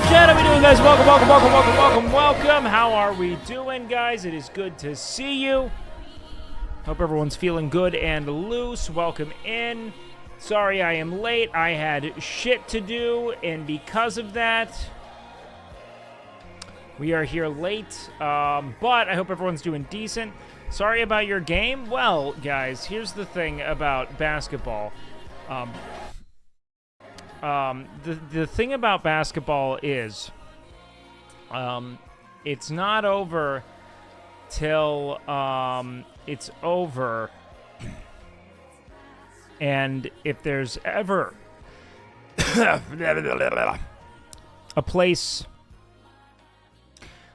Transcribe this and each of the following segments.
chat? How we doing, guys? Welcome. How are we doing, guys? It is good to see you. Hope everyone's feeling good and loose. Welcome in. Sorry I am late. I had shit to do, and because of that, we are here late. But I hope everyone's doing decent. Sorry about your game. Well, guys, here's the thing about basketball. The thing about basketball is, it's not over till, it's over. And if there's ever a place,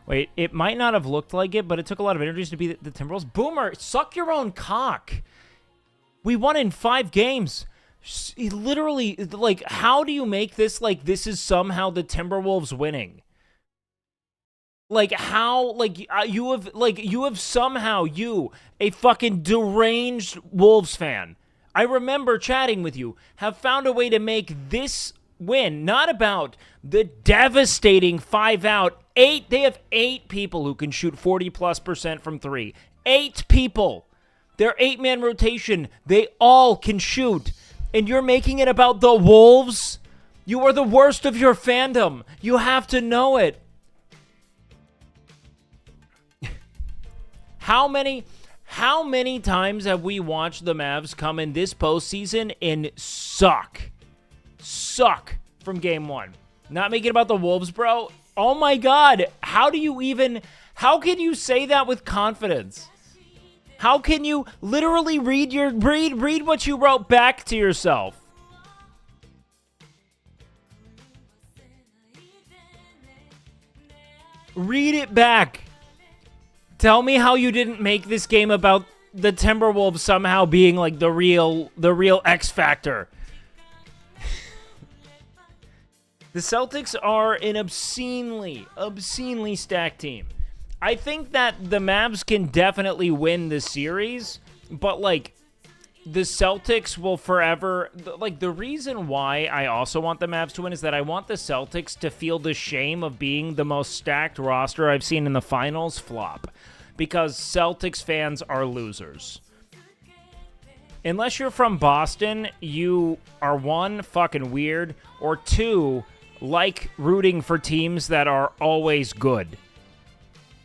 wait, it might not have looked like it, but it took a lot of energies to be the Timberwolves. Boomer, suck your own cock. We won in 5 games. Literally, like, how do you make this like this is somehow the Timberwolves winning? Like, how, like, you have somehow, a fucking deranged Wolves fan, I remember chatting with you, have found a way to make this win not about the devastating 5-out, 8, they have 8 people who can shoot 40+% from 3. 8 people. Their 8-man rotation, they all can shoot. And you're making it about the Wolves? You are the worst of your fandom. You have to know it. How many times have we watched the Mavs come in this postseason and suck? Suck from game 1. Not make it about the Wolves, bro. Oh my God. How can you say that with confidence? How can you literally read what you wrote back to yourself? Read it back. Tell me how you didn't make this game about the Timberwolves somehow being like the real X factor. The Celtics are an obscenely stacked team. I think that the Mavs can definitely win the series, but, like, the Celtics will forever... Like, the reason why I also want the Mavs to win is that I want the Celtics to feel the shame of being the most stacked roster I've seen in the finals flop, because Celtics fans are losers. Unless you're from Boston, you are 1, fucking weird, or 2, like rooting for teams that are always good.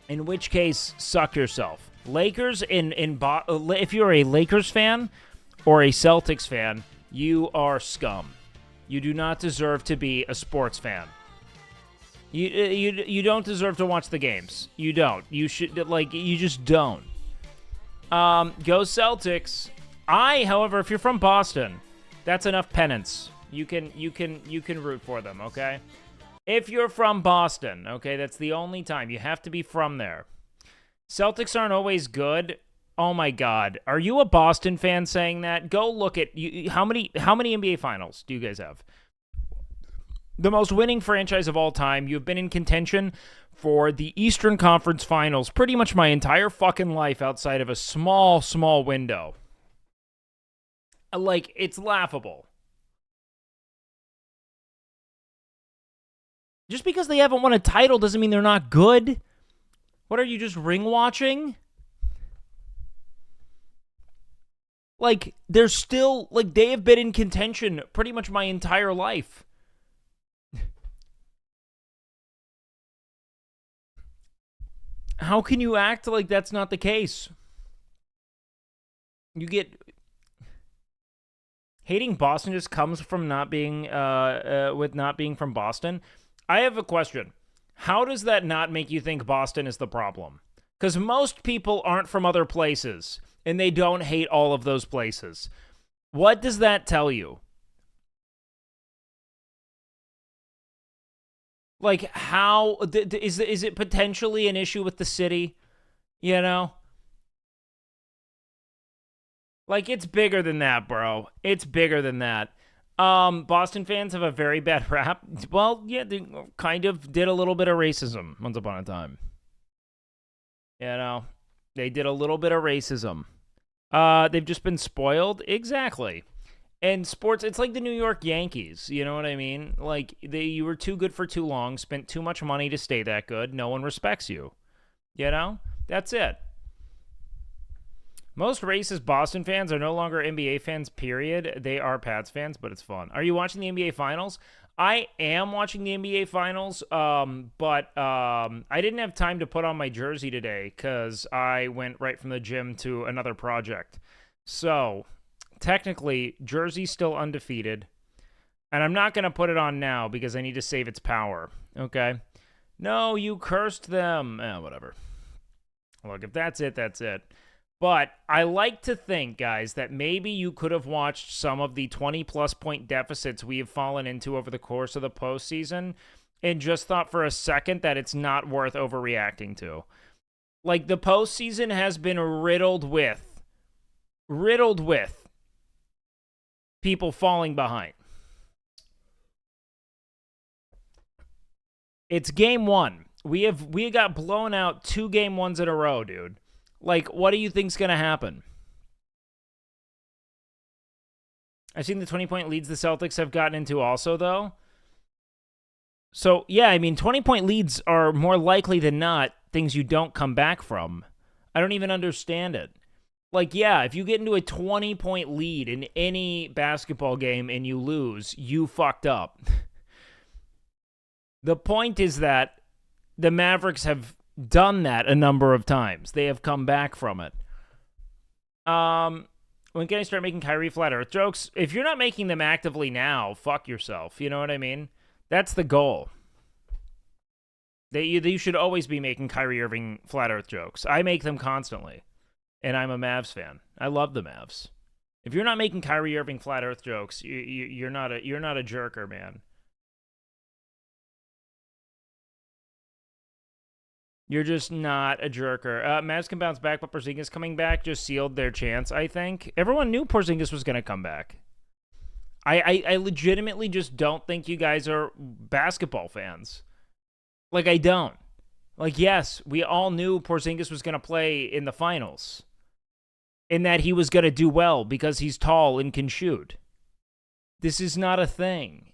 In which case, suck yourself. Lakers, if you're a Lakers fan or a Celtics fan, you are scum. You do not deserve to be a sports fan. You don't deserve to watch the games. You don't. You should, like, you just don't. Go Celtics. However, if you're from Boston, that's enough penance. You can root for them, okay? If you're from Boston, okay, that's the only time. You have to be from there. Celtics aren't always good. Oh my God. Are you a Boston fan saying that? Go look at how many NBA finals do you guys have? The most winning franchise of all time. You've been in contention for the Eastern Conference Finals pretty much my entire fucking life outside of a small window. Like, it's laughable. Just because they haven't won a title doesn't mean they're not good. What are you, just ring watching? Like, they're still, like, they have been in contention pretty much my entire life. How can you act like that's not the case? You get... Hating Boston just comes from not being, with not being from Boston. I have a question. How does that not make you think Boston is the problem? Because most people aren't from other places, and they don't hate all of those places. What does that tell you? Like, how... is it potentially an issue with the city? You know? Like, it's bigger than that, bro. It's bigger than that. Boston fans have a very bad rap. Well, yeah, they kind of did a little bit of racism once upon a time. You know, they did a little bit of racism. They've just been spoiled. Exactly. And sports, it's like the New York Yankees. You know what I mean? Like, you were too good for too long, spent too much money to stay that good. No one respects you. You know? That's it. Most racist Boston fans are no longer NBA fans, period. They are Pats fans, but it's fun. Are you watching the NBA Finals? I am watching the NBA Finals, but I didn't have time to put on my jersey today because I went right from the gym to another project. So, technically, jersey's still undefeated, and I'm not going to put it on now because I need to save its power, okay? No, you cursed them. Whatever. Look, if that's it, that's it. But I like to think, guys, that maybe you could have watched some of the 20-plus point deficits we have fallen into over the course of the postseason and just thought for a second that it's not worth overreacting to. Like, the postseason has been riddled with people falling behind. It's game one. We got blown out 2 game ones in a row, dude. Like, what do you think's going to happen? I've seen the 20-point leads the Celtics have gotten into also, though. So, yeah, I mean, 20-point leads are more likely than not things you don't come back from. I don't even understand it. Like, yeah, if you get into a 20-point lead in any basketball game and you lose, you fucked up. The point is that the Mavericks have done that a number of times. They have come back from it. When can I start making Kyrie flat earth jokes? If you're not making them actively now, fuck yourself. You know what I mean? That's the goal. You should always be making Kyrie Irving flat earth jokes. I make them constantly. And I'm a Mavs fan. I love the Mavs. If you're not making Kyrie Irving flat earth jokes, you're not a jerker, man. You're just not a jerker. Mavs can bounce back, but Porzingis coming back just sealed their chance, I think. Everyone knew Porzingis was going to come back. I legitimately just don't think you guys are basketball fans. Like, I don't. Like, yes, we all knew Porzingis was going to play in the finals. And that he was going to do well because he's tall and can shoot. This is not a thing.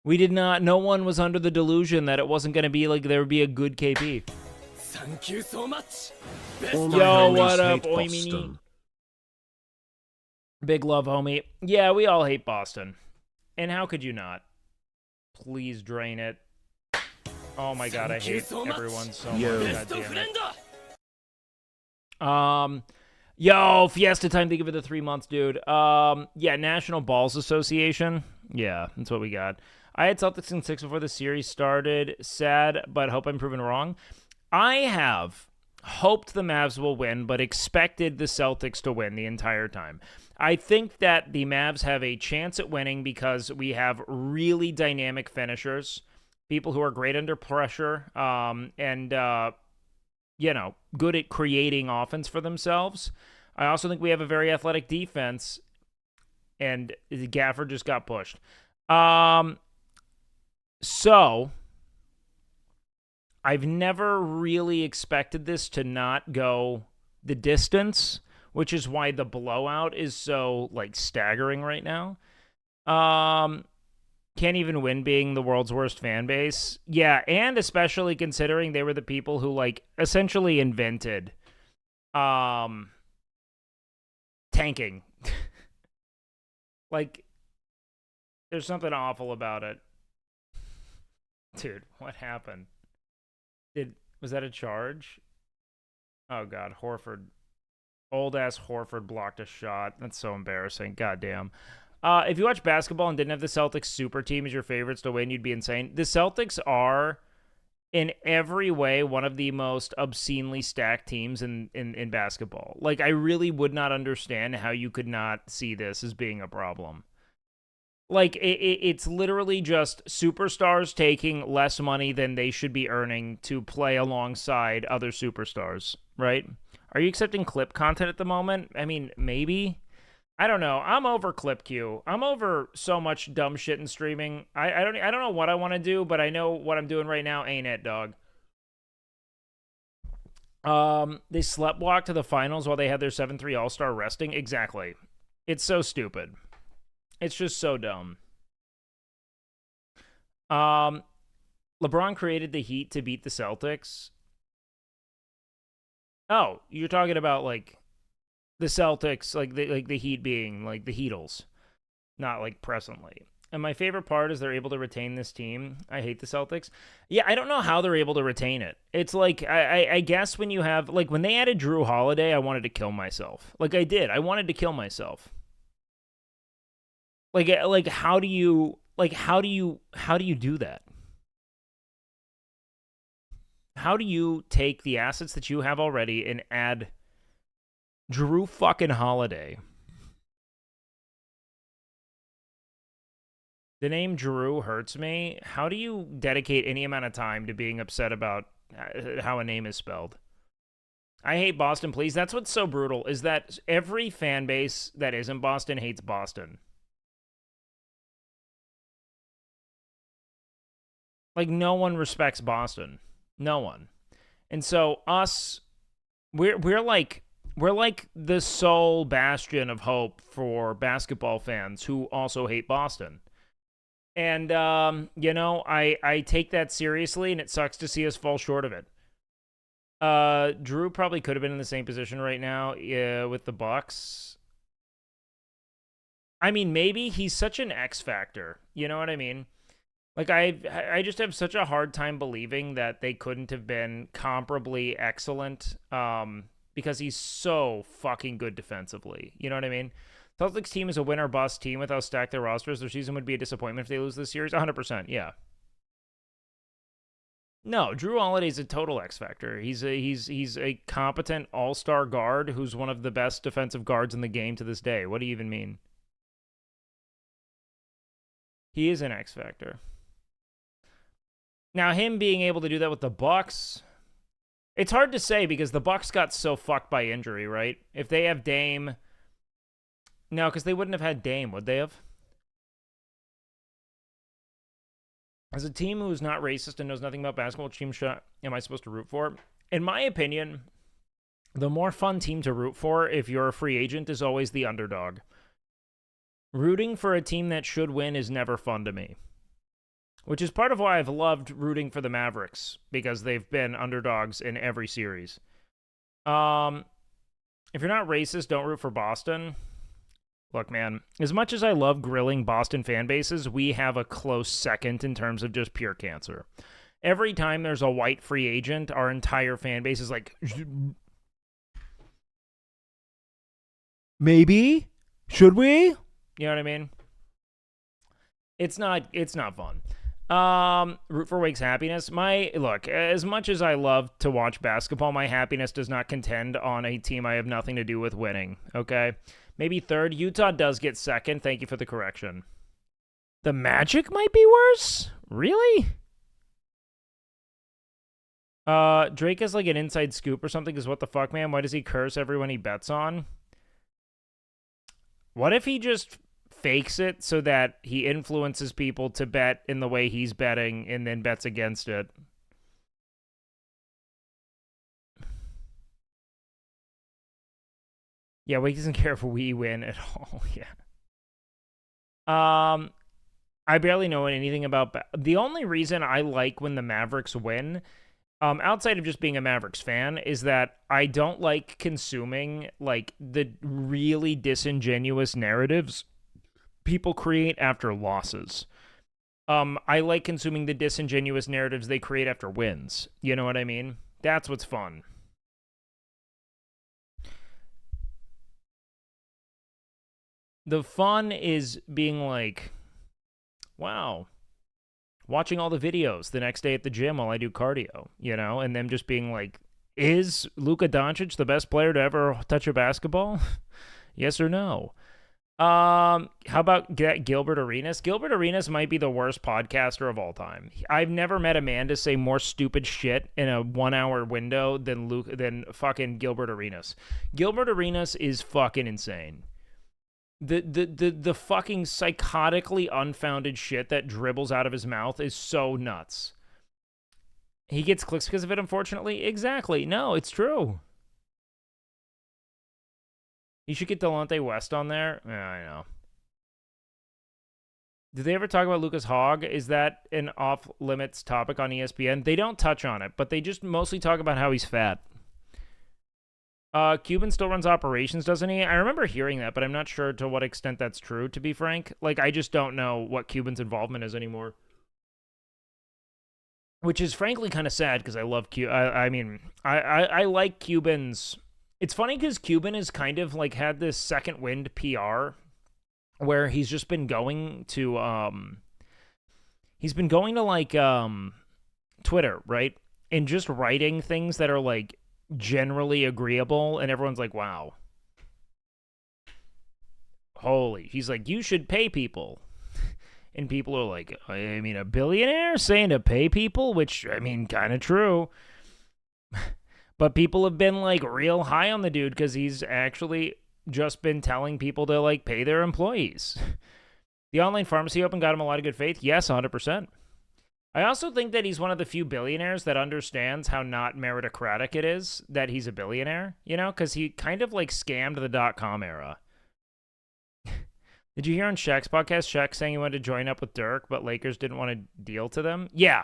We did not, no one was under the delusion that it wasn't going to be like there would be a good KP. Thank you so much. Yo, what up, Oimini? Big love, homie. Yeah, we all hate Boston. And how could you not? Please drain it. Oh my god, I hate everyone so much. God damn it. Yo, Fiesta time. Thank you for the 3 months, dude. Yeah, National Balls Association. Yeah, that's what we got. I had Celtics in 6 before the series started. Sad, but hope I'm proven wrong. I have hoped the Mavs will win, but expected the Celtics to win the entire time. I think that the Mavs have a chance at winning because we have really dynamic finishers, people who are great under pressure, and good at creating offense for themselves. I also think we have a very athletic defense, and Gafford just got pushed. So, I've never really expected this to not go the distance, which is why the blowout is so, staggering right now. Can't even win being the world's worst fan base. Yeah, and especially considering they were the people who, essentially invented tanking. There's something awful about it. Dude, what happened? Was that a charge? Oh, God, Horford. Old-ass Horford blocked a shot. That's so embarrassing. Goddamn. If you watch basketball and didn't have the Celtics super team as your favorites to win, you'd be insane. The Celtics are, in every way, one of the most obscenely stacked teams in basketball. I really would not understand how you could not see this as being a problem. It's literally just superstars taking less money than they should be earning to play alongside other superstars, right? Are you accepting clip content at the moment? I mean, maybe. I don't know. I'm over clip queue. I'm over so much dumb shit in streaming. I don't know what I want to do, but I know what I'm doing right now ain't it, dog. They sleptwalked to the finals while they had their 7-3 All-Star resting. Exactly. It's so stupid. It's just so dumb. LeBron created the Heat to beat the Celtics. Oh, you're talking about like the Celtics, like the Heat being like the Heatles, not like presently. And my favorite part is they're able to retain this team. I hate the Celtics. Yeah, I don't know how they're able to retain it. It's like I guess when you have like when they added Drew Holiday, I wanted to kill myself. Like I did. I wanted to kill myself. Like how do you do that? How do you take the assets that you have already and add Drew fucking Holiday? The name Drew hurts me. How do you dedicate any amount of time to being upset about how a name is spelled? I hate Boston, please. That's what's so brutal, is that every fan base that isn't Boston hates Boston. Like, no one respects Boston. No one. And so we're like the sole bastion of hope for basketball fans who also hate Boston. And, I take that seriously, and it sucks to see us fall short of it. Drew probably could have been in the same position right now with the Bucks. I mean, maybe he's such an X factor. You know what I mean? Like, I just have such a hard time believing that they couldn't have been comparably excellent because he's so fucking good defensively. You know what I mean? Celtics team is a win or bust team with how stacked their rosters. Their season would be a disappointment if they lose this series. 100%, yeah. No, Drew Holiday's a total X factor. He's a competent all-star guard who's one of the best defensive guards in the game to this day. What do you even mean? He is an X factor. Now, him being able to do that with the Bucks, it's hard to say because the Bucks got so fucked by injury, right? If they have Dame, no, because they wouldn't have had Dame, would they have? As a team who's not racist and knows nothing about basketball, which team am I supposed to root for? In my opinion, the more fun team to root for if you're a free agent is always the underdog. Rooting for a team that should win is never fun to me. Which is part of why I've loved rooting for the Mavericks, because they've been underdogs in every series. If you're not racist, don't root for Boston. Look, man, as much as I love grilling Boston fan bases, we have a close second in terms of just pure cancer. Every time there's a white free agent, our entire fan base is like, maybe? Should we? You know what I mean? It's not fun. Root for Wake's happiness. Look, as much as I love to watch basketball, my happiness does not contend on a team I have nothing to do with winning, okay? Maybe third. Utah does get second. Thank you for the correction. The Magic might be worse? Really? Drake has like an inside scoop or something, because what the fuck, man? Why does he curse everyone he bets on? What if he just fakes it so that he influences people to bet in the way he's betting and then bets against it? Yeah, Wake doesn't care if we win at all. Yeah. I barely know anything about the only reason I like when the Mavericks win, outside of just being a Mavericks fan, is that I don't like consuming like the really disingenuous narratives people create after losses. I like consuming the disingenuous narratives they create after wins. You know what I mean? That's what's fun. The fun is being like, wow, watching all the videos the next day at the gym while I do cardio, you know, and them just being like, is Luka Doncic the best player to ever touch a basketball? Yes or no? How about Gilbert Arenas? Gilbert Arenas might be the worst podcaster of all time. I've never met a man to say more stupid shit in a 1 hour window than fucking Gilbert Arenas. Gilbert Arenas is fucking insane. The fucking psychotically unfounded shit that dribbles out of his mouth is so nuts. He gets clicks because of it, unfortunately. Exactly. No, it's true. You should get Delonte West on there. Yeah, I know. Did they ever talk about Lucas Hogg? Is that an off-limits topic on ESPN? They don't touch on it, but they just mostly talk about how he's fat. Cuban still runs operations, doesn't he? I remember hearing that, but I'm not sure to what extent that's true, to be frank. Like, I just don't know what Cuban's involvement is anymore. Which is frankly kind of sad, because I love I like Cuban's... It's funny because Cuban has kind of, like, had this second wind PR where he's just been going to like Twitter, right? And just writing things that are like generally agreeable, and everyone's like, wow. Holy. He's like, you should pay people. And people are like, I mean, a billionaire saying to pay people, which I mean, kind of true. But people have been like real high on the dude because he's actually just been telling people to like pay their employees. The online pharmacy open got him a lot of good faith. Yes, 100%. I also think that he's one of the few billionaires that understands how not meritocratic it is that he's a billionaire, you know, because he kind of like scammed the .com era. Did you hear on Shaq's podcast, Shaq saying he wanted to join up with Dirk, but Lakers didn't want to deal to them? Yeah.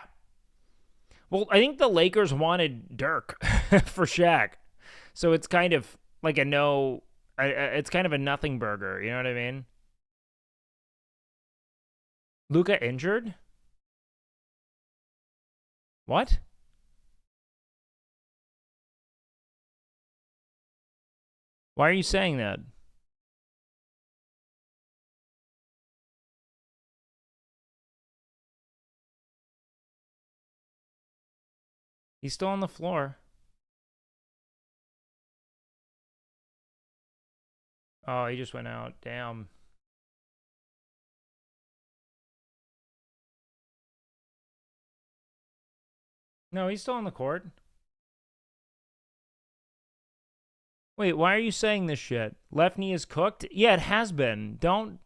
Well, I think the Lakers wanted Dirk for Shaq. So it's kind of like it's kind of a nothing burger, you know what I mean? Luka injured? What? Why are you saying that? He's still on the floor. Oh, he just went out. Damn. No, he's still on the court. Wait, why are you saying this shit? Left knee is cooked? Yeah, it has been. Don't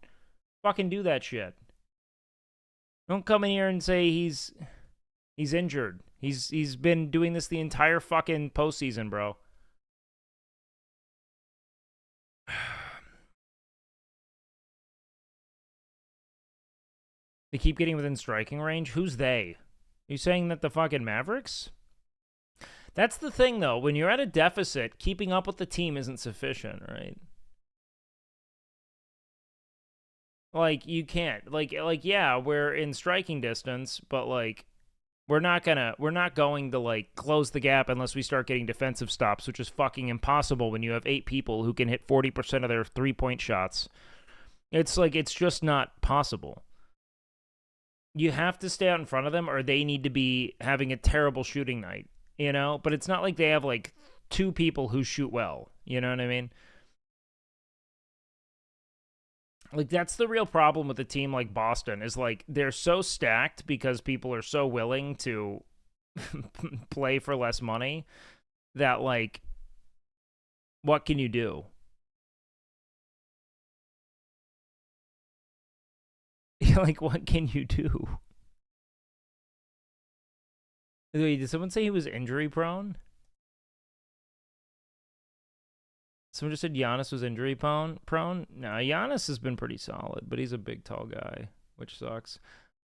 fucking do that shit. Don't come in here and say he's injured. He's been doing this the entire fucking postseason, bro. They keep getting within striking range? Who's they? Are you saying that the fucking Mavericks? That's the thing, though. When you're at a deficit, keeping up with the team isn't sufficient, right? Like, you can't. Like, yeah, we're in striking distance, but, like, we're not going to, like, close the gap unless we start getting defensive stops, which is fucking impossible when you have 8 people who can hit 40% of their three-point shots. It's, like, it's just not possible. You have to stay out in front of them, or they need to be having a terrible shooting night, you know? But it's not like they have, like, 2 people who shoot well, you know what I mean? Like, that's the real problem with a team like Boston, is, like, they're so stacked because people are so willing to play for less money that, like, what can you do? Like, what can you do? Wait, did someone say he was injury prone? Someone just said Giannis was injury prone. No, Giannis has been pretty solid, but he's a big, tall guy, which sucks.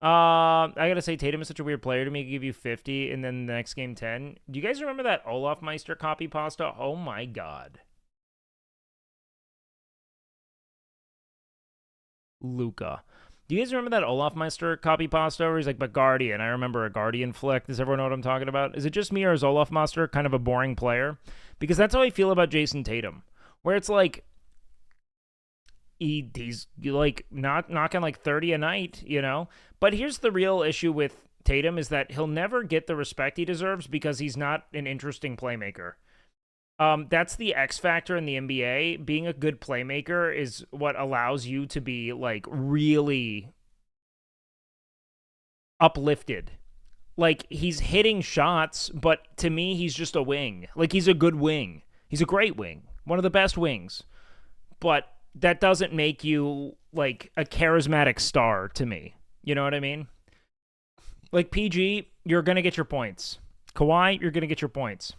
I gotta say, Tatum is such a weird player to me. He give you 50, and then the next game 10. Do you guys remember that Olaf Meister copy pasta? Oh my god. Luca. Do you guys remember that Olaf Meister copy pasta where he's like, but Guardian? I remember a Guardian flick. Does everyone know what I'm talking about? Is it just me, or is Olaf Meister kind of a boring player? Because that's how I feel about Jason Tatum. Where it's like, he's like not knocking like 30 a night, you know? But here's the real issue with Tatum, is that he'll never get the respect he deserves because he's not an interesting playmaker. That's the X factor in the NBA. Being a good playmaker is what allows you to be like really uplifted. Like, he's hitting shots, but to me, he's just a wing. Like, he's a good wing. He's a great wing. One of the best wings. But that doesn't make you, like, a charismatic star to me. You know what I mean? Like, PG, you're going to get your points. Kawhi, you're going to get your points.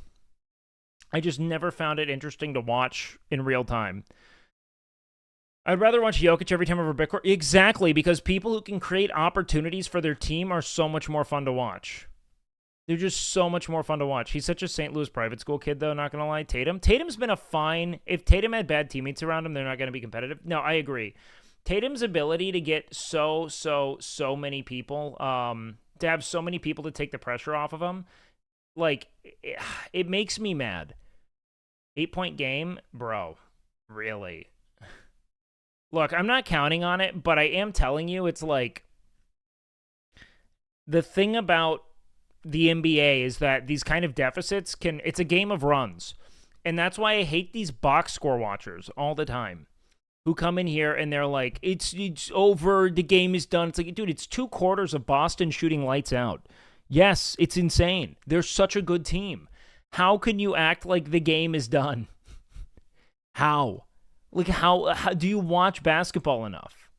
I just never found it interesting to watch in real time. I'd rather watch Jokic every time over Bitcoin. Exactly, because people who can create opportunities for their team are so much more fun to watch. They're just so much more fun to watch. He's such a St. Louis private school kid, though, not going to lie. Tatum's been a fine... If Tatum had bad teammates around him, they're not going to be competitive. No, I agree. Tatum's ability to get so many people, to have so many people to take the pressure off of him, like, it makes me mad. 8-point game? Bro, really? Look, I'm not counting on it, but I am telling you, it's like... The thing about the NBA is that these kind of deficits it's a game of runs. And that's why I hate these box score watchers all the time who come in here and they're like, it's over, the game is done. It's like, dude, it's 2 quarters of Boston shooting lights out. Yes, it's insane. They're such a good team. How can you act like the game is done? How? Like, how do you watch basketball enough?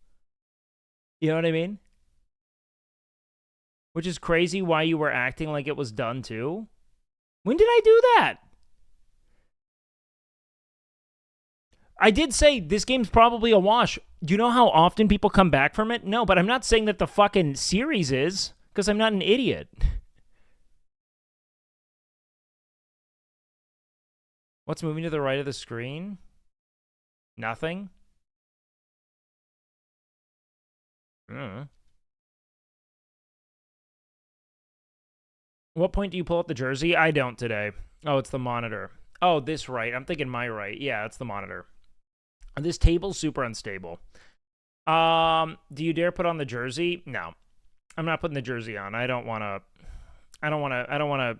You know what I mean? Which is crazy why you were acting like it was done too. When did I do that? I did say this game's probably a wash. Do you know how often people come back from it? No, but I'm not saying that the fucking series is, because I'm not an idiot. What's moving to the right of the screen? Nothing? What point do you pull up the jersey? I don't today. Oh, it's the monitor. Oh, this right. I'm thinking my right. Yeah, it's the monitor. This table's super unstable. Do you dare put on the jersey? No. I'm not putting the jersey on. I don't want to.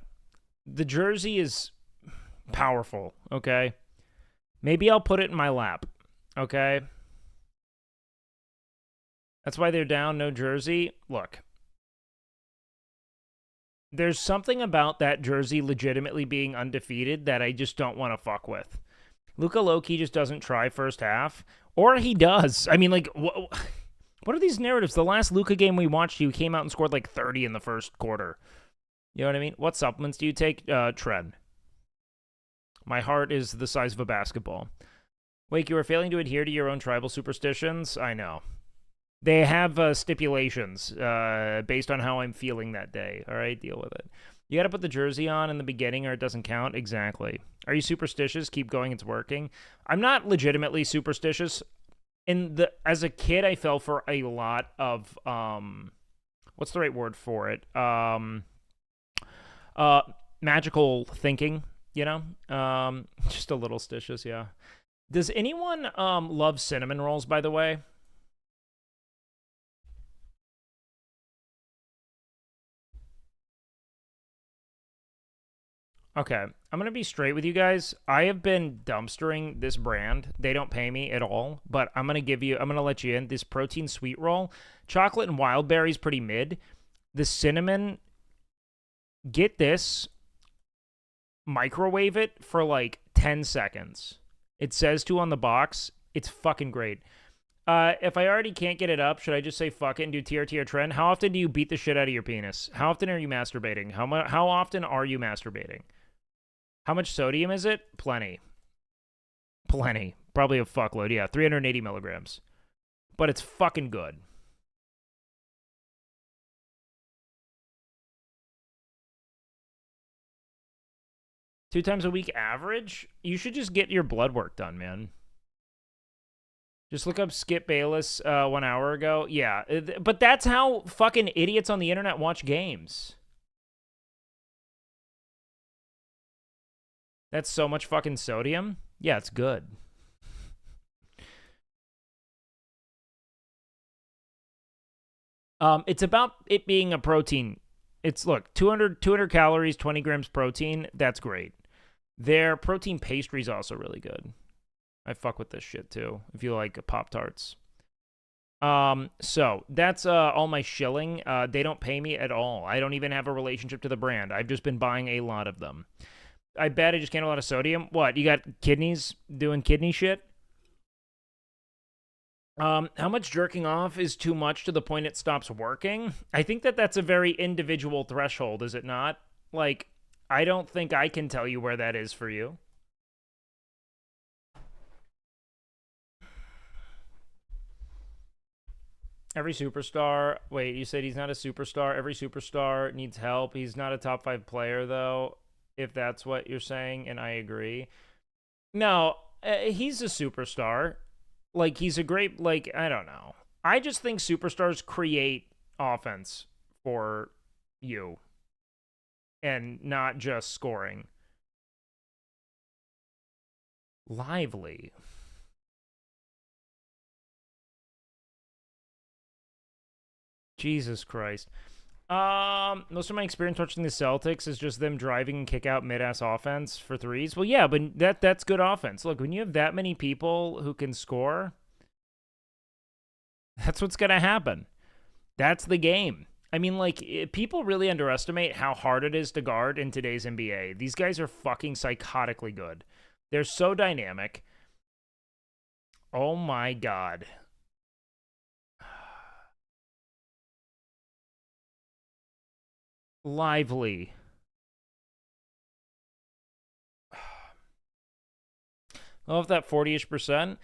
The jersey is powerful, okay? Maybe I'll put it in my lap, okay? That's why they're down, no jersey. Look. There's something about that jersey legitimately being undefeated that I just don't want to fuck with. Luka low-key just doesn't try first half. Or he does. I mean, like, what are these narratives? The last Luka game we watched, he came out and scored like 30 in the first quarter. You know what I mean? What supplements do you take? Tren. My heart is the size of a basketball. Wake, you are failing to adhere to your own tribal superstitions? I know. They have stipulations based on how I'm feeling that day. All right, deal with it. You got to put the jersey on in the beginning or it doesn't count. Exactly. Are you superstitious? Keep going. It's working. I'm not legitimately superstitious. As a kid, I fell for a lot of what's the right word for it? Magical thinking. You know, just a little stitious. Yeah. Does anyone love cinnamon rolls? By the way. Okay, I'm going to be straight with you guys. I have been dumpstering this brand. They don't pay me at all, but I'm going to let you in. This protein sweet roll, chocolate and wild berries, pretty mid. The cinnamon, get this, microwave it for like 10 seconds. It says to on the box. It's fucking great. If I already can't get it up, should I just say fuck it and do TRT or trend? How often do you beat the shit out of your penis? How often are you masturbating? How often are you masturbating? How much sodium is it? Plenty. Probably a fuckload. Yeah, 380 milligrams. But it's fucking good. Two times a week average? You should just get your blood work done, man. Just look up Skip Bayless 1 hour ago. Yeah, but that's how fucking idiots on the internet watch games. That's so much fucking sodium. Yeah, it's good. It's about it being a protein. It's, look, 200 calories, 20 grams protein. That's great. Their protein pastry is also really good. I fuck with this shit, too, if you like Pop-Tarts. So that's all my shilling. They don't pay me at all. I don't even have a relationship to the brand. I've just been buying a lot of them. I bet I just gained a lot of sodium. What, you got kidneys doing kidney shit? How much jerking off is too much to the point it stops working? I think that's a very individual threshold, is it not? Like, I don't think I can tell you where that is for you. Every superstar. Wait, you said he's not a superstar. Every superstar needs help. He's not a top 5 player, though, if that's what you're saying, and I agree. No, he's a superstar. Like, he's a great, like, I don't know. I just think superstars create offense for you and not just scoring. Lively. Jesus Christ. Most of my experience watching the Celtics is just them driving and kick out mid-ass offense for threes. Well, yeah, but that's good offense. Look, when you have that many people who can score, that's what's gonna happen. That's the game. I mean, like, people really underestimate how hard it is to guard in today's NBA. These guys are fucking psychotically good. They're so dynamic. Oh my god. Lively. Love that 40-ish%.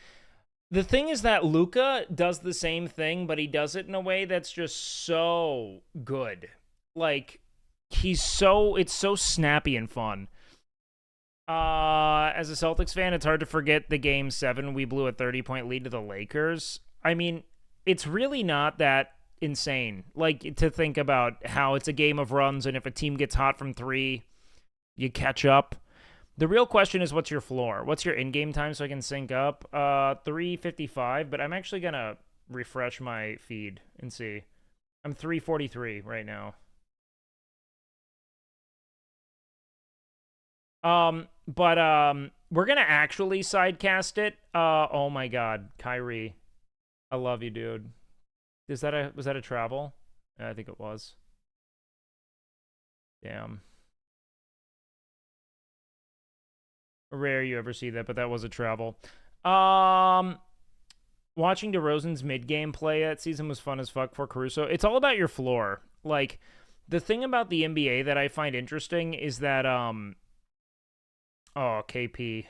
The thing is that Luka does the same thing, but he does it in a way that's just so good. Like, it's so snappy and fun. As a Celtics fan, it's hard to forget the game 7 we blew a 30-point lead to the Lakers. I mean, it's really not that insane. Like, to think about how it's a game of runs, and if a team gets hot from 3, you catch up. The real question is, what's your floor? What's your in-game time so I can sync up? 3:55, but I'm actually going to refresh my feed and see. I'm 3:43 right now. But we're going to actually sidecast it. Oh my god, Kyrie. I love you, dude. Was that a travel? I think it was. Damn. Rare you ever see that, but that was a travel. Watching DeRozan's mid-game play that season was fun as fuck for Caruso. It's all about your floor. Like, the thing about the NBA that I find interesting is that, oh, KP.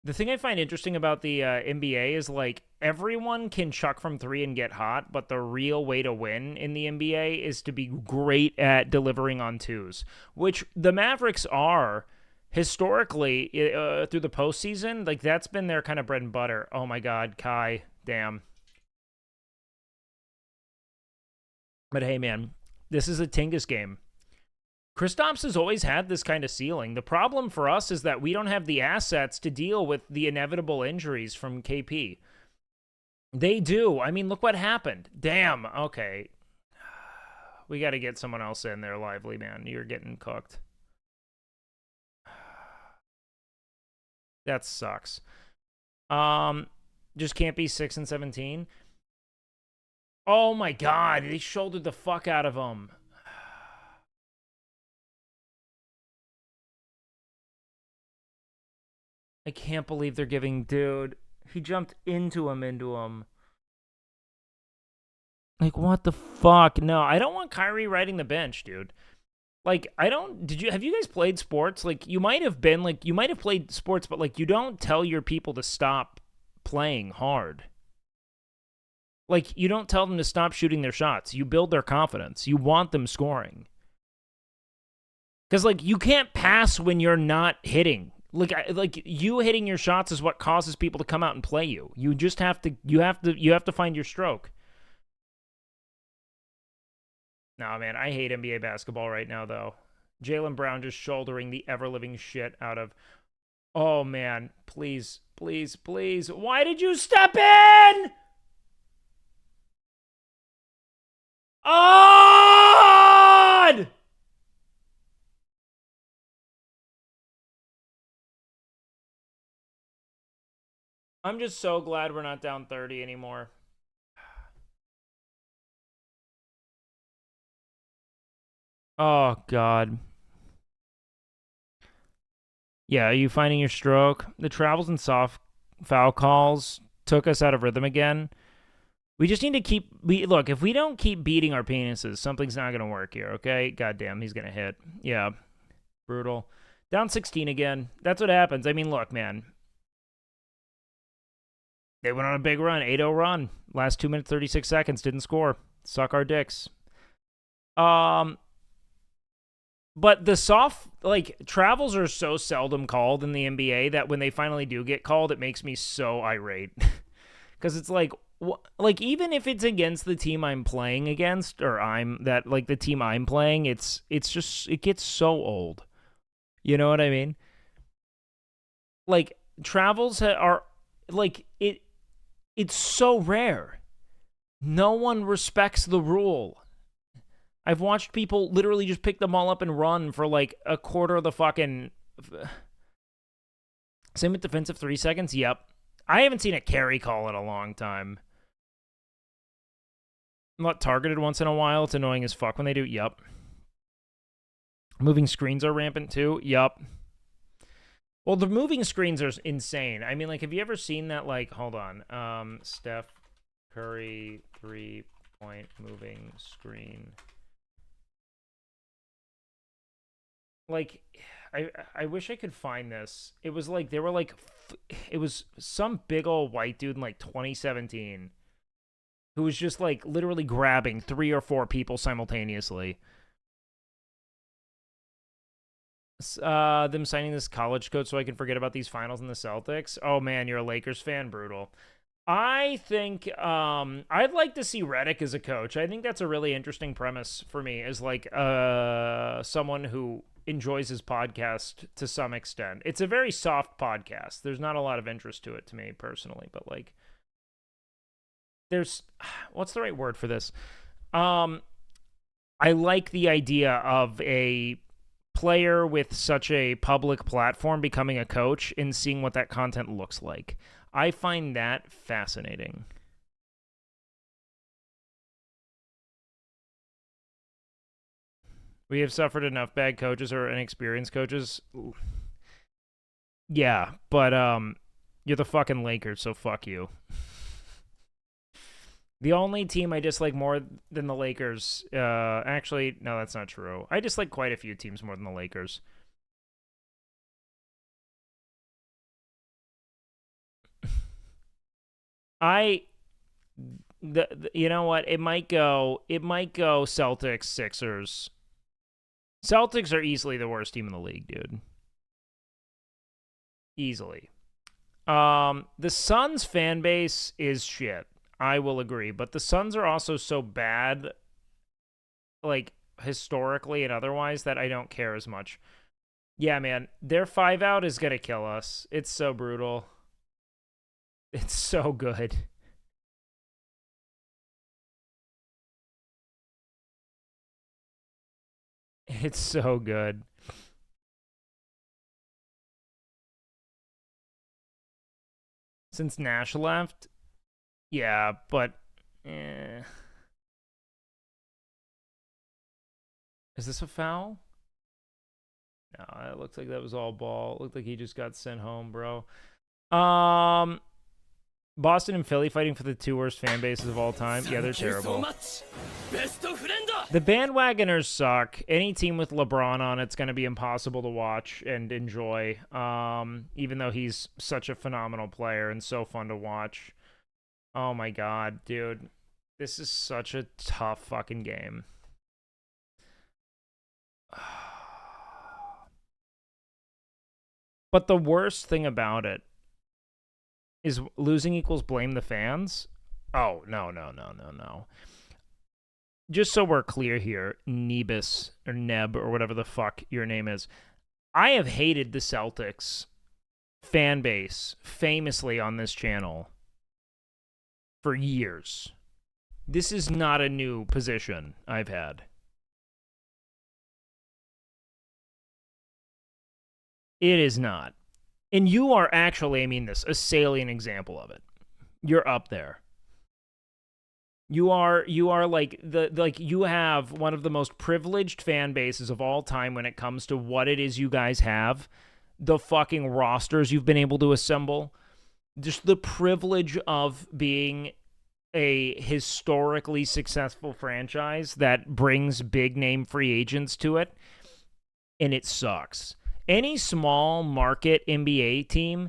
The thing I find interesting about the NBA is, like, everyone can chuck from 3 and get hot, but the real way to win in the NBA is to be great at delivering on 2s, which the Mavericks are historically through the postseason. Like, that's been their kind of bread and butter. Oh my god, Kai, damn. But hey, man, this is a Tingus game. Kristaps has always had this kind of ceiling. The problem for us is that we don't have the assets to deal with the inevitable injuries from KP. They do. I mean, look what happened. Damn. Okay. We got to get someone else in there, Lively, man. You're getting cooked. That sucks. Just can't be 6 and 17. Oh my god, they shouldered the fuck out of him. I can't believe they're giving, dude. He jumped into him. Like, what the fuck? No, I don't want Kyrie riding the bench, dude. Like, have you guys played sports? Like, you might have played sports, but, like, you don't tell your people to stop playing hard. Like, you don't tell them to stop shooting their shots. You build their confidence. You want them scoring. Because, like, you can't pass when you're not hitting. Like, you hitting your shots is what causes people to come out and play you. You just have to find your stroke. Nah, man, I hate NBA basketball right now, though. Jaylen Brown just shouldering the ever-living shit out of... Oh, man. Please, please, please. Why did you step in? On! I'm just so glad we're not down 30 anymore. Oh, God. Yeah, are you finding your stroke? The travels and soft foul calls took us out of rhythm again. We just need to look, if we don't keep beating our penises, something's not going to work here, okay? Goddamn, he's going to hit. Yeah. Brutal. Down 16 again. That's what happens. I mean, look, man. They went on a big run, 8-0 run. Last 2 minutes, 36 seconds, didn't score. Suck our dicks. But the soft, like, travels are so seldom called in the NBA that when they finally do get called, it makes me so irate. Because it's like, even if it's against the team I'm playing against, or the team I'm playing, it's just, it gets so old. You know what I mean? Like, travels are, like, it's so rare. No one respects the rule. I've watched people literally just pick them all up and run for like a quarter of the fucking... Same with defensive 3 seconds? Yep. I haven't seen a carry call in a long time. I'm not targeted once in a while. It's annoying as fuck when they do. Yep. Moving screens are rampant too. Yep. Well, the moving screens are insane. I mean, like, have you ever seen that, like, hold on. Steph Curry 3-point moving screen. Like, I wish I could find this. It was like, it was some big old white dude in like 2017 who was just like literally grabbing 3 or 4 people simultaneously. Them signing this college coach so I can forget about these finals and the Celtics. Oh man, you're a Lakers fan? Brutal. I think I'd like to see Redick as a coach. I think that's a really interesting premise for me, as like someone who enjoys his podcast to some extent. It's a very soft podcast. There's not a lot of interest to it to me personally, but like there's what's the right word for this? I like the idea of a player with such a public platform becoming a coach and seeing what that content looks like. I find that fascinating. We have suffered enough bad coaches or inexperienced coaches. Yeah, but you're the fucking Lakers, so fuck you. The only team I dislike more than the Lakers, actually, no, that's not true. I dislike quite a few teams more than the Lakers. You know what? It might go Celtics, Sixers. Celtics are easily the worst team in the league, dude. Easily. The Suns fan base is shit. I will agree, but the Suns are also so bad, like historically and otherwise, that I don't care as much. Yeah, man, their 5-out is gonna kill us. It's so brutal. It's so good. It's so good. Since Nash left, yeah, but is this a foul? No, it looked like that was all ball. It looked like he just got sent home, bro. Boston and Philly fighting for the 2 worst fan bases of all time. Yeah, they're terrible. The bandwagoners suck. Any team with LeBron on it's going to be impossible to watch and enjoy, even though he's such a phenomenal player and so fun to watch. Oh my god, dude. This is such a tough fucking game. But the worst thing about it is losing equals blame the fans? Oh, no. Just so we're clear here, Nebus, or Neb, or whatever the fuck your name is, I have hated the Celtics fan base famously on this channel for years. This is not a new position I've had. It is not. And you are actually, I mean this, a salient example of it. You're up there. You are like you have one of the most privileged fan bases of all time when it comes to what it is you guys have, the fucking rosters you've been able to assemble, just the privilege of being a historically successful franchise that brings big name free agents to it, and it sucks. Any small market NBA team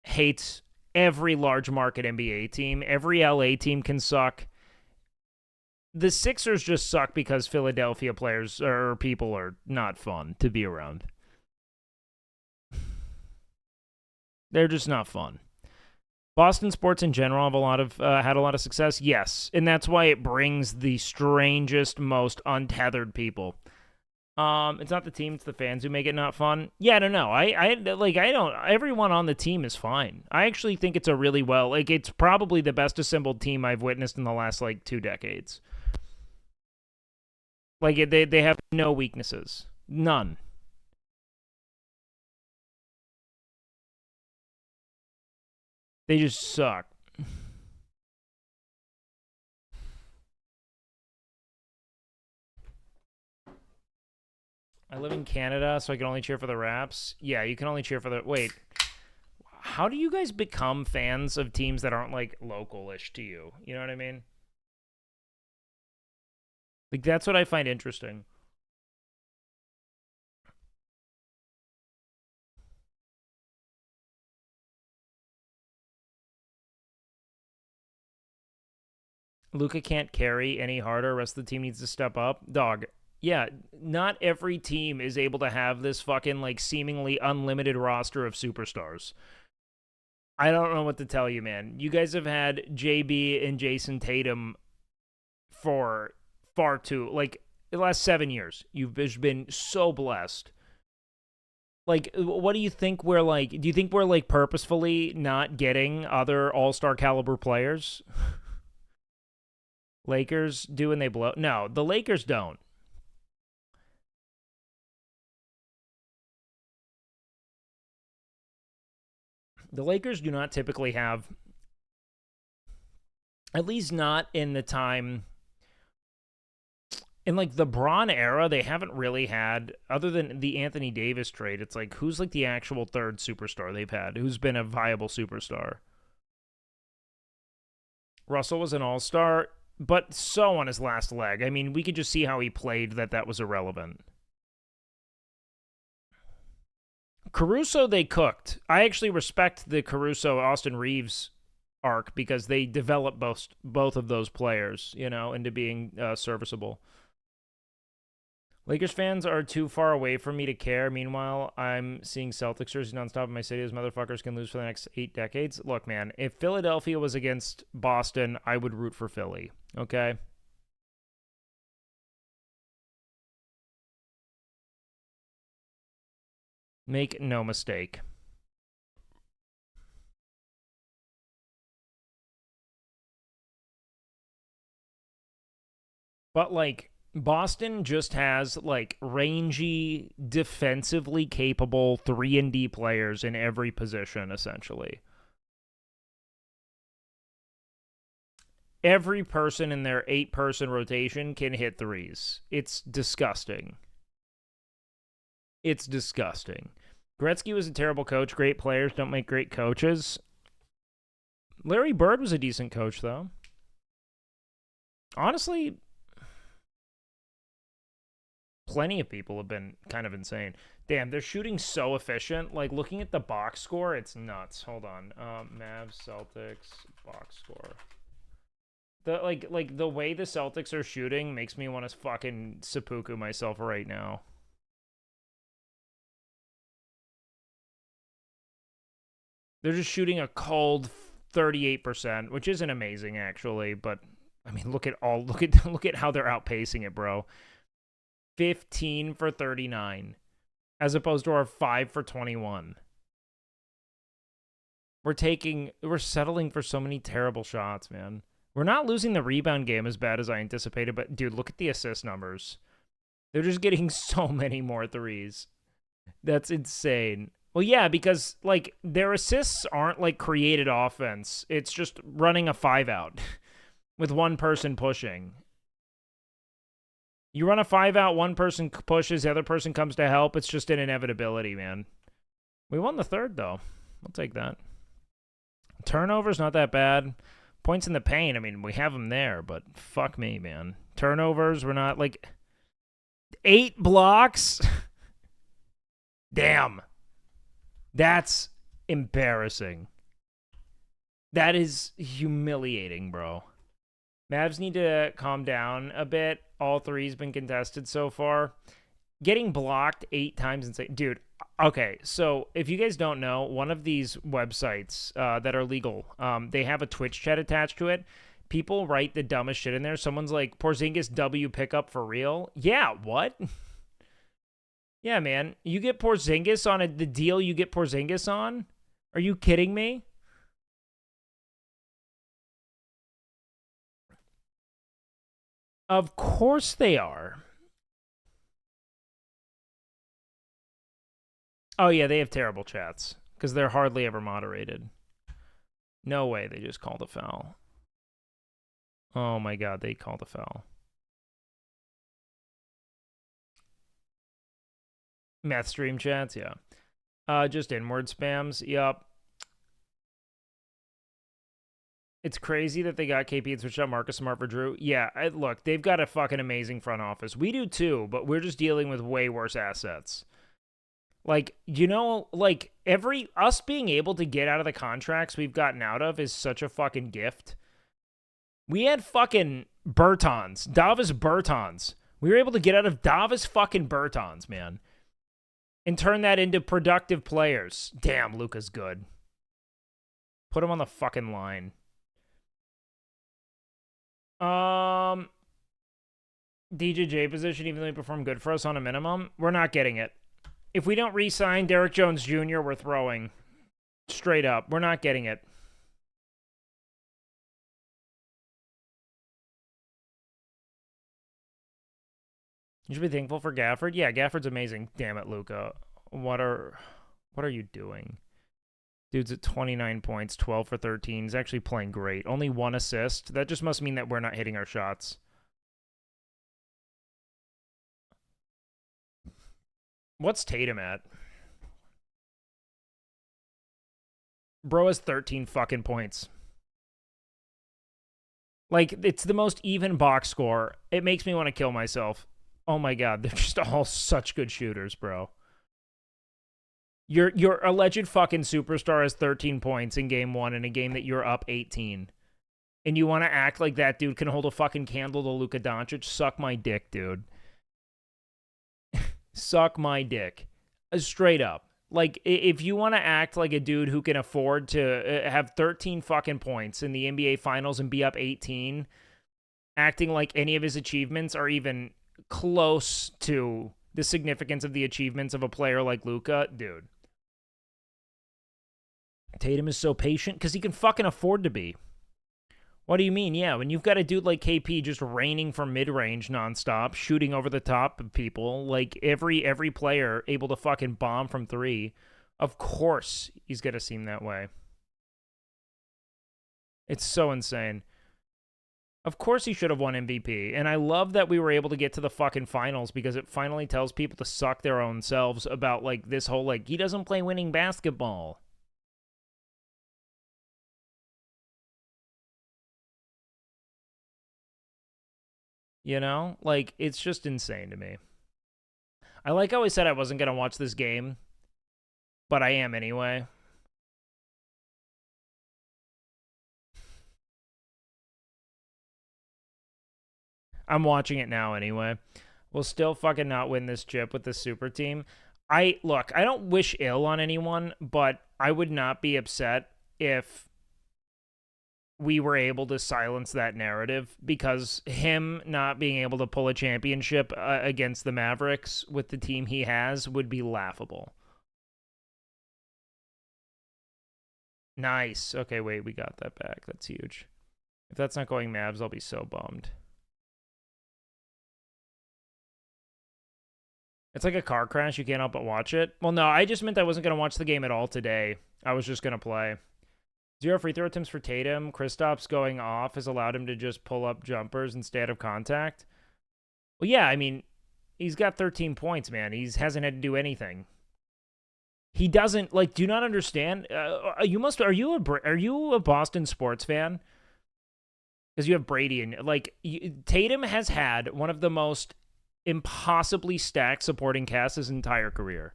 hates every large market NBA team. Every LA team can suck. The Sixers just suck because Philadelphia players or people are not fun to be around. They're just not fun. Boston sports in general have had a lot of success. Yes, and that's why it brings the strangest, most untethered people. It's not the team, it's the fans who make it not fun. Yeah, I don't know. I don't. Everyone on the team is fine. I actually think it's a really it's probably the best assembled team I've witnessed in the last 2 decades. They have no weaknesses, none. They just suck. I live in Canada, so I can only cheer for the Raps. Yeah, you can only cheer for the... Wait. How do you guys become fans of teams that aren't, local-ish to you? You know what I mean? That's what I find interesting. Luka can't carry any harder. Rest of the team needs to step up. Dog. Yeah, not every team is able to have this fucking, seemingly unlimited roster of superstars. I don't know what to tell you, man. You guys have had JB and Jason Tatum for far too, the last 7 years. You've been so blessed. What do you think we're do you think we're purposefully not getting other all-star caliber players? Lakers do and they blow. No, the Lakers don't. The Lakers do not typically have, at least not in the time, in the Bron era, they haven't really had, other than the Anthony Davis trade, it's who's the actual third superstar they've had? Who's been a viable superstar? Russell was an all-star, but so on his last leg. I mean, we could just see how he played that was irrelevant. Caruso, they cooked. I actually respect the Caruso-Austin Reeves arc because they developed both of those players, into being serviceable. Lakers fans are too far away from me to care. Meanwhile, I'm seeing Celtics jerseys nonstop in my city. Those motherfuckers can lose for the next 8 decades. Look, man, if Philadelphia was against Boston, I would root for Philly, okay? Make no mistake. But, Boston just has, rangy, defensively capable 3-and-D players in every position, essentially. Every person in their 8-person rotation can hit threes. It's disgusting. It's disgusting. Gretzky was a terrible coach. Great players don't make great coaches. Larry Bird was a decent coach, though. Honestly, plenty of people have been kind of insane. Damn, they're shooting so efficient. Looking at the box score, it's nuts. Hold on. Mavs, Celtics, box score. The way the Celtics are shooting makes me want to fucking seppuku myself right now. They're just shooting a cold 38%, which isn't amazing actually, but I mean, look at how they're outpacing it, bro. 15 for 39 as opposed to our 5 for 21. We're settling for so many terrible shots, man. We're not losing the rebound game as bad as I anticipated, but dude, look at the assist numbers. They're just getting so many more threes. That's insane. Well, yeah, because, their assists aren't, created offense. It's just running a 5-out with one person pushing. You run a 5-out, one person pushes, the other person comes to help. It's just an inevitability, man. We won the third, though. I'll take that. Turnovers, not that bad. Points in the paint, I mean, we have them there, but fuck me, man. Turnovers, we're not, 8 blocks? Damn. That's embarrassing. That is humiliating, bro. Mavs need to calm down a bit. All three's been contested so far. Getting blocked 8 times insane. Dude, okay, so if you guys don't know, one of these websites that are legal, they have a Twitch chat attached to it. People write the dumbest shit in there. Someone's like, Porzingis W pickup for real? Yeah, what? Yeah, man. You get Porzingis on the deal you get Porzingis on? Are you kidding me? Of course they are. Oh, yeah, they have terrible chats because they're hardly ever moderated. No way they just called a foul. Oh, my God, they called a foul. Meth stream chats, yeah. Just inward spams, yup. It's crazy that they got KP and switched out Marcus Smart for Drew. Yeah, look, they've got a fucking amazing front office. We do too, but we're just dealing with way worse assets. Like, you know, like us being able to get out of the contracts we've gotten out of is such a fucking gift. We had fucking Bertans, Davis Bertans. We were able to get out of Davis fucking Bertans, man, and turn that into productive players. Damn, Luka's good. Put him on the fucking line. DJJ position, even though he performed good for us on a minimum, we're not getting it. If we don't re-sign Derrick Jones Jr., we're throwing. Straight up. We're not getting it. You should be thankful for Gafford. Yeah, Gafford's amazing. Damn it, Luka. What are you doing? Dude's at 29 points, 12 for 13. He's actually playing great. Only 1 assist. That just must mean that we're not hitting our shots. What's Tatum at? Bro has 13 fucking points. Like, it's the most even box score. It makes me want to kill myself. Oh my God, they're just all such good shooters, bro. Your alleged fucking superstar has 13 points in game 1 in a game that you're up 18. And you want to act like that dude can hold a fucking candle to Luka Doncic? Suck my dick, dude. Suck my dick. Straight up. Like, if you want to act like a dude who can afford to have 13 fucking points in the NBA Finals and be up 18, acting like any of his achievements are even close to the significance of the achievements of a player like Luka, dude. Tatum is so patient because he can fucking afford to be. What do you mean? Yeah, when you've got a dude like KP just raining from mid-range nonstop, shooting over the top of people, like every player able to fucking bomb from 3, of course he's going to seem that way. It's so insane. Of course he should have won MVP, and I love that we were able to get to the fucking finals because it finally tells people to suck their own selves about, like, this whole, like, he doesn't play winning basketball. You know? Like, it's just insane to me. I like how I said I wasn't going to watch this game, but I am anyway. I'm watching it now anyway. We'll still fucking not win this chip with the super team. Look, I don't wish ill on anyone, but I would not be upset if we were able to silence that narrative, because him not being able to pull a championship against the Mavericks with the team he has would be laughable. Nice. Okay, wait, we got that back. That's huge. If that's not going Mavs, I'll be so bummed. It's like a car crash. You can't help but watch it. Well, no, I just meant I wasn't going to watch the game at all today. I was just going to play. 0 free throw attempts for Tatum. Kristaps going off has allowed him to just pull up jumpers and stay out of contact. Well, yeah, I mean, he's got 13 points, man. He hasn't had to do anything. He doesn't, like, do you not understand? Are you a Boston sports fan? Because you have Brady and, like, Tatum has had one of the most impossibly stacked supporting casts his entire career.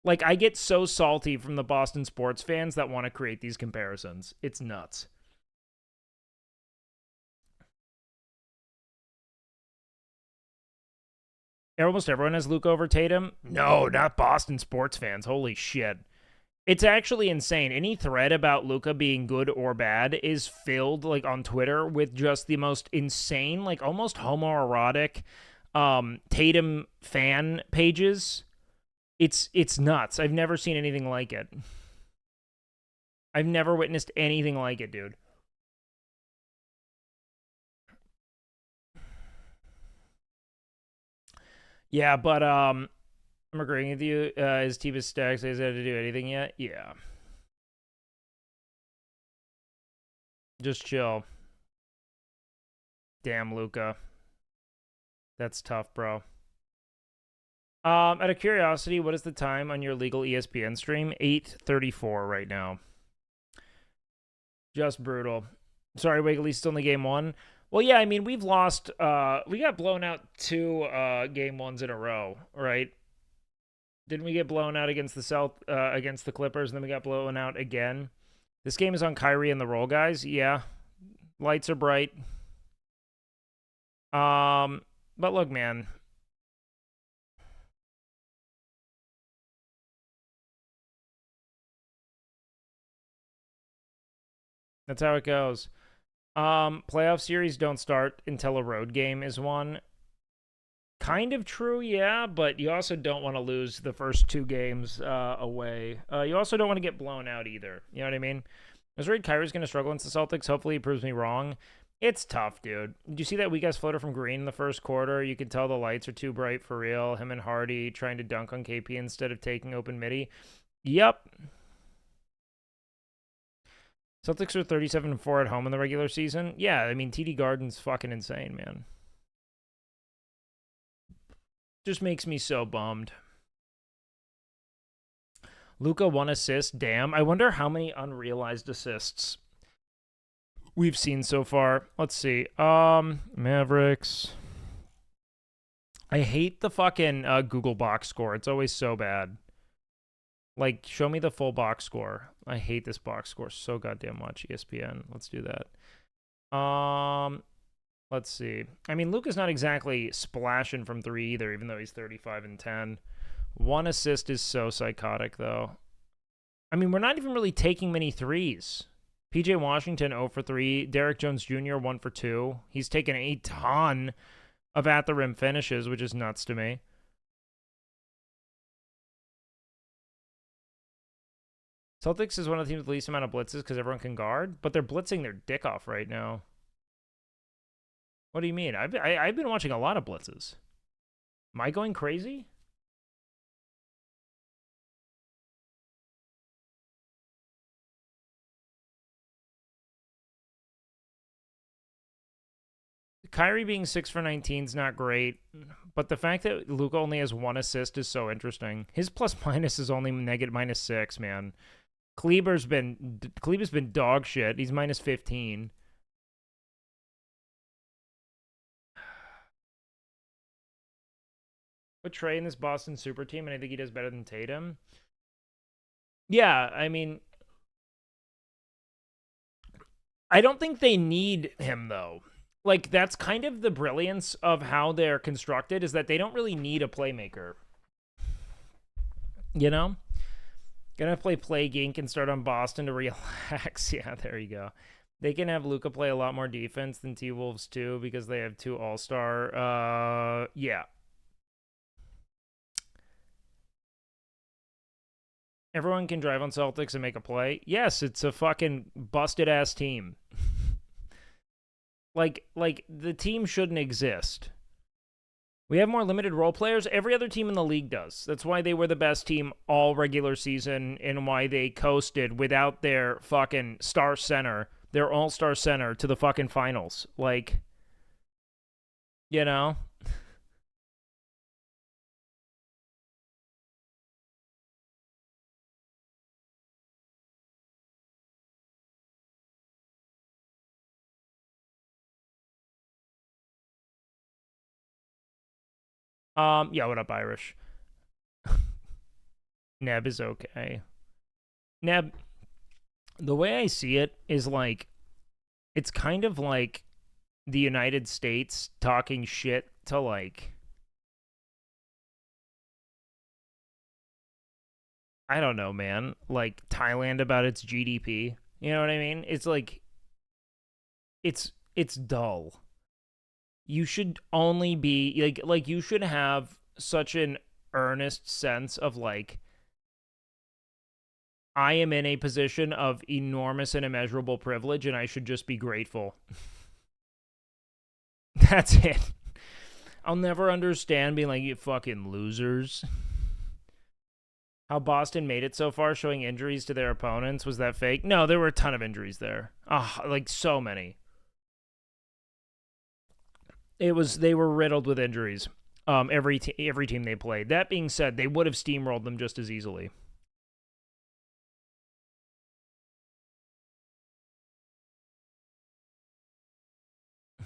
Like, I get so salty from the Boston sports fans that want to create these comparisons. It's nuts. Almost everyone has Luka over Tatum. No, not Boston sports fans. Holy shit. It's actually insane. Any thread about Luka being good or bad is filled, like, on Twitter with just the most insane, like, almost homoerotic Tatum fan pages. It's nuts. I've never seen anything like it. I've never witnessed anything like it, dude. Yeah, but I'm agreeing with you. His team is stacked, so he hasn't had to do anything yet. Yeah. Just chill. Damn, Luca. That's tough, bro. Out of curiosity, what is the time on your legal ESPN stream? 8:34 right now. Just brutal. Sorry, Wiggly, still in the game one. Well, yeah, I mean, we've lost. We got blown out 2 game ones in a row, right? Didn't we get blown out against the Clippers, and then we got blown out again? This game is on Kyrie and the roll, guys. Yeah, lights are bright. But look, man. That's how it goes. Playoff series don't start until a road game is won. Kind of true, yeah, but you also don't want to lose the first 2 games away. You also don't want to get blown out either. You know what I mean? I was worried Kyrie's going to struggle against the Celtics. Hopefully he proves me wrong. It's tough, dude. Did you see that weak-ass floater from Green in the first quarter? You can tell the lights are too bright for real. Him and Hardy trying to dunk on KP instead of taking open midi. Yep. Celtics are 37-4 at home in the regular season. Yeah, I mean, TD Garden's fucking insane, man. Just makes me so bummed. Luka 1 assist. Damn. I wonder how many unrealized assists we've seen so far. Let's see. Mavericks. I hate the fucking Google box score. It's always so bad. Like, show me the full box score. I hate this box score so goddamn much. ESPN. Let's do that. Let's see. I mean, Luka's not exactly splashing from 3 either, even though he's 35 and 10. 1 assist is so psychotic, though. I mean, we're not even really taking many threes. PJ Washington 0 for 3. Derek Jones Jr. 1 for 2. He's taken a ton of at the rim finishes, which is nuts to me. Celtics is one of the teams with the least amount of blitzes because everyone can guard, but they're blitzing their dick off right now. What do you mean? I've been watching a lot of blitzes. Am I going crazy? Kyrie being 6 for 19 is not great, but the fact that Luka only has 1 assist is so interesting. His plus minus is only negative -6, man. Kleber's been dog shit. He's minus 15. Put Trey in this Boston super team, and I think he does better than Tatum. Yeah, I mean, I don't think they need him, though. Like, that's kind of the brilliance of how they're constructed, is that they don't really need a playmaker. You know? Gonna play Plague Inc. and start on Boston to relax. Yeah, there you go. They can have Luka play a lot more defense than T-Wolves, too, because they have 2 all-star. Yeah. Everyone can drive on Celtics and make a play. Yes, it's a fucking busted-ass team. Like, the team shouldn't exist. We have more limited role players. Every other team in the league does. That's why they were the best team all regular season and why they coasted without their fucking star center, their all-star center, to the fucking finals. Like, you know? Yeah, what up, Irish? Neb is okay. Neb, the way I see it is like, it's kind of like the United States talking shit to like, I don't know, man, like Thailand about its GDP. You know what I mean? It's like, it's dull. You should only be like you should have such an earnest sense of like, I am in a position of enormous and immeasurable privilege and I should just be grateful. That's it. I'll never understand being like, you fucking losers. How Boston made it so far, showing injuries to their opponents. Was that fake? No, there were a ton of injuries there. Oh, like so many. They were riddled with injuries. Every team they played. That being said, they would have steamrolled them just as easily.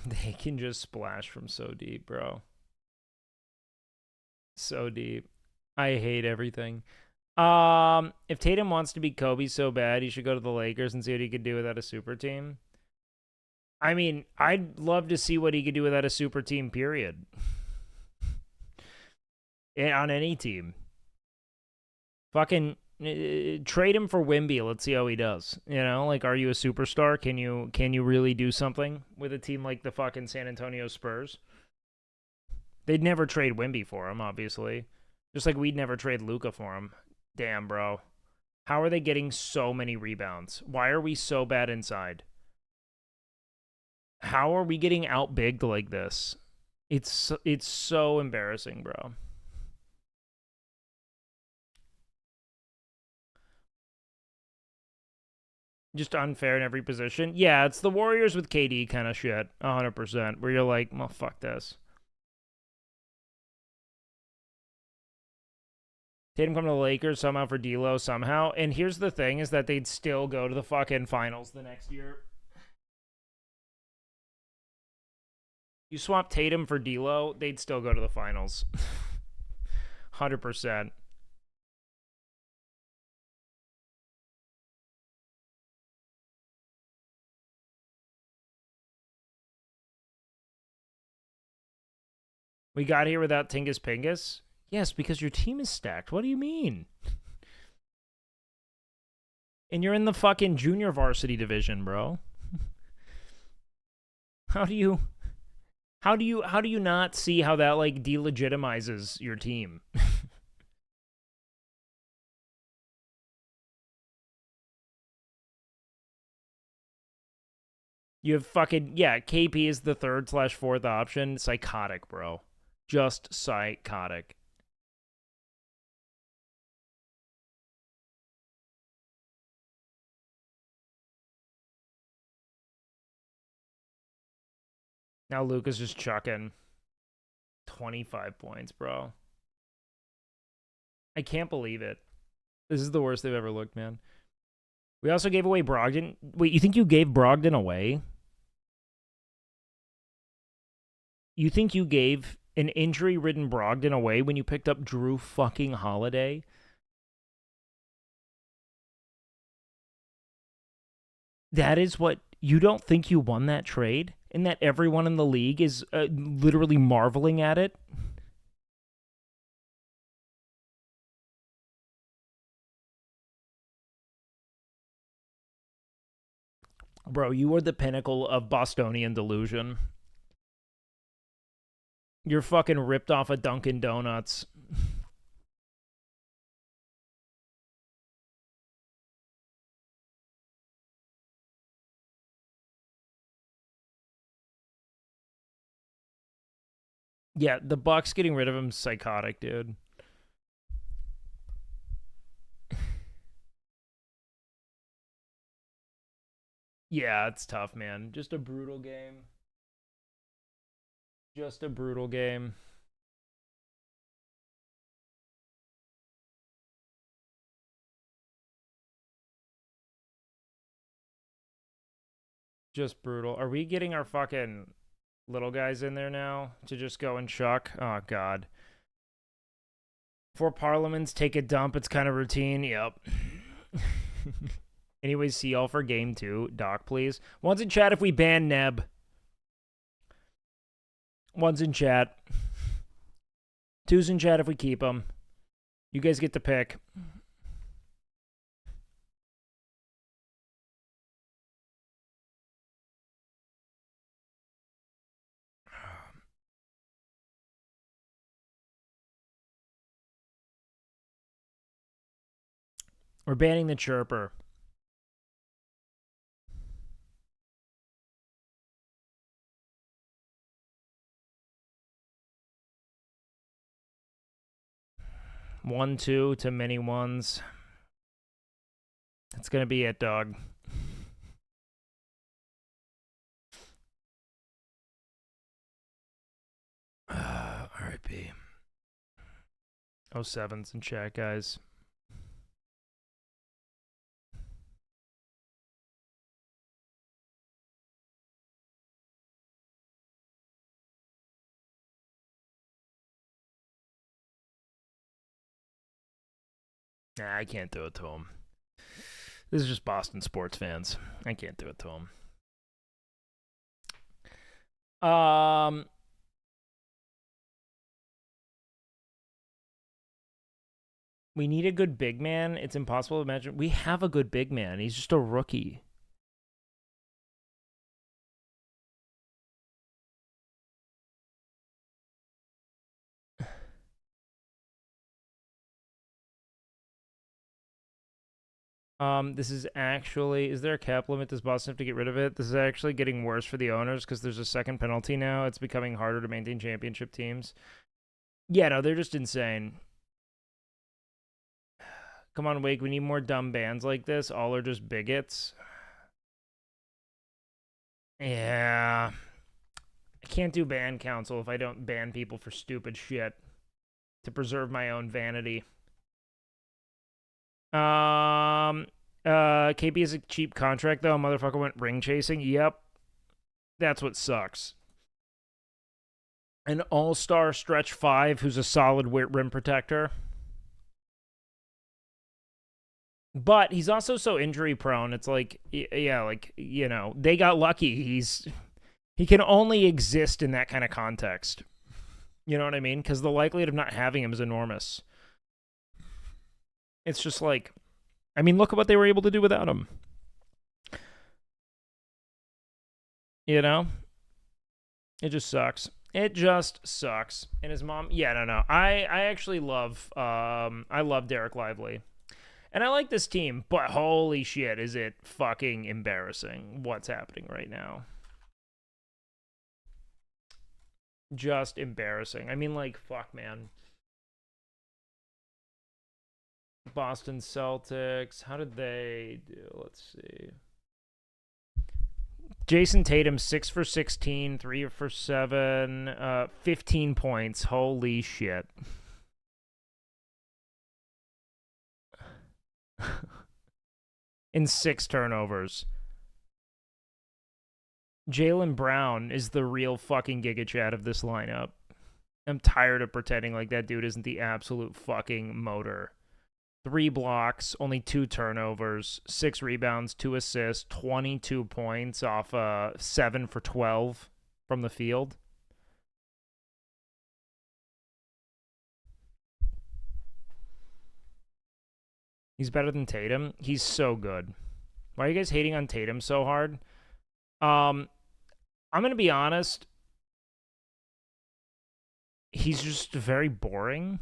They can just splash from so deep, bro. So deep. I hate everything. If Tatum wants to be Kobe so bad, he should go to the Lakers and see what he could do without a super team. I mean, I'd love to see what he could do without a super team, period. On any team. Fucking trade him for Wimby. Let's see how he does. You know, like, are you a superstar? Can you really do something with a team like the fucking San Antonio Spurs? They'd never trade Wimby for him, obviously. Just like we'd never trade Luka for him. Damn, bro. How are they getting so many rebounds? Why are we so bad inside? How are we getting outbigged like this? It's so embarrassing, bro. Just unfair in every position. Yeah, it's the Warriors with KD kind of shit, 100%, where you're like, well, fuck this. Tatum come to the Lakers somehow for D'Lo somehow. And here's the thing is that they'd still go to the fucking finals the next year. You swap Tatum for D'Lo, they'd still go to the finals. 100%. We got here without Tingus Pingus? Yes, because your team is stacked. What do you mean? And you're in the fucking junior varsity division, bro. How do you not see how that like delegitimizes your team? You have fucking, yeah, KP is the 3rd/4th option. Psychotic, bro. Just psychotic. Now Luka's just chucking 25 points, bro. I can't believe it. This is the worst they've ever looked, man. We also gave away Brogdon. Wait, you think you gave Brogdon away? You think you gave an injury-ridden Brogdon away when you picked up Drew fucking Holiday? That is what... You don't think you won that trade? And that everyone in the league is literally marveling at it? Bro, you are the pinnacle of Bostonian delusion. You're fucking ripped off of Dunkin' Donuts. Yeah, the Bucks getting rid of him is psychotic, dude. Yeah, it's tough, man. Just a brutal game. Just a brutal game. Just brutal. Are we getting our fucking little guys in there now to just go and chuck? Oh, God. Before Parliaments take a dump, it's kind of routine. Yep. Anyways, see y'all for game 2. Doc, please. One's in chat if we ban Neb. One's in chat. 2's in chat if we keep him. You guys get to pick. We're banning the chirper. One, two to many ones. That's gonna be it, dog. R.I.P. 07's in chat, guys. Nah, I can't do it to him. This is just Boston sports fans. I can't do it to him. We need a good big man. It's impossible to imagine. We have a good big man. He's just a rookie. This is actually, is there a cap limit? Does Boston have to get rid of it? This is actually getting worse for the owners because there's a second penalty now. It's becoming harder to maintain championship teams. Yeah, no, they're just insane. Come on, Wake, we need more dumb bans like this. All are just bigots. Yeah. I can't do ban council if I don't ban people for stupid shit to preserve my own vanity. KP is a cheap contract though. Motherfucker went ring chasing. Yep. That's what sucks. An all-star stretch 5 who's a solid rim protector. But he's also so injury prone. It's like, yeah, like, you know, they got lucky. He can only exist in that kind of context. You know what I mean? Because the likelihood of not having him is enormous. It's just like, I mean, look at what they were able to do without him. You know? It just sucks. It just sucks. And his mom, yeah, no. I actually love, I love Derek Lively. And I like this team, but holy shit, is it fucking embarrassing what's happening right now. Just embarrassing. I mean, like, fuck, man. Boston Celtics, how did they do? Let's see. Jason Tatum, 6 for 16, 3 for 7, 15 points. Holy shit. In 6 turnovers. Jaylen Brown is the real fucking Giga Chad of this lineup. I'm tired of pretending like that dude isn't the absolute fucking motor. 3 blocks, only 2 turnovers, 6 rebounds, 2 assists, 22 points off 7 for 12 from the field. He's better than Tatum. He's so good. Why are you guys hating on Tatum so hard? I'm going to be honest. He's just very boring.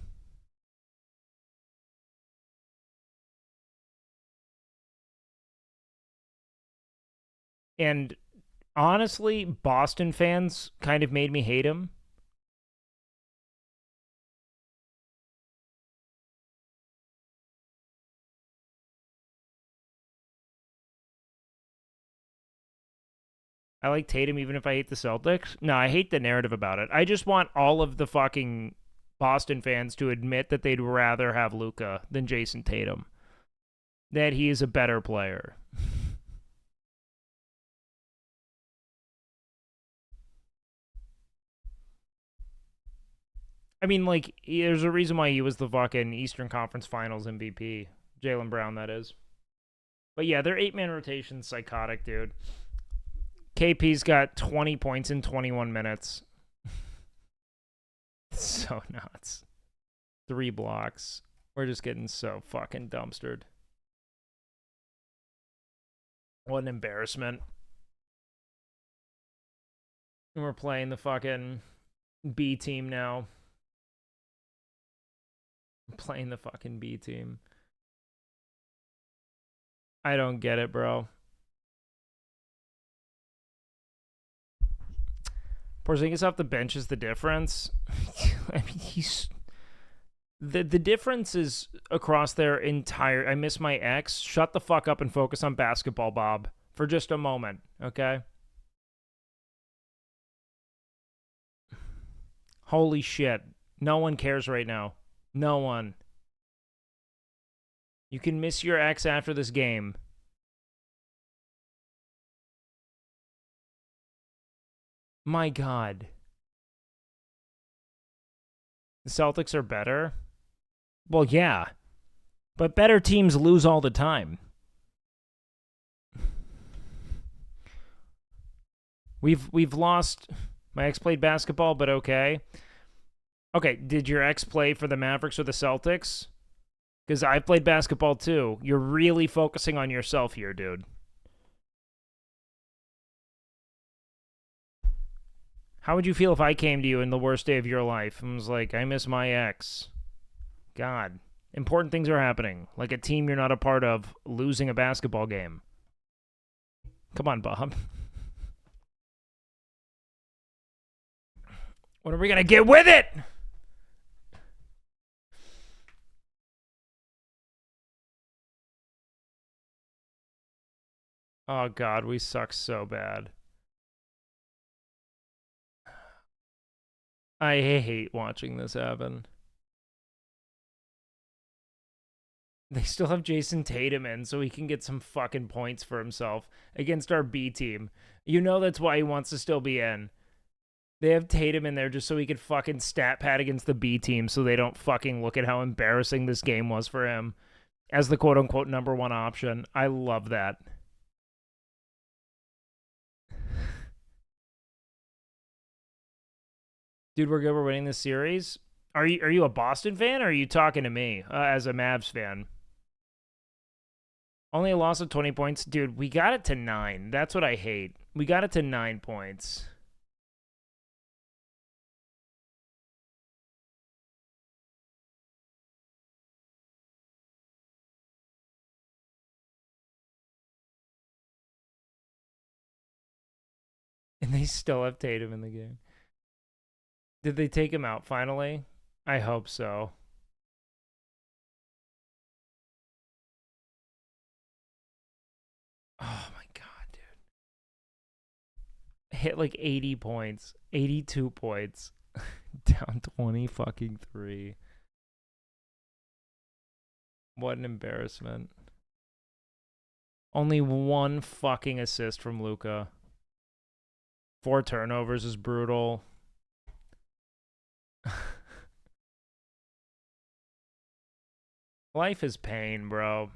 And honestly, Boston fans kind of made me hate him. I like Tatum even if I hate the Celtics. No, I hate the narrative about it. I just want all of the fucking Boston fans to admit that they'd rather have Luka than Jason Tatum. That he is a better player. I mean, like, there's a reason why he was the fucking Eastern Conference Finals MVP. Jaylen Brown, that is. But yeah, their 8-man rotation's psychotic, dude. KP's got 20 points in 21 minutes. So nuts. 3 blocks. We're just getting so fucking dumpstered. What an embarrassment. And we're playing the fucking B team now. Playing the fucking B team. I don't get it, bro. Porzingis off the bench is the difference. I mean, he's... The difference is across their entire... I miss my ex. Shut the fuck up and focus on basketball, Bob. For just a moment, okay? Holy shit. No one cares right now. No one. You can miss your ex after this game. My God. The Celtics are better? Well, yeah. But better teams lose all the time. We've lost... My ex played basketball, but okay. Okay, did your ex play for the Mavericks or the Celtics? Because I played basketball too. You're really focusing on yourself here, dude. How would you feel if I came to you in the worst day of your life and was like, I miss my ex? God. Important things are happening. Like a team you're not a part of losing a basketball game. Come on, Bob. When are we going to get with it? Oh, God, we suck so bad. I hate watching this happen. They still have Jason Tatum in, so he can get some fucking points for himself against our B team. You know that's why he wants to still be in. They have Tatum in there just so he could fucking stat pad against the B team so they don't fucking look at how embarrassing this game was for him as the quote-unquote number 1 option. I love that. Dude, we're good. We're winning this series. Are you a Boston fan, or are you talking to me as a Mavs fan? Only a loss of 20 points. Dude, we got it to 9. That's what I hate. We got it to 9 points. And they still have Tatum in the game. Did they take him out finally? I hope so. Oh my God, dude. Hit like 80 points. 82 points. Down 20 fucking 3. What an embarrassment. Only 1 fucking assist from Luka. 4 turnovers is brutal. Life is pain, bro.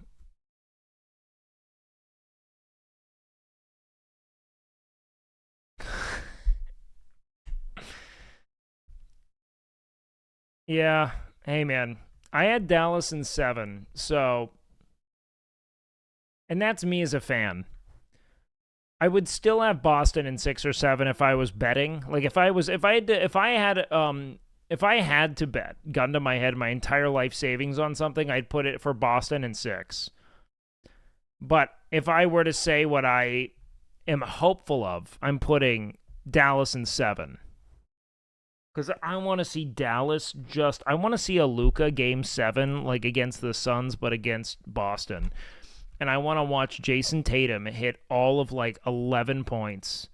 Yeah. Hey, man. I had Dallas in 7, so... And that's me as a fan. I would still have Boston in 6 or 7 if I was betting. Like if I had to bet, gun to my head, my entire life savings on something, I'd put it for Boston in 6. But if I were to say what I am hopeful of, I'm putting Dallas in 7. Because I want to see Dallas I want to see a Luka game 7, like against the Suns, but against Boston. And I want to watch Jason Tatum hit all of like 11 points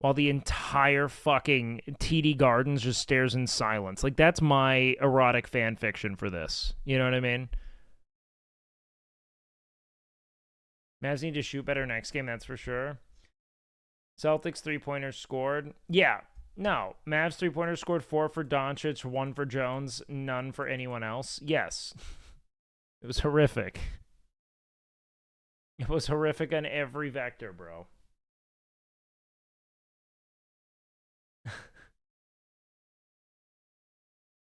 while the entire fucking TD Gardens just stares in silence. Like, that's my erotic fan fiction for this. You know what I mean? Mavs need to shoot better next game, that's for sure. Celtics 3-pointers scored. Yeah. No. Mavs three-pointers scored 4 for Doncic, 1 for Jones, none for anyone else. Yes. It was horrific. It was horrific on every vector, bro.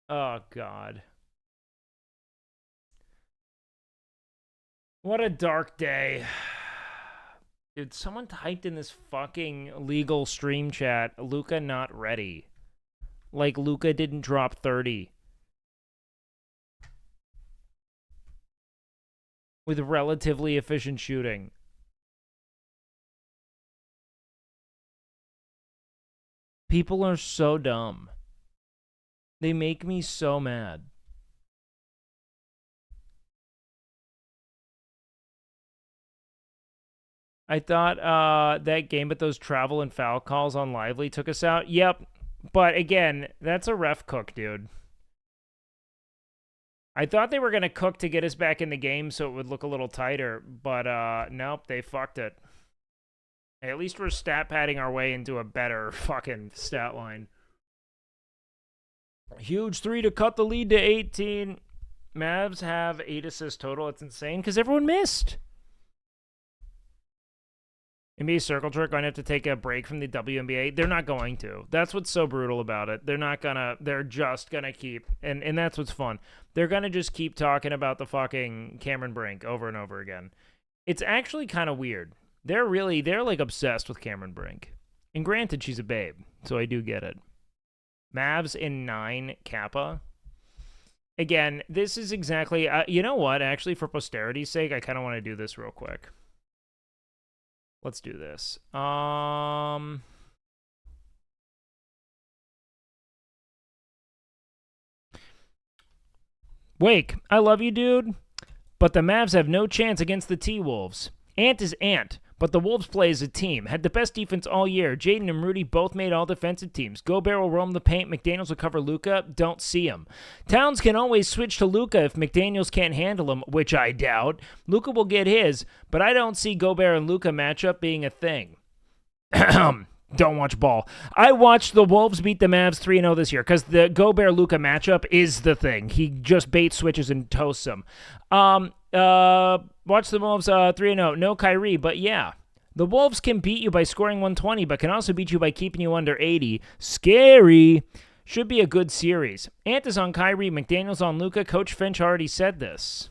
Oh, God. What a dark day. Dude, someone typed in this fucking legal stream chat, Luka not ready. Like, Luka didn't drop 30. With relatively efficient shooting. People are so dumb. They make me so mad. I thought that game, but those travel and foul calls on Lively took us out. Yep. But again, that's a ref cook, dude. I thought they were going to cook to get us back in the game so it would look a little tighter. But nope, they fucked it. Hey, at least we're stat padding our way into a better fucking stat line. Huge 3 to cut the lead to 18. Mavs have 8 assists total. It's insane because everyone missed. NBA Circle Jerk going to have to take a break from the WNBA. They're not going to. That's what's so brutal about it. They're not gonna. They're just gonna keep, and that's what's fun. They're gonna just keep talking about the fucking Cameron Brink over and over again. It's actually kind of weird. They're like obsessed with Cameron Brink. And granted, she's a babe, so I do get it. Mavs in 9 Kappa. Again, this is exactly. You know what? Actually, for posterity's sake, I kind of want to do this real quick. Let's do this. Wake, I love you, dude. But the Mavs have no chance against the T-Wolves. Ant is Ant, but the Wolves play as a team. Had the best defense all year. Jaden and Rudy both made all defensive teams. Gobert will roam the paint. McDaniels will cover Luka. Don't see him. Towns can always switch to Luka if McDaniels can't handle him, which I doubt. Luka will get his, but I don't see Gobert and Luka matchup being a thing. Don't watch ball. I watched the Wolves beat the Mavs 3-0 this year because the Gobert-Luka matchup is the thing. He just bait switches and toasts them. Watch the Wolves 3-0. No Kyrie, but yeah. The Wolves can beat you by scoring 120, but can also beat you by keeping you under 80. Scary. Should be a good series. Ant is on Kyrie. McDaniels on Luka. Coach Finch already said this.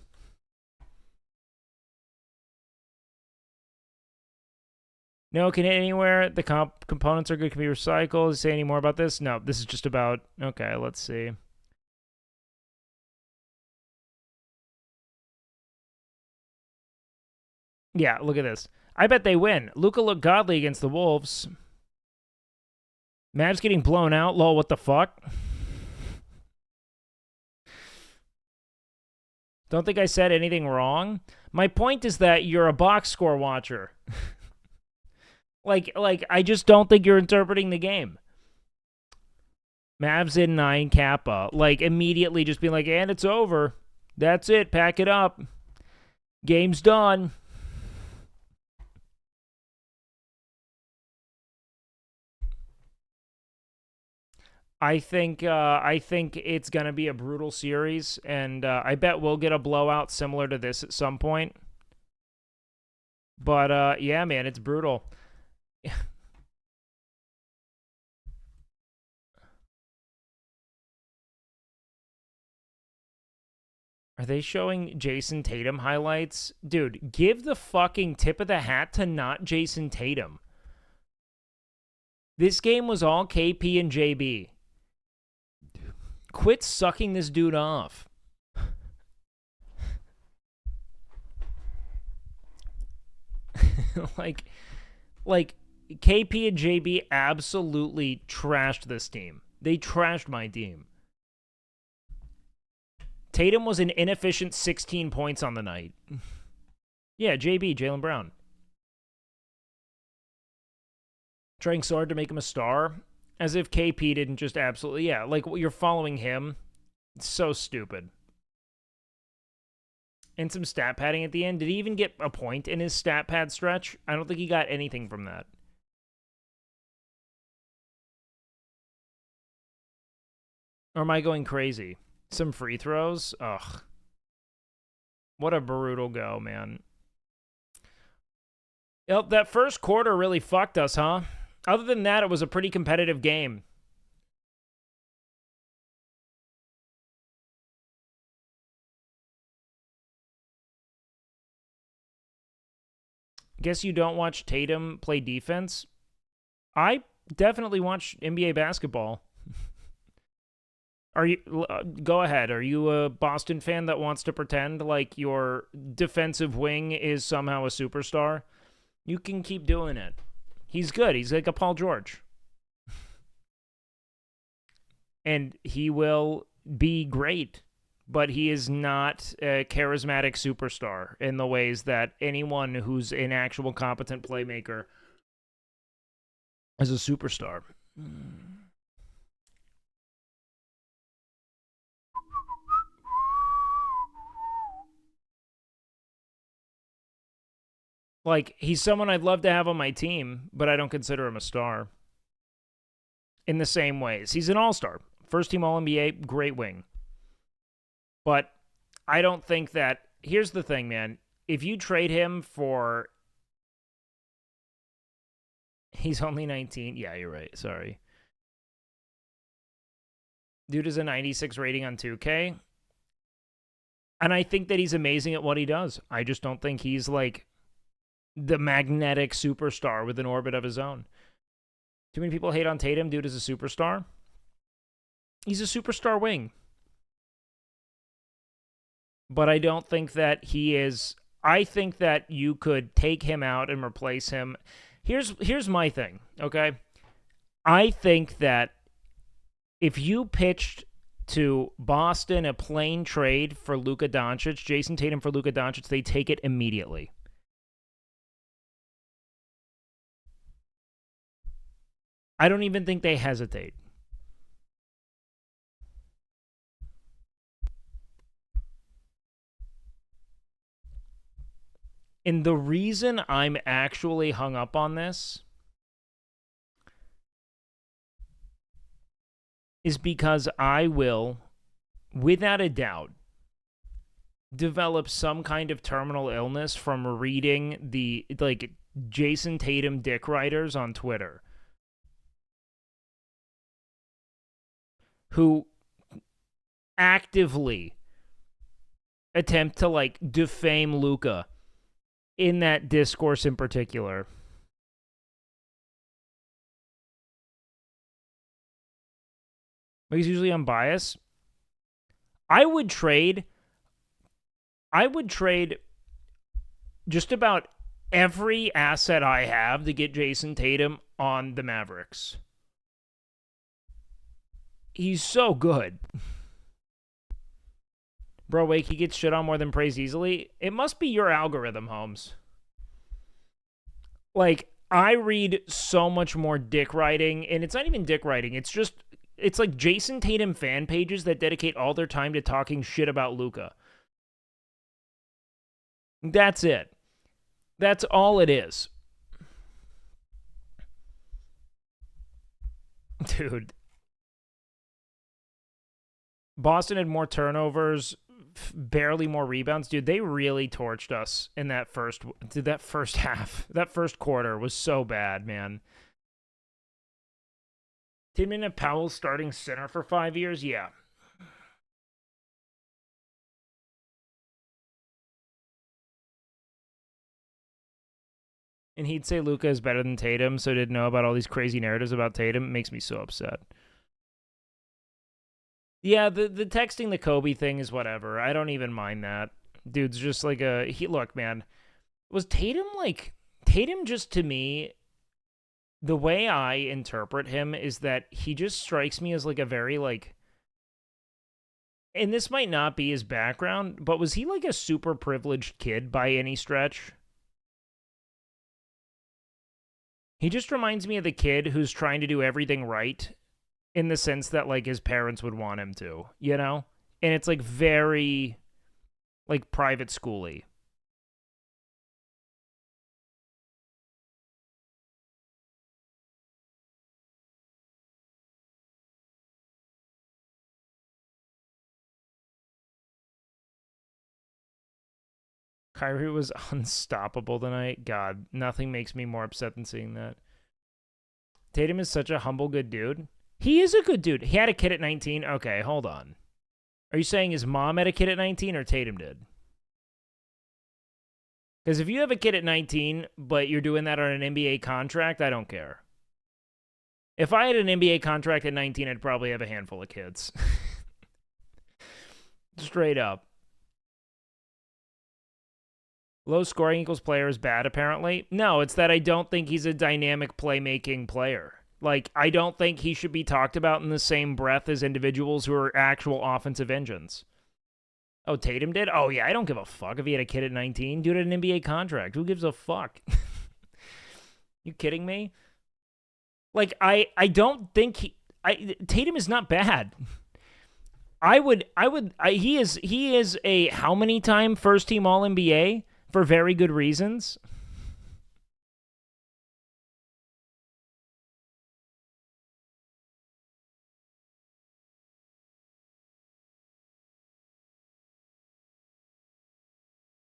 No, can hit anywhere. The components are good, can be recycled. Say any more about this? No, this is just about... Okay, let's see. Yeah, look at this. I bet they win. Luka looked godly against the Wolves. Mavs getting blown out. Lol, what the fuck? Don't think I said anything wrong. My point is that you're a box score watcher. Like, I just don't think you're interpreting the game. Mavs in 9 Kappa. Like, immediately just being like, and it's over. That's it. Pack it up. Game's done. I think it's going to be a brutal series, and I bet we'll get a blowout similar to this at some point. But, yeah, man, it's brutal. Are they showing Jason Tatum highlights? Dude, give the fucking tip of the hat to not Jason Tatum. This game was all KP and JB. Quit sucking this dude off. like KP and JB absolutely trashed this team. They trashed my team. Tatum was an inefficient 16 points on the night. Yeah, JB, Jaylen Brown. Trying so hard to make him a star. As if KP didn't just absolutely... Yeah, like, you're following him. It's so stupid. And some stat padding at the end. Did he even get a point in his stat pad stretch? I don't think he got anything from that. Or am I going crazy? Some free throws? Ugh. What a brutal go, man. Yep, that first quarter really fucked us, huh? Other than that, it was a pretty competitive game. Guess you don't watch Tatum play defense? I definitely watch NBA basketball. Are you go ahead. Are you a Boston fan that wants to pretend like your defensive wing is somehow a superstar? You can keep doing it. He's good. He's like a Paul George. And he will be great, but he is not a charismatic superstar in the ways that anyone who's an actual competent playmaker is a superstar. Like, he's someone I'd love to have on my team, but I don't consider him a star. In the same ways. He's an all-star. First team All-NBA, great wing. But I don't think that... Here's the thing, man. If you trade him for... He's only 19. Yeah, you're right. Sorry. Dude is a 96 rating on 2K. And I think that he's amazing at what he does. I just don't think he's like the magnetic superstar with an orbit of his own. Too many people hate on Tatum. Dude is a superstar. He's a superstar wing. But I don't think that he is... I think that you could take him out and replace him. Here's my thing, okay? I think that if you pitched to Boston a plain trade for Luka Doncic, Jason Tatum for Luka Doncic, they take it immediately. I don't even think they hesitate. And the reason I'm actually hung up on this is because I will, without a doubt, develop some kind of terminal illness from reading the, like, Jason Tatum dick writers on Twitter who actively attempt to, like, defame Luka in that discourse in particular. Because usually I'm biased. I would trade just about every asset I have to get Jason Tatum on the Mavericks. He's so good. Bro, Wake, he gets shit on more than praised easily. It must be your algorithm, Holmes. Like, I read so much more dick writing, and it's not even dick writing. It's like Jason Tatum fan pages that dedicate all their time to talking shit about Luka. That's it. That's all it is. Dude. Boston had more turnovers, barely more rebounds. Dude, they really torched us in that first half. That first quarter was so bad, man. Didn't have Powell starting center for 5 years? Yeah. And he'd say Luka is better than Tatum, so didn't know about all these crazy narratives about Tatum. It makes me so upset. Yeah, the texting the Kobe thing is whatever. I don't even mind that. Dude's just like look, man. Was Tatum just, to me, the way I interpret him is that he just strikes me as like a very like, and this might not be his background, but was he like a super privileged kid by any stretch? He just reminds me of the kid who's trying to do everything right in the sense that, like, his parents would want him to, you know? And it's, like, very, like, private schooly. Kyrie was unstoppable tonight. God, nothing makes me more upset than seeing that. Tatum is such a humble, good dude. He is a good dude. He had a kid at 19. Okay, hold on. Are you saying his mom had a kid at 19 or Tatum did? Because if you have a kid at 19, but you're doing that on an NBA contract, I don't care. If I had an NBA contract at 19, I'd probably have a handful of kids. Straight up. Low scoring equals player is bad, apparently. No, it's that I don't think he's a dynamic playmaking player. Like, I don't think he should be talked about in the same breath as individuals who are actual offensive engines. Oh, Tatum did? Oh, yeah, I don't give a fuck if he had a kid at 19. Dude had an NBA contract. Who gives a fuck? You kidding me? Like, I don't think Tatum is not bad. He is a how many time first team All NBA for very good reasons.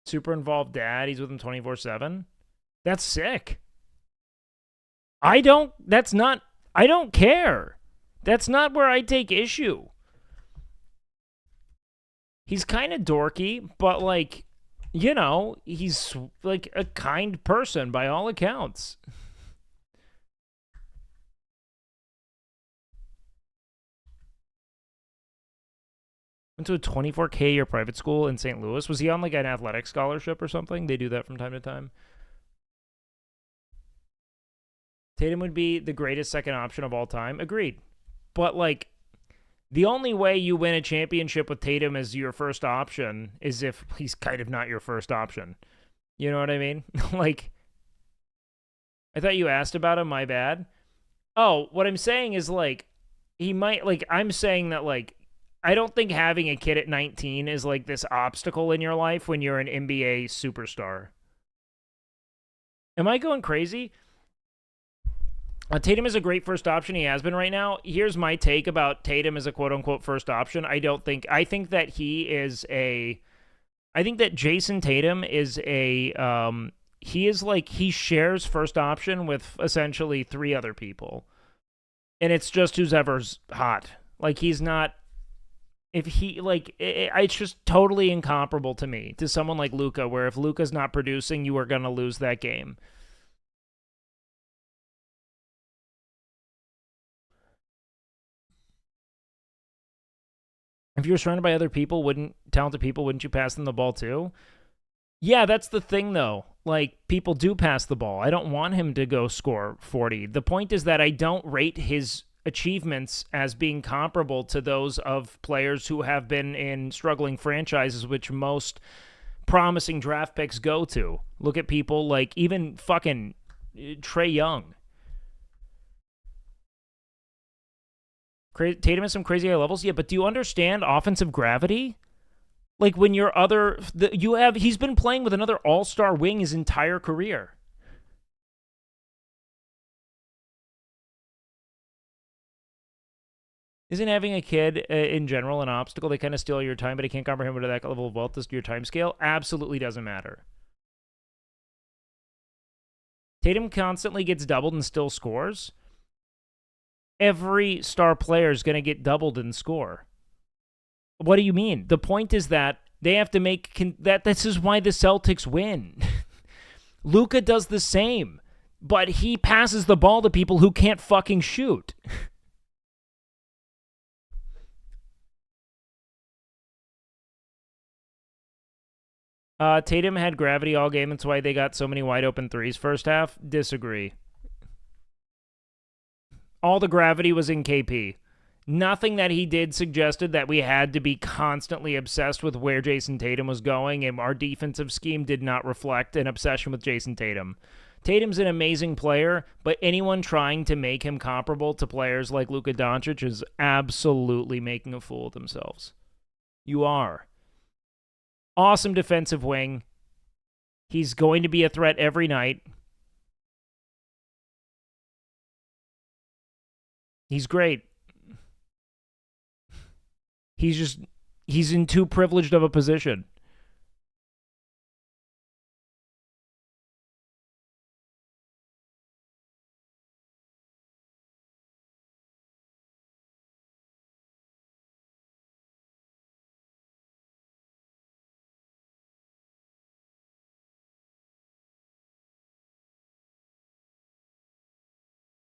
Super involved dad. He's with him 24/7. That's sick. I don't care. That's not where I take issue. He's kind of dorky, but like, you know, he's like a kind person by all accounts. Went to a $24K a year private school in St. Louis. Was he on like an athletic scholarship or something? They do that from time to time. Tatum would be the greatest second option of all time. Agreed. But like, the only way you win a championship with Tatum as your first option is if he's kind of not your first option. You know what I mean? Like, I thought you asked about him. My bad. Oh, what I'm saying is like, he might, like, I'm saying that like, I don't think having a kid at 19 is like this obstacle in your life when you're an NBA superstar. Am I going crazy? Tatum is a great first option. He has been right now. Here's my take about Tatum as a quote-unquote first option. I think that Jason Tatum is he shares first option with essentially 3 other people. And it's just who's ever's hot. Like, he's not, if he, like, it's just totally incomparable to me, to someone like Luka, where if Luka's not producing, you are going to lose that game. If you're surrounded by other talented people, wouldn't you pass them the ball too? Yeah, that's the thing though. Like, people do pass the ball. I don't want him to go score 40. The point is that I don't rate his achievements as being comparable to those of players who have been in struggling franchises, which most promising draft picks go to. Look at people like even fucking Trae Young. Tatum has some crazy high levels, yeah, but do you understand offensive gravity? Like, when he's been playing with another all-star wing his entire career. Isn't having a kid in general an obstacle? They kind of steal your time, but I can't comprehend what that level of wealth is to your time scale. Absolutely doesn't matter. Tatum constantly gets doubled and still scores. Every star player is going to get doubled and score. What do you mean? The point is that they have to make that. This is why the Celtics win. Luka does the same, but he passes the ball to people who can't fucking shoot. Tatum had gravity all game. That's why they got so many wide open threes first half. Disagree. All the gravity was in KP. Nothing that he did suggested that we had to be constantly obsessed with where Jason Tatum was going, and our defensive scheme did not reflect an obsession with Jason Tatum. Tatum's an amazing player, but anyone trying to make him comparable to players like Luka Doncic is absolutely making a fool of themselves. You are. Awesome defensive wing. He's going to be a threat every night. He's great. He's in too privileged of a position.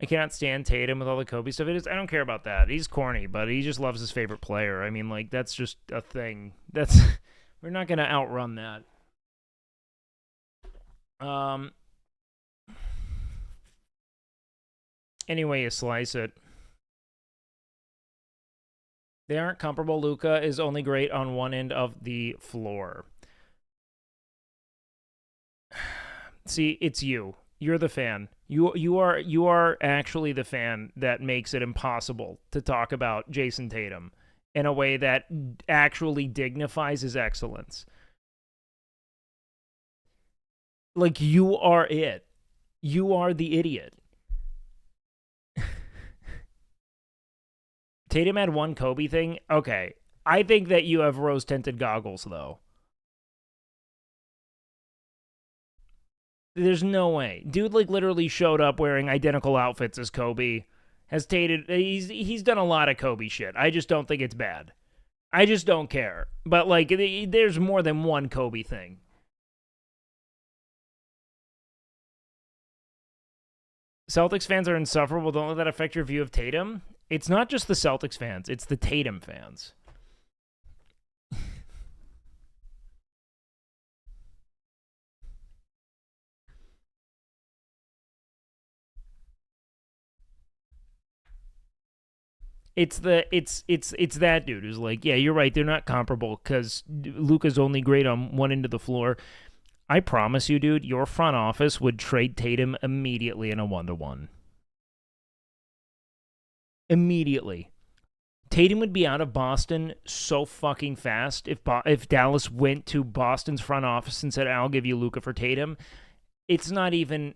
I cannot stand Tatum with all the Kobe stuff. I don't care about that. He's corny, but he just loves his favorite player. I mean, like, that's just a thing. We're not gonna outrun that. Anyway you slice it. They aren't comparable. Luka is only great on one end of the floor. See, it's you. You're the fan. You are actually the fan that makes it impossible to talk about Jason Tatum in a way that actually dignifies his excellence. Like, you are it. You are the idiot. Tatum had one Kobe thing. Okay. I think that you have rose-tinted goggles, though. There's no way. Dude, like, literally showed up wearing identical outfits as Kobe. Has Tatum... He's done a lot of Kobe shit. I just don't think it's bad. I just don't care. But, like, there's more than one Kobe thing. Celtics fans are insufferable. Don't let that affect your view of Tatum. It's not just the Celtics fans. It's the Tatum fans. It's that dude who's like, yeah, you're right. They're not comparable because Luka's only great on one end of the floor. I promise you, dude, your front office would trade Tatum immediately in a 1-to-1. Immediately. Tatum would be out of Boston so fucking fast if Dallas went to Boston's front office and said, I'll give you Luka for Tatum. It's not even...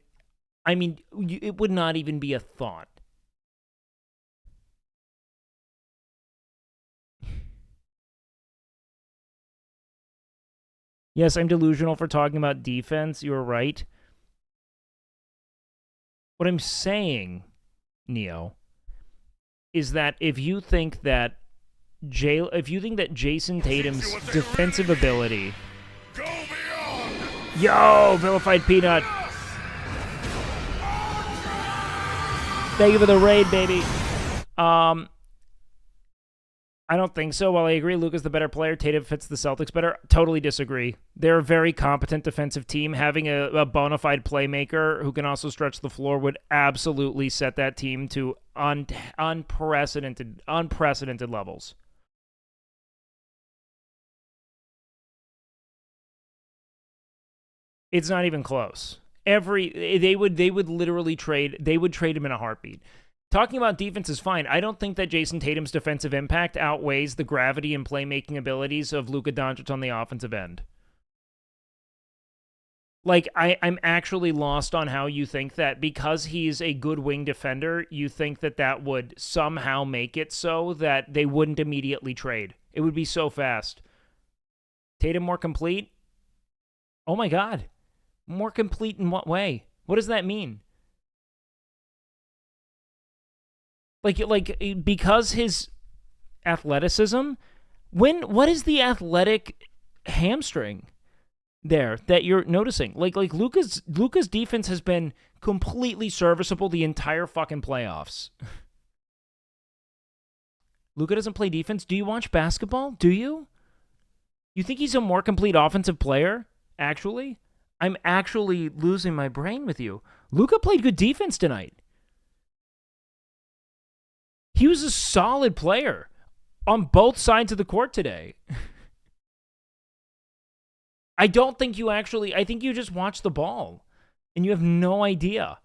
I mean, it would not even be a thought. Yes, I'm delusional for talking about defense. You're right. What I'm saying, Neo, is that if you think that Jason Tatum's defensive ability... Yo, vilified peanut. Thank you for the raid, baby. I don't think so. While I agree Luka's the better player, Tatum fits the Celtics better. Totally disagree. They're a very competent defensive team. Having a bona fide playmaker who can also stretch the floor would absolutely set that team to unprecedented levels. It's not even close. They would literally trade him in a heartbeat. Talking about defense is fine. I don't think that Jason Tatum's defensive impact outweighs the gravity and playmaking abilities of Luka Doncic on the offensive end. Like, I'm actually lost on how you think that because he's a good wing defender, you think that would somehow make it so that they wouldn't immediately trade. It would be so fast. Tatum more complete? Oh my God. More complete in what way? What does that mean? Like because his athleticism, what is the athletic hamstring there that you're noticing? Like Luka's defense has been completely serviceable the entire fucking playoffs. Luka doesn't play defense. Do you watch basketball? Do you? You think he's a more complete offensive player? Actually? I'm actually losing my brain with you. Luka played good defense tonight. He was a solid player on both sides of the court today. I don't think you actually... I think you just watch the ball, and you have no idea.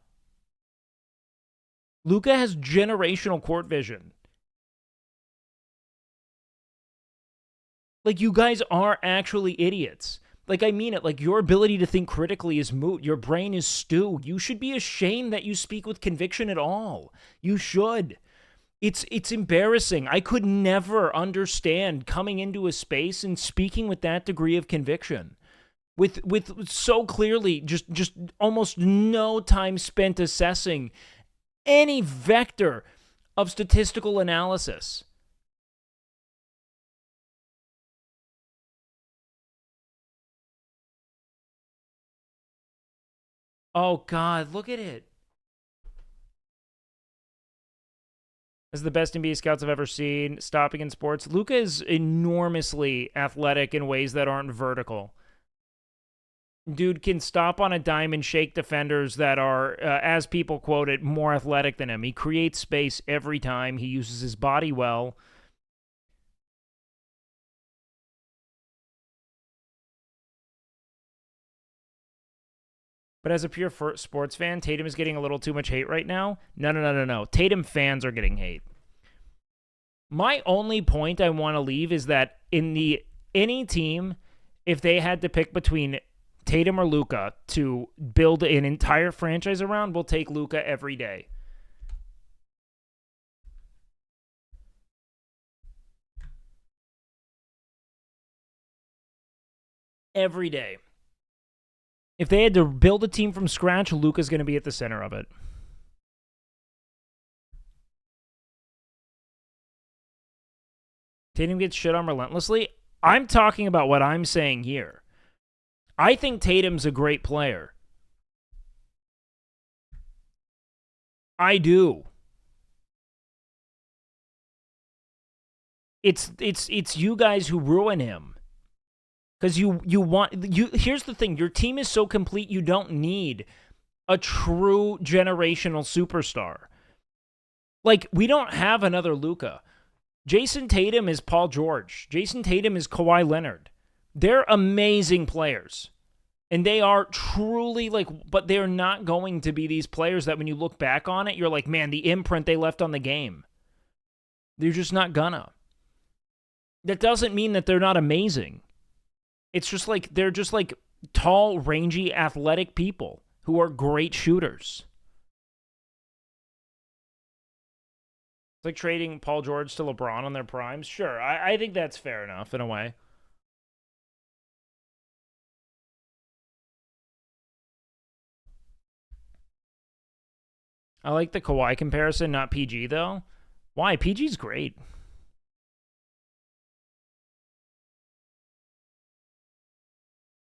Luka has generational court vision. Like, you guys are actually idiots. Like, I mean it. Like, your ability to think critically is moot. Your brain is stew. You should be ashamed that you speak with conviction at all. You should. It's embarrassing. I could never understand coming into a space and speaking with that degree of conviction. With so clearly just almost no time spent assessing any vector of statistical analysis. Oh God, look at it. This is the best NBA scouts I've ever seen. Stopping in sports. Luka is enormously athletic in ways that aren't vertical. Dude can stop on a dime and shake defenders that are, as people quote it, more athletic than him. He creates space every time. He uses his body well. But as a pure sports fan, Tatum is getting a little too much hate right now. No. Tatum fans are getting hate. My only point I want to leave is that any team, if they had to pick between Tatum or Luka to build an entire franchise around, will take Luka every day. Every day. If they had to build a team from scratch, Luka's going to be at the center of it. Tatum gets shit on relentlessly. I'm talking about what I'm saying here. I think Tatum's a great player. I do. It's you guys who ruin him. Because here's the thing, your team is so complete you don't need a true generational superstar. Like, we don't have another Luka. Jason Tatum is Paul George. Jason Tatum is Kawhi Leonard. They're amazing players. And they are truly but they're not going to be these players that when you look back on it, you're like, man, the imprint they left on the game. They're just not gonna. That doesn't mean that they're not amazing. It's just they're just tall, rangy, athletic people who are great shooters. It's like trading Paul George to LeBron on their primes. Sure, I think that's fair enough in a way. I like the Kawhi comparison, not PG, though. Why? PG's great.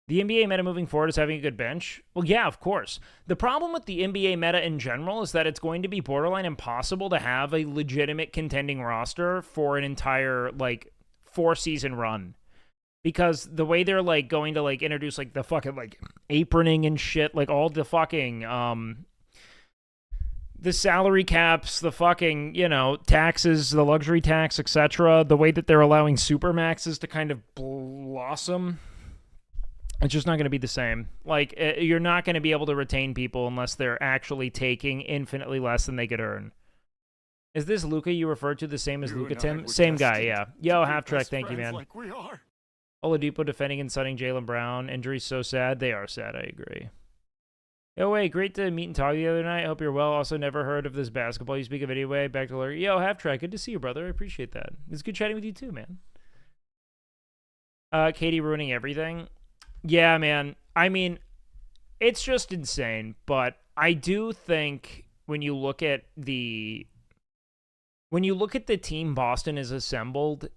The NBA meta moving forward is having a good bench. Well, yeah, of course. The problem with the NBA meta in general is that it's going to be borderline impossible to have a legitimate contending roster for an entire, 4-season run. Because the way they're, going to, introduce, the fucking, aproning and shit, all the fucking, the salary caps, the fucking, taxes, the luxury tax, etc., the way that they're allowing supermaxes to kind of blossom, it's just not going to be the same. You're not going to be able to retain people unless they're actually taking infinitely less than they could earn. Is this Luka you referred to the same as Luka, Tim? Same guy, yeah. Yo, Half Track, thank you, man. Like we are. Oladipo defending and sunning Jaylen Brown. Injuries so sad. They are sad, I agree. Yo, wait, great to meet and talk the other night. Hope you're well. Also, never heard of this basketball you speak of anyway. Back to Lurk. Yo, Half Track, good to see you, brother. I appreciate that. It's good chatting with you too, man. Katie ruining everything. Yeah, man. I mean, it's just insane. But I do think when you look at the team Boston has assembled,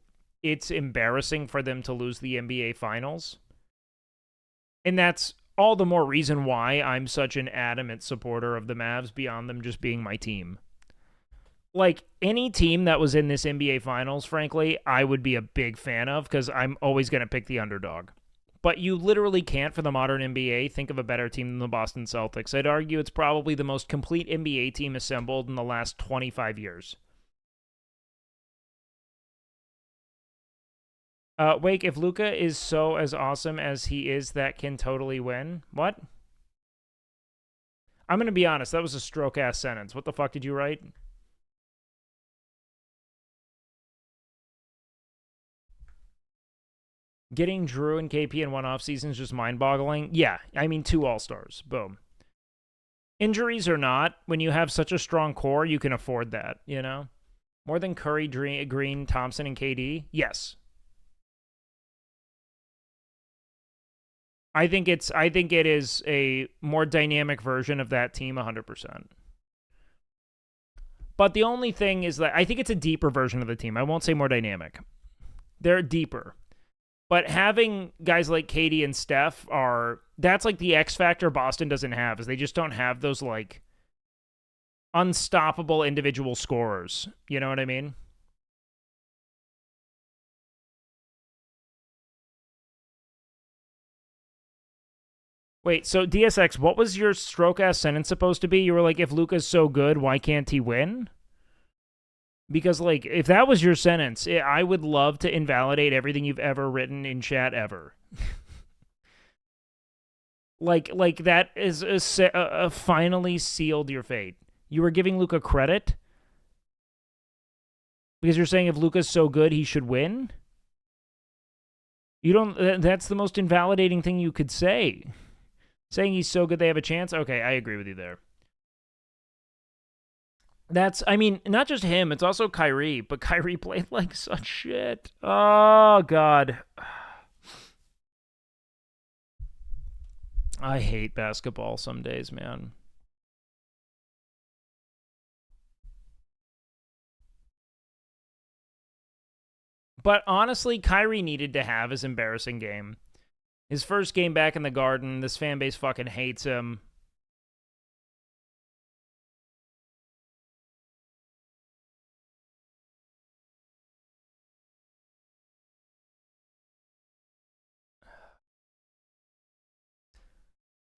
it's embarrassing for them to lose the NBA Finals. And that's all the more reason why I'm such an adamant supporter of the Mavs beyond them just being my team. Any team that was in this NBA Finals, frankly, I would be a big fan of because I'm always going to pick the underdog. But you literally can't, for the modern NBA, think of a better team than the Boston Celtics. I'd argue it's probably the most complete NBA team assembled in the last 25 years. Wake, if Luka is so as awesome as he is, that can totally win. What? I'm going to be honest. That was a stroke-ass sentence. What the fuck did you write? Getting Drew and KP in one offseason is just mind-boggling. Yeah, I mean, 2 All-Stars. Boom. Injuries or not, when you have such a strong core, you can afford that, you know? More than Curry, Green, Thompson, and KD? Yes. I think it is a more dynamic version of that team 100%. But the only thing is that I think it's a deeper version of the team. I won't say more dynamic. They're deeper. But having guys like KD and Steph that's the X factor Boston doesn't have, is they just don't have those unstoppable individual scorers. You know what I mean? Wait, so DSX, what was your stroke-ass sentence supposed to be? You were like, if Luka's so good, why can't he win? Because, like, if that was your sentence, I would love to invalidate everything you've ever written in chat ever. like that is a finally sealed your fate. You were giving Luka credit because you're saying if Luka's so good, he should win? You don't... That's the most invalidating thing you could say. Saying he's so good they have a chance? Okay, I agree with you there. That's, I mean, not just him, it's also Kyrie, but Kyrie played like such shit. Oh, God. I hate basketball some days, man. But honestly, Kyrie needed to have his embarrassing game. His first game back in the Garden, this fan base fucking hates him.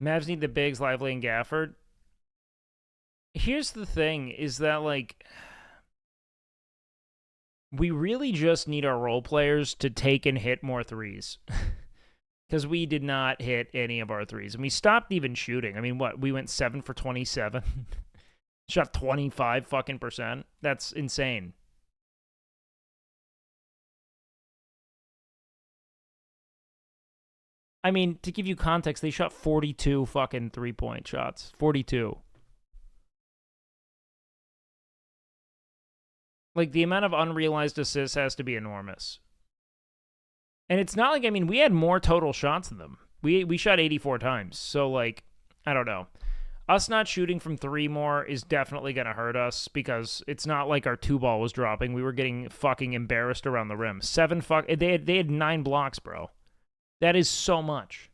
Mavs need the bigs, Lively, and Gafford. Here's the thing, is that, like, we really just need our role players to take and hit more threes. Because we did not hit any of our threes. And we stopped even shooting. I mean, what? We went 7 for 27. Shot 25 fucking %. That's insane. I mean, to give you context, they shot 42 fucking three-point shots. 42. Like, the amount of unrealized assists has to be enormous. And it's not like, I mean, we had more total shots than them. We shot 84 times. So, like, I don't know. Us not shooting from three more is definitely going to hurt us because it's not like our two ball was dropping. We were getting fucking embarrassed around the rim. They had 9 blocks, bro. That is so much.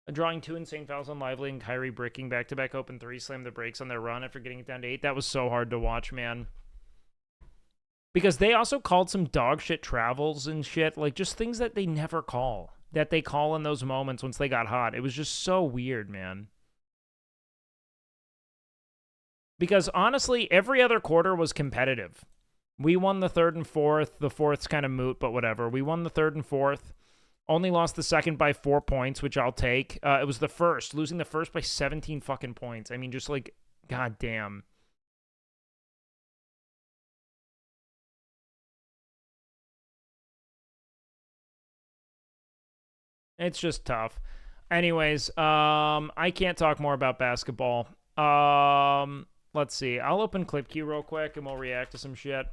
Drawing 2 insane fouls on Lively and Kyrie bricking back-to-back open 3, slam the brakes on their run after getting it down to 8. That was so hard to watch, man. Because they also called some dog shit travels and shit. Like, just things that they never call. That they call in those moments once they got hot. It was just so weird, man. Because, honestly, every other quarter was competitive. We won the third and fourth. The fourth's kind of moot, but whatever. We won the third and fourth. Only lost the second by 4 points, which I'll take. It was the first. Losing the first by 17 fucking points. I mean, just like, goddamn. It's just tough. Anyways, I can't talk more about basketball. Let's see. I'll open Clip Queue real quick and we'll react to some shit.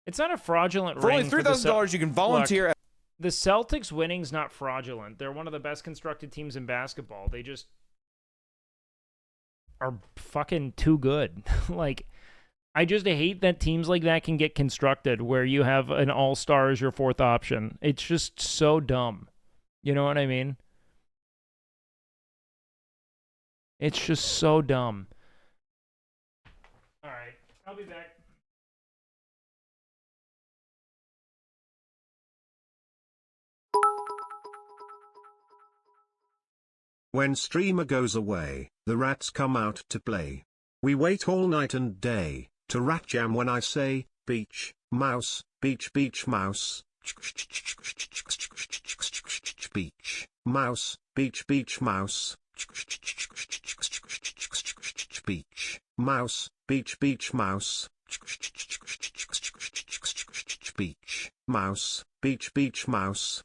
It's not a fraudulent for ring. only $3,000, you can volunteer. Look, the Celtics winning's not fraudulent. They're one of the best constructed teams in basketball. They just are fucking too good. Like, I just hate that teams like that can get constructed where you have an all-star as your fourth option. It's just so dumb. You know what I mean? It's just so dumb. All right. I'll be back. When streamer goes away, the rats come out to play. We wait all night and day to rat jam when I say, beach, mouse, beach, beach, mouse. Beach, mouse, beach, beach, mouse. Beach, mouse, beach, beach, mouse. Beach, mouse, beach, beach, mouse.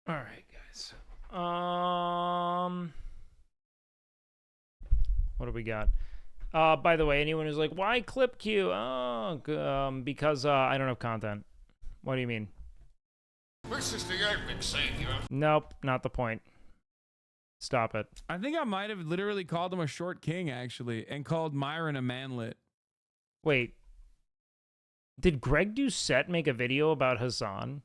All right, guys. What do we got? By the way, anyone who's like, why clip queue? Oh, because I don't have content. What do you mean? This is the epic savior. Nope, not the point. Stop it. I think I might have literally called him a short king, actually, and called Myron a manlet. Wait. Did Greg Doucette make a video about Hassan?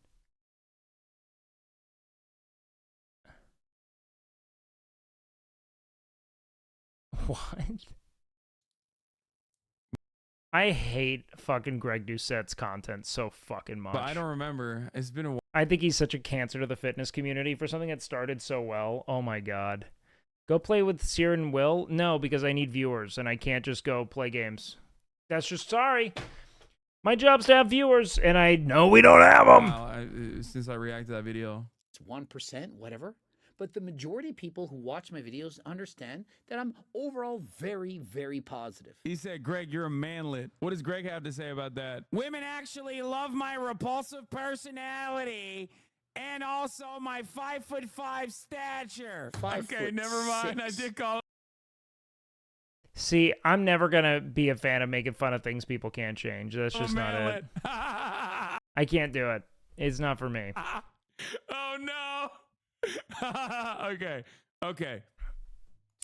What? I hate fucking Greg Doucette's content so fucking much. But I don't remember. It's been a while. I think he's such a cancer to the fitness community for something that started so well. Oh my god. Go play with Sear and Will? No, because I need viewers and I can't just go play games. That's just sorry. My job's to have viewers and I know we don't have them. Wow, since I reacted to that video. It's 1%, whatever. But the majority of people who watch my videos understand that I'm overall very, very positive. He said, Greg, you're a manlet. What does Greg have to say about that? Women actually love my repulsive personality and also my 5'5" stature. Okay, never mind. I did call. See, I'm never going to be a fan of making fun of things people can't change. That's just not it. I can't do it. It's not for me. Oh, no. Okay.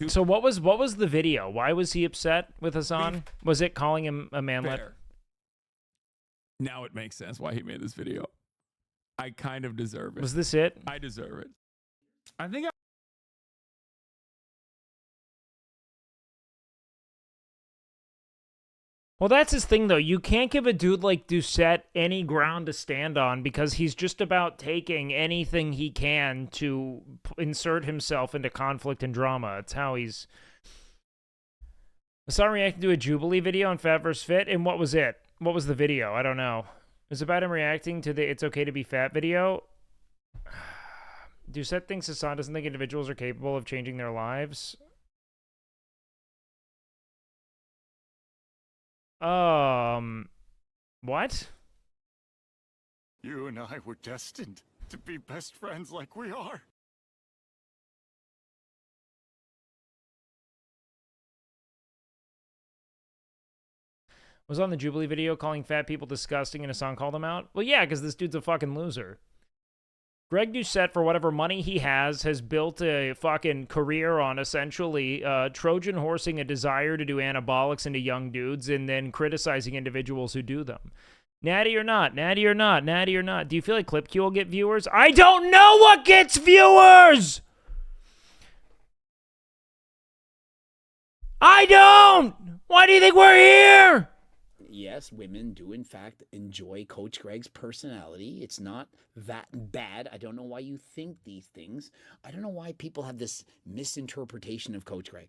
So what was the video? Why was he upset with Hassan? Was it calling him a manlet? Fair. Now it makes sense why he made this video. I kind of deserve it. Was this it? I deserve it. I think Well, that's his thing, though. You can't give a dude like Doucette any ground to stand on because he's just about taking anything he can to insert himself into conflict and drama. It's how he's... I saw him reacting to a Jubilee video on Fat vs. Fit, and what was it? What was the video? I don't know. It was about him reacting to the It's Okay to Be Fat video. Doucette thinks Hassan doesn't think individuals are capable of changing their lives. What? You and I were destined to be best friends like we are. Was on the Jubilee video calling fat people disgusting and Hassan called him out? Well, yeah, because this dude's a fucking loser. Greg Doucette, for whatever money he has built a fucking career on essentially Trojan horsing a desire to do anabolics into young dudes and then criticizing individuals who do them. Natty or not, natty or not, natty or not. Do you feel like ClipQ will get viewers? I don't know what gets viewers! I don't! Why do you think we're here? Yes, women do in fact enjoy Coach Greg's personality. It's not that bad. I don't know why you think these things. I don't know why people have this misinterpretation of Coach Greg.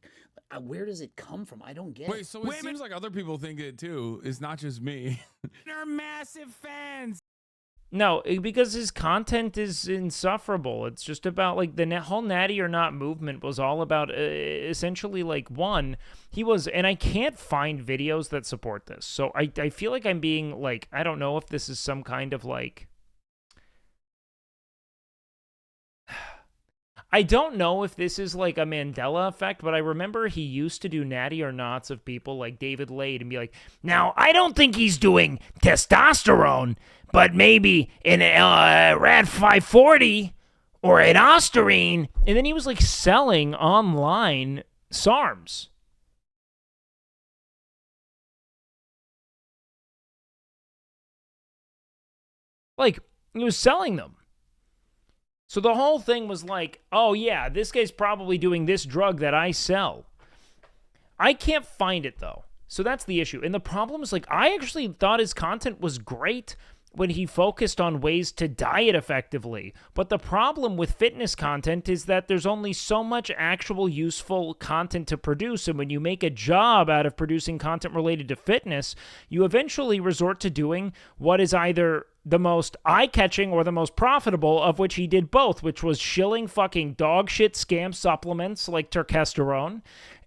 Where does it come from? I don't get it. Wait, so it seems like other people think it too. It's not just me. They're massive fans. No, because his content is insufferable. It's just about, like, the whole Natty or Not movement was all about, essentially, like, one, he was, and I can't find videos that support this. So I feel like I'm being, like, I don't know if this is some kind of, like, I don't know if this is like a Mandela effect, but I remember he used to do natty or nots of people like David Lade and be like, now, I don't think he's doing testosterone, but maybe an Rad 540 or an Osterine. And then he was like selling online SARMs. Like, he was selling them. So the whole thing was like, oh yeah, this guy's probably doing this drug that I sell. I can't find it though. So that's the issue. And the problem is, like, I actually thought his content was great when he focused on ways to diet effectively. But the problem with fitness content is that there's only so much actual useful content to produce. And when you make a job out of producing content related to fitness, you eventually resort to doing what is either the most eye-catching or the most profitable, of which he did both, which was shilling fucking dog shit scam supplements like turkesterone.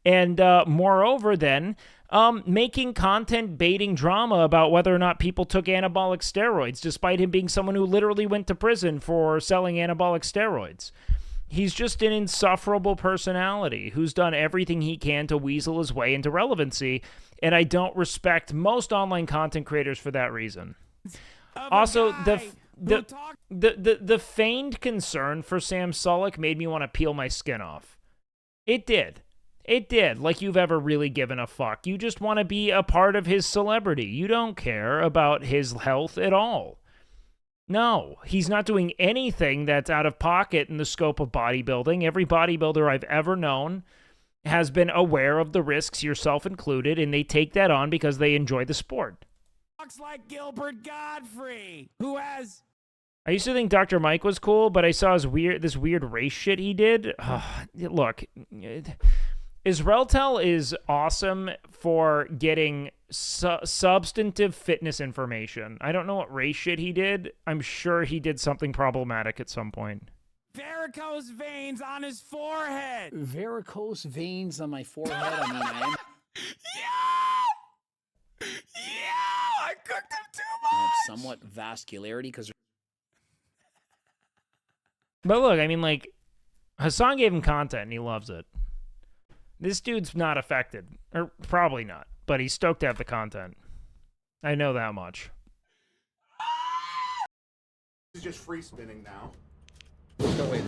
And moreover then, Making content baiting drama about whether or not people took anabolic steroids, despite him being someone who literally went to prison for selling anabolic steroids. He's just an insufferable personality who's done everything he can to weasel his way into relevancy, and I don't respect most online content creators for that reason. Also, the feigned concern for Sam Sulek made me want to peel my skin off. It did. It did, like you've ever really given a fuck. You just want to be a part of his celebrity. You don't care about his health at all. No, he's not doing anything that's out of pocket in the scope of bodybuilding. Every bodybuilder I've ever known has been aware of the risks, yourself included, and they take that on because they enjoy the sport. Looks like Gilbert Godfrey, who has... I used to think Dr. Mike was cool, but I saw this weird race shit he did. Look... Israeltel is awesome for getting substantive fitness information. I don't know what race shit he did. I'm sure he did something problematic at some point. Varicose veins on his forehead. Varicose veins on my forehead. I mean, I am... Yeah! I cooked him too much! I have somewhat vascularity because... But look, I mean, like, Hassan gave him content and he loves it. This dude's not affected. Or probably not. But he's stoked to have the content. I know that much. This is just free spinning now. Oh, wait.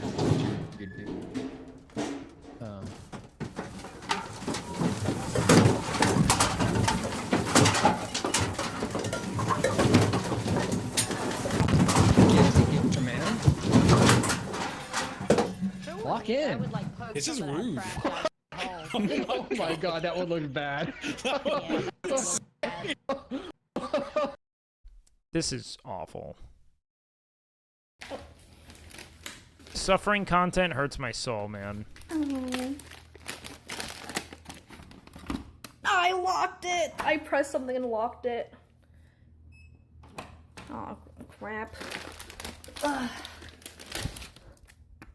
Lock in. This is rude. Oh my god, that one looked bad. This is awful. Suffering content hurts my soul, man. I locked it! I pressed something and locked it. Oh, crap. Ugh.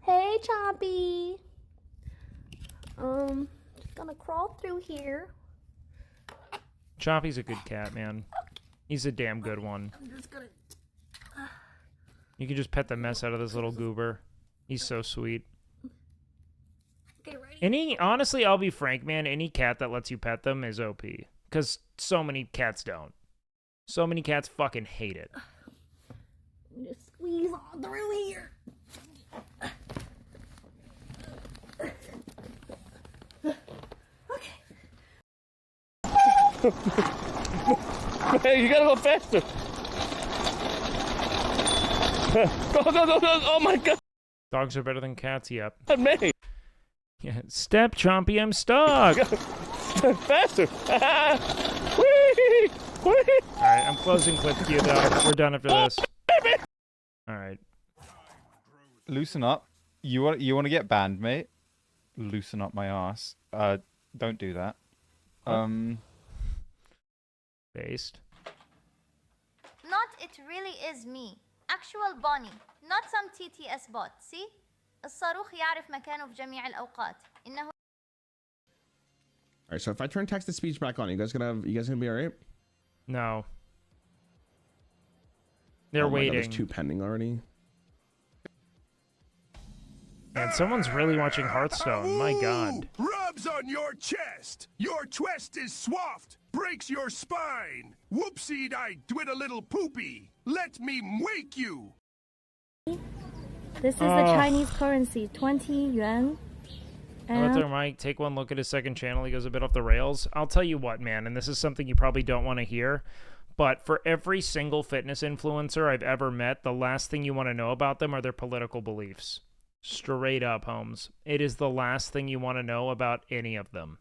Hey, Chompy! Just gonna crawl through here. Chompy's a good cat, man. He's a damn good one. I'm just gonna... You can just pet the mess out of this little goober. He's so sweet. Okay, ready? Any, honestly, I'll be frank, man. Any cat that lets you pet them is OP. Because so many cats don't. So many cats fucking hate it. Just squeeze on through here. Hey, you gotta go faster. Go. Oh my god. Dogs are better than cats, yep. Me. Yeah, step, Chompy, I'm stuck. Faster. Alright, I'm closing clip queue, though. We're done after this. Alright. Loosen up. You want to get banned, mate? Loosen up my ass. Don't do that. Based. Not it really is me. Actual Bonnie. Not some TTS bot. See? الصاروخ يعرف مكانه في جميع الأوقات. إنه Alright, so if I turn text to speech back on, you guys gonna be alright? No. They're waiting. waiting. There's two pending already. And someone's really watching Hearthstone. My god. Rubs on your chest. Your chest is swaft. Breaks your spine. Whoopsie, I did a little poopy. Let me wake you. This is the Chinese currency, 20 yuan. Hello, Mike. Take one look at his second channel. He goes a bit off the rails. I'll tell you what, man, and this is something you probably don't want to hear, but for every single fitness influencer I've ever met, the last thing you want to know about them are their political beliefs. Straight up, Holmes. It is the last thing you want to know about any of them.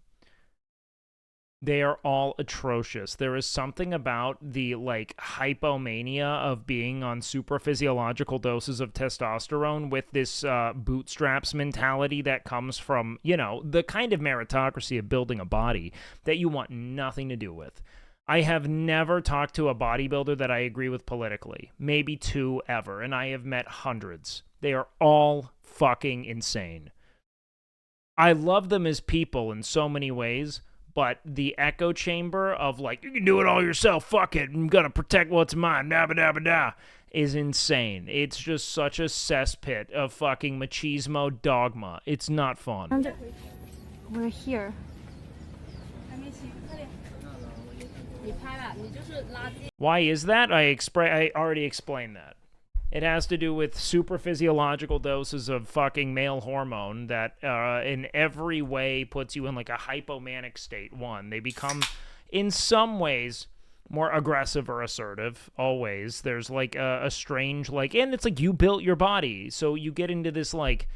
They are all atrocious. There is something about the, like, hypomania of being on super physiological doses of testosterone with this bootstraps mentality that comes from, you know, the kind of meritocracy of building a body that you want nothing to do with. I have never talked to a bodybuilder that I agree with politically. Maybe two ever, and I have met hundreds. They are all fucking insane. I love them as people in so many ways, but the echo chamber of like, you can do it all yourself, fuck it, I'm gonna protect what's mine, da is insane. It's just such a cesspit of fucking machismo dogma. It's not fun. We're here. Why is that? I already explained that. It has to do with super physiological doses of fucking male hormone that in every way puts you in like a hypomanic state. One, they become in some ways more aggressive or assertive. Always. There's like a strange like, and it's like you built your body. So you get into this like,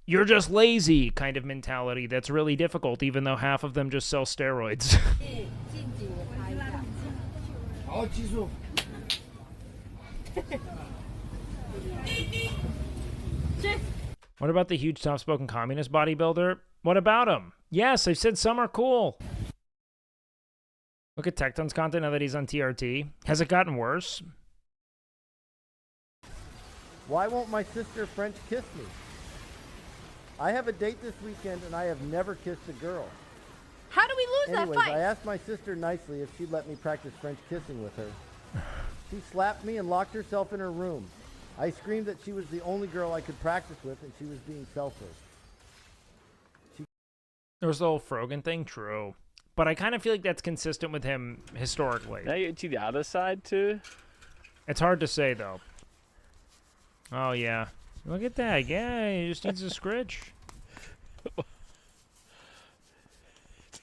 you're just lazy kind of mentality that's really difficult, even though half of them just sell steroids. What about the huge soft-spoken communist bodybuilder? What about him? Yes, I said some are cool. Look at Tecton's content now that he's on TRT. Has it gotten worse? Why won't my sister French kiss me? I have a date this weekend and I have never kissed a girl. How do we lose Anyways, that fight? I asked my sister nicely if she'd let me practice French kissing with her. She slapped me and locked herself in her room. I screamed that she was the only girl I could practice with and she was being selfish. There was the whole Frogan thing, true. But I kind of feel like that's consistent with him historically. Now you to the other side too. It's hard to say, though. Oh, yeah. Look at that. Yeah, he just needs a scritch.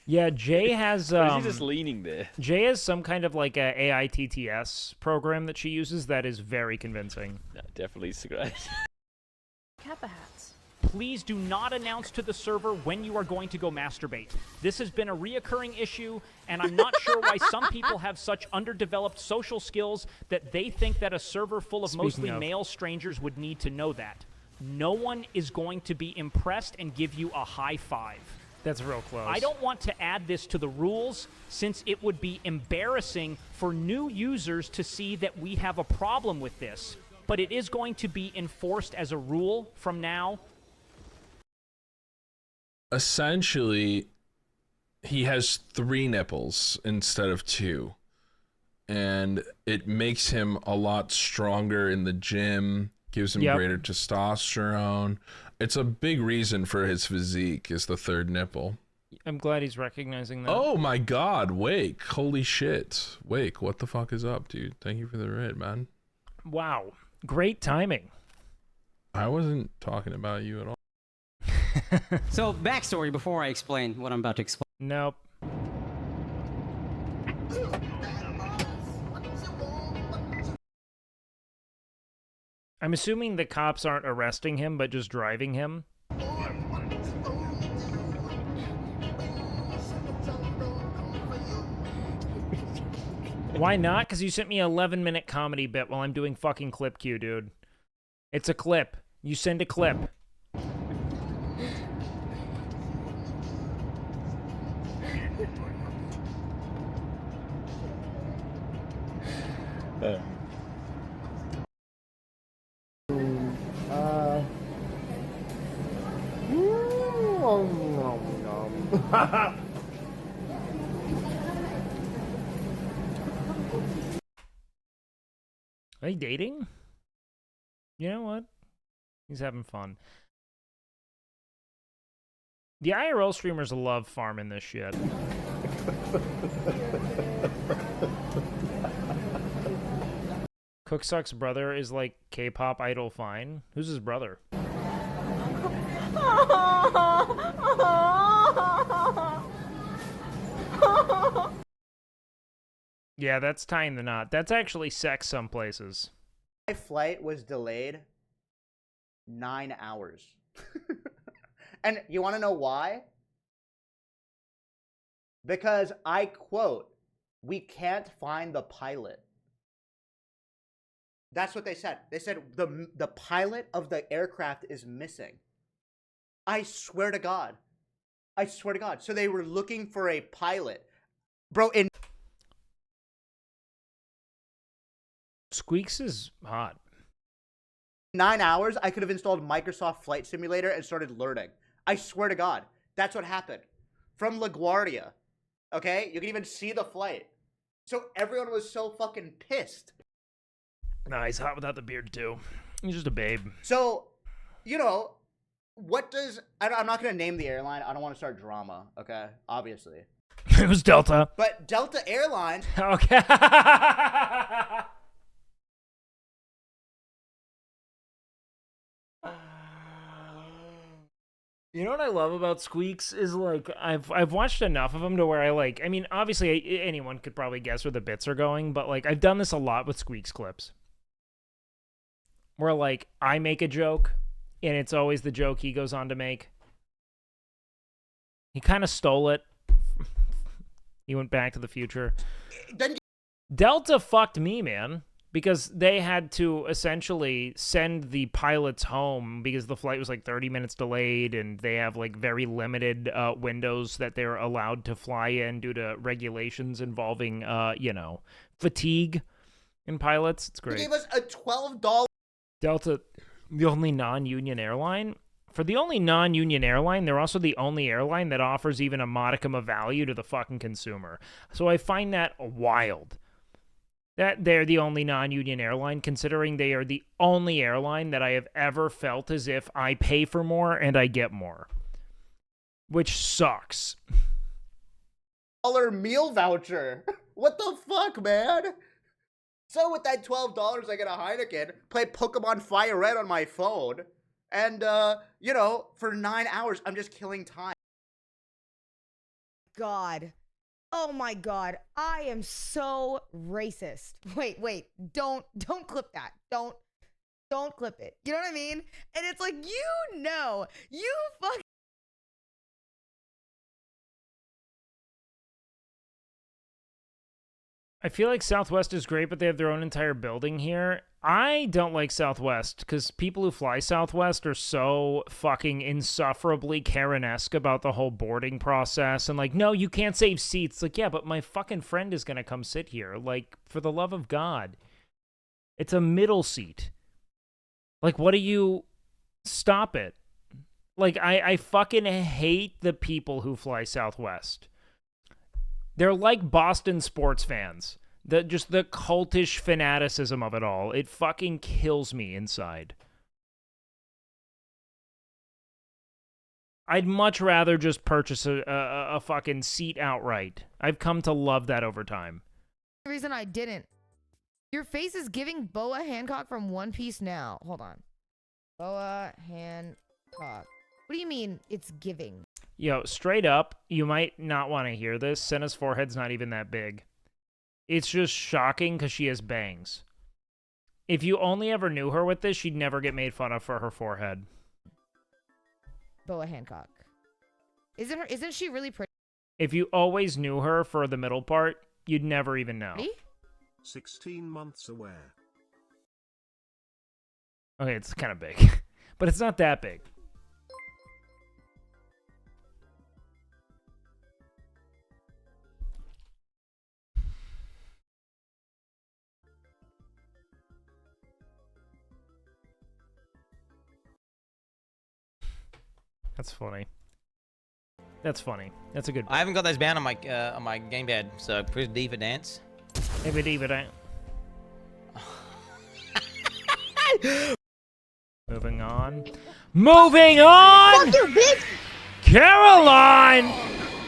Yeah, Jay has... She's just leaning there. Jay has some kind of like a AITTS program that she uses that is very convincing. No, definitely great. Kappa hats. Please do not announce to the server when you are going to go masturbate. This has been a reoccurring issue, and I'm not sure why some people have such underdeveloped social skills that they think that a server full of mostly male strangers would need to know that. No one is going to be impressed and give you a high five. That's real close. I don't want to add this to the rules since it would be embarrassing for new users to see that we have a problem with this. But it is going to be enforced as a rule from now. Essentially, he has 3 nipples instead of 2. And it makes him a lot stronger in the gym, gives him greater testosterone. It's a big reason for his physique is the 3rd nipple. I'm glad he's recognizing that. Oh my god, Wake. Holy shit. Wake, what the fuck is up, dude? Thank you for the raid, man. Wow. Great timing. I wasn't talking about you at all. So, backstory before I explain what I'm about to explain. Nope. I'm assuming the cops aren't arresting him, but just driving him. Why not? Because you sent me an 11-minute comedy bit while I'm doing fucking clip queue, dude. It's a clip. You send a clip. Are they dating? You know what? He's having fun. The IRL streamers love farming this shit. Cooksuck's brother is like K-pop idol fine. Who's his brother? Yeah, that's tying the knot. That's actually sex some places. My flight was delayed 9 hours. And you want to know why? Because I quote, "We can't find the pilot." That's what they said. They said the pilot of the aircraft is missing. I swear to God. I swear to God. So they were looking for a pilot. Bro, in Squeaks is hot. 9 hours, I could have installed Microsoft Flight Simulator and started learning. I swear to God. That's what happened. From LaGuardia Okay, you can even see the flight. So everyone was so fucking pissed. Nah, he's hot without the beard too. He's just a babe. So, you know, what does... I'm not going to name the airline. I don't want to start drama, okay? Obviously. It was Delta. But Delta Airlines... Okay. You know what I love about Squeaks is like I've watched enough of them to where I mean obviously anyone could probably guess where the bits are going, but like I've done this a lot with Squeaks clips. Where like I make a joke and it's always the joke he goes on to make. He kind of stole it. He went back to the future. Delta fucked me, man. Because they had to essentially send the pilots home because the flight was like 30 minutes delayed and they have like very limited windows that they're allowed to fly in due to regulations involving, fatigue in pilots. It's great. They gave us a $12... Delta, the only non-union airline. For the only non-union airline, they're also the only airline that offers even a modicum of value to the fucking consumer. So I find that wild. That they're the only non-union airline, considering they are the only airline that I have ever felt as if I pay for more and I get more. Which sucks. Meal voucher. What the fuck, man? So with that $12, I get a Heineken, play Pokemon Fire Red on my phone, and, for 9 hours, I'm just killing time. God. Oh my God, I am so racist. Wait, don't clip that. Don't clip it. You know what I mean? And it's like, you fucking... I feel like Southwest is great, but they have their own entire building here. I don't like Southwest because people who fly Southwest are so fucking insufferably Karen-esque about the whole boarding process and like, no, you can't save seats. Like, yeah, but my fucking friend is going to come sit here. Like, for the love of God. It's a middle seat. Like, what do you... Stop it. Like, I fucking hate the people who fly Southwest. They're like Boston sports fans. Just the cultish fanaticism of it all. It fucking kills me inside. I'd much rather just purchase a fucking seat outright. I've come to love that over time. The reason I didn't. Your face is giving Boa Hancock from One Piece now. Hold on. Boa Hancock. What do you mean it's giving? Yo, straight up, you might not want to hear this. Senna's forehead's not even that big. It's just shocking because she has bangs. If you only ever knew her with this, she'd never get made fun of for her forehead. Boa Hancock. Isn't she really pretty? If you always knew her for the middle part, you'd never even know. 16 months away. Okay, it's kind of big. But it's not that big. That's funny. That's funny. That's a good. I haven't got those bound on my gamepad, so press D for dance. Maybe D for dance. Moving on. Moving on. Fuck you, bitch. Caroline.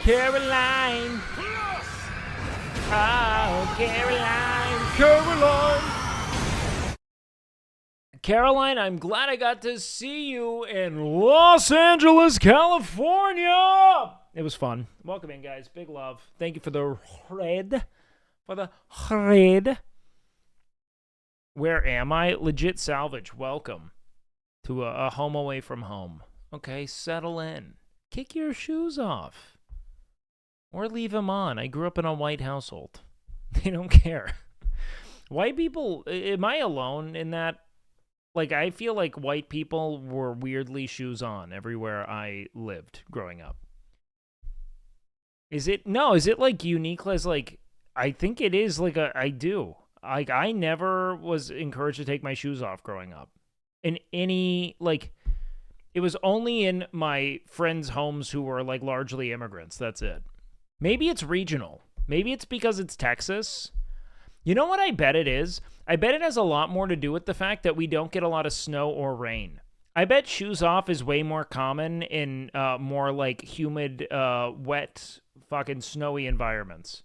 Caroline. Oh, Caroline. Caroline. Caroline, I'm glad I got to see you in Los Angeles, California. It was fun. Welcome in, guys. Big love. Thank you for the raid. Where am I? Legit salvage. Welcome to a home away from home. Okay, settle in. Kick your shoes off. Or leave them on. I grew up in a white household. They don't care. White people, am I alone in that? Like, I feel like white people were weirdly shoes on everywhere I lived growing up. Is it? No, is it like unique as like, I think it is like I do. Like, I never was encouraged to take my shoes off growing up. In any, like, it was only in my friends' homes who were like largely immigrants. That's it. Maybe it's regional. Maybe it's because it's Texas. You know what I bet it is? I bet it has a lot more to do with the fact that we don't get a lot of snow or rain. I bet shoes off is way more common in more like humid, wet, fucking snowy environments.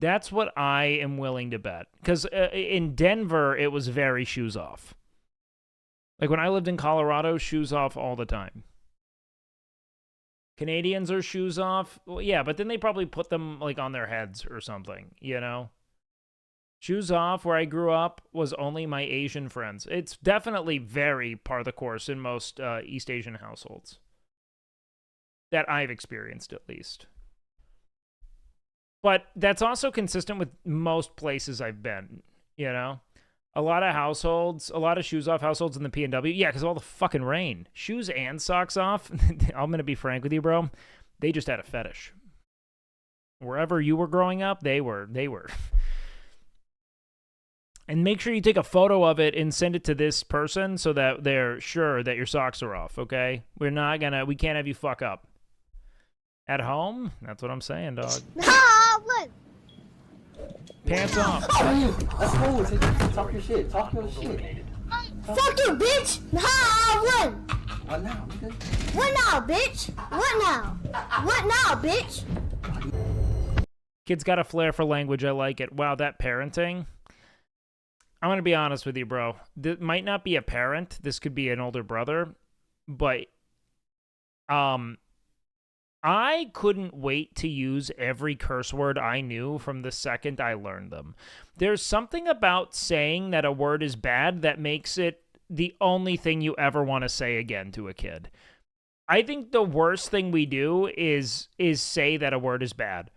That's what I am willing to bet. Because in Denver, it was very shoes off. Like when I lived in Colorado, shoes off all the time. Canadians are shoes off. Well, yeah, but then they probably put them like on their heads or something, you know? Shoes off, where I grew up, was only my Asian friends. It's definitely very par the course in most East Asian households. That I've experienced, at least. But that's also consistent with most places I've been, you know? A lot of households, a lot of shoes off households in the PNW. Yeah, because all the fucking rain. Shoes and socks off. I'm going to be frank with you, bro. They just had a fetish. Wherever you were growing up, they were. And make sure you take a photo of it and send it to this person so that they're sure that your socks are off, okay? We can't have you fuck up. At home? That's what I'm saying, dog. Pants off. Let's go. Talk your shit. Talk your shit. Fuck you, bitch! Ha! What? What now, nigga? What now, bitch? What now? What now, bitch? Kid's got a flair for language. I like it. Wow, that parenting. I'm going to be honest with you, bro. This might not be a parent. This could be an older brother. But I couldn't wait to use every curse word I knew from the second I learned them. There's something about saying that a word is bad that makes it the only thing you ever want to say again to a kid. I think the worst thing we do is say that a word is bad.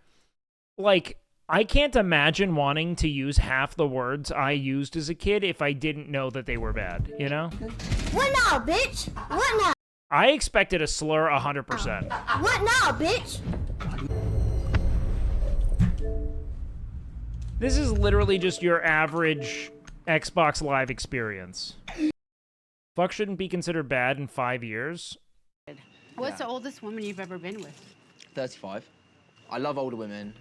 Like, I can't imagine wanting to use half the words I used as a kid if I didn't know that they were bad, you know? What now, bitch? What now? I expected a slur 100%. What now, bitch? This is literally just your average Xbox Live experience. Fuck shouldn't be considered bad in 5 years. What's the oldest woman you've ever been with? 35. I love older women.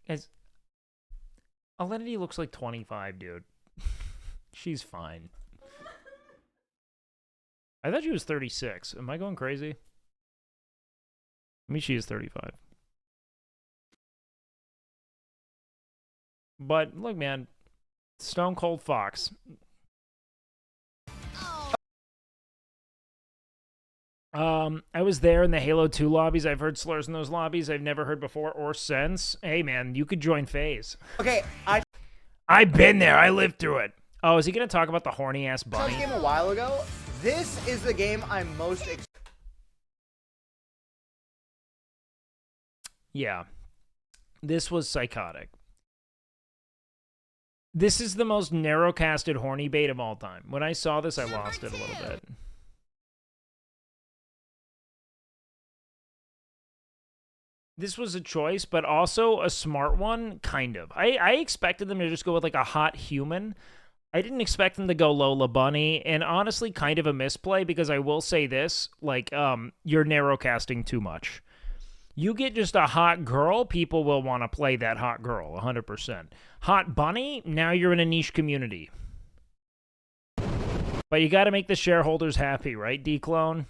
As Alinity looks like 25, dude. She's fine. I thought she was 36. Am I going crazy? I mean, she is 35. But look, man, Stone Cold Fox. I was there in the Halo 2 lobbies. I've heard slurs in those lobbies I've never heard before or since. Hey, man, you could join FaZe. Okay, I've been there. I lived through it. Oh, is he going to talk about the horny-ass I saw bunny? this game a while ago. This is the game I'm most Yeah. This was psychotic. This is the most narrow-casted horny bait of all time. When I saw this, I lost it a little bit. This was a choice, but also a smart one, kind of. I expected them to just go with like a hot human. I didn't expect them to go Lola Bunny, and honestly, kind of a misplay, because I will say this, like, you're narrow-casting too much. You get just a hot girl, people will want to play that hot girl, 100%. Hot bunny, now you're in a niche community. But you got to make the shareholders happy, right, D-Clone?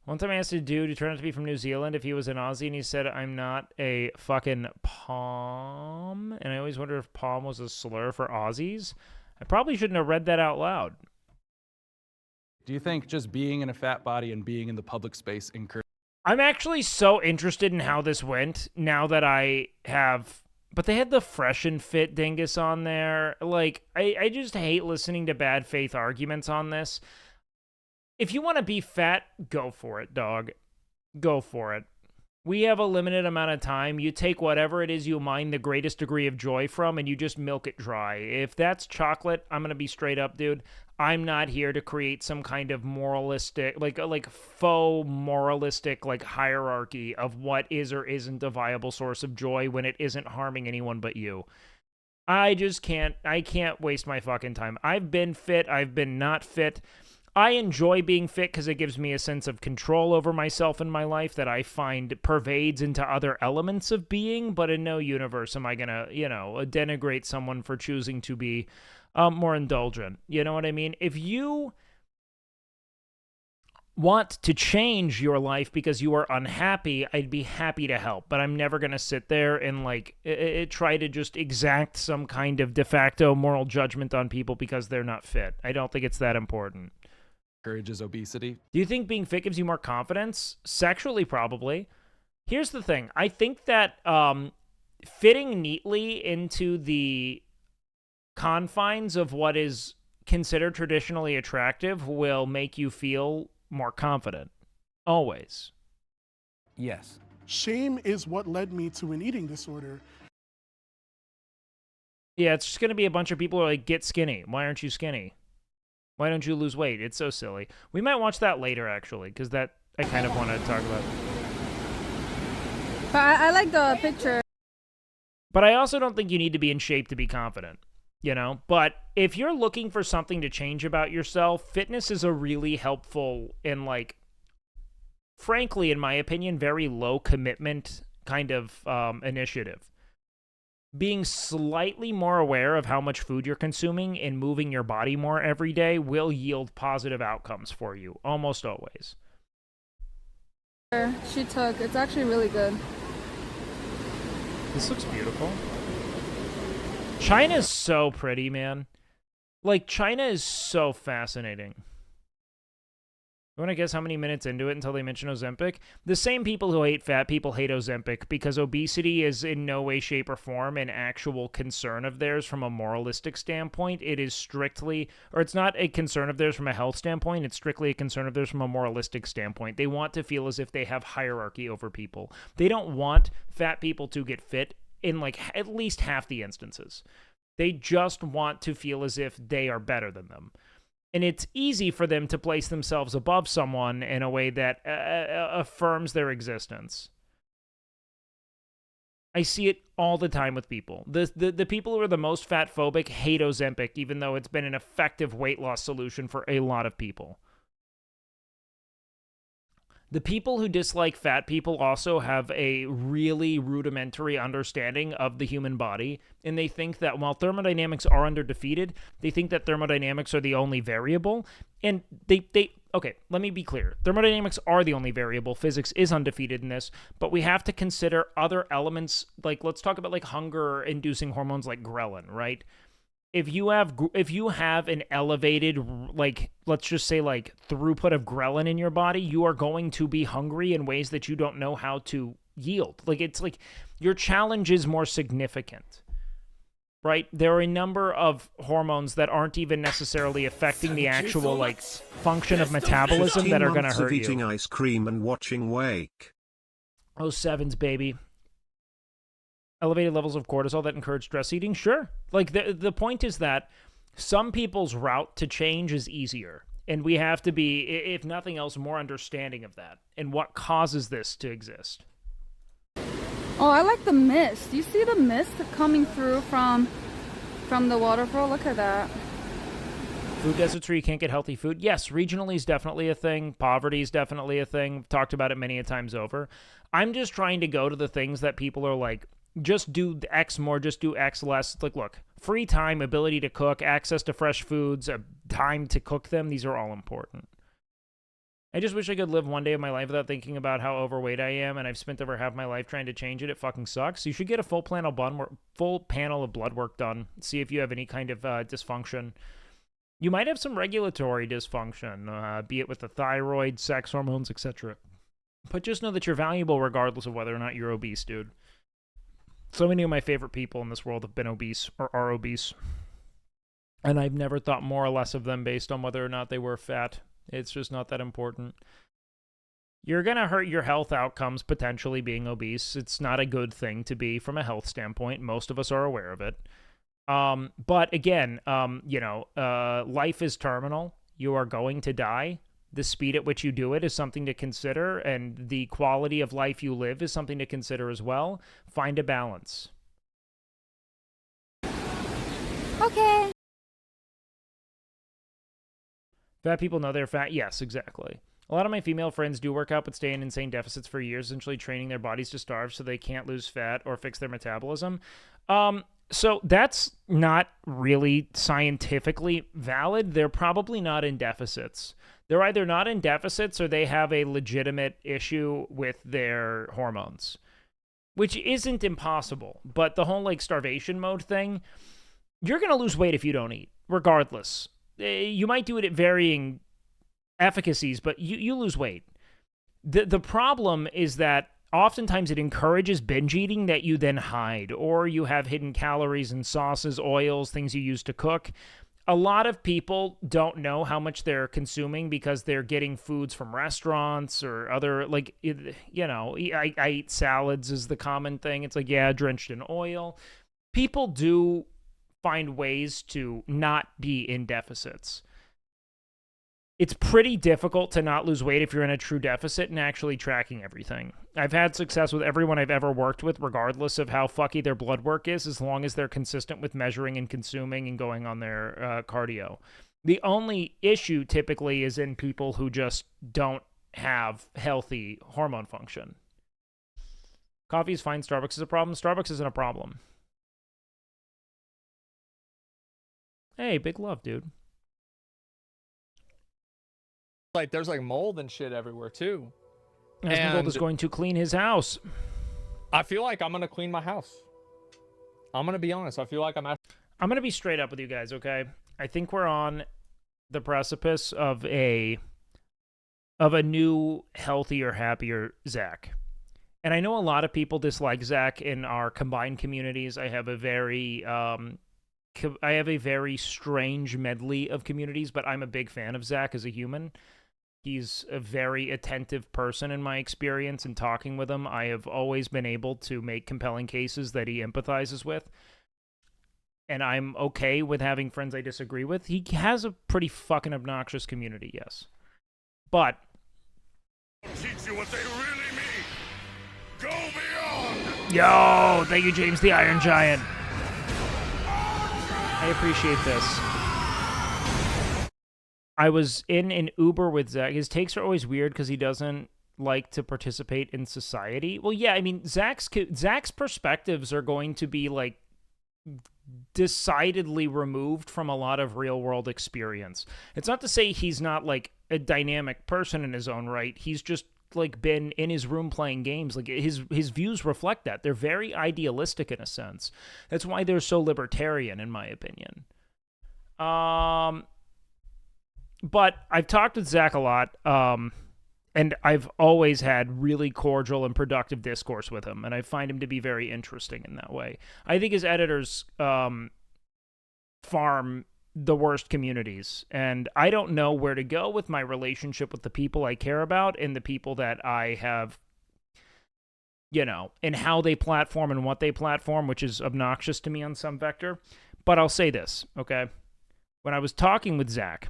One time I asked a dude who turned out to be from New Zealand if he was an Aussie, and he said, I'm not a fucking pom. And I always wonder if pom was a slur for Aussies. I probably shouldn't have read that out loud. Do you think just being in a fat body and being in the public space encourages? I'm actually so interested in how this went now that I have... But they had the fresh and fit dingus on there. Like, I just hate listening to bad faith arguments on this. If you want to be fat, go for it, dog. Go for it. We have a limited amount of time. You take whatever it is you mine the greatest degree of joy from and you just milk it dry. If that's chocolate, I'm going to be straight up, dude. I'm not here to create some kind of moralistic, like faux moralistic, like hierarchy of what is or isn't a viable source of joy when it isn't harming anyone but you. I can't waste my fucking time. I've been fit. I've been not fit. I enjoy being fit because it gives me a sense of control over myself and my life that I find pervades into other elements of being, but in no universe am I going to, denigrate someone for choosing to be more indulgent. You know what I mean? If you want to change your life because you are unhappy, I'd be happy to help, but I'm never going to sit there and try to just exact some kind of de facto moral judgment on people because they're not fit. I don't think it's that important. Encourages obesity. Do you think being fit gives you more confidence? Sexually, probably. Here's the thing. I think that fitting neatly into the confines of what is considered traditionally attractive will make you feel more confident. Always. Yes. Shame is what led me to an eating disorder. Yeah, it's just going to be a bunch of people who are like, get skinny. Why aren't you skinny? Why don't you lose weight? It's so silly. We might watch that later, actually, because that I kind of want to talk about. But I like the picture. But I also don't think you need to be in shape to be confident, But if you're looking for something to change about yourself, fitness is a really helpful and, frankly, in my opinion, very low commitment kind of initiative. Being slightly more aware of how much food you're consuming and moving your body more every day will yield positive outcomes for you, almost always. She took, it's actually really good. This looks beautiful. China's so pretty, man. China is so fascinating. You want to guess how many minutes into it until they mention Ozempic? The same people who hate fat people hate Ozempic because obesity is in no way, shape, or form an actual concern of theirs from a moralistic standpoint. It is strictly, or it's not a concern of theirs from a health standpoint. It's strictly a concern of theirs from a moralistic standpoint. They want to feel as if they have hierarchy over people. They don't want fat people to get fit in at least half the instances. They just want to feel as if they are better than them. And it's easy for them to place themselves above someone in a way that affirms their existence. I see it all the time with people. The people who are the most fat phobic hate Ozempic, even though it's been an effective weight loss solution for a lot of people. The people who dislike fat people also have a really rudimentary understanding of the human body, and they think that while thermodynamics are defeated, they think that thermodynamics are the only variable, and okay, let me be clear. Thermodynamics are the only variable. Physics is undefeated in this, but we have to consider other elements, let's talk about hunger-inducing hormones like ghrelin, right? If you have an elevated, let's just say throughput of ghrelin in your body, you are going to be hungry in ways that you don't know how to yield. Your challenge is more significant, right? There are a number of hormones that aren't even necessarily affecting the actual function of metabolism that are going to hurt you. Eating ice cream and watching Wake. Oh, sevens, baby. Elevated levels of cortisol that encourage stress eating? Sure. The point is that some people's route to change is easier. And we have to be, if nothing else, more understanding of that and what causes this to exist. Oh, I like the mist. Do you see the mist coming through from the waterfall? Look at that. Food deserts where you can't get healthy food? Yes, regionally is definitely a thing. Poverty is definitely a thing. We've talked about it many a times over. I'm just trying to go to the things that people are just do X more, just do X less. Look, free time, ability to cook, access to fresh foods, time to cook them, these are all important. I just wish I could live one day of my life without thinking about how overweight I am, and I've spent over half my life trying to change it. It fucking sucks. You should get a full panel of blood work done. See if you have any kind of dysfunction. You might have some regulatory dysfunction, be it with the thyroid, sex hormones, etc. But just know that you're valuable regardless of whether or not you're obese, dude. So many of my favorite people in this world have been obese or are obese. And I've never thought more or less of them based on whether or not they were fat. It's just not that important. You're going to hurt your health outcomes potentially being obese. It's not a good thing to be from a health standpoint. Most of us are aware of it. But again, life is terminal. You are going to die. The speed at which you do it is something to consider, and the quality of life you live is something to consider as well. Find a balance. Okay. Fat people know they're fat. Yes, exactly. A lot of my female friends do work out but stay in insane deficits for years, essentially training their bodies to starve so they can't lose fat or fix their metabolism. So that's not really scientifically valid. They're probably not in deficits. They're either not in deficits or they have a legitimate issue with their hormones, which isn't impossible. But the whole starvation mode thing, you're going to lose weight if you don't eat, regardless. You might do it at varying efficacies, but you lose weight. The problem is that oftentimes it encourages binge eating that you then hide, or you have hidden calories in sauces, oils, things you use to cook. A lot of people don't know how much they're consuming because they're getting foods from restaurants or other, I eat salads is the common thing. It's drenched in oil. People do find ways to not be in deficits. It's pretty difficult to not lose weight if you're in a true deficit and actually tracking everything. I've had success with everyone I've ever worked with, regardless of how fucky their blood work is, as long as they're consistent with measuring and consuming and going on their cardio. The only issue typically is in people who just don't have healthy hormone function. Coffee is fine. Starbucks is a problem. Starbucks isn't a problem. Hey, big love, dude. There's mold and shit everywhere too. Asmongold is going to clean his house. I feel like I'm gonna clean my house. I'm gonna be honest. I feel like I'm gonna be straight up with you guys, okay? I think we're on the precipice of a new, healthier, happier Zach. And I know a lot of people dislike Zach in our combined communities. I have a very strange medley of communities, but I'm a big fan of Zach as a human. He's a very attentive person in my experience, and talking with him, I have always been able to make compelling cases that he empathizes with. And I'm okay with having friends I disagree with. He has a pretty fucking obnoxious community, yes. But teach you what they really mean. Go beyond. Yo, thank you, James the Iron Giant. I appreciate this. I was in an Uber with Zach. His takes are always weird because he doesn't like to participate in society. Well, yeah, I mean, Zach's perspectives are going to be decidedly removed from a lot of real world experience. It's not to say he's not a dynamic person in his own right. He's just been in his room playing games. His views reflect that. They're very idealistic in a sense. That's why they're so libertarian, in my opinion. But I've talked with Zach a lot, and I've always had really cordial and productive discourse with him, and I find him to be very interesting in that way. I think his editors farm the worst communities, and I don't know where to go with my relationship with the people I care about and the people that I have, and how they platform and what they platform, which is obnoxious to me on some vector. But I'll say this, okay? When I was talking with Zach,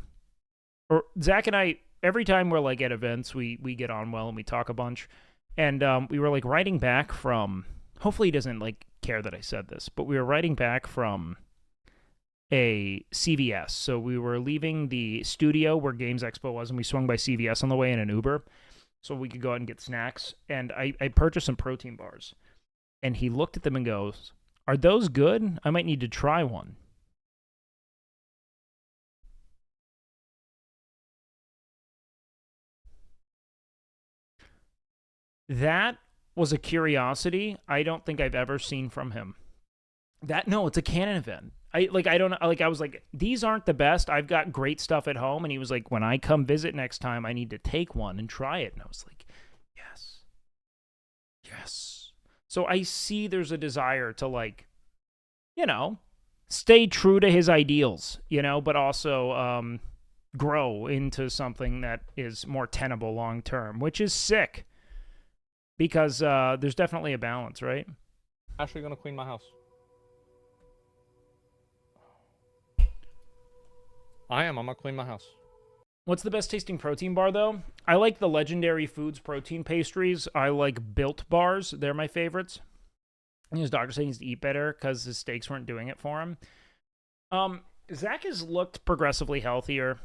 or Zach and I, every time we're at events, we get on well and we talk a bunch, and we were writing back from, hopefully he doesn't care that I said this, but we were writing back from a CVS. So we were leaving the studio where Games Expo was, and we swung by CVS on the way in an Uber so we could go out and get snacks. And I purchased some protein bars. And he looked at them and goes, "Are those good? I might need to try one." That was a curiosity I don't think I've ever seen from him. No, it's a canon event. I don't know. I was like, these aren't the best. I've got great stuff at home. And he was like, when I come visit next time, I need to take one and try it. And I was like, yes. Yes. So I see there's a desire to stay true to his ideals, but also, grow into something that is more tenable long term, which is sick. Because there's definitely a balance, right? Actually gonna clean my house. I'm gonna clean my house. What's the best tasting protein bar, though? I like the Legendary Foods protein pastries. I like Built bars. They're my favorites. And his doctor said he needs to eat better because his steaks weren't doing it for him. Zach has looked progressively healthier.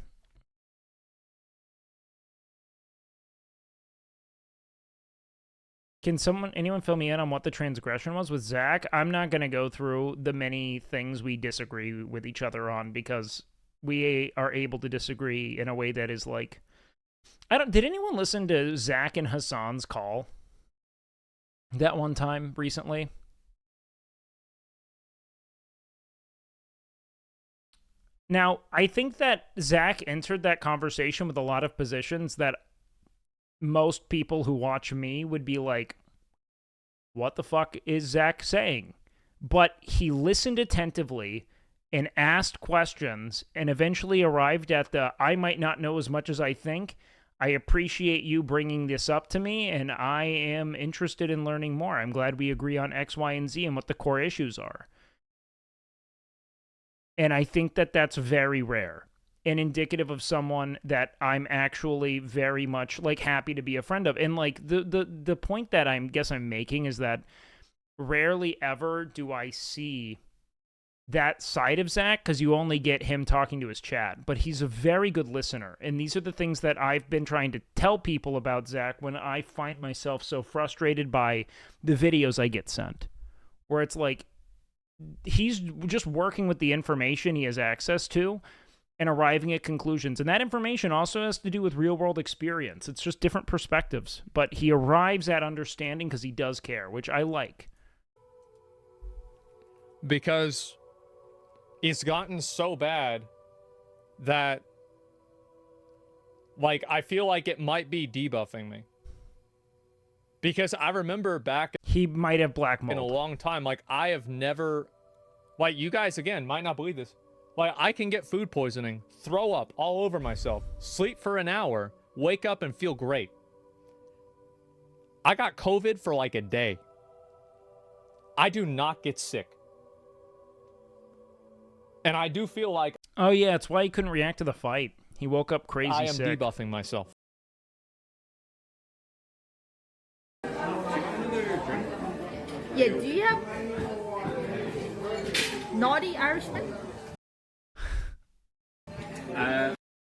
Can anyone fill me in on what the transgression was with Zach? I'm not going to go through the many things we disagree with each other on because we are able to disagree in a way that is like... Did anyone listen to Zach and Hassan's call that one time recently? Now, I think that Zach entered that conversation with a lot of positions that most people who watch me would be like, what the fuck is Zach saying? But he listened attentively and asked questions and eventually arrived at the, I might not know as much as I think. I appreciate you bringing this up to me, and I am interested in learning more. I'm glad we agree on X, Y, and Z and what the core issues are. And I think that that's very rare and indicative of someone that I'm actually very much like happy to be a friend of. And like the point that I'm making is that rarely ever do I see that side of Zach because you only get him talking to his chat, but he's a very good listener. And these are the things that I've been trying to tell people about Zach when I find myself so frustrated by the videos I get sent, where it's like he's just working with the information he has access to and arriving at conclusions. And that information also has to do with real-world experience. It's just different perspectives. But he arrives at understanding because he does care, which I like. Because it's gotten so bad that, like, I feel like it might be debuffing me. Because I remember back... He might have black mold. In a long time, like, I have never... Like, you guys, again, might not believe this. Like, I can get food poisoning, throw up all over myself, sleep for an hour, wake up and feel great. I got COVID for like a day. I do not get sick. And I do feel like... Oh, yeah, it's why he couldn't react to the fight. He woke up crazy I am sick. debuffing myself. Yeah, do you have naughty Irishman?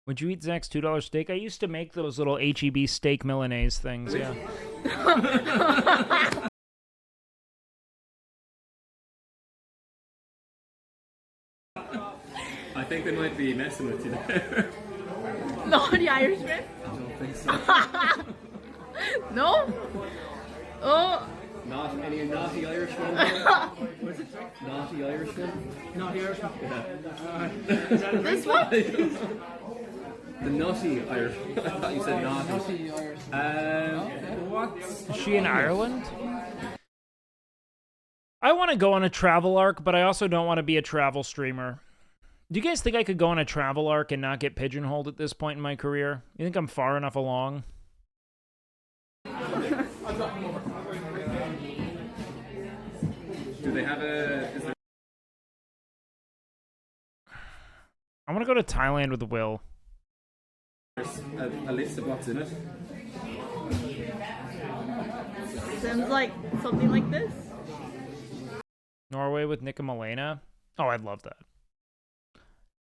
Would you eat Zach's $2 steak? I used to make those little HEB steak Milanese things, yeah. I think they might be messing with you there. Naughty Irishman? I don't think so. No? Oh. Not any naughty Irishman? What's it? Naughty Irishman? Naughty Irishman? Yeah. This one? The naughty Irishman. I thought you said naughty. Naughty Irishman. What? Is she in Ireland? I want to go on a travel arc, but I also don't want to be a travel streamer. Do you guys think I could go on a travel arc and not get pigeonholed at this point in my career? You think I'm far enough along? Do they have a... Is there... I want to go to Thailand with Will. A list of what's in it? Sounds like something like this. Norway with Nick and Malena? Oh, I'd love that.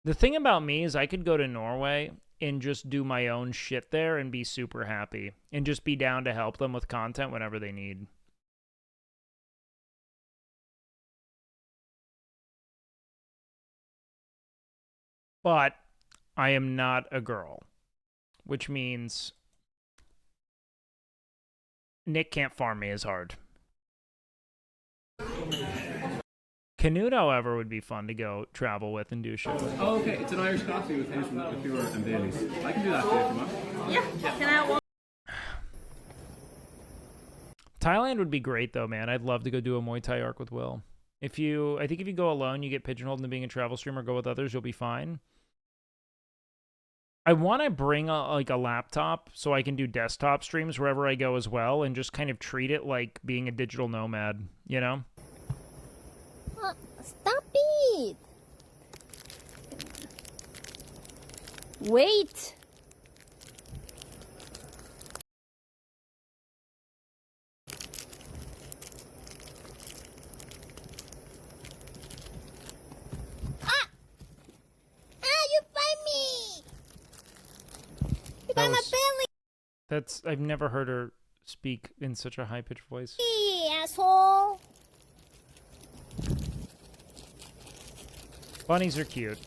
The thing about me is I could go to Norway and just do my own shit there and be super happy. And just be down to help them with content whenever they need. But I am not a girl. Which means Nick can't farm me as hard. Canute, however, would be fun to go travel with and do shit with. Oh, okay. It's an Irish coffee with hazelnut liqueur and Baileys. I can do that for you if you want. Yeah. Can I have one? Thailand would be great, though, man. I'd love to go do a Muay Thai arc with Will. I think if you go alone, you get pigeonholed into being a travel streamer. Go with others, you'll be fine. I want to bring like a laptop so I can do desktop streams wherever I go as well, and just kind of treat it like being a digital nomad, you know? Stop it! Wait! You bite me! You bite my belly! I've never heard her speak in such a high-pitched voice. Hey, asshole! Bunnies are cute.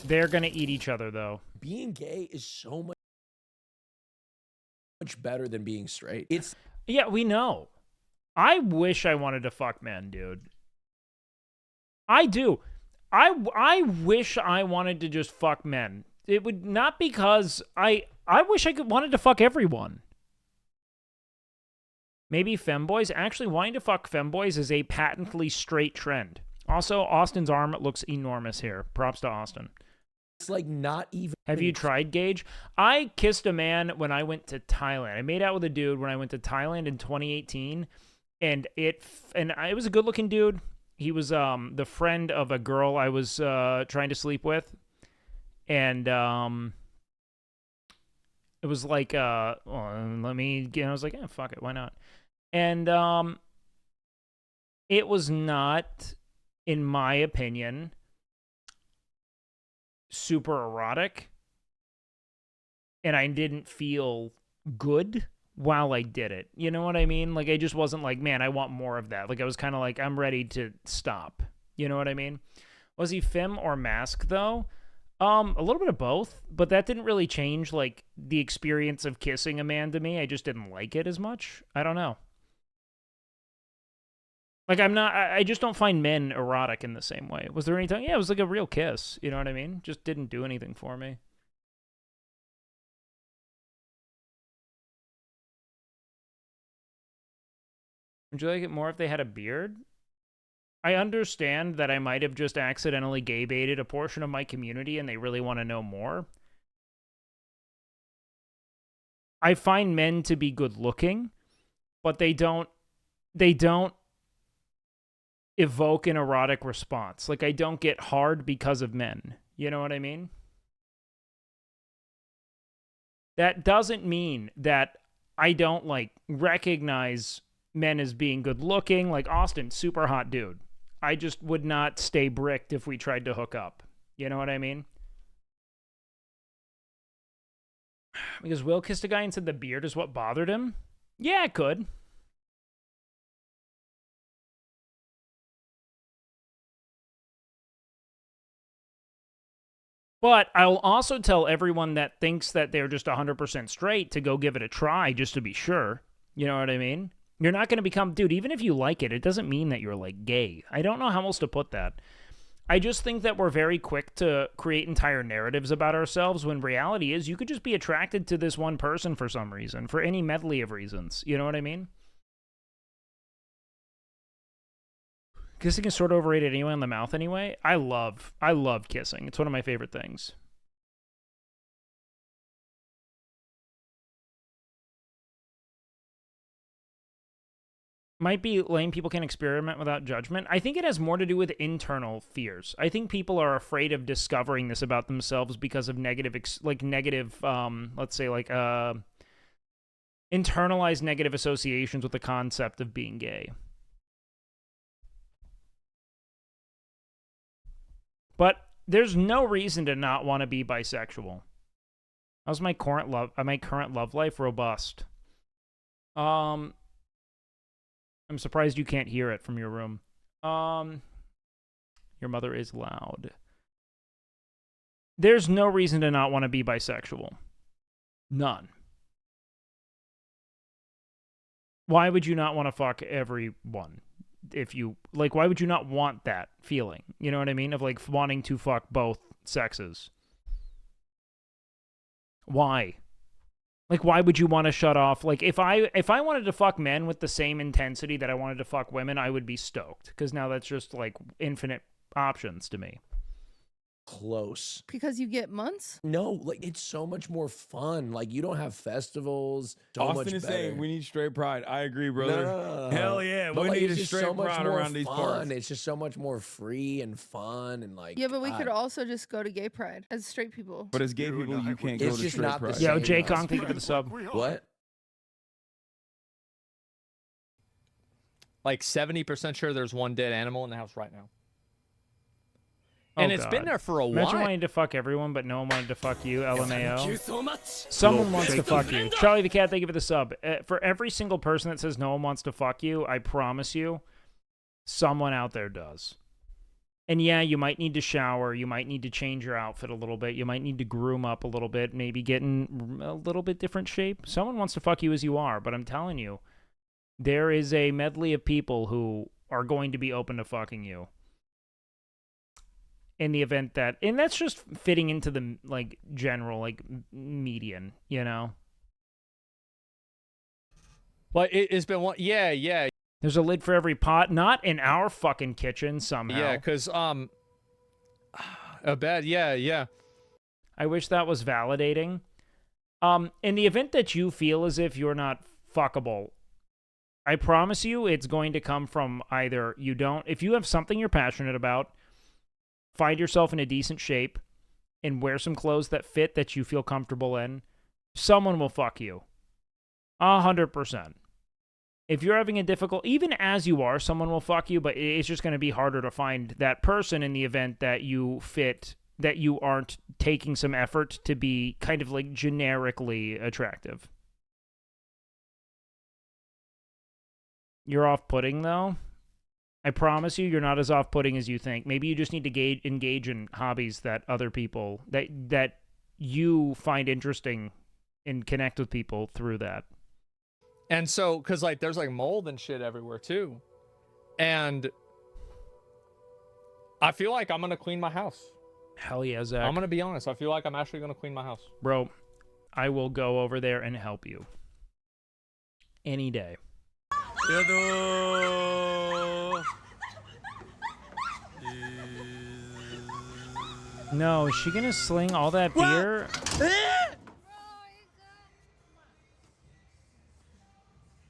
They're gonna eat each other, though. Being gay is so much better than being straight. It's Yeah, we know. I wish I wanted to fuck men, dude. I do. I wish I wanted to just fuck men. It would not because I wish I wanted to fuck everyone. Maybe femboys. Actually, wanting to fuck femboys is a patently straight trend. Also, Austin's arm looks enormous here. Props to Austin. It's like not even. Have you tried Gage? I kissed a man when I went to Thailand. I made out with a dude when I went to Thailand in 2018, and it was a good-looking dude. He was the friend of a girl I was trying to sleep with, and it was like, well, let me get. I was like, yeah, fuck it, why not? And it was not, in my opinion, super erotic, and I didn't feel good while I did it. You know what I mean? Like, I just wasn't like, man, I want more of that. Like, I was kind of like, I'm ready to stop. You know what I mean? Was he femme or mask, though? A little bit of both, but that didn't really change, like, the experience of kissing a man to me. I just didn't like it as much. I don't know. Like, I just don't find men erotic in the same way. Was there anything? Yeah, it was like a real kiss. You know what I mean? Just didn't do anything for me. Would you like it more if they had a beard? I understand that I might have just accidentally gay baited a portion of my community and they really want to know more. I find men to be good looking, but they don't evoke an erotic response. Like, I don't get hard because of men. You know what I mean? That doesn't mean that I don't, like, recognize men as being good looking. Like, Austin, super hot dude. I just would not stay bricked if we tried to hook up. You know what I mean? Because Will kissed a guy and said the beard is what bothered him? Yeah, it could. But I'll also tell everyone that thinks that they're just 100% straight to go give it a try just to be sure. You know what I mean? You're not going to become... Dude, even if you like it, it doesn't mean that you're, like, gay. I don't know how else to put that. I just think that we're very quick to create entire narratives about ourselves when reality is you could just be attracted to this one person for some reason, for any medley of reasons. You know what I mean? Kissing is sort of overrated anyway on the mouth anyway. I love kissing. It's one of my favorite things. Might be lame people can experiment without judgment. I think it has more to do with internal fears. I think people are afraid of discovering this about themselves because of negative, let's say, like, internalized negative associations with the concept of being gay. But there's no reason to not want to be bisexual. How's my current love life? Robust. I'm surprised you can't hear it from your room. Your mother is loud. There's no reason to not want to be bisexual. None. Why would you not want to fuck everyone? If you, like, why would you not want that feeling? You know what I mean? Of, like, wanting to fuck both sexes. Why? Like, why would you want to shut off? Like, if I wanted to fuck men with the same intensity that I wanted to fuck women, I would be stoked. Because now that's just, like, infinite options to me. close. Because you get months? No, like it's so much more fun. Like you don't have festivals. So Austin much is better. saying we need straight pride. I agree, brother. No. Hell yeah, But, we like, need it's a just straight so much pride more around these fun. parts. It's just so much more free and fun and like. Yeah, but we God. could also just go to gay pride as straight people. But as gay people, you can't go It's to just straight not the pride. same. Yo, Jay though. Kong, thank you for the sub. What? Like 70% sure there's one dead animal in the house right now. And Oh, it's God. been there for a Imagine while. wanting to fuck everyone, but no one wanted to fuck you, LMAO. Thank you so much. Someone wants to fuck you. Charlie the Cat, thank you for the sub. For every single person that says no one wants to fuck you, I promise you, someone out there does. And yeah, you might need to shower. You might need to change your outfit a little bit. You might need to groom up a little bit, maybe get in a little bit different shape. Someone wants to fuck you as you are, but I'm telling you, there is a medley of people who are going to be open to fucking you. In the event that, and that's just fitting into the like general like median, you know. Well, it's been one. Yeah. There's a lid for every pot, not in our fucking kitchen somehow. Yeah, because a bed. Yeah. I wish that was validating. In the event that you feel as if you're not fuckable, I promise you, it's going to come from either you don't. If you have something you're passionate about, find yourself in a decent shape and wear some clothes that fit that you feel comfortable in. Someone will fuck you. 100%. If you're having a difficult, even as you are, someone will fuck you, but it's just going to be harder to find that person in the event that you fit, that you aren't taking some effort to be kind of like generically attractive. You're off-putting, though. I promise you, you're not as off-putting as you think. Maybe you just need to engage in hobbies that other people, that you find interesting and connect with people through that. And so, because like there's like mold and shit everywhere too. And I feel like I'm going to clean my house. Hell yeah, Zach. I'm going to be honest. I feel like I'm actually going to clean my house. Bro, I will go over there and help you. Any day. No, is she gonna sling all that beer?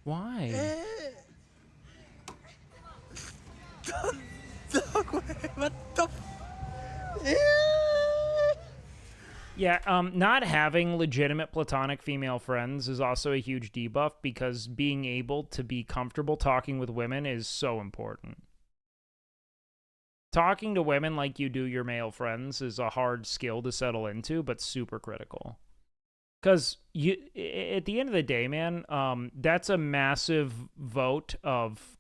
Why? What the? Yeah, not having legitimate platonic female friends is also a huge debuff because being able to be comfortable talking with women is so important. Talking to women like you do your male friends is a hard skill to settle into, but super critical. Because you, at the end of the day, man, that's a massive vote of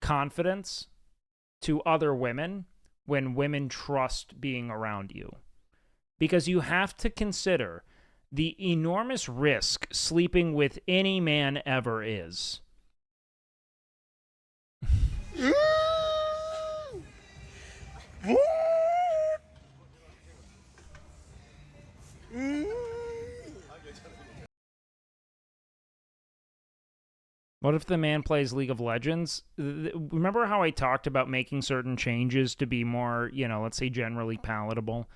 confidence to other women when women trust being around you. Because you have to consider the enormous risk sleeping with any man ever is. What if the man plays League of Legends? Remember how I talked about making certain changes to be more, let's say generally palatable?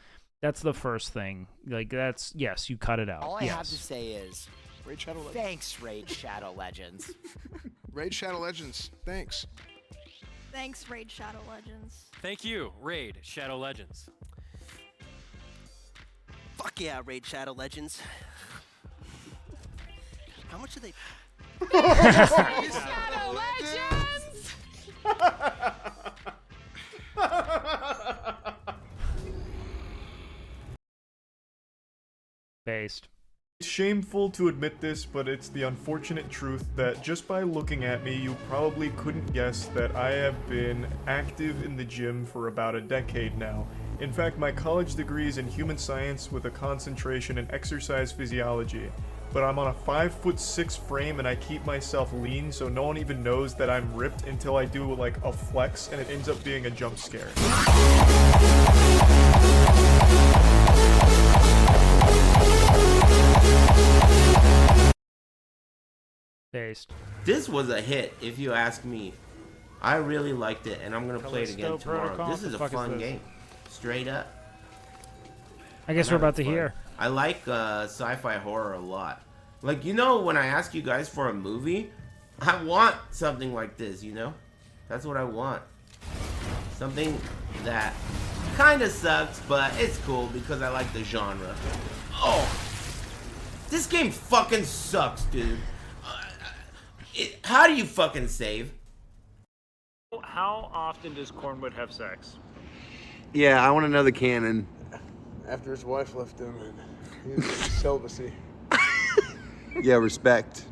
That's the first thing. Like, yes, you cut it out. All I yes. have to say is, Raid Shadow Legends. thanks, Raid Shadow Legends. Raid Shadow Legends. Thanks. Thanks, Raid Shadow Legends. Thank you, Raid Shadow Legends. Fuck yeah, Raid Shadow Legends. How much are they? Shadow Legends! Based. It's shameful to admit this, but it's the unfortunate truth that just by looking at me, you probably couldn't guess that I have been active in the gym for about a decade now. In fact, my college degree is in human science with a concentration in exercise physiology. But I'm on a 5'6" frame and I keep myself lean so no one even knows that I'm ripped until I do like a flex and it ends up being a jump scare. Based. This was a hit, if you ask me. I really liked it, and I'm gonna play it again Callisto tomorrow. Protocol? This is a What the fuck fun is this? game. Straight up. I guess we're about to hear. I like sci-fi horror a lot. Like, you know, when I ask you guys for a movie, I want something like this, you know? That's what I want. Something that kind of sucks, but it's cool because I like the genre. Oh, this game fucking sucks, dude. How do you fucking save? How often does Cornwood have sex? Yeah, I want to know the canon. After his wife left him, and his celibacy. Yeah, respect.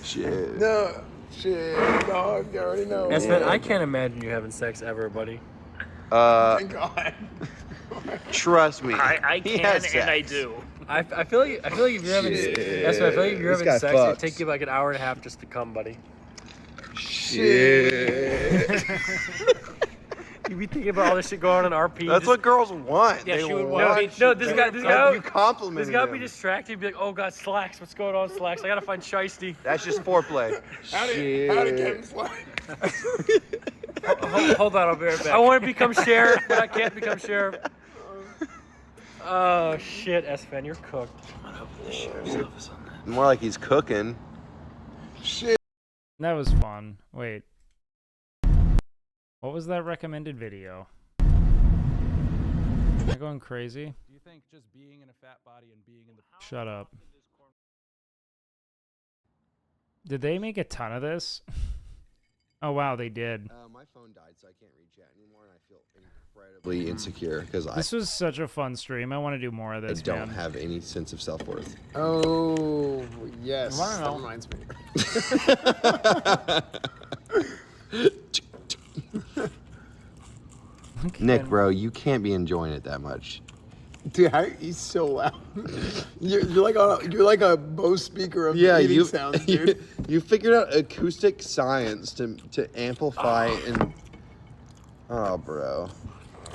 Shit. No, shit, dog. You already know. Espen, I can't imagine you having sex ever, buddy. Thank God. Trust me. I He can has and I sex. do. I feel like if you're having Espen, I feel like if you're This having guy sex, fucks. it'd take you like an hour and a half just to come, buddy. Shit. You'd be thinking about all this shit going on in RP. That's what girls want. Yeah, they she would want. want. No, this guy. You compliment This guy would be him. distracted. He'd be like, "Oh God, Slacks, what's going on, Slacks? I gotta find Shiesty." That's just foreplay. How to get him slack? Hold on, I'll be right back. I want to become sheriff, but I can't become sheriff. Oh shit, Espen, you're cooked. I'm gonna open the sheriff's office on that. More like he's cooking. Shit. That was fun. Wait. What was that recommended video? Am I going crazy? Do you think just being in a fat body and being in the Shut up. Did they make a ton of this? Oh wow, they did. My phone died, so I can't read chat anymore, and I feel incredibly insecure because This was such a fun stream. I want to do more of this, don't man. have any sense of self-worth. Oh, yes. I That don't reminds me. Nick, bro, you can't be enjoying it that much. Dude, he's so loud. You're like a Bose speaker of eating sounds, dude. You figured out acoustic science to amplify and. Oh, bro.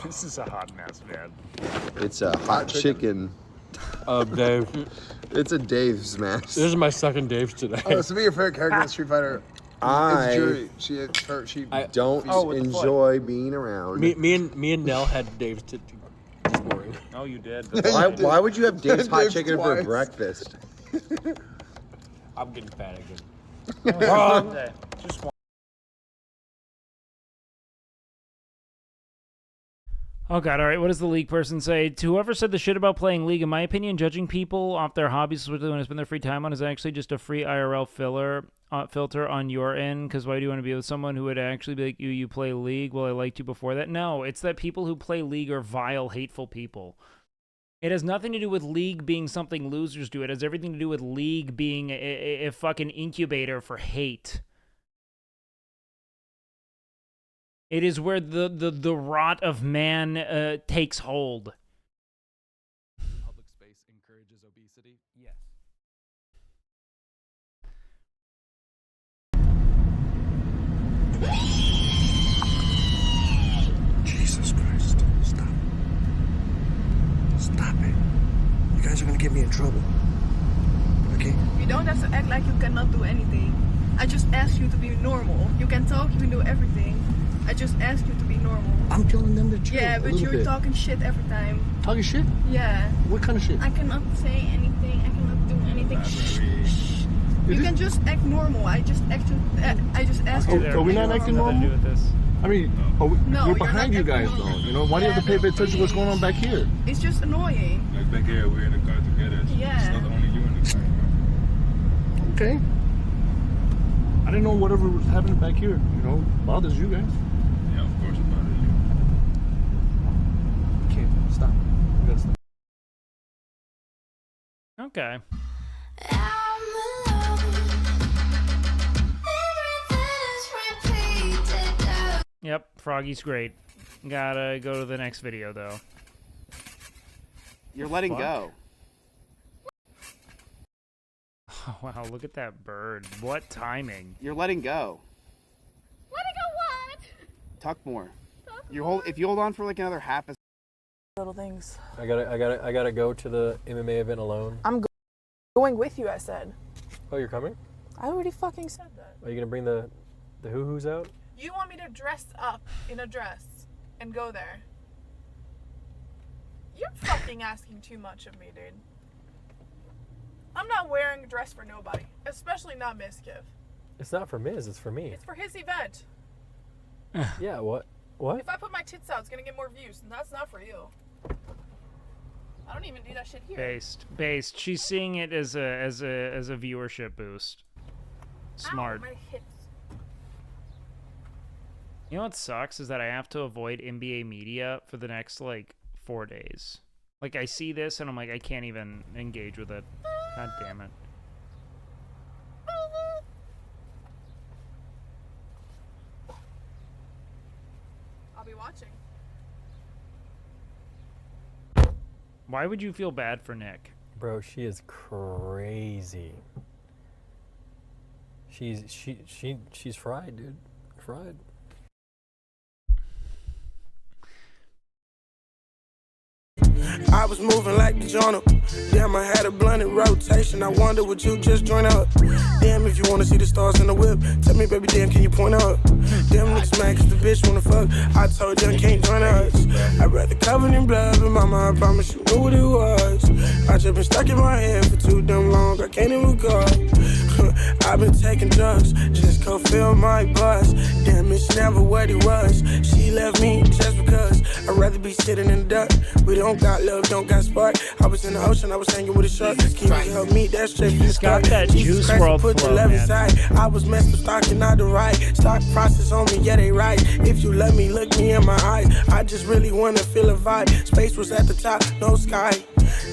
This is a hot mess, man. It's a hot chicken. Dave. It's a Dave's mess. This is my second Dave's today. Oh, so be your favorite character in Street Fighter. I It's Jury. She don't enjoy being around. Me and Nell had Dave's this morning. Oh, you did. Why would you have Dave's hot Dave's chicken for twice. breakfast? I'm getting fat again. Wrong. Just one. Oh god, alright, what does the League person say? To whoever said the shit about playing League, in my opinion, judging people off their hobbies, especially when they spend their free time on, is actually just a free IRL filter on your end, because why do you want to be with someone who would actually be like, you play League? Well, I liked you before that. No, it's that people who play League are vile, hateful people. It has nothing to do with League being something losers do. It has everything to do with League being a fucking incubator for hate. It is where the rot of man takes hold. public space encourages obesity? Yes. Jesus Christ. Stop. Stop it. You guys are gonna get me in trouble. Okay? You don't have to act like you cannot do anything. I just asked you to be normal. You can talk, you can do everything. I just asked you to be normal. I'm telling them the truth. Yeah, but you're talking shit every time. Talking shit? Yeah. What kind of shit? I cannot say anything. I cannot do anything. Shh. You can just act normal. I just asked you. Are we not acting normal? I mean, No, we're you're behind not you guys acting though. normal. You know, why do you have to pay a bit attention to what's going on back here? It's just annoying. Like back here, we're in the car together. Yeah. It's not only you in the car. Okay. I didn't know whatever was happening back here, you know, bothers you guys. Yeah, of course it bothers you. Okay, stop. We gotta stop. Okay. Yep, Froggy's great. Gotta go to the next video, though. You're letting Fuck. go. Oh, wow, look at that bird. What timing. You're letting go. Letting go what? Talk more. If you hold on for like another half a Little things. I gotta go to the MMA event alone. I'm going with you, I said. Oh, you're coming? I already fucking said that. Are you gonna bring the hoo-hoos out? You want me to dress up in a dress and go there? You're fucking asking too much of me, dude. I'm not wearing a dress for nobody, especially not Miss Kiv. It's not for Miz, it's for me. It's for his event. Yeah, what? What? If I put my tits out, it's gonna get more views, and that's not for you. I don't even do that shit here. Based. She's seeing it as a viewership boost. Smart. Ow, my hips. You know what sucks is that I have to avoid NBA media for the next like 4 days. Like I see this and I'm like I can't even engage with it. God damn it. I'll be watching. Why would you feel bad for Nick? Bro, she is crazy. She's fried, dude. Fried. I was moving like the journal. Damn, I had a blunted rotation. I wonder would you just join up? Damn, if you wanna see the stars in the whip, tell me, baby, damn, can you point up? Damn, niggas mad 'cause the bitch wanna fuck. I told you I can't join us. I'd rather covered in blood, but mama, I promise you knew what it was. I just been stuck in my head for too damn long. I can't even go. I've been taking drugs, just go fill my bus. Damn, it's never what it was. She left me just because I'd rather be sitting in the dark. We don't got love, don't got spark. I was in the ocean, I was hanging with a shark. Can you help me? That's straight from the start. That Jesus Juice Christ, WRLD put the flow, left man. side. I was messed up, stocking out the right. Stock process on me, yeah, they right. If you love me, look me in my eyes. I just really wanna feel a vibe. Space was at the top, no sky.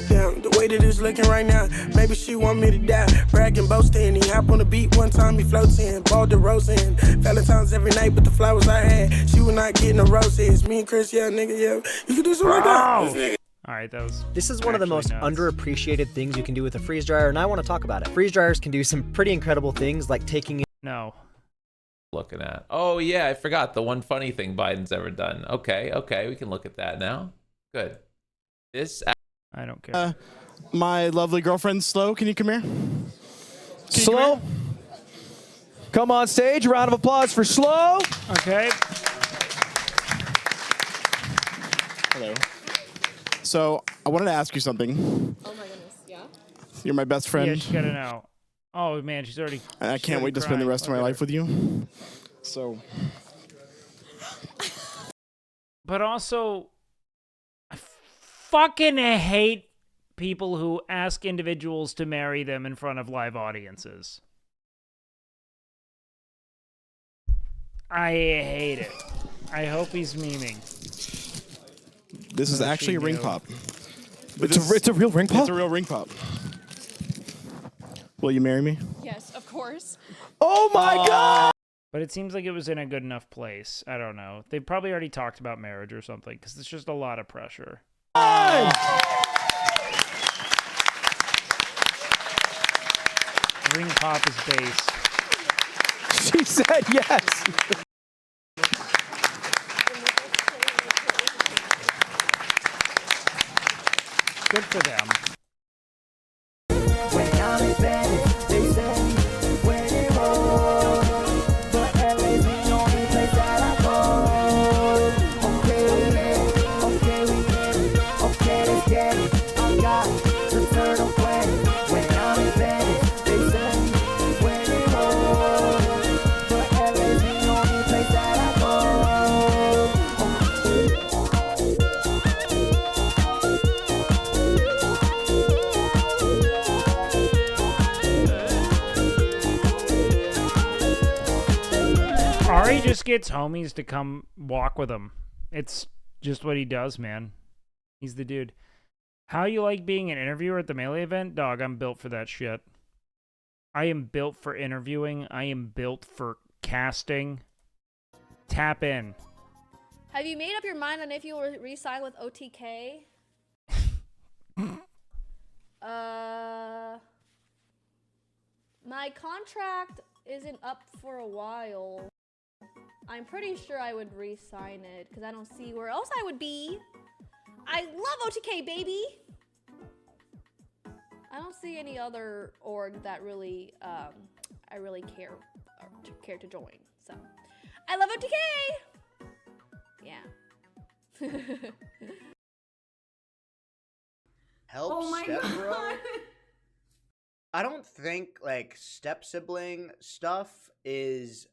Damn, the way that it's looking right now, maybe she want me to die. Bragging, boasting, he hop on the beat one time, he floats in, ball the rose in. Valentine's every night, but the flowers I had, she was not getting the roses. Me and Chris, yeah, nigga, yeah, you can do something like that. Alright, that was This is one of the most nuts. underappreciated things you can do with a freeze dryer, and I want to talk about it. Freeze dryers can do some pretty incredible things, like taking No. Looking at. Oh yeah, I forgot the one funny thing Biden's ever done. Okay, we can look at that now. Good. This. I don't care. My lovely girlfriend, Slow, can you come here? Slow. Come on stage. Round of applause for Slow. Okay. Hello. So, I wanted to ask you something. Oh my goodness, yeah? You're my best friend. Yeah, she's gotta know. Oh man, she's already. And I can't wait to spend the rest of my life with you. So. But also, I fucking hate people who ask individuals to marry them in front of live audiences. I hate it. I hope he's memeing. This is actually a ring pop. It's a real ring pop? It's a real ring pop. Will you marry me? Yes, of course. Oh my God! But it seems like it was in a good enough place. I don't know. They probably already talked about marriage or something, because it's just a lot of pressure. Ring pop is base. She said yes. Good for them. Ari just gets homies to come walk with him. It's just what he does, man. He's the dude. How you like being an interviewer at the Melee event? Dog, I'm built for that shit. I am built for interviewing. I am built for casting. Tap in. Have you made up your mind on if you will re-sign with OTK? My contract isn't up for a while. I'm pretty sure I would re-sign it because I don't see where else I would be. I love OTK, baby. I don't see any other org that really I really care to join. So I love OTK. Yeah. help Oh my stepbro. God. I don't think like step sibling stuff is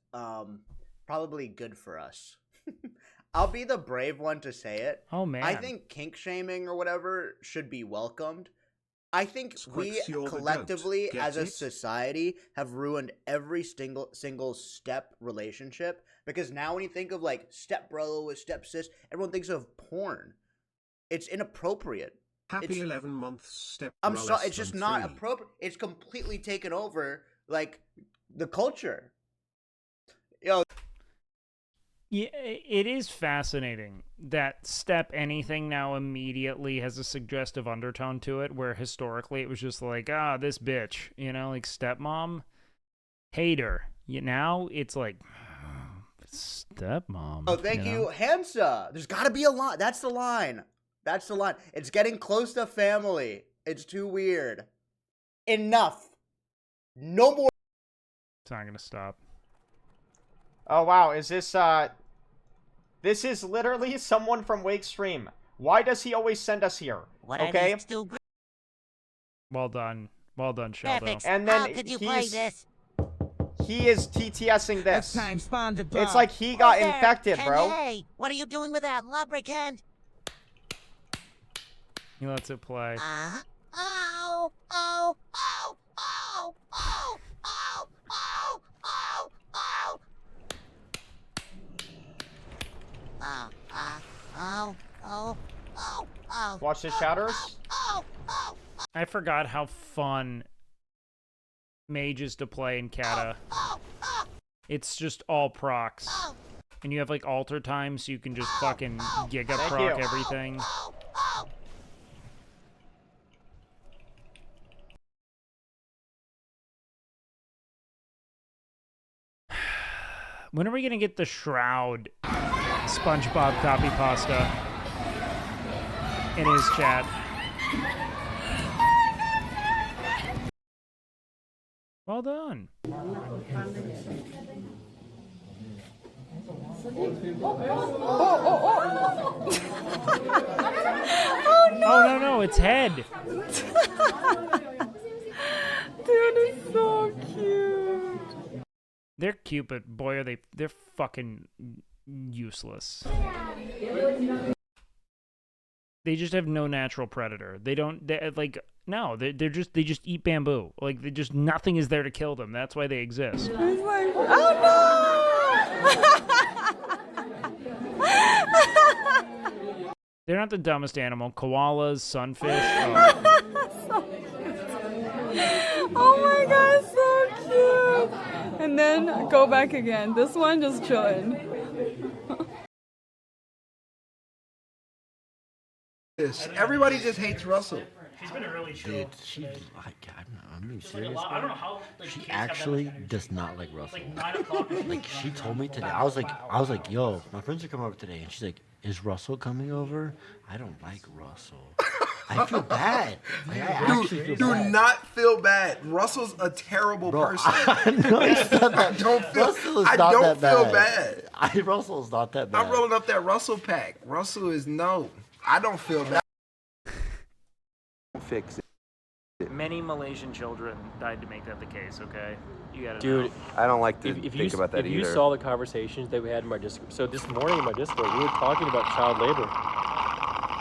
probably good for us. I'll be the brave one to say it. Oh man. I think kink shaming or whatever should be welcomed. I think we Squeaks, you're the goat. collectively Get as a it? society have ruined every single step relationship, because now when you think of like step bro with step sis, everyone thinks of porn. It's inappropriate. Happy 11 months step. I'm sorry, it's just not appropriate. It's completely taken over like the culture. Yo, Yeah, it is fascinating that step anything now immediately has a suggestive undertone to it, where historically it was just like, this bitch, like stepmom, hater. Now it's like, stepmom. oh, thank you, Hansa. There's got to be a line. That's the line. That's the line. It's getting close to family. It's too weird. Enough. No more. It's not gonna stop. Oh wow, is this this is literally someone from Wake's stream. Why does he always send us here? Okay? Well done, Sheldon. And then he is TTSing this. It's like he got infected, bro. Hey, what are you doing with that lubricant? He lets it play. Oh, oh, oh, oh, oh, oh, oh, oh, oh. Watch the shatters. I forgot how fun Mage is to play in Kata. It's just all procs. And you have like alter time, so you can just fucking giga proc everything. When are we gonna get the Shroud SpongeBob copy pasta in his chat? Well done. Oh no, it's head. Dude, it's so cute. They're cute, but boy, they're fucking useless. They just have no natural predator. They just eat bamboo. Like nothing is there to kill them. That's why they exist. It's like, oh no! They're not the dumbest animal. Koalas, sunfish. Oh my god, so cute! And then go back again. This one just chilling. Everybody just hates Russell. She's been really chill. Dude, I'm being serious. I don't know how. She actually does not like Russell. Like 9 o'clock. Like she told me today. I was like, yo, my friends are coming over today, and she's like, is Russell coming over? I don't like Russell. I feel bad. Like, I actually feel Do bad. not feel bad. Russell's a terrible person. I know it's not that, I don't feel, Russell is I not don't that feel bad. bad. Russell's not that bad. I'm rolling up that Russell pack. Russell is no. I don't feel bad. Fix it. Many Malaysian children died to make that the case, okay? You gotta Dude, know. I don't like to think about that if either. you saw the conversations that we had in my Discord, so this morning in my Discord, we were talking about child labor.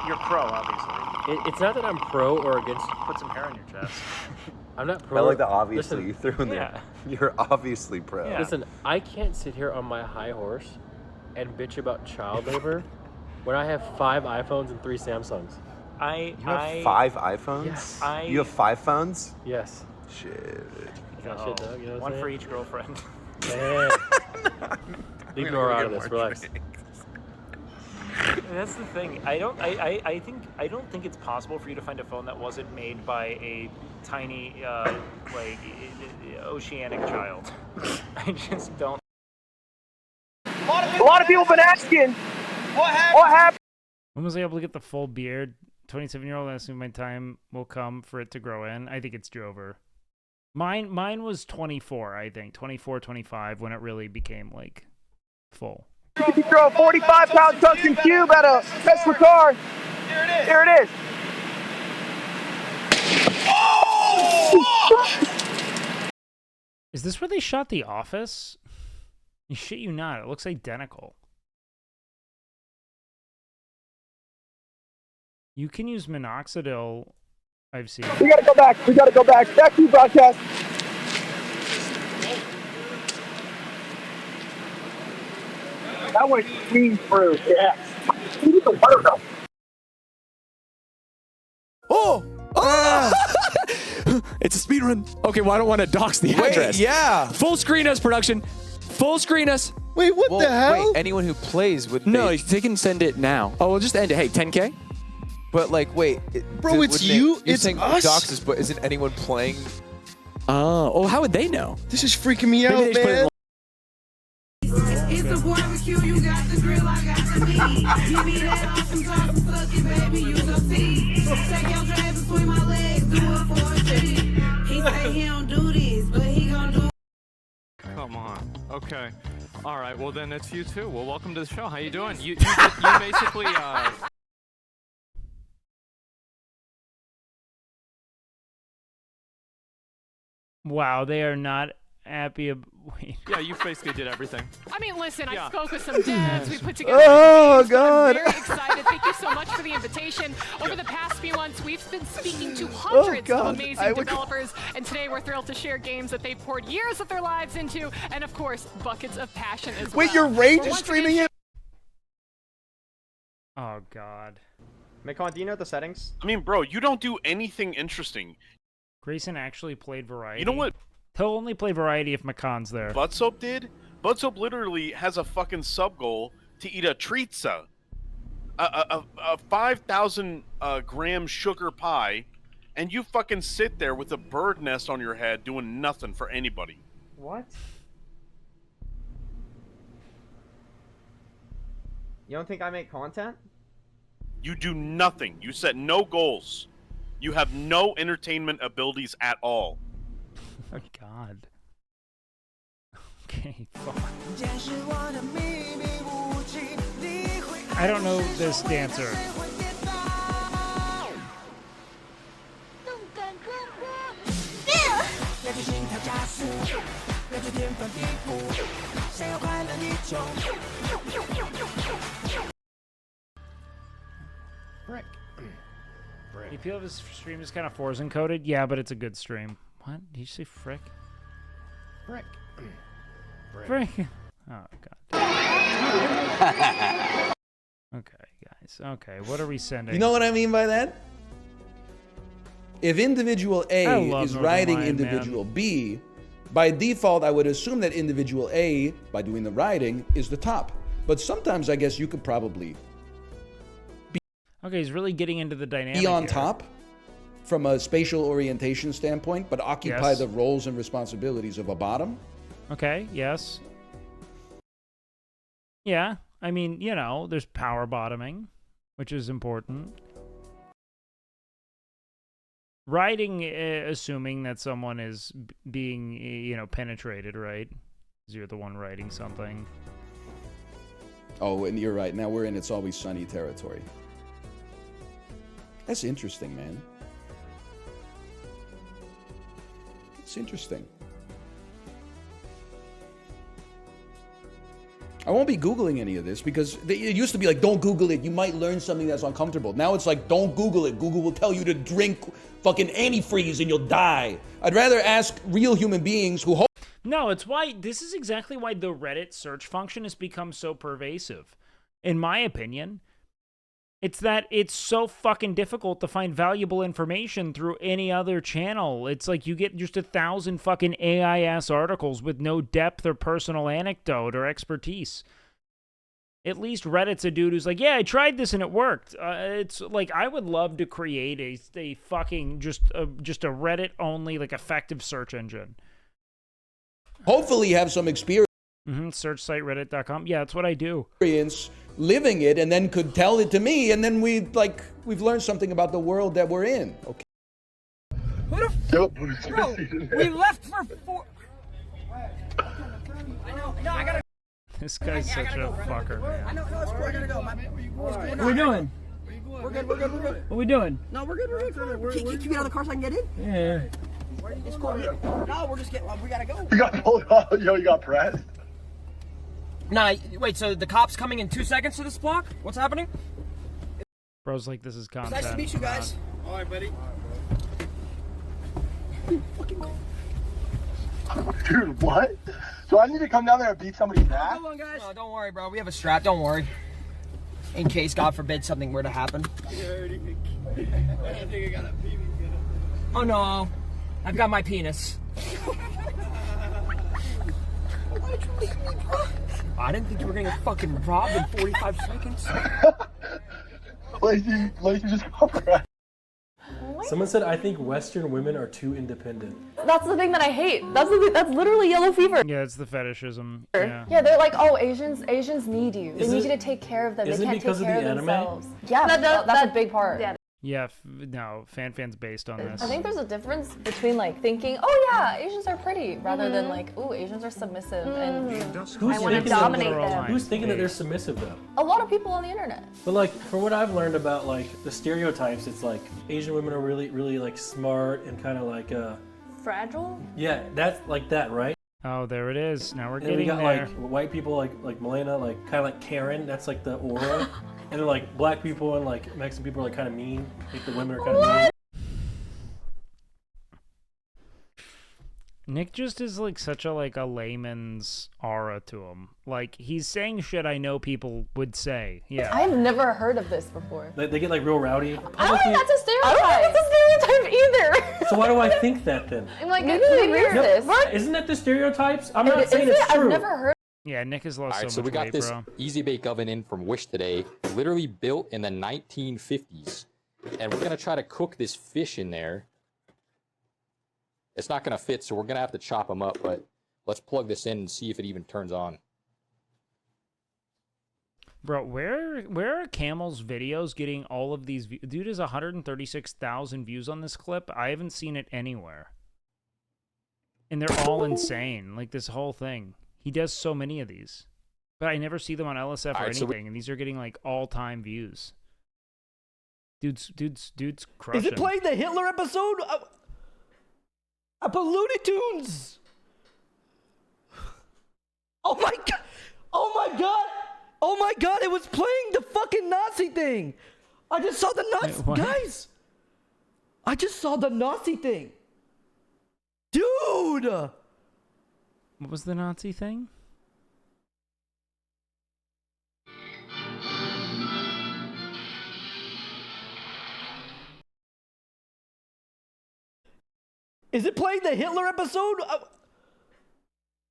You're pro, obviously. It's not that I'm pro or against. Put some hair on your chest. I'm not pro. I like the obviously Listen, you threw in there. You're obviously pro. Yeah. Listen, I can't sit here on my high horse and bitch about child labor when I have 5 iPhones and 3 Samsungs. You have 5 iPhones? Yes. You have 5 phones? Yes. Shit. Got shit, dog, you know what I'm One for saying? each girlfriend. Man. Leave Nora out of this. Relax. That's the thing. I don't think it's possible for you to find a phone that wasn't made by a tiny oceanic child. I just don't. A lot of people been asking, what happened? When was I able to get the full beard? 27-year-old asking my time will come for it to grow in. I think it's Drover. Mine was 24, I think. 24, 25 when it really became like full. You throw a 45-pound tungsten cube at a Tesla car. Here it is. Is this where they shot The Office? You shit you not. It looks identical. You can use minoxidil. I've seen. We gotta go back. We gotta go back. Back to broadcast. That was clean through. Yeah. Oh! It's a speed run. Okay, well, I don't want to dox the address. Yeah. Full screen us, production. Full screen us. Wait, what the hell? Wait, anyone who plays with No, they can send it now. Oh, we'll just end it. Hey, 10K? But like, wait, Bro, it's you, You're it's saying us? doxes, but isn't anyone playing? Oh, how would they know? This is freaking me out, Maybe they just put it man. It's a barbecue, you got the grill, I got the meat. Give me that awesome sauce and suck it, baby, you so see. Take your dress between my legs, do it for a treat. He say he don't do this, but he gon' do it. Come on. Okay. All right. Well, then it's you too. Well, welcome to the show. How you doing? You basically. Wow, they are not happy. Wait. Yeah, you basically did everything. I mean, listen, Yeah. I spoke with some devs. We put together. Oh, games, but God. I'm very excited. Thank you so much for the invitation. Over the past few months, we've been speaking to hundreds of God. amazing developers, and today we're thrilled to share games that they've poured years of their lives into, and of course, buckets of passion as well. Wait, your Rage We're is once streaming again it? Oh, God. Macon, do you know the settings? I mean, bro, you don't do anything interesting. Grayson actually played Variety. You know what He'll only play Variety if Macon's there. Butt Soap did? Butt Soap literally has a fucking sub goal to eat a treatza. A 5,000 gram sugar pie, and you fucking sit there with a bird nest on your head doing nothing for anybody. What? You don't think I make content? You do nothing. You set no goals. You have no entertainment abilities at all. Oh, God. Okay, fuck. I don't know this dancer. Frick. You feel his stream is kind of Forza encoded? Yeah, but it's a good stream. What? Did you say frick? Frick. Frick. Oh, God. Okay, guys. Okay, what are we sending? You know what I mean by that? If individual I A love is Northern riding Lion, individual B, by default, I would assume that individual A, by doing the riding, is the top. But sometimes I guess you could probably Okay, he's really getting into the dynamic be on here. top from a spatial orientation standpoint, but occupy Yes. the roles and responsibilities of a bottom. Okay, yes. Yeah, I mean, you know, there's power bottoming, which is important. Riding, assuming that someone is being, you know, penetrated, right? 'Cause you're the one riding something. Oh, and you're right. Now we're in It's Always Sunny territory. That's interesting, man. It's interesting. I won't be Googling any of this because it used to be like, don't Google it. You might learn something that's uncomfortable. Now it's like, don't Google it. Google will tell you to drink fucking antifreeze and you'll die. I'd rather ask real human beings who No, it's why, this is exactly why the Reddit search function has become so pervasive. In my opinion, it's that it's so fucking difficult to find valuable information through any other channel. It's like you get just 1,000 fucking AI-ass articles with no depth or personal anecdote or expertise. At least Reddit's a dude who's like, yeah, I tried this and it worked. It's like, I would love to create a fucking, just a Reddit-only, like, effective search engine. hopefully have some experience. Search site reddit.com. Yeah, that's what I do. Living it and then could tell it to me, and then we've learned something about the world that we're in. Okay. Bro, we left for 4. I know, I gotta. This guy's such a fucker, man. I know, it's cool, I gotta go. What are we doing? We're good. We're good. We're good. What are we doing? No, we're good. We're good. Can you get out of the car so I can get in? Yeah. It's cool. No, we're just getting. We gotta go. You got pulled off. Yo, you got pressed. Nah, wait. So the cops coming in 2 seconds to this block? What's happening? Bro's like, this is content. Nice to meet you guys. All right, buddy. Dude, what? So I need to come down there and beat somebody's ass? Come on, guys. No, don't worry, bro. We have a strap. Don't worry. In case, God forbid, something were to happen. Oh no, I've got my penis. Why'd you leave me, bro? I didn't think you were gonna get fucking robbed in 45 seconds. Lazy just got Someone said, I think Western women are too independent. That's the thing that I hate. That's literally yellow fever. Yeah, it's the fetishism. Yeah, they're like, oh, Asians need you. They need you to take care of them. They can't take care of themselves. Yeah, that's a big part. Yeah, no, fan's based on this. I think there's a difference between like thinking, oh yeah, Asians are pretty, rather than like, ooh, Asians are submissive and I want to dominate them. Who's thinking that they're submissive though? A lot of people on the internet. But like, from what I've learned about like the stereotypes, it's like Asian women are really like smart and kind of like fragile. Yeah, that's like that, right? Oh, there it is. Now we're And getting we got there. like white people like Milena, like kind of like Karen. That's like the aura. And then like black people and like Mexican people are like kind of mean. Like the women are kind of mean. Nick just is like such a layman's aura to him. Like he's saying shit I know people would say. Yeah. I've never heard of this before. They get like real rowdy. I don't think that's a stereotype. I don't think it's a stereotype either. So why do I think that then? I'm like, maybe hear this. Isn't that the stereotypes? I'm not saying it's true. I've never heard. Yeah, Nick has lost All right, so so much we got weight, this bro. Easy Bake Oven in from Wish today, literally built in the 1950s. And we're gonna try to cook this fish in there. It's not gonna fit, so we're gonna have to chop them up, but let's plug this in and see if it even turns on. Bro, where are Camel's videos getting all of these views? Dude has 136,000 views on this clip. I haven't seen it anywhere. And they're all insane. Like this whole thing. He does so many of these. But I never see them on LSF or anything, and these are getting like all-time views. Dude's crushing. Is it playing the Hitler episode? I put Looney Tunes. Oh my god! Oh my god! Oh my god! It was playing the fucking Nazi thing. I just saw the Nazi guys. I just saw the Nazi thing, dude. What was the Nazi thing? Is it playing the Hitler episode?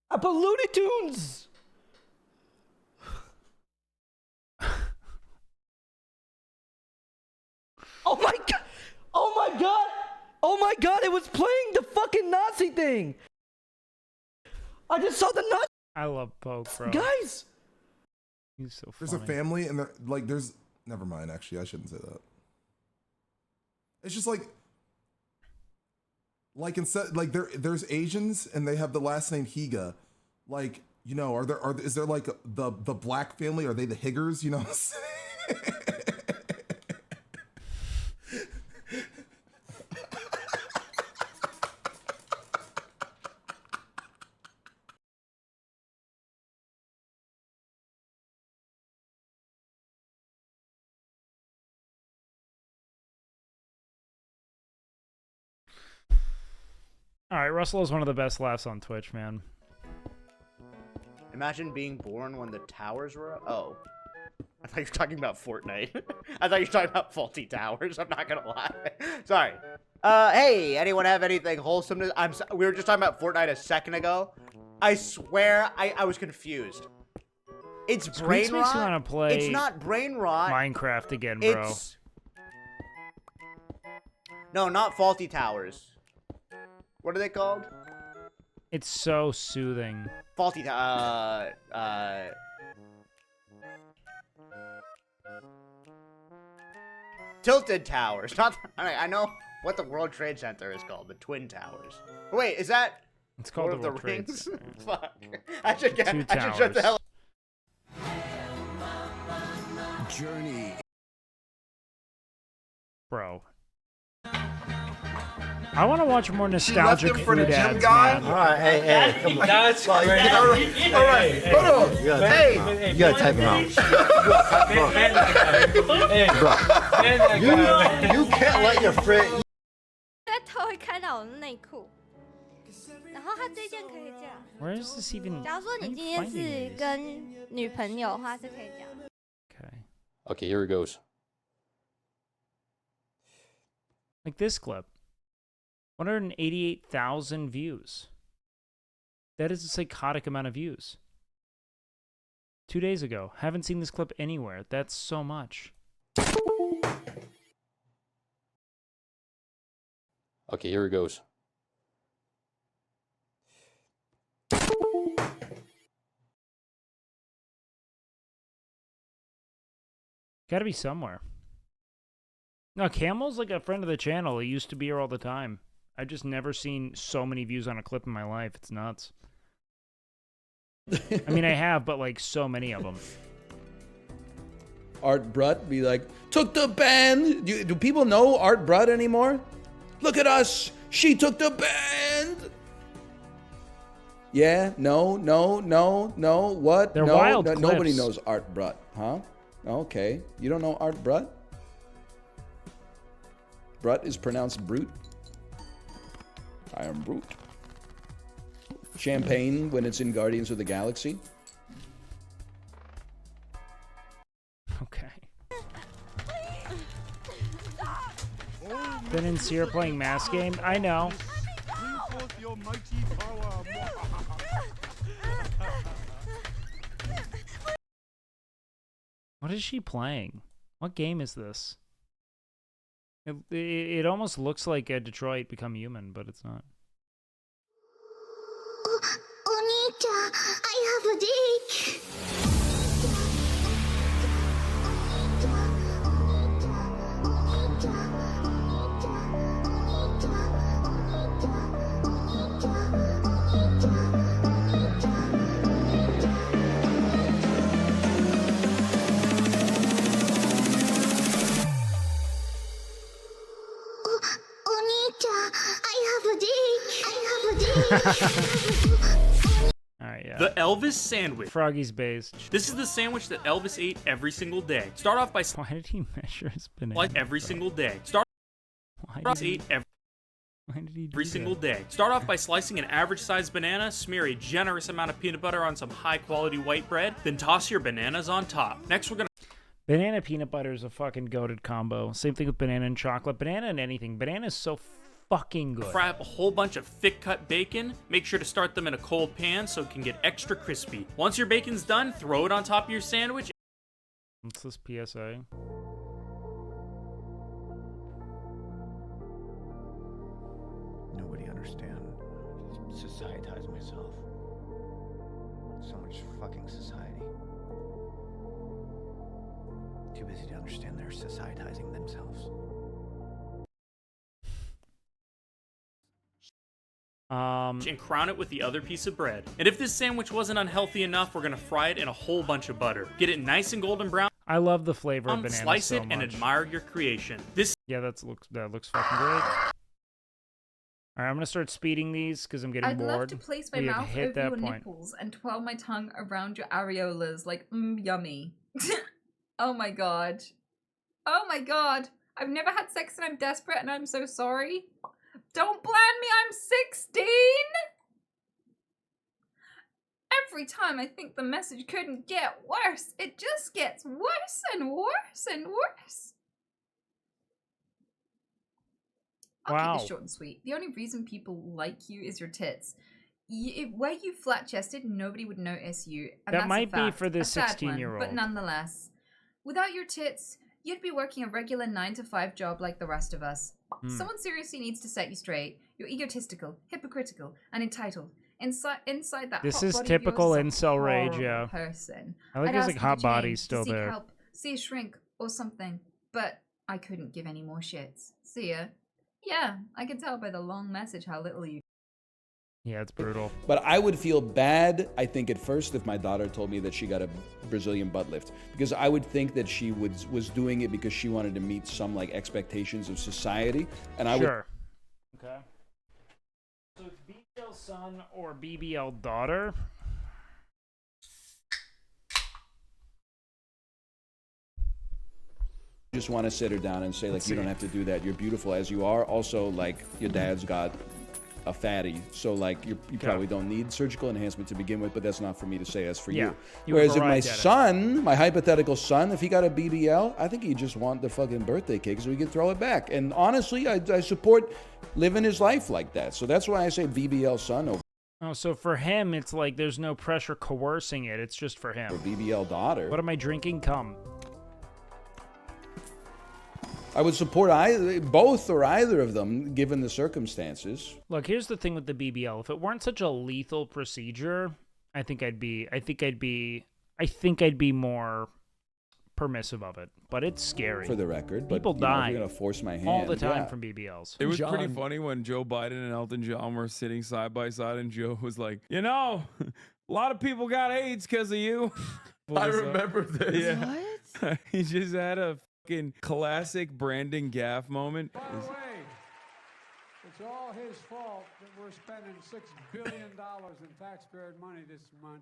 I put Looney Tunes. Oh my god! Oh my god! Oh my god! It was playing the fucking Nazi thing. I just saw the Nazi. I love Poke, bro. Guys, he's so funny. There's a family, and there's. Never mind. Actually, I shouldn't say that. It's just like instead, like there's Asians, and they have the last name Higa. Like, you know, is there like the black family? Are they the Higgers? You know. All right, Russell is one of the best laughs on Twitch, man. Imagine being born when the towers were up. Oh. I thought you were talking about Fortnite. I thought you were talking about faulty towers. I'm not gonna lie. Sorry. Hey, anyone have anything wholesome to... We were just talking about Fortnite a second ago. I swear I was confused. It's brain Squeaks makes rot. me want to play It's not brain rot. Minecraft again, bro. It's... No, not faulty towers. What are they called? It's so soothing. Faulty Tilted Towers. Not. I know what the World Trade Center is called. The Twin Towers. Wait, is that? It's called Lord the of World the Trade Rings. Center. Fuck. I should shut the Towers. hell. Journey Bro. I want to watch more nostalgic him for the food gym ads, guy? man. All right, hey, come on. That's All crazy. right, hold on. You gotta Hey. type him out. You gotta type him out. Bro, you can't let your friend. 他会看到我的内裤，然后他这件可以这样。 Where is this even? 假如说你今天是跟女朋友的话，是可以这样。 Okay, here it goes. Like this clip. 188,000 views. That is a psychotic amount of views. 2 days ago. Haven't seen this clip anywhere. That's so much. Okay, here it goes. Gotta be somewhere. No, Camel's like a friend of the channel. He used to be here all the time. I've just never seen so many views on a clip in my life. It's nuts. I mean, I have, but like so many of them. Art Brutt be like, took the band. Do people know Art Brutt anymore? Look at us. She took the band. Yeah, no. What? They're no, wild no, nobody clips. knows Art Brutt, huh? Okay. You don't know Art Brutt? Brutt is pronounced brute. I am brute. Champagne when it's in Guardians of the Galaxy. Okay. Ben and Sierra playing mass game? I know. What is she playing? What game is this? It almost looks like a Detroit Become Human, but it's not. Onita, I have a dick. Onita, I have a dick. I have a dick. Alright, yeah. The Elvis sandwich. Froggy's based. This is the sandwich that Elvis ate every single day. Start off by Why did he measure his banana? like every single day. Start Why off did he- ate every Why did he do every single day. Start off by slicing an average-sized banana, smear a generous amount of peanut butter on some high-quality white bread, then toss your bananas on top. Next, we're gonna Banana peanut butter is a fucking goated combo. Same thing with banana and chocolate. Banana and anything. Banana is so fucking good. fry up a whole bunch of thick-cut bacon. Make sure to start them in a cold pan so it can get extra crispy. Once your bacon's done, throw it on top of your sandwich. What's this PSA? Nobody understand. Societize myself. So much fucking society. Too busy to understand they're societizing themselves. And crown it with the other piece of bread. And if this sandwich wasn't unhealthy enough, we're gonna fry it in a whole bunch of butter. Get it nice and golden brown. I love the flavor of banana Slice so it and much. admire your creation. This Yeah, that looks fucking great. Alright, I'm gonna start speeding these because I'm getting I'd bored. love to place my We have mouth hit over that your point. nipples and twirl my tongue around your areolas like, yummy. Oh my god. Oh my god. I've never had sex and I'm desperate and I'm so sorry. Don't bland me, I'm 16! Every time I think the message couldn't get worse, it just gets worse and worse and worse. I'll keep Wow. this short and sweet. The only reason people like you is your tits. Were you flat-chested, nobody would notice you. And That that's a might be fact. for the A sad one, 16-year-old. But nonetheless, without your tits, you'd be working a regular 9-to-5 job like the rest of us. Someone seriously needs to set you straight. You're egotistical, hypocritical, and entitled. Inside that This hot is body of typical yours is a incel rage, horrible yeah. person. I like I'd his ask like you hot to body change, to still seek there. help, see a shrink or something, but I couldn't give any more shits. See ya. Yeah, I can tell by the long message how little you Yeah, it's brutal. But I would feel bad, I think, at first if my daughter told me that she got a Brazilian butt lift, because I would think that she was doing it because she wanted to meet some like expectations of society, and I Sure. Okay. So it's BBL son or BBL daughter. just want to sit her down and say, like, Let's you see. don't have to do that. You're beautiful as you are. Also, like, your dad's got a fatty, so like you probably don't need surgical enhancement to begin with, but that's not for me to say, as for Yeah, you. you would Whereas if my provide that. son, my hypothetical son, if he got a BBL, I think he'd just want the fucking birthday cake so he could throw it back. And honestly, I support living his life like that. So that's why I say BBL son over Oh, so for him, it's like there's no pressure coercing it. It's just for him. BBL daughter. What am I drinking? Come. I would support both or either of them, given the circumstances. Look, here's the thing with the BBL. If it weren't such a lethal procedure, I think I'd be more permissive of it. But it's scary. For the record, but, people you know, if die you're gonna force my all hand, the time yeah. from BBLs. It was pretty funny when Joe Biden and Elton John were sitting side by side, and Joe was like, "You know, a lot of people got AIDS because of you." I remember this. Yeah. What? He just had a fucking classic Brandon Gaff moment. By the way, it's all his fault that we're spending $6 billion in taxpayer money this month.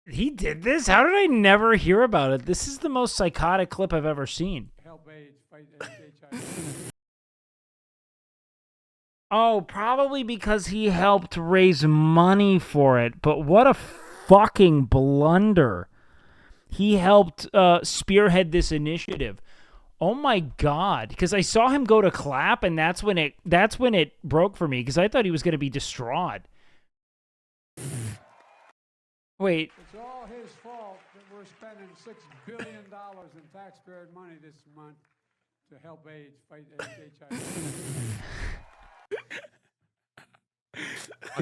He did this? How did I never hear about it? This is the most psychotic clip I've ever seen. Help AIDS fight HIV. Oh, probably because he helped raise money for it. But what a fucking blunder. He helped spearhead this initiative. Oh my God. Because I saw him go to clap, and that's when it broke for me, because I thought he was going to be distraught. Wait. It's all his fault that we're spending $6 billion in taxpayer money this month to help AIDS fight HIV.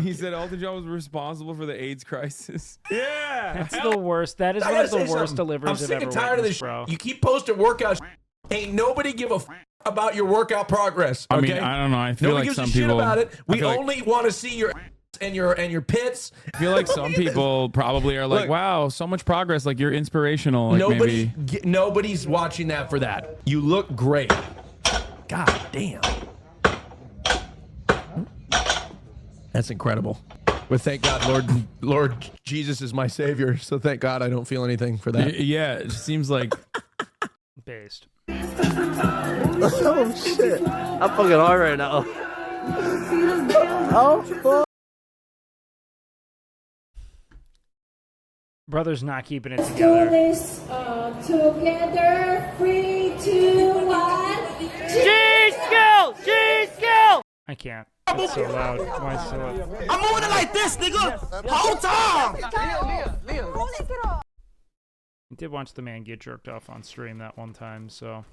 He said Elton John was responsible for the AIDS crisis. Yeah, That's the worst. That is I one of gotta the say worst something. deliveries I'm I've sick ever and tired of witnessed, this, bro. You keep posting workouts. Ain't nobody give a about your workout progress. I mean, okay? I don't know. I feel Nobody like gives some a shit people about it. I We feel like- only want to see your and your pits. I feel like some people probably are like, Look, "Wow, so much progress! Like you're inspirational." Like Nobody's watching that for that. You look great. God damn. That's incredible. But thank God, Lord Jesus is my savior. So thank God I don't feel anything for that. Yeah, it seems like based. Oh shit! I'm fucking hard right now. Oh fuck! Brother's not keeping it together. Together, 3, 2, 1. G-Skill! G-Skill! I can't. It's so loud. Why is it so loud? I'm moving it like this, nigga! Whole time! I did watch the man get jerked off on stream that one time, so.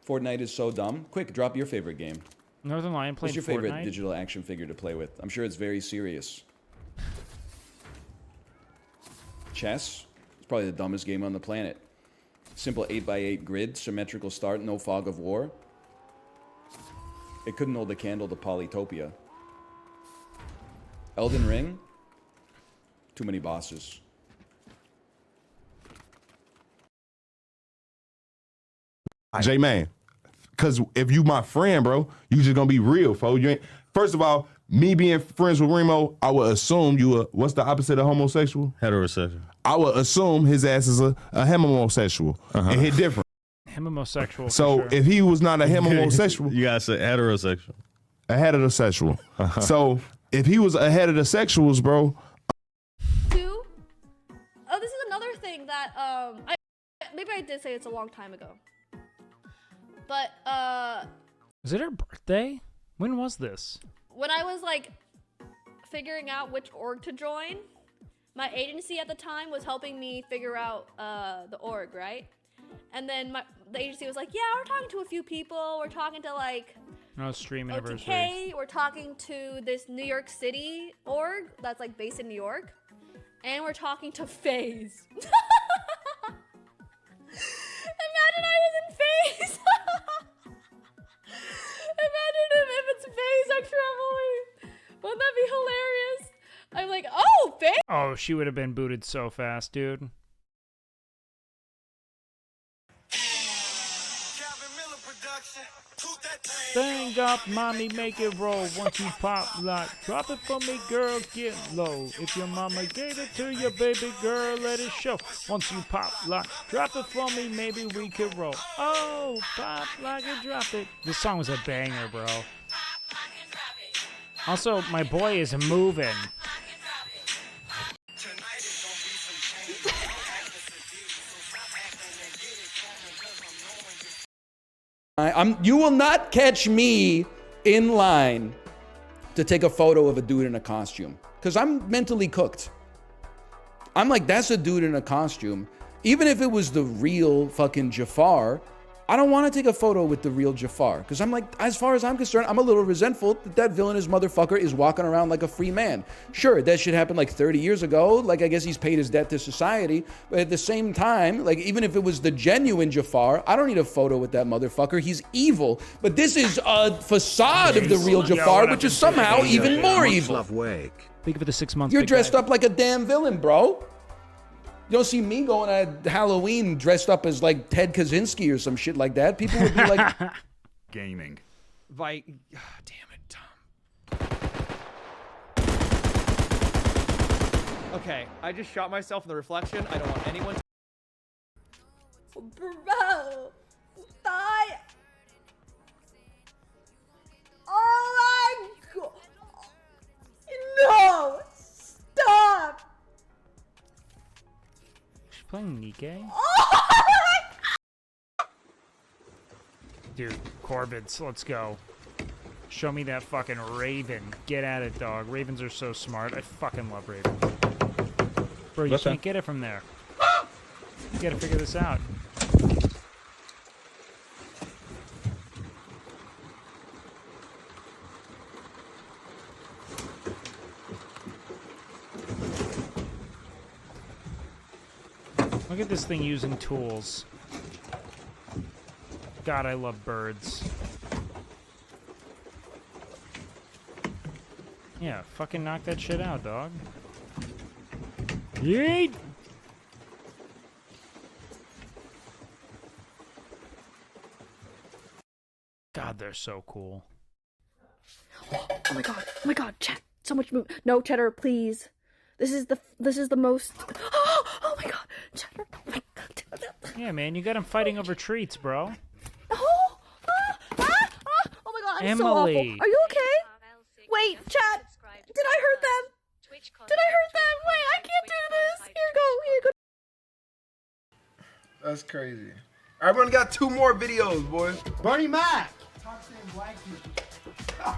Fortnite is so dumb. Quick, drop your favorite game. Northern Lion What's playing your favorite Fortnite? digital action figure to play with? I'm sure it's very serious. Chess? It's probably the dumbest game on the planet. Simple 8x8 grid, symmetrical start, no fog of war. It couldn't hold a candle to Polytopia. Elden Ring? Too many bosses. J-Man, because if you my friend, bro, you just gonna be real, fo. You ain't. First of all, me being friends with Remo, I would assume you a, what's the opposite of homosexual? Heterosexual. I would assume his ass is a homosexual. And hit different. Homosexual. So for sure. if he was not a homosexual, You gotta say heterosexual. a heterosexual. So if he was a heterosexuals, bro, Two. Oh, this is another thing that maybe I did say it's a long time ago. But Is it her birthday? When was this? when I was like figuring out which org to join, my agency at the time was helping me figure out the org, right? And then the agency was like, yeah, we're talking to a few people. We're talking to like No, stream anniversary. OTK. We're talking to this New York City org that's like based in New York. And we're talking to FaZe. Imagine I was in FaZe. Imagine if it's FaZe Oh, she would have been booted so fast, dude. Thing up, mommy, make it roll. Once you pop, like, drop it for me, girl, get low. If your mama gave it to you, baby girl, let it show. Once you pop, like, drop it for me, maybe we could roll. Oh, pop like it, drop it. This song was a banger, bro. Also, my boy is moving. You will not catch me in line to take a photo of a dude in a costume, because I'm mentally cooked. I'm like, that's a dude in a costume. Even if it was the real fucking Jafar, I don't want to take a photo with the real Jafar, because I'm like, as far as I'm concerned, I'm a little resentful that that villainous motherfucker is walking around like a free man. Sure, that shit happened like 30 years ago. Like, I guess he's paid his debt to society. But at the same time, like, even if it was the genuine Jafar, I don't need a photo with that motherfucker. He's evil. But this is a facade of the real Jafar, which is somehow even more evil. Think of it the 6 months. You're dressed up like a damn villain, bro. You don't see me going at Halloween dressed up as like Ted Kaczynski or some shit like that. People would be like, gaming. Damn it, Tom. Okay, I just shot myself in the reflection. I don't want anyone to... Bro, die. Oh my god. No, stop. She's playing Nikkei? Dude, Corvids, let's go. Show me that fucking Raven. Get at it, dog. Ravens are so smart. I fucking love Ravens. Bro, you can't get it from there. You gotta figure this out. Look at this thing using tools. God, I love birds. Yeah, fucking knock that shit out, dog. Yeet! God, they're so cool. Oh my god, chat. So much move. No, Cheddar, please. This is the most. Oh my god, Cheddar. Oh my god. Yeah, man, you got him fighting over treats, bro. Oh my god, I'm so awful. Are Emily. you okay? Wait, chat. Did I hurt them? Did I hurt them? Wait, I can't do this. Here you go. That's crazy. Everyone got 2 more videos, boy. Bernie Mac.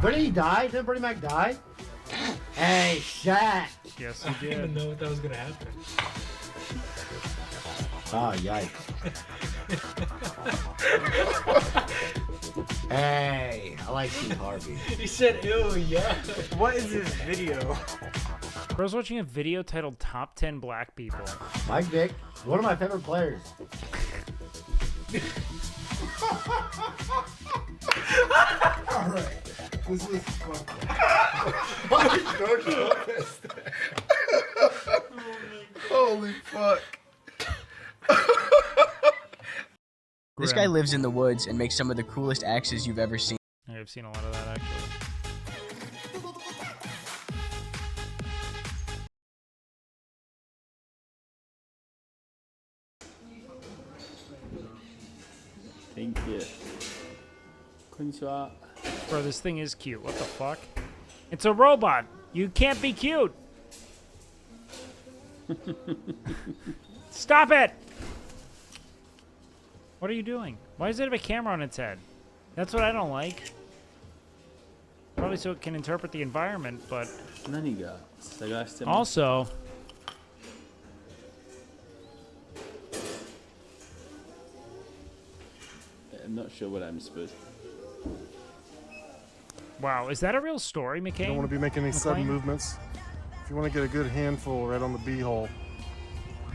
Bernie died? Didn't Bernie Mac die? Hey, Shaq. Yes, I didn't even know that was gonna happen. Oh, yikes. Hey, I like Steve Harvey. He said, ew, yeah. What is this video? Bro's watching a video titled Top 10 Black People. Mike Vick, one of my favorite players. Alright. This is fucked Holy fuck. This guy lives in the woods and makes some of the coolest axes you've ever seen. I've seen a lot of that, actually. Thank you. Konnichiwa. Bro, this thing is cute. What the fuck? It's a robot. You can't be cute. Stop it! What are you doing? Why does it have a camera on its head? That's what I don't like. Probably so it can interpret the environment, but... Also... I'm not sure what I'm supposed to. Wow, is that a real story, McCain? You don't want to be making any sudden movements. If you want to get a good handful right on the bee hole.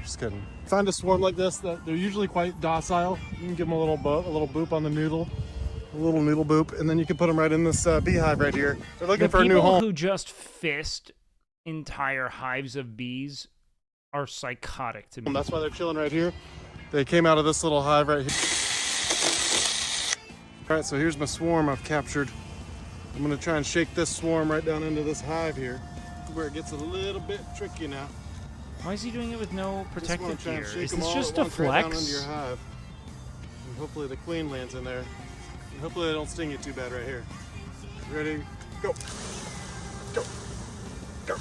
Just kidding. Find a swarm like this, that they're usually quite docile. You can give them a little boop on the noodle, a little noodle boop, and then you can put them right in this beehive right here. They're looking for a new home. People who just fist entire hives of bees are psychotic to me. That's why they're chilling right here. They came out of this little hive right here. All right, so here's my swarm I've captured. I'm gonna try and shake this swarm right down into this hive here, where it gets a little bit tricky now. Why is he doing it with no protective Try and gear? shake Is them this all just at a once right down into flex? your hive. And hopefully the queen lands in there. And hopefully they don't sting you too bad right here. Ready? Go. Go. Go.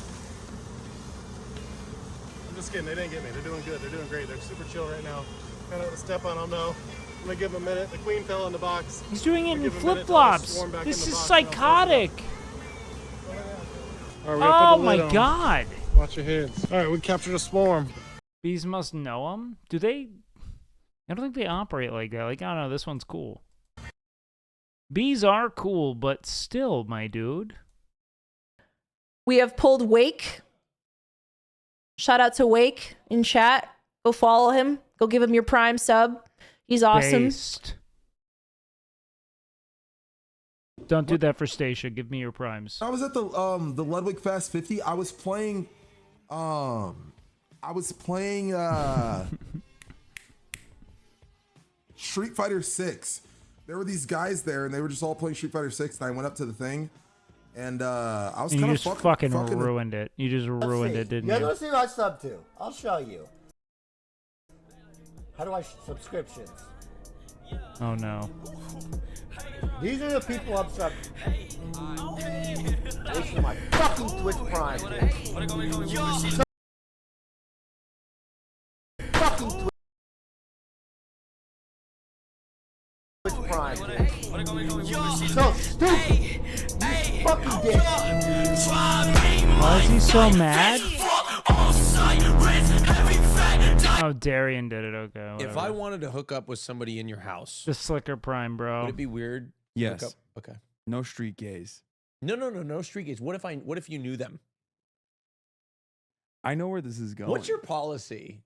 I'm just kidding. They didn't get me. They're doing good. They're doing great. They're super chill right now. Kind of to step on them though. I'm gonna give them a minute. The queen fell in the box. He's doing it I'm in gonna give 'em a minute till they flip-flops. swarm back This in the is box, and I'll psychotic. All right, we're gonna Oh put the my lid on. god. Watch your heads. All right, we captured a swarm. Bees must know them. Do they? I don't think they operate like that. Like, I don't know, this one's cool. Bees are cool, but still, my dude. We have pulled Wake. Shout out to Wake in chat. Go follow him. Go give him your Prime sub. He's awesome. Based. Don't do that for Stacia. Give me your primes. I was at the Ludwig Fest 50. I was playing Street Fighter 6. There were these guys there and they were just all playing Street Fighter 6 and I went up to the thing and I was And kind you of just fucking ruined it. You just ruined it, didn't Yeah, you? let's see what I sub to. I'll show you. How do I subscriptions? Oh no. These are the people I'm subbed. This is my fucking Twitch Prime. So fucking Twitch Prime. So stupid. You fucking dick. Why is he so mad? Oh, Darian did it. Okay. If I wanted to hook up with somebody in your house, the Slicker Prime, bro. would it be weird? to Yes. hook up? Okay. No street gaze. No street gaze. What if you knew them? I know where this is going. What's your policy?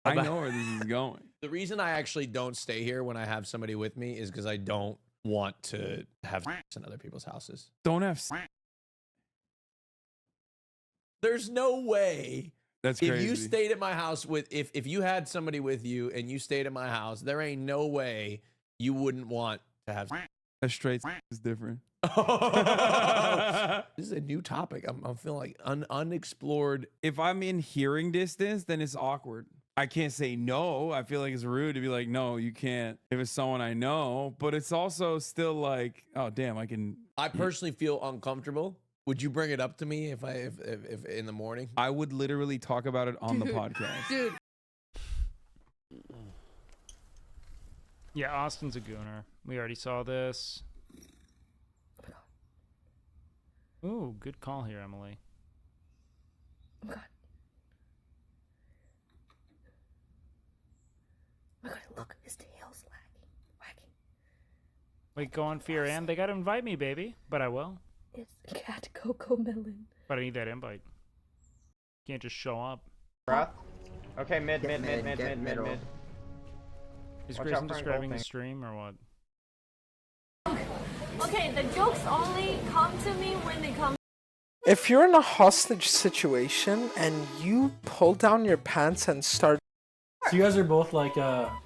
I about- know where this is going. The reason I actually don't stay here when I have somebody with me is because I don't want to have sex in other people's houses. Don't have. There's no way. That's if crazy. you stayed at my house with if you had somebody with you and you stayed at my house, there ain't no way you wouldn't want to have. A straight is different. This is a new topic. I'm feeling like unexplored. If I'm in hearing distance, then it's awkward. I can't say no. I feel like it's rude to be like, no, you can't. If it's someone I know, but it's also still like, oh damn, I can. I personally feel uncomfortable. Would you bring it up to me if in the morning? I would literally talk about it on the podcast. Dude. Yeah, Austin's a gooner. We already saw this. Ooh, good call here, Emily. Oh god. Oh god, look, his tail's wagging. Wait, go on Fear and they gotta invite me, baby. But I will. It's a cat cocoa melon. But I need that invite. Can't just show up. Breath. Okay, mid. Is Watch Grayson out for describing the engulfing. stream or what? Okay, the jokes only come to me when they come. If you're in a hostage situation and you pull down your pants and start. So you guys are both like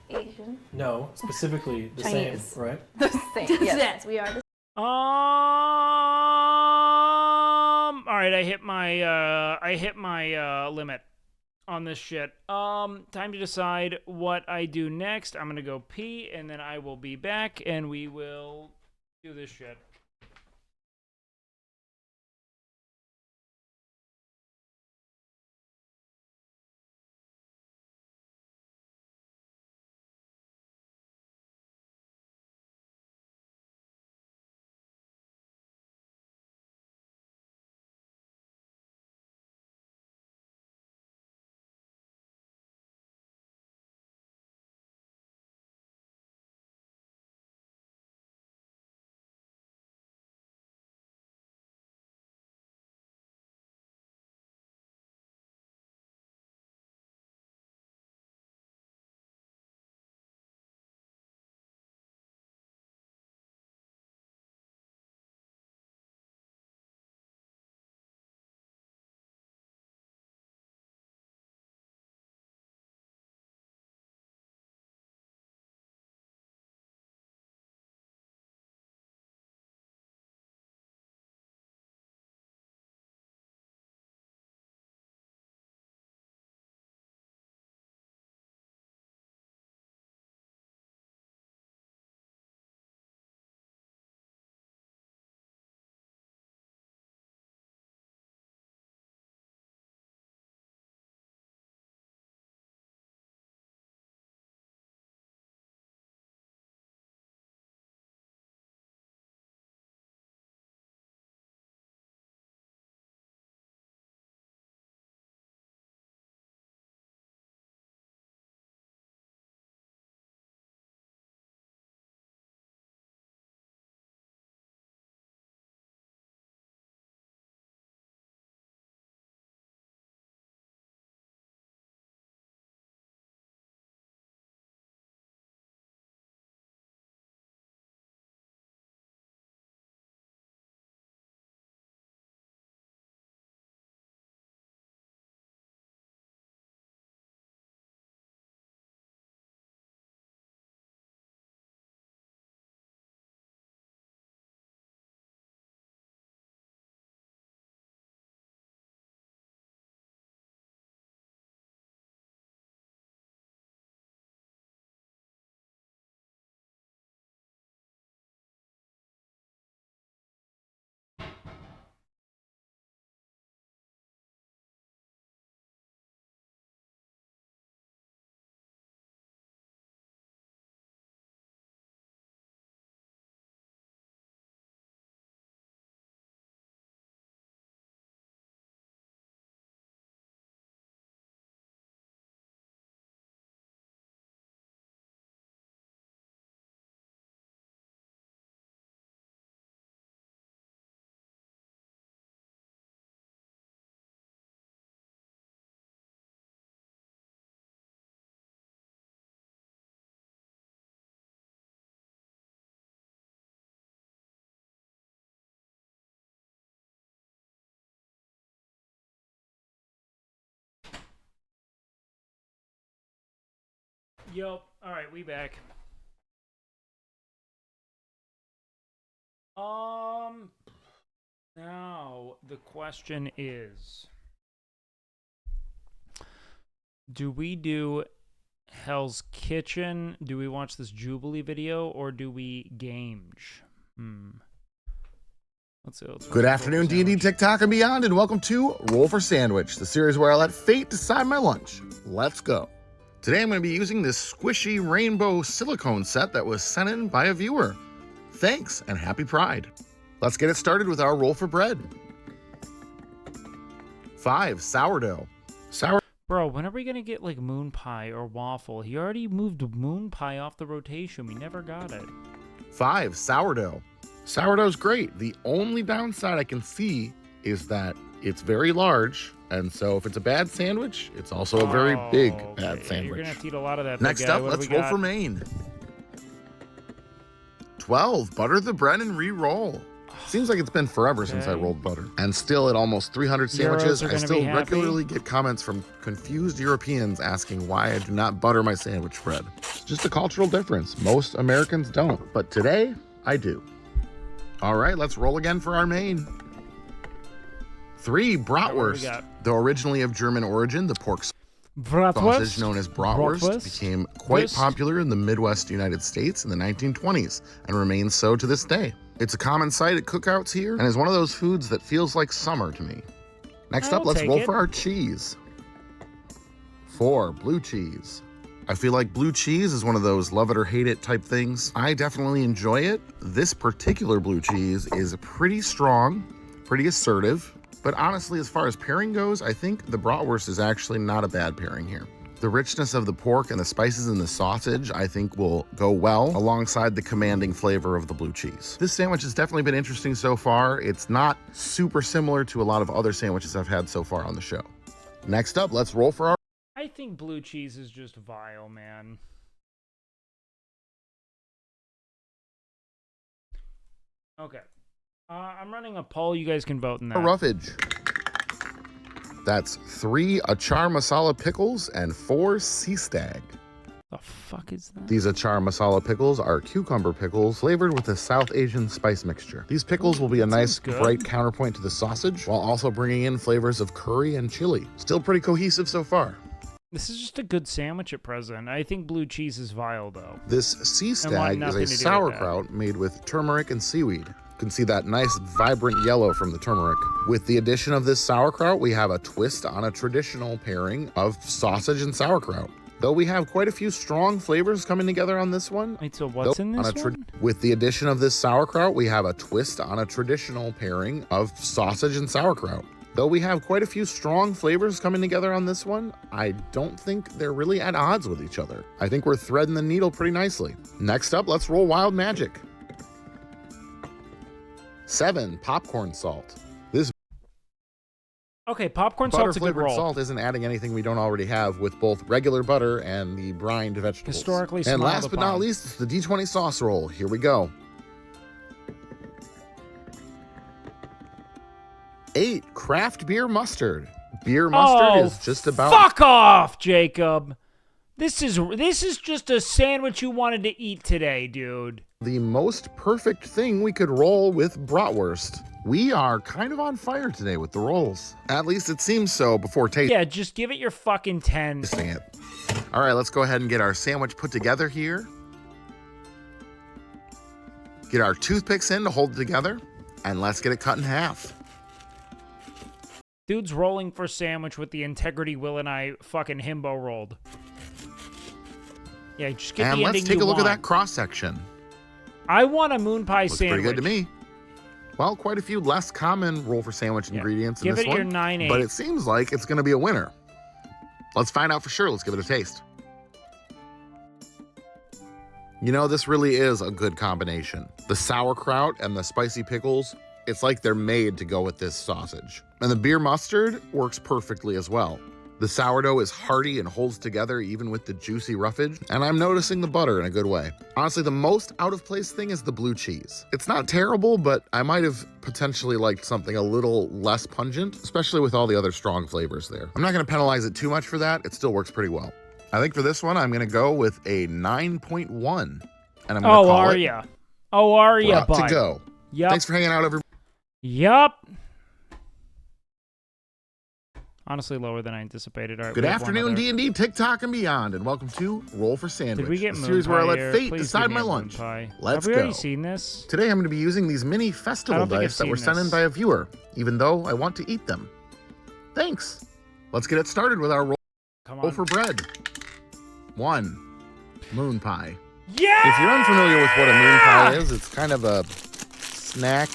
Asian. no, specifically the Chinese. same, right? The same. Yes, we are the All right, I hit my limit on this shit. Time to decide what I do next. I'm gonna go pee, and then I will be back, and we will do this shit. Yo, all right, we back. Now the question is, do we do Hell's Kitchen? Do we watch this Jubilee video, or do we gamege? Let's see. Good afternoon, D&D, TikTok, and beyond, and welcome to Roll for Sandwich, the series where I let fate decide my lunch. Let's go. Today I'm going to be using this squishy rainbow silicone set that was sent in by a viewer. Thanks, and happy Pride. Let's get it started with our roll for bread. 5, sourdough. Bro, when are we going to get like moon pie or waffle? He already moved moon pie off the rotation. We never got it. 5, sourdough. Sourdough's great. The only downside I can see is that it's very large, and so if it's a bad sandwich, it's also a very big bad sandwich. You're going to have to eat a lot of that. Next up, let's roll for Maine. 12, butter the bread and re-roll. Seems like it's been forever since I rolled butter. And still at almost 300 sandwiches, I still regularly get comments from confused Europeans asking why I do not butter my sandwich bread. It's just a cultural difference. Most Americans don't, but today I do. All right, let's roll again for our main. What 3, do we bratwurst. got? Though originally of German origin, the pork sausage known as bratwurst became quite popular in the Midwest United States in the 1920s and remains so to this day. It's a common sight at cookouts here and is one of those foods that feels like summer to me. Next up, let's roll for our cheese. 4, blue cheese. I feel like blue cheese is one of those love it or hate it type things. I definitely enjoy it. This particular blue cheese is pretty strong, pretty assertive, but honestly, as far as pairing goes, I think the bratwurst is actually not a bad pairing here. The richness of the pork and the spices in the sausage, I think, will go well alongside the commanding flavor of the blue cheese. This sandwich has definitely been interesting so far. It's not super similar to a lot of other sandwiches I've had so far on the show. Next up, let's roll for our... I think blue cheese is just vile, man. Okay. I'm running a poll. You guys can vote in that. Roughage. That's 3 achar masala pickles and 4 sea stag. The fuck is that? These achar masala pickles are cucumber pickles flavored with a South Asian spice mixture. These pickles will be a nice, bright counterpoint to the sausage while also bringing in flavors of curry and chili. Still pretty cohesive so far. This is just a good sandwich at present. I think blue cheese is vile, though. This sea stag is a sauerkraut made with turmeric and seaweed. You can see that nice, vibrant yellow from the turmeric. With the addition of this sauerkraut, we have a twist on a traditional pairing of sausage and sauerkraut. Though we have quite a few strong flavors coming together on this one. Wait, so what's in this one? With the addition of this sauerkraut, we have a twist on a traditional pairing of sausage and sauerkraut. Though we have quite a few strong flavors coming together on this one, I don't think they're really at odds with each other. I think we're threading the needle pretty nicely. Next up, let's roll Wild Magic. 7, popcorn salt. This Okay, popcorn salt's a good butter-flavored roll. salt isn't adding anything we don't already have with both regular butter and the brined vegetables. Historically and smiled last but not upon. least, it's the D20 sauce roll. Here we go. 8, craft beer mustard. Beer mustard is just about... Fuck off, Jacob. This is just a sandwich you wanted to eat today, dude. The most perfect thing we could roll with bratwurst. We are kind of on fire today with the rolls. At least it seems so before tasting Yeah, just give it your fucking 10. it. All right, let's go ahead and get our sandwich put together here. Get our toothpicks in to hold it together, and let's get it cut in half. Dude's rolling for sandwich with the integrity Will and I fucking himbo rolled. Yeah, just get And the let's ending take you a look at want. that cross section. I want a moon pie Looks sandwich. pretty good to me. Well, quite a few less common roll for sandwich ingredients in Give this it one. your 9/8. But it seems like it's going to be a winner. Let's find out for sure. Let's give it a taste. You know, this really is a good combination. The sauerkraut and the spicy pickles, it's like they're made to go with this sausage. And the beer mustard works perfectly as well. The sourdough is hearty and holds together even with the juicy roughage, and I'm noticing the butter in a good way. Honestly, the most out of place thing is the blue cheese. It's not terrible, but I might have potentially liked something a little less pungent, especially with all the other strong flavors there. I'm not gonna penalize it too much for that. It still works pretty well. I think for this one, I'm going to go with a 9.1. And I'm going to Oh, call are it. ya? Oh, are ya, Rock to bud? go. Yep. Thanks for hanging out, everybody. Yup. Honestly, lower than I anticipated. All right, Good we have one afternoon, other. D&D, TikTok, and beyond, and welcome to Roll for Sandwich, Did we get a moon series where I pie let here? fate Please decide give me my a moon lunch. pie. Let's Have we go. already seen this? Today, I'm going to be using these mini festival think I've dice that were seen sent in this. by a viewer, even though I want to eat them. Thanks. Let's get it started with our roll for bread. 1. Moon pie. Yeah! If you're unfamiliar with what a moon pie is, it's kind of a snack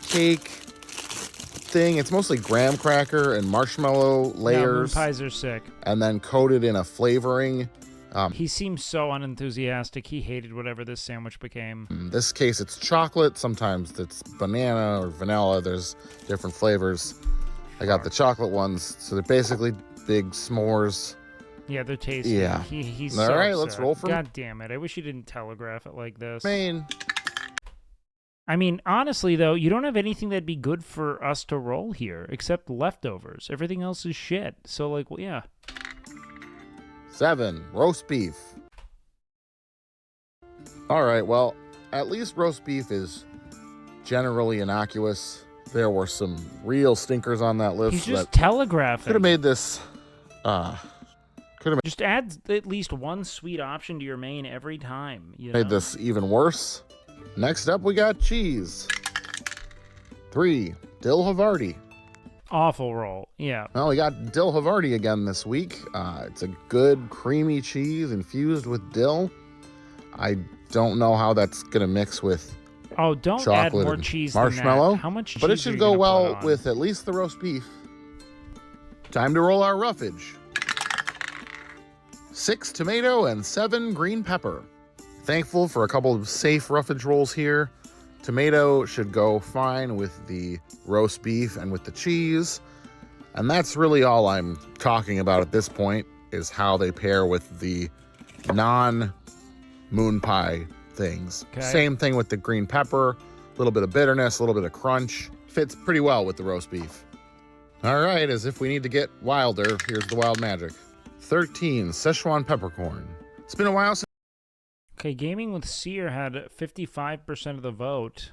cake thing. It's mostly graham cracker and marshmallow layers. No, moon pies are sick. And then coated in a flavoring. He seems so unenthusiastic. He hated whatever this sandwich became. In this case, it's chocolate. Sometimes it's banana or vanilla. There's different flavors. I got the chocolate ones. So they're basically big s'mores. Yeah, they're tasty. Yeah. He's All so right, let's upset. roll for God damn it. I wish you didn't telegraph it like this. Main. I mean, honestly, though, you don't have anything that'd be good for us to roll here except leftovers. Everything else is shit. So, like, well, yeah. 7. Roast beef. All right, well, at least roast beef is generally innocuous. There were some real stinkers on that list. He's just that telegraphing. could have made this. Just add at least one sweet option to your main every time. You Made know? this even worse. Next up, we got cheese. 3. Dill Havarti. Awful roll. Yeah. Well, we got Dill Havarti again this week. It's a good creamy cheese infused with dill. I don't know how that's going to mix with Oh, don't add chocolate more and cheese marshmallow. than that. How much cheese But are it should you go gonna well put on? with at least the roast beef. Time to roll our roughage. 6 tomato and 7 green pepper. Thankful for a couple of safe roughage rolls here. Tomato should go fine with the roast beef and with the cheese. And that's really all I'm talking about at this point, is how they pair with the non-moon pie things. Okay. Same thing with the green pepper, a little bit of bitterness, a little bit of crunch. Fits pretty well with the roast beef. All right, as if we need to get wilder, here's the wild magic. 13 Szechuan peppercorn. It's been a while since Okay, Gaming with Seer had 55% of the vote.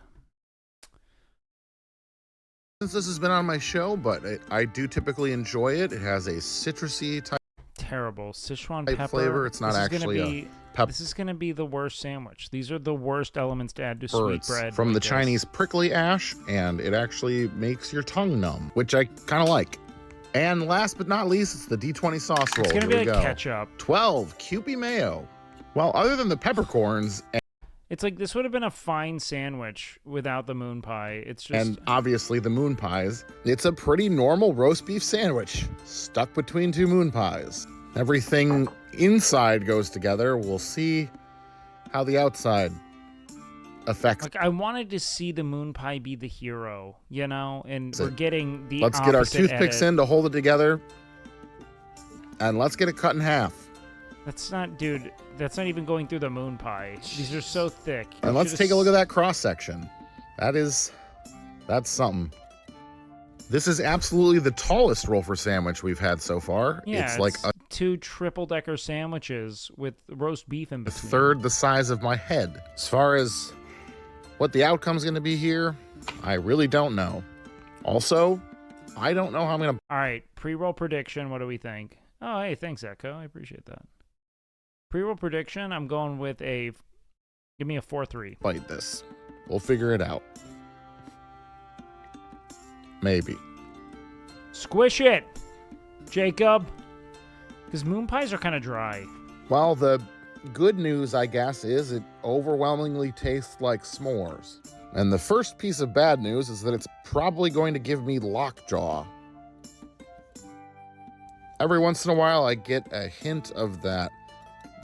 this has been on my show, but I do typically enjoy it. It has a citrusy type Terrible. Szechuan type pepper. flavor. It's not This is gonna actually be- a pepper. This is going to be the worst sandwich. These are the worst elements to add to It's sweet bread. from the like this. Chinese prickly ash, and it actually makes your tongue numb, which I kind of like. And last but not least, it's the D20 sauce roll. It's going to Here be we like go. ketchup. 12 Kewpie mayo. Well, other than the peppercorns It's like this would have been a fine sandwich without the moon pie. It's just and obviously the moon pies, it's a pretty normal roast beef sandwich stuck between 2 moon pies. Everything inside goes together. We'll see how the outside affects. like I wanted to see the moon pie be the hero, you know, and we're getting the Let's get our opposite toothpicks edit. in to hold it together, and let's get it cut in half. That's not, dude. That's not even going through the moon pie. These are so thick. And You let's should've take a look at that cross section. That's something. This is absolutely the tallest roll for sandwich we've had so far. Yeah, it's like a 2 triple-decker sandwiches with roast beef in between. third the size of my head. As far as what the outcome's going to be here, I really don't know. Also, I don't know how I'm going to All right, pre-roll prediction. What do we think? Oh, hey, thanks, Echo. I appreciate that. Pre-roll prediction. I'm going with a. Give me a 4-3. fight this. We'll figure it out. Maybe. Squish it, Jacob. Because moon pies are kind of dry. Well, the good news, I guess, is it overwhelmingly tastes like s'mores. And the first piece of bad news is that it's probably going to give me lockjaw. Every once in a while, I get a hint of that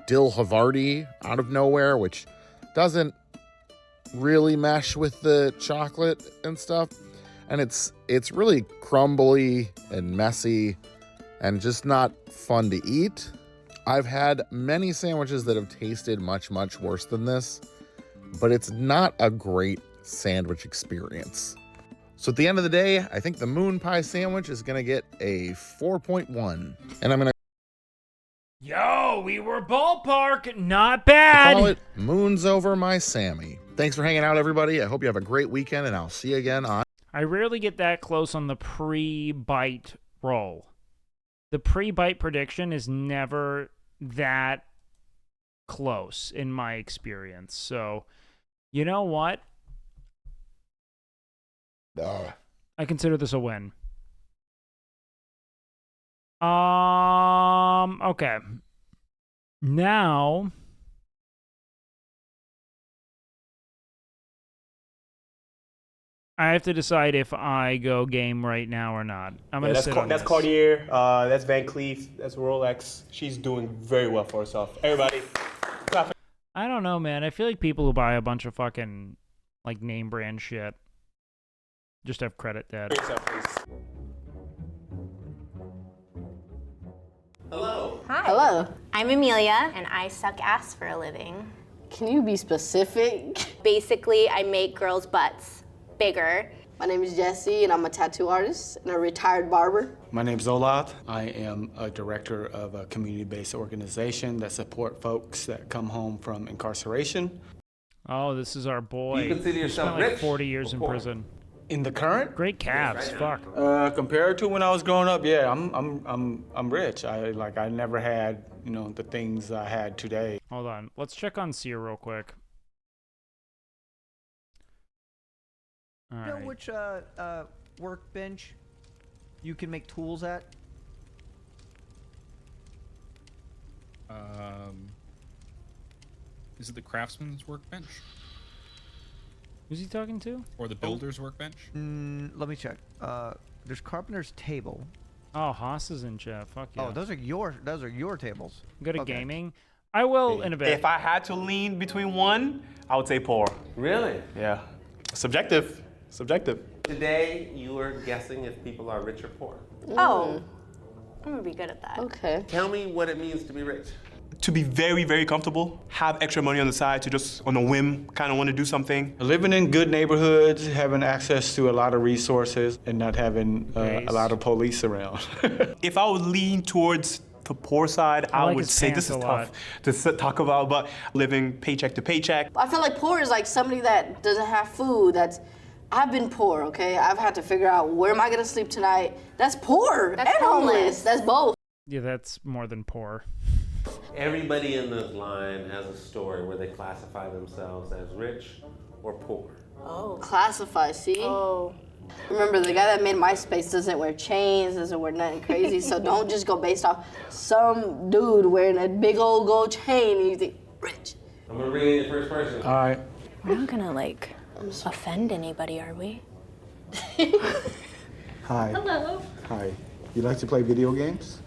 Dill Havarti out of nowhere, which doesn't really mesh with the chocolate and stuff. And it's really crumbly and messy and just not fun to eat. I've had many sandwiches that have tasted much, much worse than this, but it's not a great sandwich experience. So at the end of the day, I think the moon pie sandwich is going to get a 4.1. And I'm going to... Yo, we were ballpark. Not Call bad. it Moon's Over My Sammy. Thanks for hanging out, everybody. I hope you have a great weekend, and I'll see you again on... I rarely get that close on the pre-bite roll. The pre-bite prediction is never that close in my experience. So, you know what? I consider this a win. Okay. Now, I have to decide if I go game right now or not. I'm gonna sit on That's this. Cartier. That's Van Cleef. That's Rolex. She's doing very well for herself. Everybody, clap for- I don't know, man. I feel like people who buy a bunch of fucking like name brand shit just have credit debt. yourself, please. Hello. Hi. Hello. I'm Amelia, and I suck ass for a living. Can you be specific? Basically, I make girls' butts bigger. My name is Jesse, and I'm a tattoo artist and a retired barber. My name's Olav. I am a director of a community-based organization that support folks that come home from incarceration. Oh, this is our boy. You consider He yourself spent like rich 40 years or in poor? prison. In the current? Great calves. Fuck. Compared to when I was growing up, yeah, I'm rich. I never had, the things I had today. Hold on. Let's check on Sear real quick. All You know right. which workbench you can make tools at? Is it the craftsman's workbench? Who's he talking to? Or the builder's workbench? Let me check. There's carpenter's table. Oh, Haas is in chat. Fuck yeah. Oh, those are your tables. Go to Okay. gaming. I will in a bit. If I had to lean between one, I would say poor. Really? Yeah. Subjective. Today, you were guessing if people are rich or poor. Oh, I'm gonna be good at that. Okay. Tell me what it means to be rich. To be very, very comfortable, have extra money on the side to just on a whim kind of want to do something. Living in good neighborhoods, having access to a lot of resources, and not having a lot of police around. If I would lean towards the poor side, I I, like would his say pants this is a lot. tough to talk about, but living paycheck to paycheck. I feel like poor is like somebody that doesn't have food. I've been poor, okay? I've had to figure out where am I gonna sleep tonight. That's poor That's and homeless. homeless. That's both. Yeah, that's more than poor. Everybody in this line has a story where they classify themselves as rich or poor. Oh. Classify, see? Oh. Remember, the guy that made MySpace doesn't wear chains, doesn't wear nothing crazy, so don't just go based off some dude wearing a big old gold chain and you think, rich. I'm gonna read it in first person. All right. We're not gonna offend anybody, are we? Hi. Hello. Hi. You like to play video games?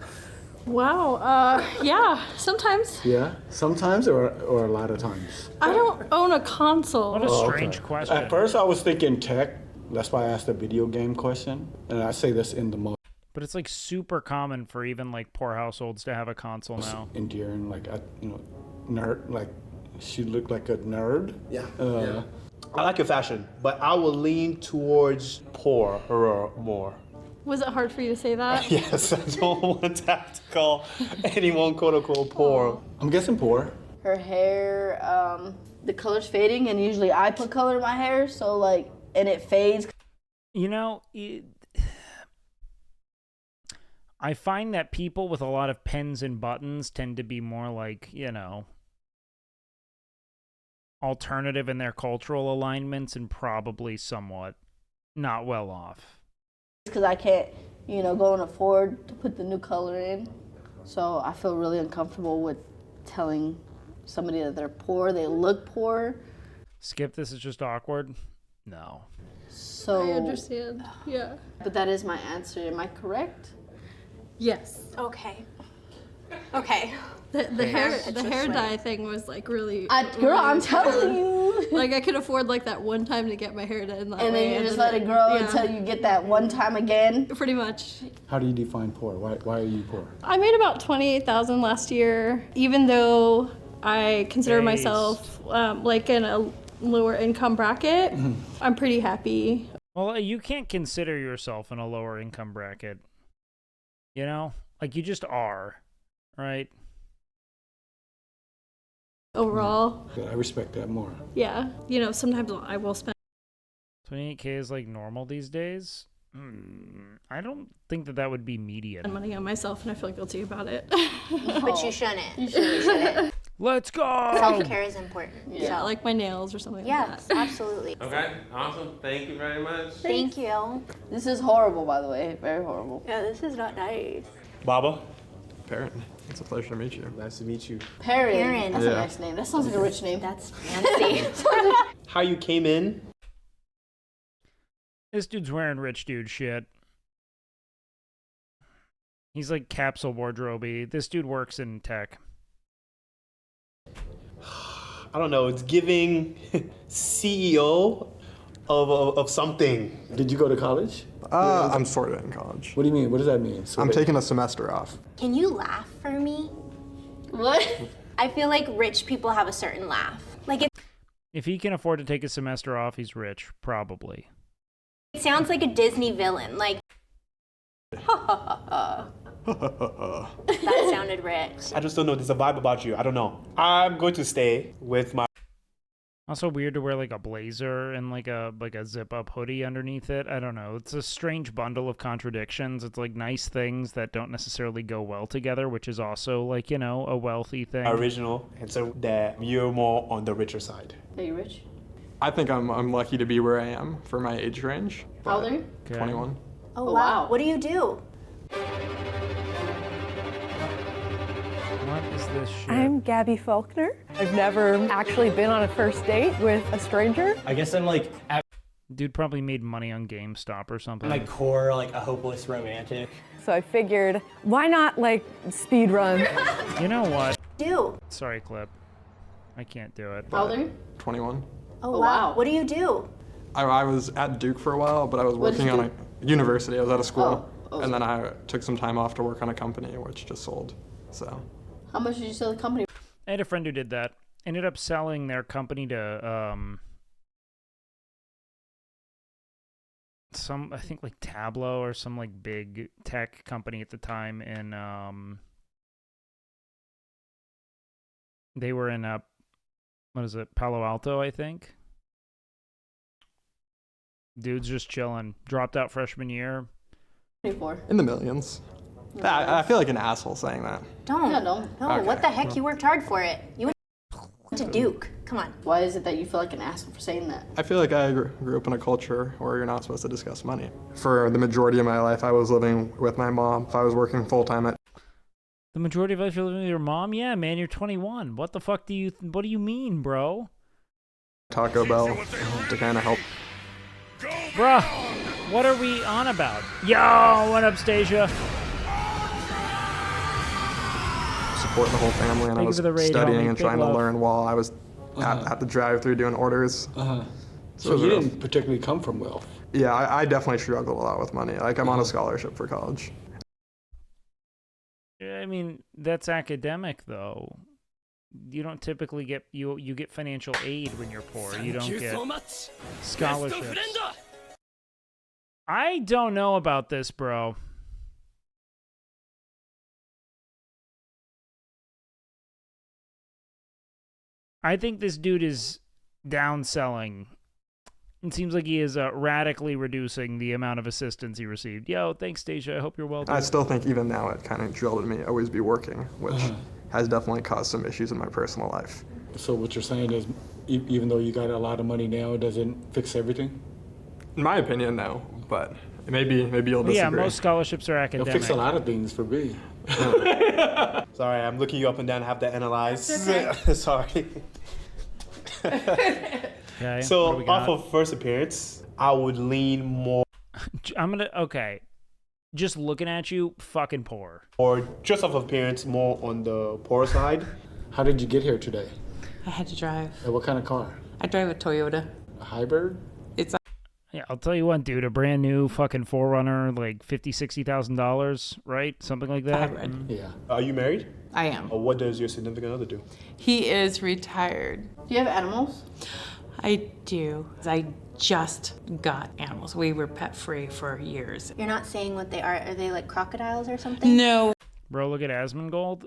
Wow. Yeah, sometimes. Yeah. Sometimes or a lot of times? I don't own a console. What a Oh, strange okay. question. At first I was thinking tech. That's why I asked the video game question. And I say this in the most But it's like super common for even like poor households to have a console now. endearing, nerd, like she looked like a nerd. Yeah. Yeah. I like your fashion, but I will lean towards poor or more. Was it hard for you to say that? Yes, I don't want to have to call anyone quote unquote poor. I'm guessing poor. Her hair, the color's fading, and usually I put color in my hair, so and it fades. You know, I find that people with a lot of pins and buttons tend to be more like, alternative in their cultural alignments and probably somewhat not well off. Because I can't, go and afford to put the new color in. So I feel really uncomfortable with telling somebody that they're poor, they look poor. Skip, this is just awkward? No. So I understand. Yeah. But that is my answer. Am I correct? Yes. Okay. Okay. The hair dye thing was really. Girl, I'm telling you. I could afford that one time to get my hair done. That And way, then you just let it grow until you get that one time again. Pretty much. How do you define poor? Why are you poor? I made about $28,000 last year, even though I consider myself in a lower income bracket. I'm pretty happy. Well, you can't consider yourself in a lower income bracket. You just are, right? overall. I respect that more. Yeah, you know, sometimes I will spend 28K is like normal these days. I don't think that would be median. money on myself and I feel guilty about it. But you shouldn't. You shouldn't. Let's go! Self-care is important. Yeah, So. like my nails or something Yes, like that. absolutely. Okay, awesome. Thank you very much. Thank you. This is horrible, by the way. Very horrible. Yeah, this is not nice. Baba. Perrin. It's a pleasure to meet you. Nice to meet you. Perrin. Perrin. That's Yeah. a nice name. That sounds like a rich name. That's fancy. How you came in? This dude's wearing rich dude shit. He's like capsule wardrobe-y. This dude works in tech. I don't know. It's giving CEO of something. Did you go to college? I'm sort of in college. What do you mean? What does that mean? I'm taking a semester off. Can you laugh for me? What? I feel like rich people have a certain laugh. Like it If he can afford to take a semester off, he's rich. Probably. sounds like a Disney villain. Like that sounded rich. I just don't know. There's a vibe about you. I don't know. I'm going to stay with my. Also weird to wear like a blazer and like a zip-up hoodie underneath it. I don't know. It's a strange bundle of contradictions. It's like nice things that don't necessarily go well together, which is also like, you know, a wealthy thing. Original, and so that you're more on the richer side. Are you rich? I think I'm lucky to be where I am for my age range. How old are you? 21. Oh wow. What do you do? What is this shit? I'm Gabby Faulkner. I've never actually been on a first date with a stranger. I guess I'm like at Dude probably made money on GameStop or something. my core like a hopeless romantic. So I figured, why not like speed run? You know what? Do. Sorry, Clip. I can't do it. How old are you? 21. Oh wow. What do you do? I was at Duke for a while, but I was What did working you on a university. I was at a school. Oh, and then I took some time off to work on a company, which just sold. So. How much did you sell the company? I had a friend who did that. Ended up selling their company to some, I think like Tableau or some like big tech company at the time, and they were in what is it, Palo Alto, I think. Dude's just chilling. Dropped out freshman year. In the millions. I feel like an asshole saying that. Don't. Yeah, don't. No, Okay. what the heck? You worked hard for it. You went to Duke. Come on. Why is it that you feel like an asshole for saying that? I feel like I grew up in a culture where you're not supposed to discuss money. For the majority of my life, I was living with my mom. If I was working full-time at The majority of us are living with your mom? Yeah, man, you're 21. What the fuck what do you mean, bro? Taco Bell to kind of help. Bruh, what are we on about? Yo, what up, Stasia? Support the whole family, and I Thank you was for the raid, studying homie. and Big trying love. to learn while I was at the drive-thru doing orders. So you didn't particularly come from wealth. Yeah, I definitely struggle a lot with money. Like I'm on a scholarship for college. I mean, that's academic, though. You don't typically get you get financial aid when you're poor. You don't get scholarships. I don't know about this, bro. I think this dude is downselling. It seems like he is radically reducing the amount of assistance he received. Yo, thanks, Stasia. I hope you're well. I still think even now it kind of drilled in me always be working, which has definitely caused some issues in my personal life. So what you're saying is, even though you got a lot of money now, it doesn't fix everything? In my opinion, no, but maybe you'll disagree. Yeah, most scholarships are It'll academic. fix a lot of things for me. Sorry, I'm looking you up and down. I have to analyze. Sorry. Okay. So what do we got? off of first appearance, I would lean more. Okay. Just looking at you, fucking poor. Or just off of appearance, more on the poor side. How did you get here today? I had to drive. What kind of car? I drive a Toyota. A hybrid? It's Yeah, I'll tell you what, dude. A brand new fucking 4Runner, like $50,000-$60,000, right? Something like that. hybrid. Yeah. Are you married? I am. What does your significant other do? He is retired. Do you have animals? I do. I just got animals. We were pet free for years. You're not saying what they are. Are they like crocodiles or something? No. Bro, look at Asmongold.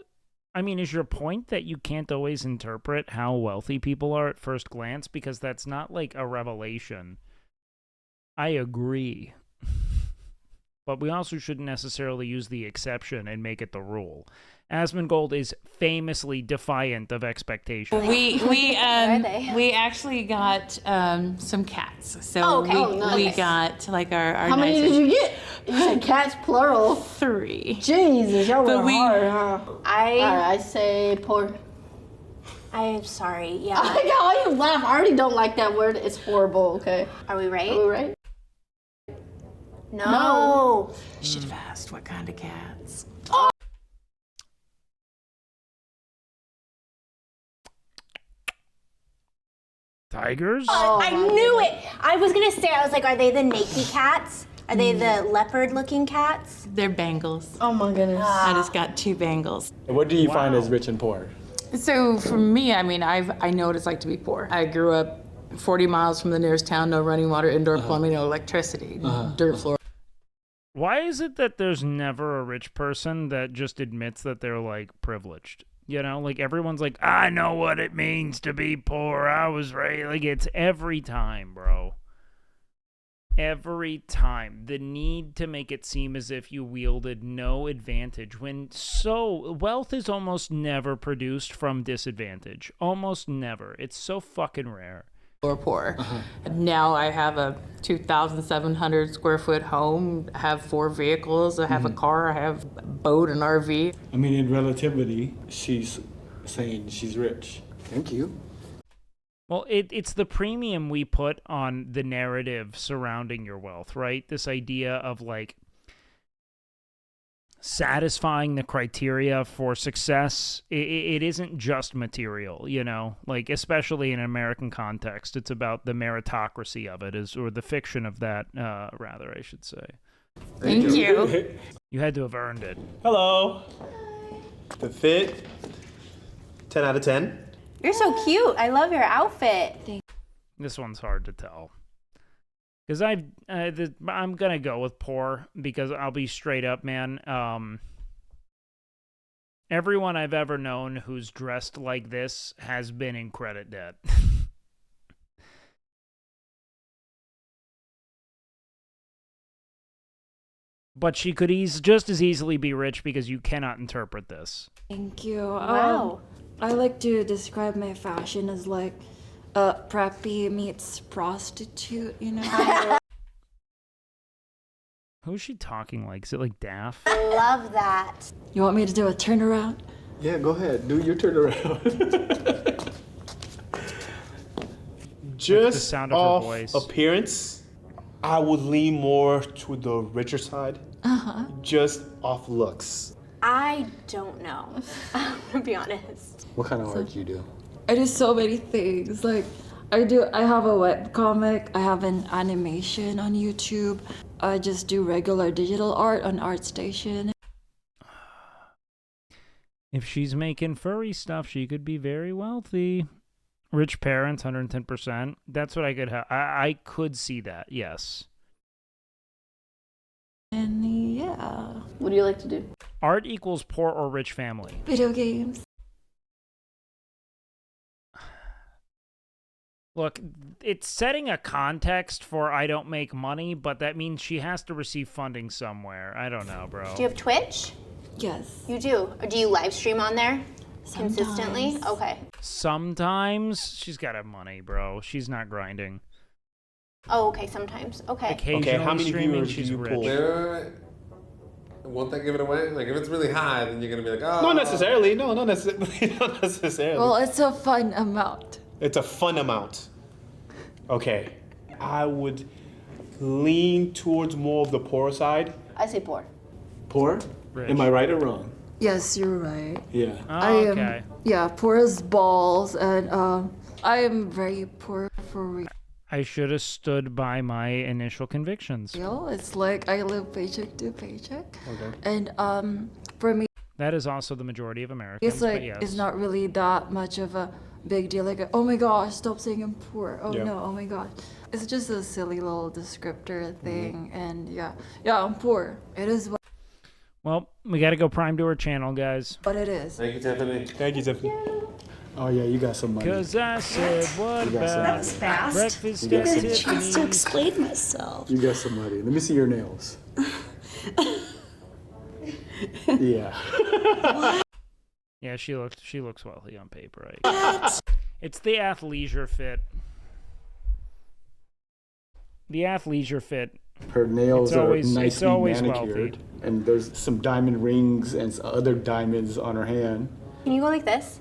I mean, is your point that you can't always interpret how wealthy people are at first glance? Because that's not like a revelation. I agree. But we also shouldn't necessarily use the exception and make it the rule. Asmongold is famously defiant of expectations. We actually got some cats. So we got like our How many did you get? You said cats plural. 3. Jesus, y'all went hard, huh? I say poor. I'm sorry. Yeah. Why you laugh? I already don't like that word. It's horrible. Okay. Are we right? Are we right? No. Should have asked what kind of cats. Tigers? I knew it. I was gonna say. I was like, are they the naked cats? Are they the leopard-looking cats? They're Bengals. Oh my goodness. I just got 2 Bengals. What do you find as rich and poor? So for me, I mean, I know what it's like to be poor. I grew up 40 miles from the nearest town, no running water, indoor plumbing, no electricity, dirt floor. Why is it that there's never a rich person that just admits that they're, like, privileged? You know, like, everyone's like, I know what it means to be poor. I was raised. Like, it's every time, bro. Every time. The need to make it seem as if you wielded no advantage when wealth is almost never produced from disadvantage. Almost never. It's so fucking rare. Or poor. Now I have a 2,700 square foot home, I have 4 vehicles, I have a car, I have a boat, an RV. I mean, in relativity, she's saying she's rich. Thank you. Well, it's the premium we put on the narrative surrounding your wealth, right? This idea of, like, satisfying the criteria for success. It isn't just material, you know? Like, especially in an American context, it's about the meritocracy of it, or the fiction of that, rather, I should say. Thank you. You had to have earned it. Hello. The fit, 10 out of 10. You're so cute. I love your outfit. This one's hard to tell. Because I'm going to go with poor, because I'll be straight up, man. Everyone I've ever known who's dressed like this has been in credit debt. But she could just as easily be rich because you cannot interpret this. Thank you. Wow. I like to describe my fashion as like preppy meets prostitute, you know? Who's she talking like? Is it like Daff? I love that. You want me to do a turnaround? Yeah, go ahead. Do your turnaround. Just the sound of off her voice. Appearance, I would lean more to the richer side. Just off looks. I don't know. I'm gonna be honest. What kind of art do you do? I do so many things. Like I have a webcomic, I have an animation on YouTube. I just do regular digital art on ArtStation. If she's making furry stuff, she could be very wealthy. Rich parents, 110%. That's what I could have. I could see that, yes. And yeah. What do you like to do? Art equals poor or rich family. Video games. Look, it's setting a context for I don't make money, but that means she has to receive funding somewhere. I don't know, bro. Do you have Twitch? Yes. You do? Or do you live stream on there? Consistently? Okay. Sometimes she's got to have money, bro. She's not grinding. Oh, okay, sometimes. Okay. Occasionally how many streaming, viewers she's do you rich. pull? Won't that give it away? Like, if it's really high, then you're going to be like, oh. Not necessarily. No, not necessarily. Not necessarily. Well, it's a fun amount. It's a fun amount. Okay. I would lean towards more of the poorer side. I say poor. Poor? Rich. Am I right or wrong? Yes, you're right. Yeah. Oh, okay. Poor as balls, and I am very poor for real. I should have stood by my initial convictions. It's like I live paycheck to paycheck. Okay. And for me, that is also the majority of Americans. it's like but yes. it's not really that much of a big deal. Like, oh my gosh, stop saying I'm poor. Oh Yeah. no, oh my god. It's just a silly little descriptor thing. And yeah, I'm poor. It is what. Well, we got to go Prime to her channel, guys. But it is. Thank you, Tiffany. Thank you, Tiffany. Oh yeah, you got some money. Because I said, what You got some about money. Fast. breakfast You at got some Chance to Tiffany's? explain myself. You got some money. Let me see your nails. Yeah. Yeah, she looks wealthy on paper. Right? It's the athleisure fit. The athleisure fit. Her nails It's always- are it's nicely always manicured, wealthy. and there's some diamond rings and other diamonds on her hand. Can you go like this?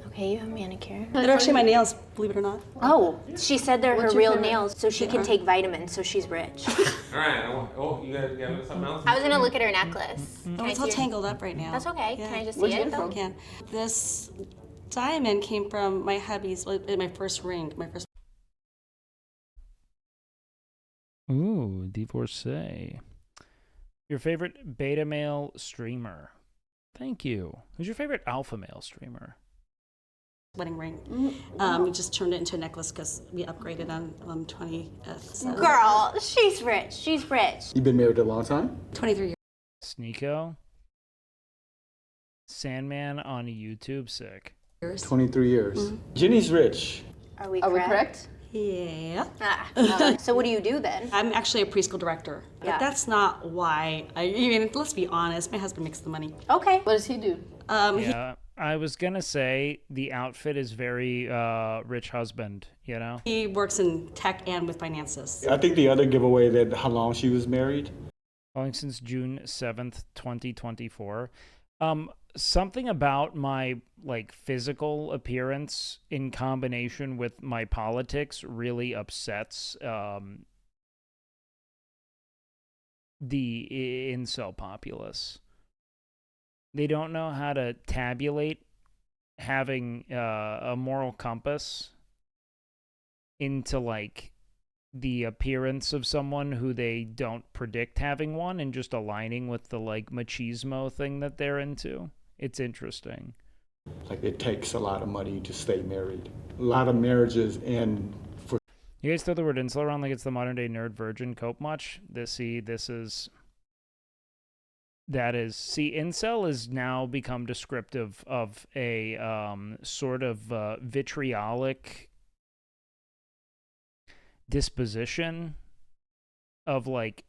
Okay, you have manicure. They're actually my nails, believe it or not. Oh, she said they're What's her your real favorite? nails, so she can take vitamins, so she's rich. All right. Oh, you got something else? I was gonna look at her necklace. Oh, Can I it's all see her- tangled up right now. That's okay. Yeah. Can I just Where'd see you it? get it from? Can. This diamond came from my hubby's, my first ring, my first. Ooh, divorcee. Your favorite beta male streamer? Thank you. Who's your favorite alpha male streamer? Wedding ring. We just turned it into a necklace because we upgraded on 20th. So. Girl, she's rich. She's rich. You've been married a long time? 23 years. Sneeko. Sandman on YouTube, sick. 23 years. Jenny's rich. Are we correct? Yeah. So what do you do then? I'm actually a preschool director. Yeah. But that's not why. I mean, let's be honest. My husband makes the money. Okay. What does he do? Yeah, I was gonna say the outfit is very rich husband, you know? He works in tech and with finances. I think the other giveaway that how long she was married. Following since June 7th, 2024. Something about my like physical appearance in combination with my politics really upsets the incel populace. They don't know how to tabulate having a moral compass into like the appearance of someone who they don't predict having one and just aligning with the like machismo thing that they're into. It's interesting. Like it takes a lot of money to stay married. A lot of marriages end for. You guys throw the word incel around like it's the modern day nerd virgin cope much? Incel has now become descriptive of a sort of vitriolic disposition of like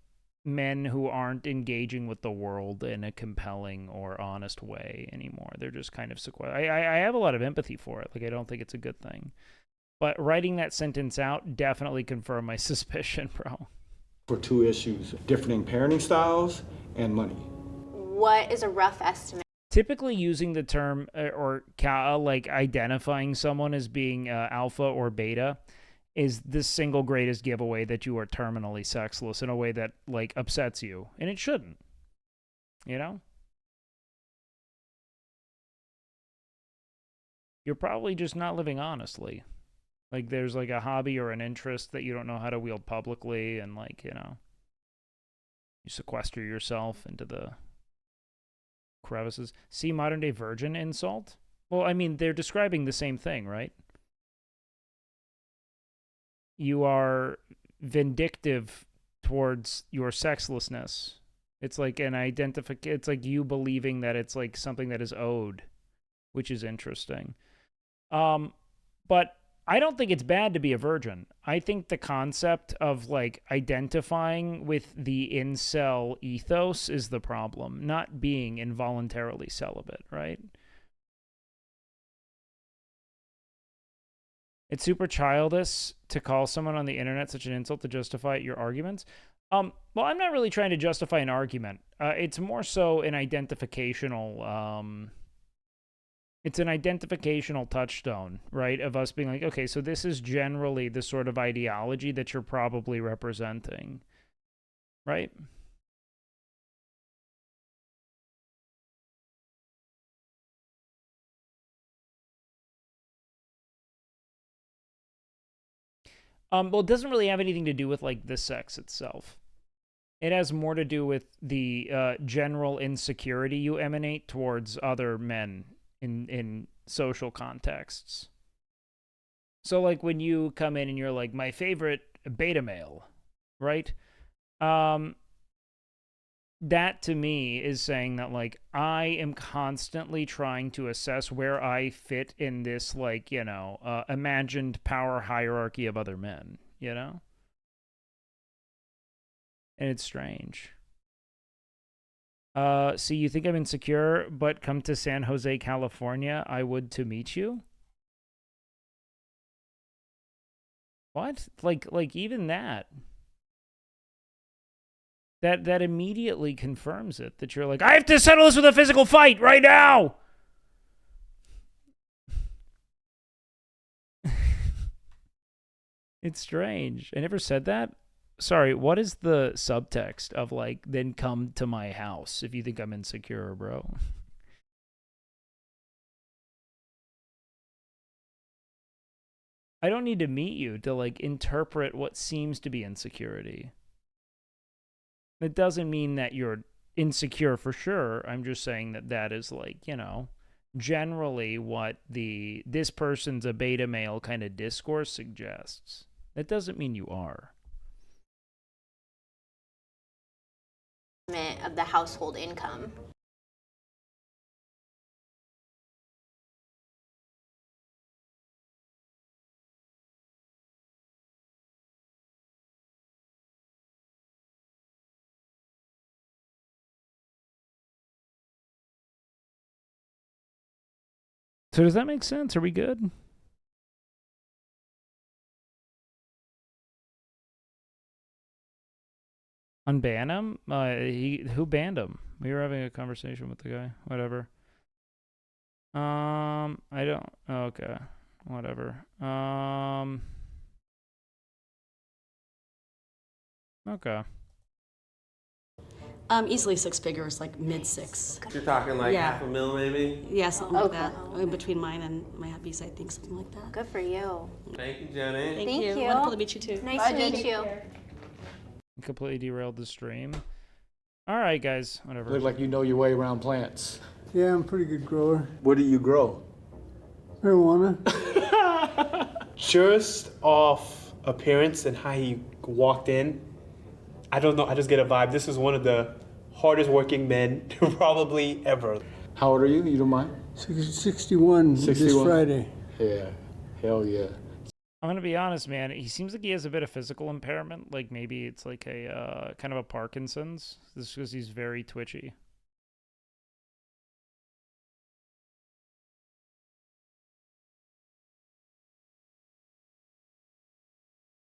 men who aren't engaging with the world in a compelling or honest way anymore. They're just kind of I have a lot of empathy for it. Like, I don't think it's a good thing. But writing that sentence out definitely confirmed my suspicion, bro. For two issues: differing parenting styles and money. What is a rough estimate? Typically using the term like identifying someone as being alpha or beta is the single greatest giveaway that you are terminally sexless in a way that like upsets you, and it shouldn't, you know? You're probably just not living honestly. Like there's like a hobby or an interest that you don't know how to wield publicly, and like, you know, you sequester yourself into the crevices. See modern day virgin insult? Well, I mean, they're describing the same thing, right? You are vindictive towards your sexlessness. It's like it's like you believing that it's like something that is owed, which is interesting. But I don't think it's bad to be a virgin. I think the concept of like identifying with the incel ethos is the problem, not being involuntarily celibate, right? It's super childish to call someone on the internet such an insult to justify your arguments. Well, I'm not really trying to justify an argument. It's more so an identificational, it's an identificational touchstone, right? Of us being like, okay, so this is generally the sort of ideology that you're probably representing, right? Well, it doesn't really have anything to do with like the sex itself. It has more to do with the general insecurity you emanate towards other men in social contexts. So like when you come in and you're like, my favorite beta male, right? that to me is saying that, like, I am constantly trying to assess where I fit in this, like, you know, imagined power hierarchy of other men, you know? And it's strange. So you think I'm insecure, but come to San Jose, California, I would to meet you? What? Like even that. That immediately confirms it, that you're like, I have to settle this with a physical fight right now! It's strange. I never said that. Sorry, what is the subtext of, like, then come to my house if you think I'm insecure, bro? I don't need to meet you to, like, interpret what seems to be insecurity. It doesn't mean that you're insecure for sure. I'm just saying that that is, like, you know, generally what this person's a beta male kind of discourse suggests. That doesn't mean you are. Of the household income. So does that make sense? Are we good? Unban him? Who banned him? We were having a conversation with the guy. Whatever. I don't. Okay. Whatever. Okay. Easily 6 figures, like mid 6. You're talking like half a mil, maybe? Yeah, something like that. In between mine and my hubby's, I think, something like that. Good for you. Thank you, Jenny. Thank you. Wonderful to meet you too. Nice to meet you. Completely derailed the stream. All right, guys. Whatever. Look like you know your way around plants. Yeah, I'm a pretty good grower. What do you grow? Marijuana. Just off appearance and how he walked in, I don't know, I just get a vibe. This is one of the hardest working men probably ever. How old are you? You don't mind? 61 this Friday. Yeah, hell yeah. I'm going to be honest, man. He seems like he has a bit of physical impairment. Like maybe it's like a kind of a Parkinson's. This is because he's very twitchy.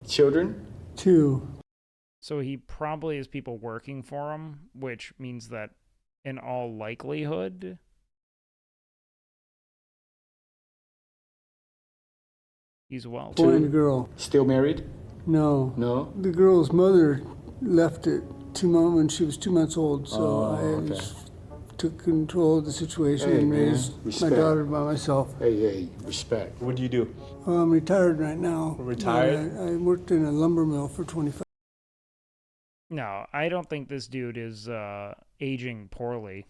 Children? 2. So he probably has people working for him, which means that in all likelihood, he's well. Boy and a girl. Still married? No. No? The girl's mother left at 2 months when she was 2 months old, so I just took control of the situation and raised my daughter by myself. Hey, respect. What do you do? I'm retired right now. Retired? I worked in a lumber mill for 25. No, I don't think this dude is aging poorly.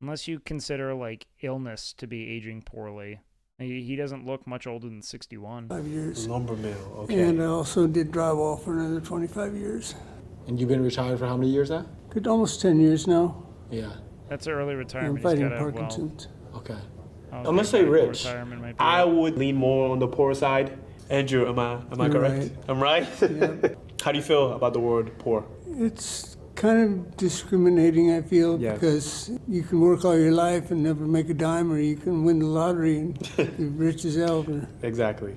Unless you consider, like, illness to be aging poorly. He doesn't look much older than 61. 5 years. Lumber mill, okay. And I also did drywall for another 25 years. And you've been retired for how many years now? Good, almost 10 years now. Yeah. That's early retirement. I'm fighting He's gotta have Parkinson's. Okay. I'm gonna say rich. I would lean more on the poor side. Andrew, am I correct? Right. I'm right? Yeah. How do you feel about the word poor? It's kind of discriminating, I feel, because you can work all your life and never make a dime, or you can win the lottery and be rich as hell. Exactly.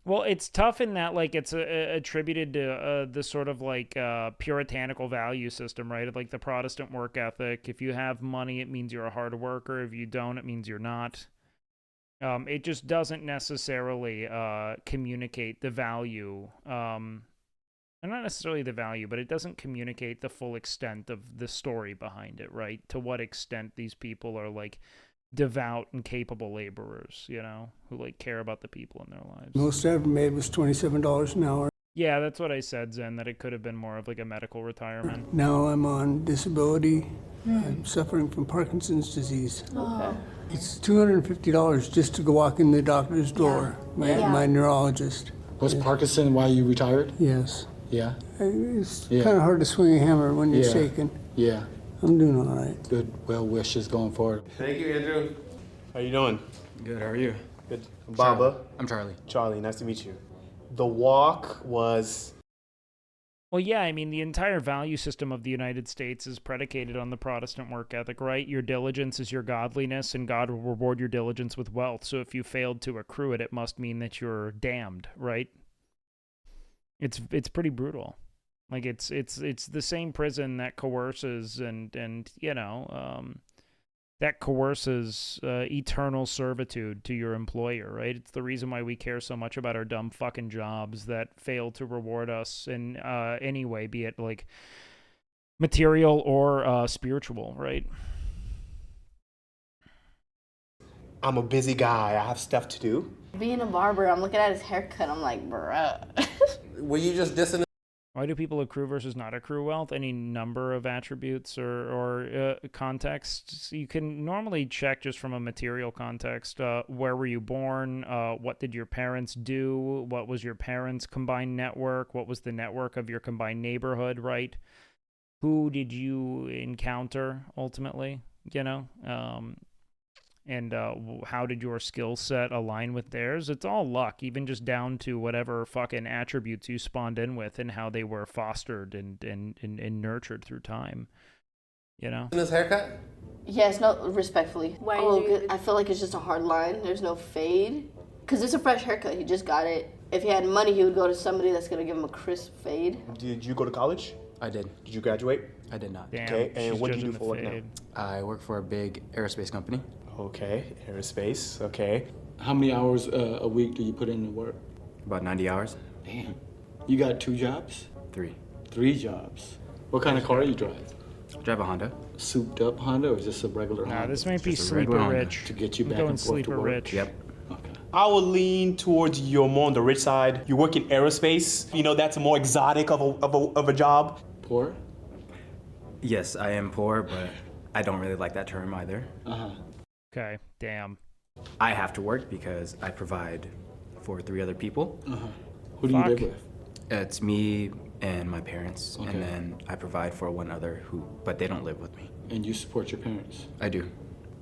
Well, it's tough in that, like, it's attributed to the sort of, like, puritanical value system, right? Like the Protestant work ethic. If you have money, it means you're a hard worker. If you don't, it means you're not. It just doesn't necessarily communicate the value. Not necessarily the value, but it doesn't communicate the full extent of the story behind it, right? To what extent these people are, like, devout and capable laborers, you know, who, like, care about the people in their lives. Most I ever made was $27 an hour. Yeah, that's what I said, Zen, that it could have been more of, like, a medical retirement. Now I'm on disability. I'm suffering from Parkinson's disease. Okay. It's $250 just to go walk in the doctor's door, my neurologist. Was Parkinson why you retired? Yes. Yeah. It's kind of hard to swing a hammer when you're shaking. Yeah. I'm doing all right. Good well wishes going forward. Thank you, Andrew. How you doing? Good, how are you? Good. Baba. I'm Charlie. Charlie, nice to meet you. The walk was... Well, yeah, I mean, the entire value system of the United States is predicated on the Protestant work ethic, right? Your diligence is your godliness, and God will reward your diligence with wealth. So if you failed to accrue it, it must mean that you're damned, right? It's pretty brutal. Like, it's the same prison that coerces and you know, that coerces eternal servitude to your employer, right? It's the reason why we care so much about our dumb fucking jobs that fail to reward us in any way, be it like material or spiritual, right? I'm a busy guy. I have stuff to do. Being a barber, I'm looking at his haircut. I'm like, bruh. Were you just dissing? Why do people accrue versus not accrue wealth? Any number of attributes or contexts. You can normally check just from a material context. Where were you born? What did your parents do? What was your parents' combined network? What was the network of your combined neighborhood, right? Who did you encounter ultimately, you know? And how did your skill set align with theirs? It's all luck, even just down to whatever fucking attributes you spawned in with and how they were fostered and nurtured through time. You know? This haircut? Yes, no, respectfully. I feel like it's just a hard line. There's no fade. Because it's a fresh haircut. He just got it. If he had money, he would go to somebody that's going to give him a crisp fade. Did you go to college? I did. Did you graduate? I did not. Damn, Okay, and she's what do you do judging for the work now? fade. I work for a big aerospace company. Okay, aerospace, okay. How many hours a week do you put into work? About 90 hours. Damn. You got 2 jobs? 3. 3 jobs. What kind of car you drive? I drive a Honda. Souped up Honda or just a regular Honda? Nah, this might be Just a regular sleeper Honda. rich. To get you I'm back going and forth to sleeper work? rich. Yep. I would lean towards you're more on the rich side. You work in aerospace. You know, that's more exotic of a job. Poor? Yes, I am poor, but I don't really like that term either. Uh-huh. Okay, damn. I have to work because I provide for 3 other people. Uh-huh. Who do you live with? It's me and my parents, Okay. and then I provide for 1 other but they don't live with me. And you support your parents? I do.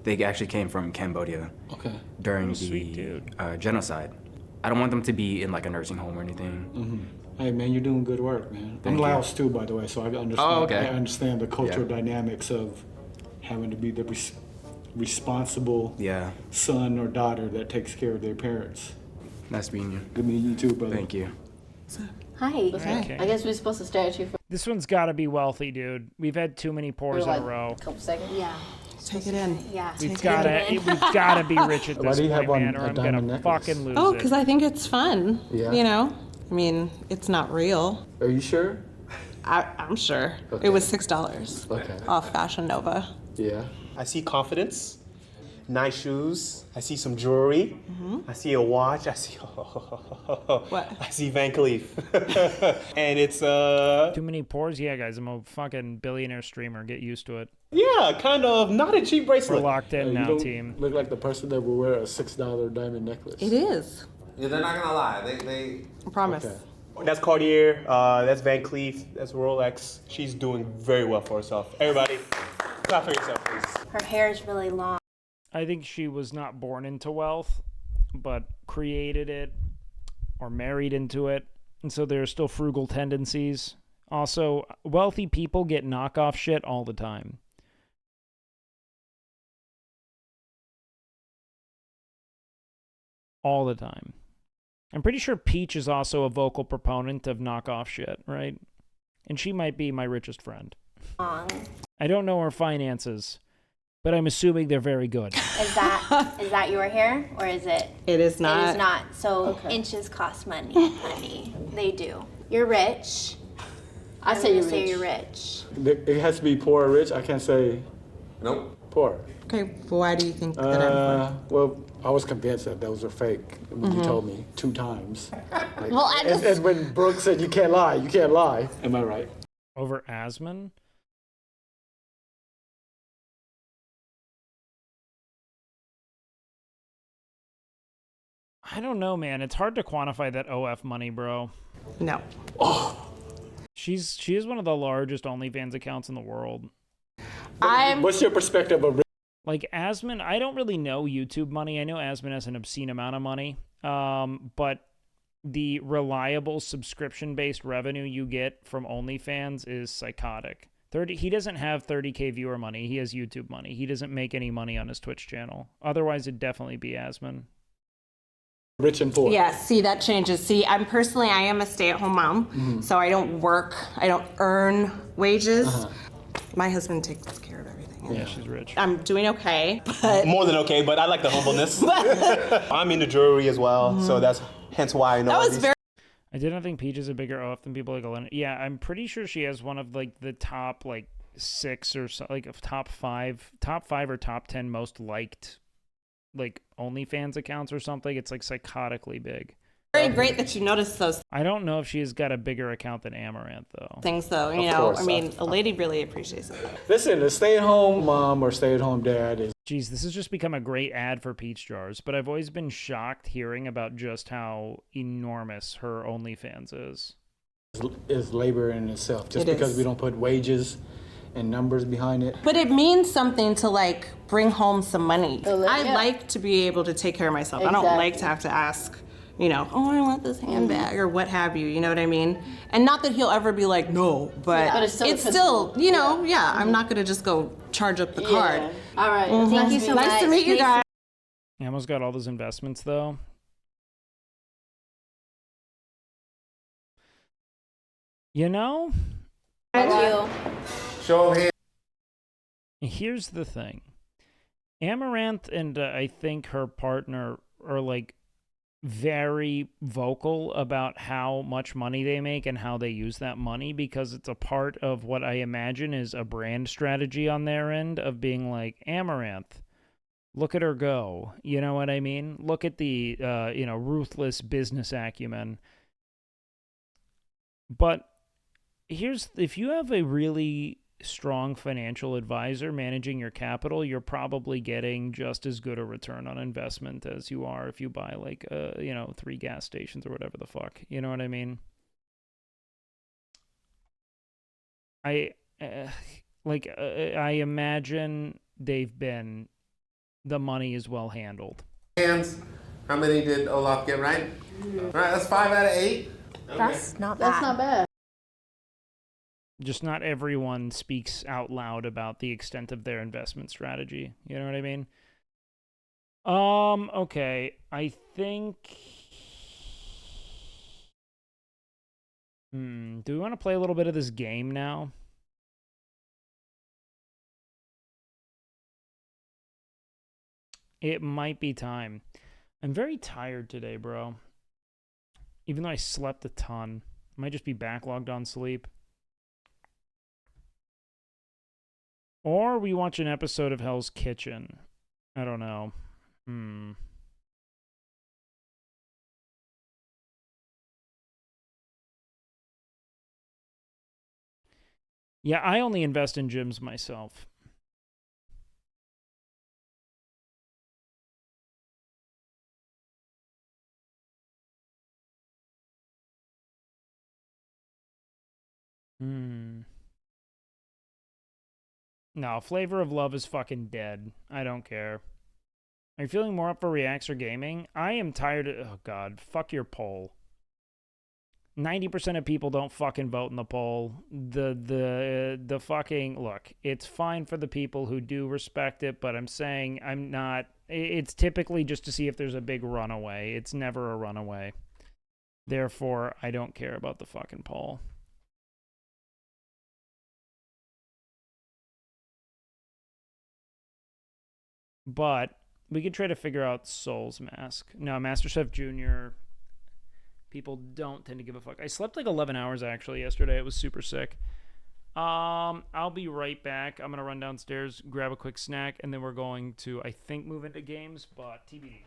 They actually came from Cambodia Okay. during sweet the genocide. I don't want them to be in like a nursing home or anything. Mm-hmm. Hey man, you're doing good work, man. Thank I'm you. Laos too, by the way, so I understand. Oh, okay. I understand the cultural Yeah. dynamics of having to be the responsible son or daughter that takes care of their parents. Nice meeting you. Good meeting you too, brother. Thank you. Hi. Okay. I guess we're supposed to stare at you for This one's got to be wealthy, dude. We've had too many pours in a row. a couple seconds. Yeah. Take it in. Yeah. We've got to be rich at Why this do you have point, man, on or a I'm diamond gonna necklace? fucking lose Oh, it. because I think it's fun. Yeah. You know? I mean, it's not real. Are you sure? I'm sure. Okay. It was $6 Okay. off Fashion Nova. Yeah. I see confidence, nice shoes. I see some jewelry. I see a watch. I see What? I see Van Cleef, and it's Too many pores? Yeah, guys, I'm a fucking billionaire streamer. Get used to it. yeah, kind of not a cheap bracelet. We're locked in You now, don't team. look like the person that will wear a $6 diamond necklace. It is. Yeah, they're not gonna lie. They I promise. Okay. That's Cartier. That's Van Cleef. That's Rolex. She's doing very well for herself. Everybody, clap for yourself, please. Her hair is really long. I think she was not born into wealth, but created it or married into it. And so there are still frugal tendencies. Also, wealthy people get knockoff shit all the time. All the time. I'm pretty sure Peach is also a vocal proponent of knockoff shit, right? And she might be my richest friend. I don't know her finances, but I'm assuming they're very good. Is that your hair or is it? It is not. It is not. So inches cost money, honey. They do. You're rich. I I'm say gonna you're say rich. you're rich. It has to be poor or rich. I can't say Nope. poor. Okay, why do you think that I'm Well, I was convinced that those were fake when you told me 2 times. Like, Well, I just- and when Brooke said you can't lie, you can't lie. Am I right? Over Asman? I don't know, man. It's hard to quantify that OF money, bro. No. She is one of the largest OnlyFans accounts in the world. What's your perspective of like Asmon? I don't really know YouTube money. I know Asmon has an obscene amount of money, but the reliable subscription-based revenue you get from OnlyFans is psychotic. He doesn't have 30K viewer money. He has YouTube money. He doesn't make any money on his Twitch channel. Otherwise, it'd definitely be Asmon. rich and poor? Yeah, see, that changes. See, I am a stay-at-home mom, so I don't work, I don't earn wages. My husband takes care of everything. Yeah, she's rich. I'm doing okay, but More than okay, but I like the humbleness. I'm into jewelry as well, so that's hence why I know. that was very. I didn't think Peach is a bigger off than people like Elena. Yeah, I'm pretty sure she has one of like the top like 6 or so, like top 5 or top 10 most liked like OnlyFans accounts or something. It's like psychotically big. Very great that you noticed those I don't know if she's got a bigger account than Amaranth though. things, though. You Of know, course, I mean, a lady really appreciates it. Listen, a stay-at-home mom or stay-at-home dad is. Geez, this has just become a great ad for Peach Jars, but I've always been shocked hearing about just how enormous her OnlyFans Is labor in itself. Just It because is. we don't put wages and numbers behind it. But it means something to like bring home some money. I yeah. like to be able to take care of myself. I don't like to have to ask, you know, oh, I want this handbag or what have you. You know what I mean? And not that he'll ever be like, no, but, Yeah. But it's still you know, I'm not gonna just go charge up the card. All right. Mhm. Thank you so much. Nice to meet you guys. Ammo's got all those investments though. You know? Show of hands. Here's the thing. Amaranth and I think her partner are like very vocal about how much money they make and how they use that money because it's a part of what I imagine is a brand strategy on their end of being like, Amaranth, look at her go. You know what I mean? Look at the, ruthless business acumen. But if you have a really strong financial advisor managing your capital, you're probably getting just as good a return on investment as you are if you buy like 3 gas stations or whatever the fuck. You know what I mean? I imagine the money is well handled. Hands. How many did Olaf get right? All right, that's 5 out of 8. Okay. That's not bad. Just not everyone speaks out loud about the extent of their investment strategy. You know what I mean? Okay. I think... do we want to play a little bit of this game now? It might be time. I'm very tired today, bro. Even though I slept a ton. I might just be backlogged on sleep. Or we watch an episode of Hell's Kitchen. I don't know. Yeah, I only invest in gyms myself. No, Flavor of Love is fucking dead. I don't care. Are you feeling more up for Reacts or gaming? I am tired of... Oh, God. Fuck your poll. 90% of people don't fucking vote in the poll. The fucking... Look, it's fine for the people who do respect it, but I'm saying I'm not... It's typically just to see if there's a big runaway. It's never a runaway. Therefore, I don't care about the fucking poll. But we could try to figure out Soul's Mask. No, MasterChef Junior. People don't tend to give a fuck. I slept like 11 hours actually yesterday. It was super sick. I'll be right back. I'm gonna run downstairs, grab a quick snack, and then we're going to, I think, move into games, but TBD.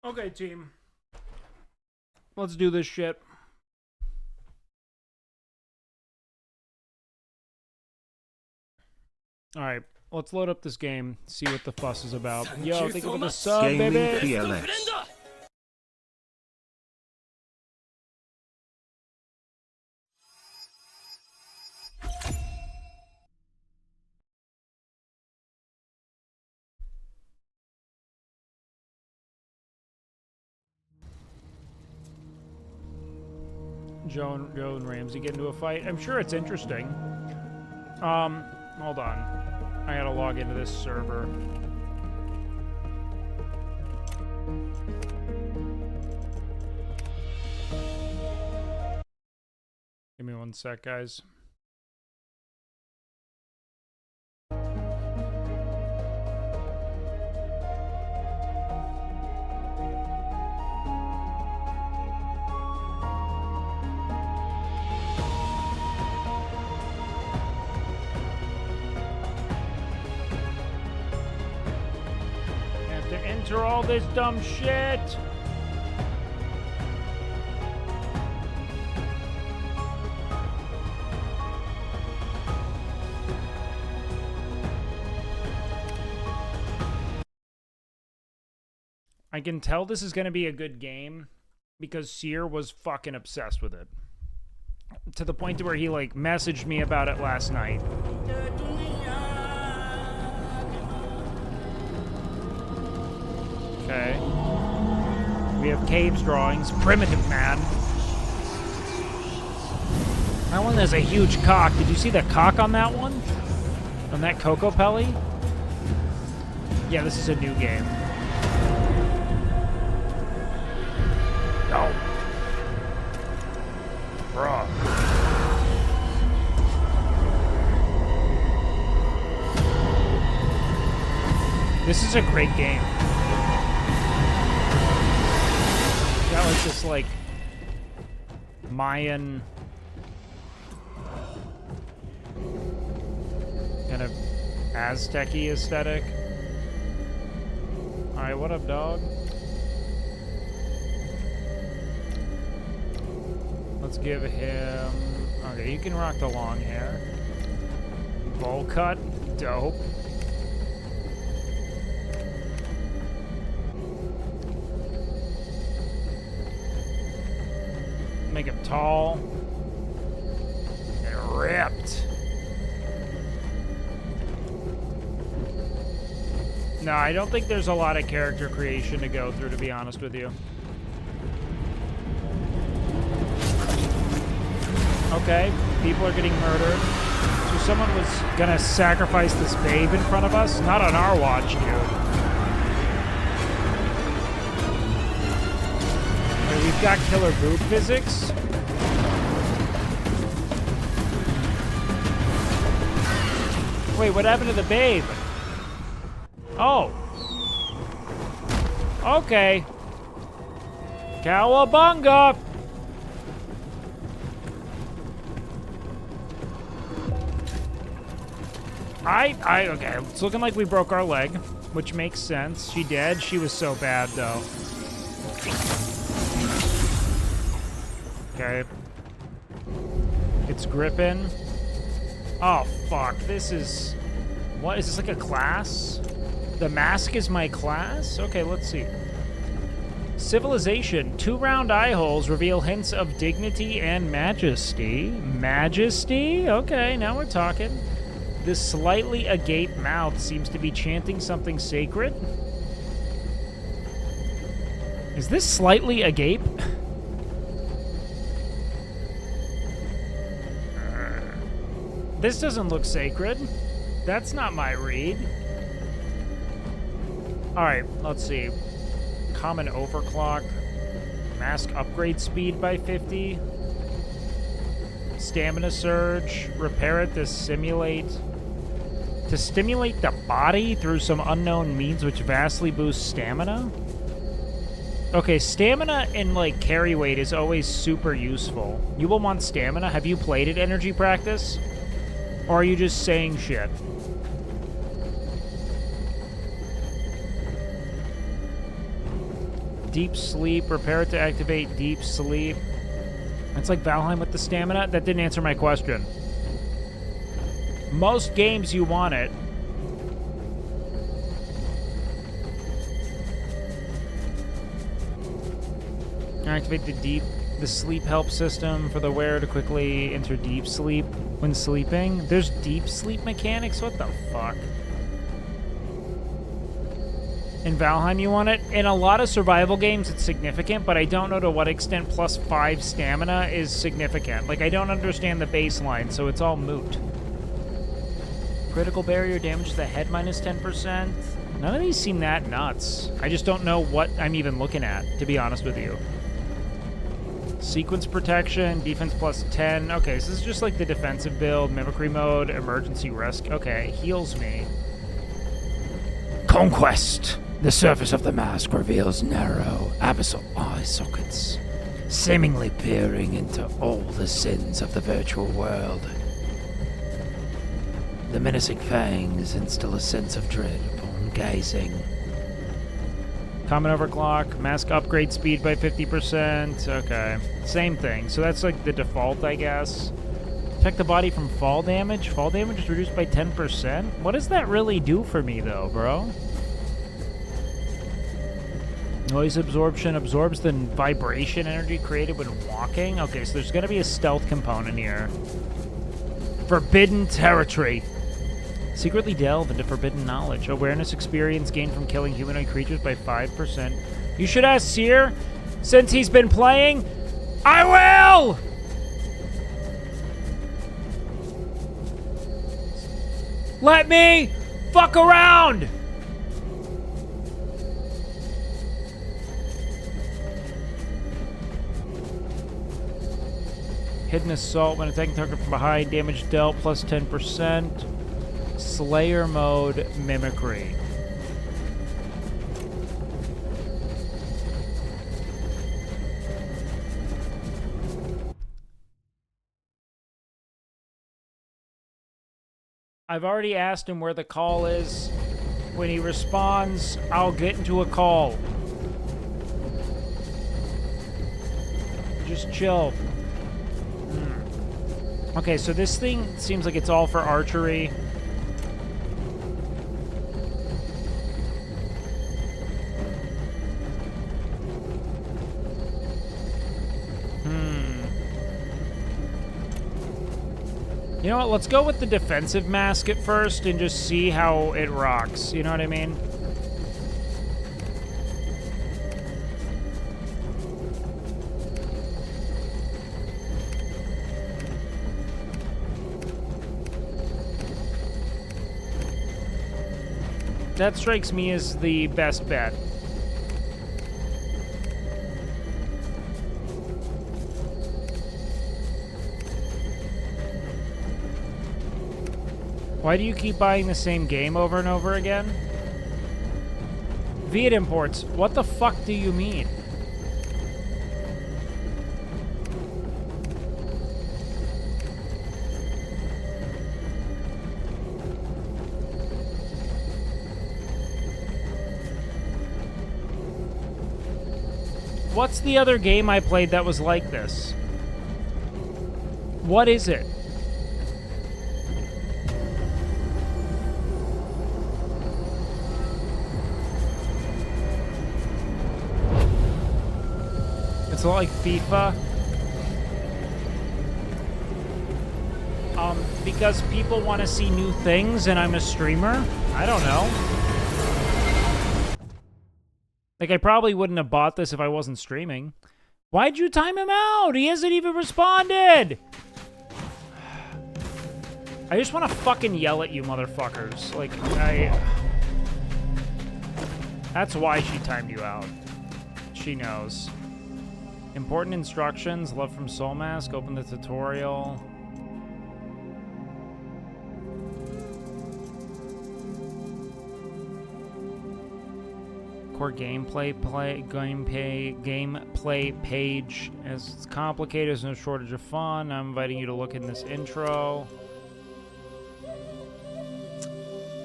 Okay, team. Let's do this shit. Alright, let's load up this game, see what the fuss is about. Yo, thank you for the sub, Gaming baby! PLS. Joe and Ramsey get into a fight. I'm sure it's interesting. Hold on. I gotta log into this server. Give me one sec, guys. Enter all this dumb shit. I can tell this is going to be a good game because Seer was fucking obsessed with it. To the point to where he like messaged me about it last night. Okay. We have caves drawings. Primitive man. That one has a huge cock. Did you see the cock on that one? On that Coco Pelly? Yeah, this is a new game. No. Bruh. This is a great game. Got like this like Mayan kind of Aztec-y aesthetic. Alright, what up, dog? Let's give him... Okay, you can rock the long hair. Bowl cut. Dope. Make him tall and ripped. No, I don't think there's a lot of character creation to go through, to be honest with you. Okay, people are getting murdered. So someone was gonna sacrifice this babe in front of us? Not on our watch, dude. We've got killer boob physics. Wait, what happened to the babe? Oh. Okay. Cowabunga! Okay, it's looking like we broke our leg, which makes sense. She dead? She was so bad, though. Okay. It's gripping. Oh, fuck. This is... What? Is this like a class? The mask is my class? Okay, let's see. Civilization. 2 round eye holes reveal hints of dignity and majesty. Majesty? Okay, now we're talking. This slightly agape mouth seems to be chanting something sacred. Is this slightly agape? This doesn't look sacred. That's not my read. Alright, let's see. Common overclock. Mask upgrade speed by 50. Stamina surge. Repair it to stimulate the body through some unknown means which vastly boosts stamina? Okay, stamina and, like, carry weight is always super useful. You will want stamina. Have you played at Energy Practice? Or are you just saying shit? Deep sleep. Repair it to activate deep sleep. It's like Valheim with the stamina. That didn't answer my question. Most games you want it. Activate the sleep help system for the wearer to quickly enter deep sleep when sleeping. There's deep sleep mechanics? What the fuck? In Valheim you want it? In a lot of survival games it's significant, but I don't know to what extent plus 5 stamina is significant. Like, I don't understand the baseline, so it's all moot. Critical barrier damage to the head minus 10%. None of these seem that nuts. I just don't know what I'm even looking at, to be honest with you. Sequence protection, defense plus 10. Okay, so this is just like the defensive build, mimicry mode, emergency rescue. Okay, heals me. Conquest! The surface of the mask reveals narrow, abyssal eye sockets, seemingly peering into all the sins of the virtual world. The menacing fangs instill a sense of dread upon gazing. Common overclock, mask upgrade speed by 50%. Okay, same thing. So that's like the default, I guess. Protect the body from fall damage. Fall damage is reduced by 10%. What does that really do for me, though, bro? Noise absorption absorbs the vibration energy created when walking. Okay, so there's going to be a stealth component here. Forbidden territory. Secretly delve into forbidden knowledge. Awareness experience gained from killing humanoid creatures by 5%. You should ask Seer, since he's been playing. I will! Let me fuck around! Hidden assault when attacking target from behind. Damage dealt plus 10%. Slayer mode mimicry. I've already asked him where the call is. When he responds, I'll get into a call. Just chill. Okay, so this thing seems like it's all for archery. You know what, let's go with the defensive mask at first and just see how it rocks, you know what I mean? That strikes me as the best bet. Why do you keep buying the same game over and over again? VOD imports, what the fuck do you mean? What's the other game I played that was like this? What is it? It's like FIFA. Because people want to see new things and I'm a streamer? I don't know. Like, I probably wouldn't have bought this if I wasn't streaming. Why'd you time him out? He hasn't even responded! I just want to fucking yell at you motherfuckers. Like, That's why she timed you out. She knows. Important instructions. Love from Soul Mask. Open the tutorial. Core gameplay page. As it's complicated, there's no shortage of fun. I'm inviting you to look in this intro.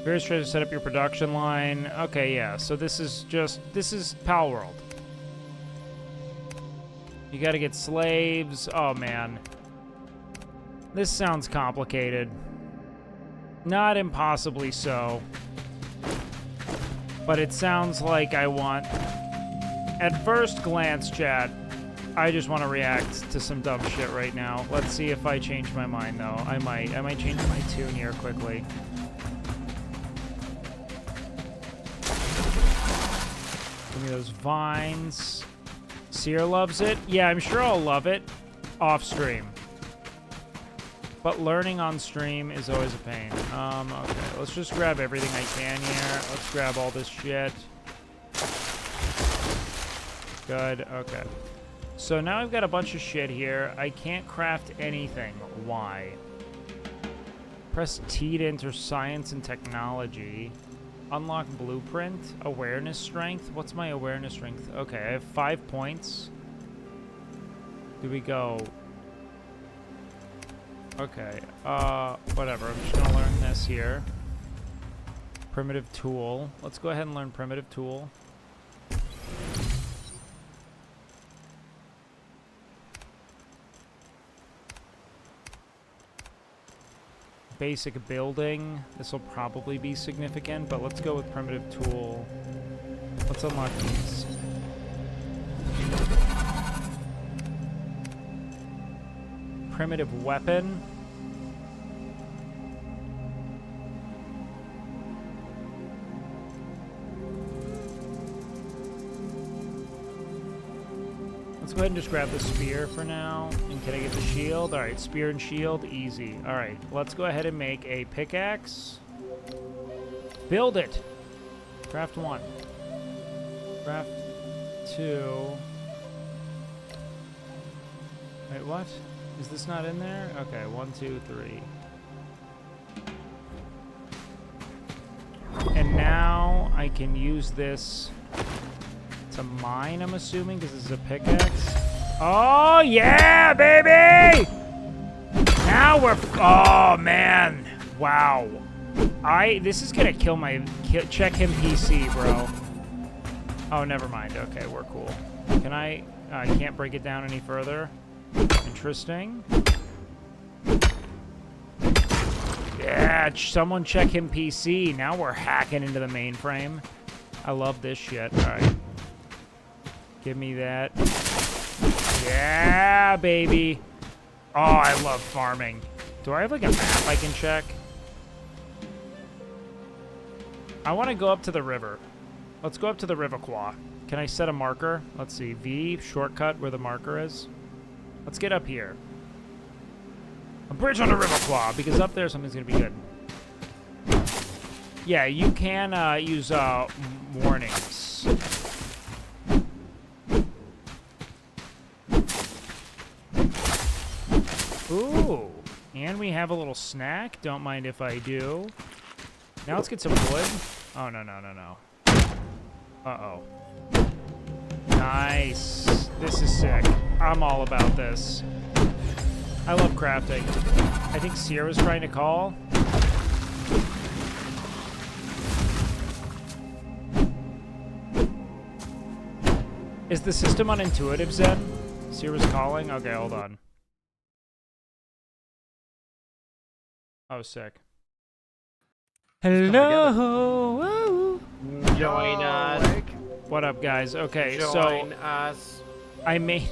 Various tries to set up your production line. Okay, yeah. So this is Pal World. You gotta get slaves. Oh, man. This sounds complicated. Not impossibly so. But it sounds like I want... At first glance, chat, I just want to react to some dumb shit right now. Let's see if I change my mind, though. I might change my tune here quickly. Give me those vines. Seer loves it. Yeah, I'm sure I'll love it off stream. But learning on stream is always a pain. Okay, let's just grab everything I can here. Let's grab all this shit. Good, okay. So now I've got a bunch of shit here. I can't craft anything. Why? Press T to enter science and technology. Unlock blueprint. Awareness strength. What's my awareness strength? Okay, I have 5 points. Do we go... Okay, whatever. I'm just gonna learn this here. Primitive tool. Let's go ahead and learn primitive tool. Basic building. This will probably be significant, but let's go with primitive tool. Let's unlock these. Primitive weapon. Let's go ahead and just grab the spear for now. And can I get the shield? All right, spear and shield, easy. All right, let's go ahead and make a pickaxe. Build it. Craft 1. Craft 2. Wait, what? Is this not in there? Okay, 1, 2, 3. And now I can use this to mine, I'm assuming, because this is a pickaxe. Oh, yeah, baby! Now we're... Oh, man. Wow. This is going to kill my... Check him PC, bro. Oh, never mind. Okay, we're cool. Can I... I can't break it down any further. Interesting. Yeah, someone check him PC. Now we're hacking into the mainframe. I love this shit. All right. Give me that. Yeah, baby. Oh, I love farming. Do I have like a map I can check? I want to go up to the river. Let's go up to the Riverquois. Can I set a marker? Let's see. V, shortcut where the marker is. Let's get up here. A bridge on the Riverquois, because up there something's going to be good. Yeah, you can use warnings. Ooh, and we have a little snack. Don't mind if I do. Now let's get some wood. Oh, no, no, no, no. Uh-oh. Nice. This is sick. I'm all about this. I love crafting. I think Sierra was trying to call. Is the system unintuitive, Zen? Sierra's calling? Okay, hold on. Oh, sick. Hello. Join us. What up, guys? Okay, Join so us. I made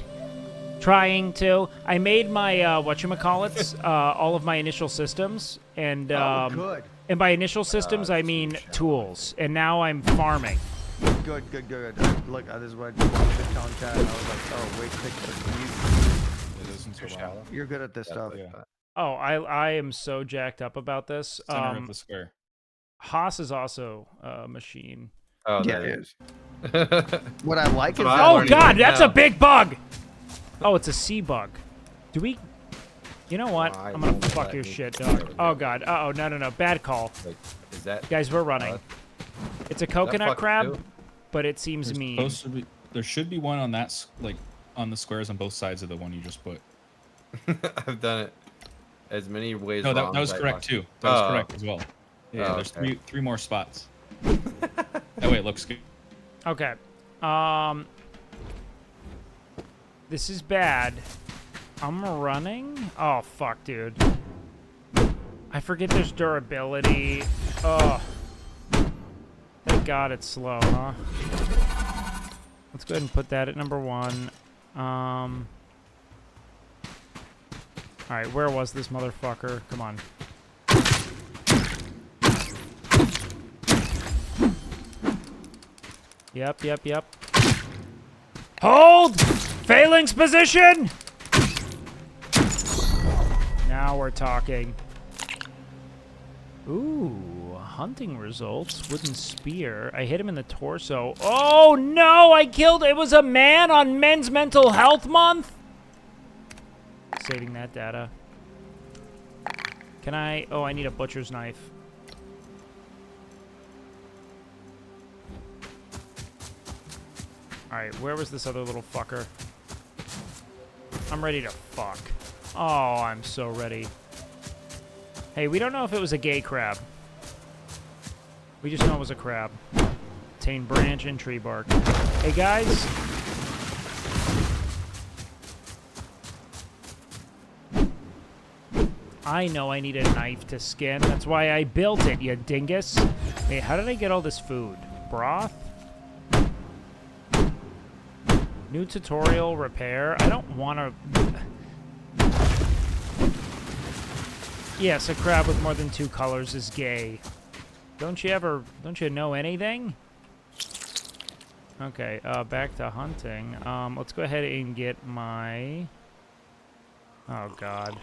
my whatchamacallits, all of my initial systems, and good. And by initial systems I mean tools, and now I'm farming. Good. Look, this is what I wanted to tell chat. I was like, oh, wait, you're good at this stuff. Yeah. Oh, I am so jacked up about this. Center of the square. Haas is also a machine. Oh, yeah, it is. What I like is oh god, that's a big bug. Oh, it's a sea bug. Do we? You know what? I'm gonna fuck your shit, dog. Oh god. Uh oh, no, bad call. Like, is that? Guys, we're running. It's a coconut crab, but it seems mean. There should be one on that, like, on the squares on both sides of the one you just put. I've done it as many ways. No, that was correct too. That was correct as well. Yeah, there's three more spots. That way it looks good. Okay. This is bad. I'm running? Oh, fuck, dude. I forget there's durability. Oh. Thank God it's slow, huh? Let's go ahead and put that at number 1. Alright, where was this motherfucker? Come on. Yep. Hold! Phalanx position! Now we're talking. Ooh, hunting results. Wooden spear. I hit him in the torso. Oh no, I killed. It was a man on Men's Mental Health Month? Saving that data. Can I? Oh, I need a butcher's knife. Alright, where was this other little fucker? I'm ready to fuck. Oh, I'm so ready. Hey, we don't know if it was a gay crab. We just know it was a crab. Obtain branch and tree bark. Hey, guys. I know I need a knife to skin. That's why I built it, you dingus. Wait, how did I get all this food? Broth? New tutorial, repair. I don't want to... Yes, a crab with more than 2 colors is gay. Don't you know anything? Okay, back to hunting. Let's go ahead and get my... Oh, God.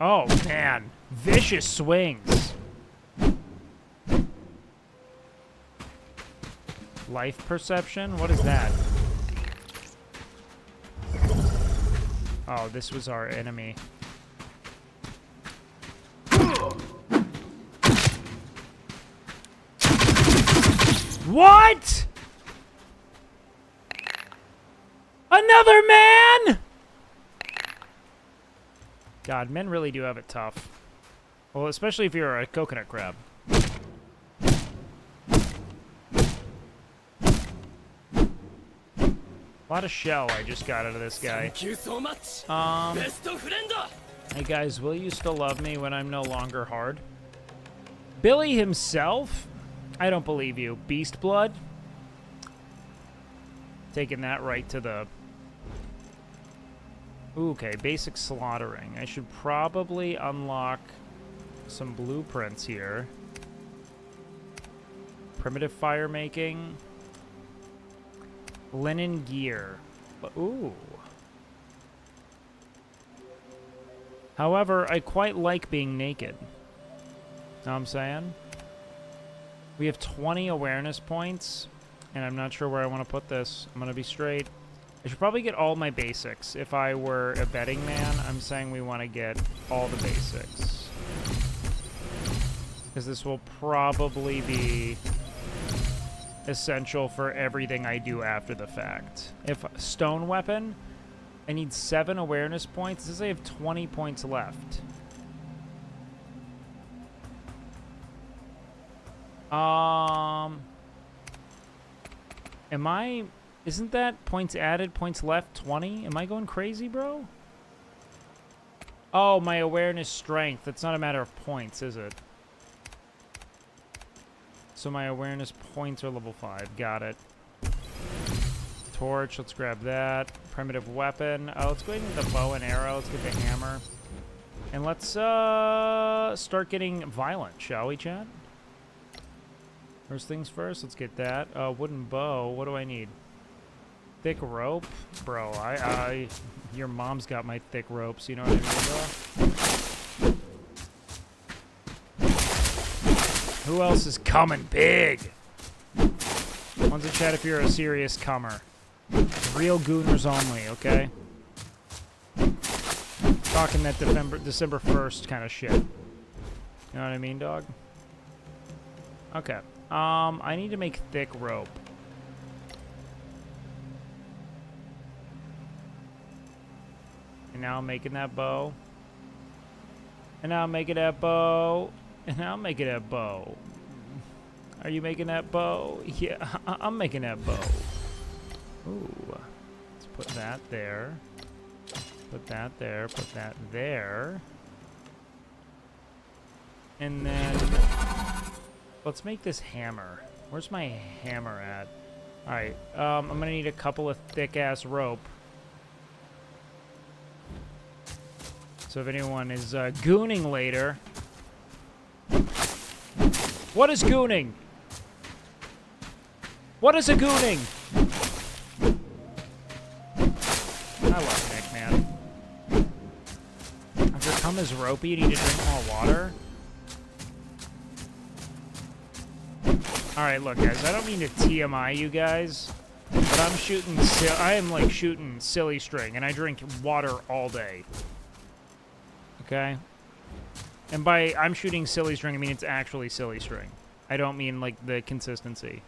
Oh, man. Vicious swings. Life perception? What is that? Oh, this was our enemy. What? Another man? God, men really do have it tough. Well, especially if you're a coconut crab. A lot of shell I just got out of this guy. Thank you so much. Hey guys, will you still love me when I'm no longer hard? Billy himself? I don't believe you. Beast blood? Taking that right to the... Ooh, okay, basic slaughtering. I should probably unlock some blueprints here. Primitive fire making. Linen gear. Ooh. However, I quite like being naked. Know what I'm saying? We have 20 awareness points, and I'm not sure where I want to put this. I'm going to be straight. I should probably get all my basics. If I were a betting man, I'm saying we want to get all the basics. Because this will probably be essential for everything I do after the fact. If stone weapon, I need 7 awareness points. It says I have 20 points left. Isn't that points added, points left 20? Am I going crazy, bro? Oh, my awareness strength. That's not a matter of points, is it? So my awareness points are level 5. Got it. Torch, let's grab that. Primitive weapon. Oh, let's go ahead and get the bow and arrow. Let's get the hammer. And let's start getting violent, shall we, chat? First things first, let's get that. Wooden bow. What do I need? Thick rope? Bro, your mom's got my thick ropes, you know what I mean, bro? Who else is coming big? One's a chat if you're a serious comer. Real gooners only, okay? Talking that December 1st kind of shit. You know what I mean, dog? Okay. I need to make thick rope. And now I'm making that bow. And now I'm making that bow. And now I'm making that bow. Are you making that bow? Yeah, I'm making that bow. Ooh. Let's put that there. Put that there. Put that there. And then let's make this hammer. Where's my hammer at? All right. I'm gonna need a couple of thick-ass rope. So if anyone is gooning later, what is gooning? What is a gooning? I love Nick, man. After come as ropey, you need to drink more water. All right, look, guys. I don't mean to TMI you guys, but I'm shooting. I am like shooting silly string, and I drink water all day. Okay. And by I'm shooting silly string, I mean it's actually silly string. I don't mean like the consistency.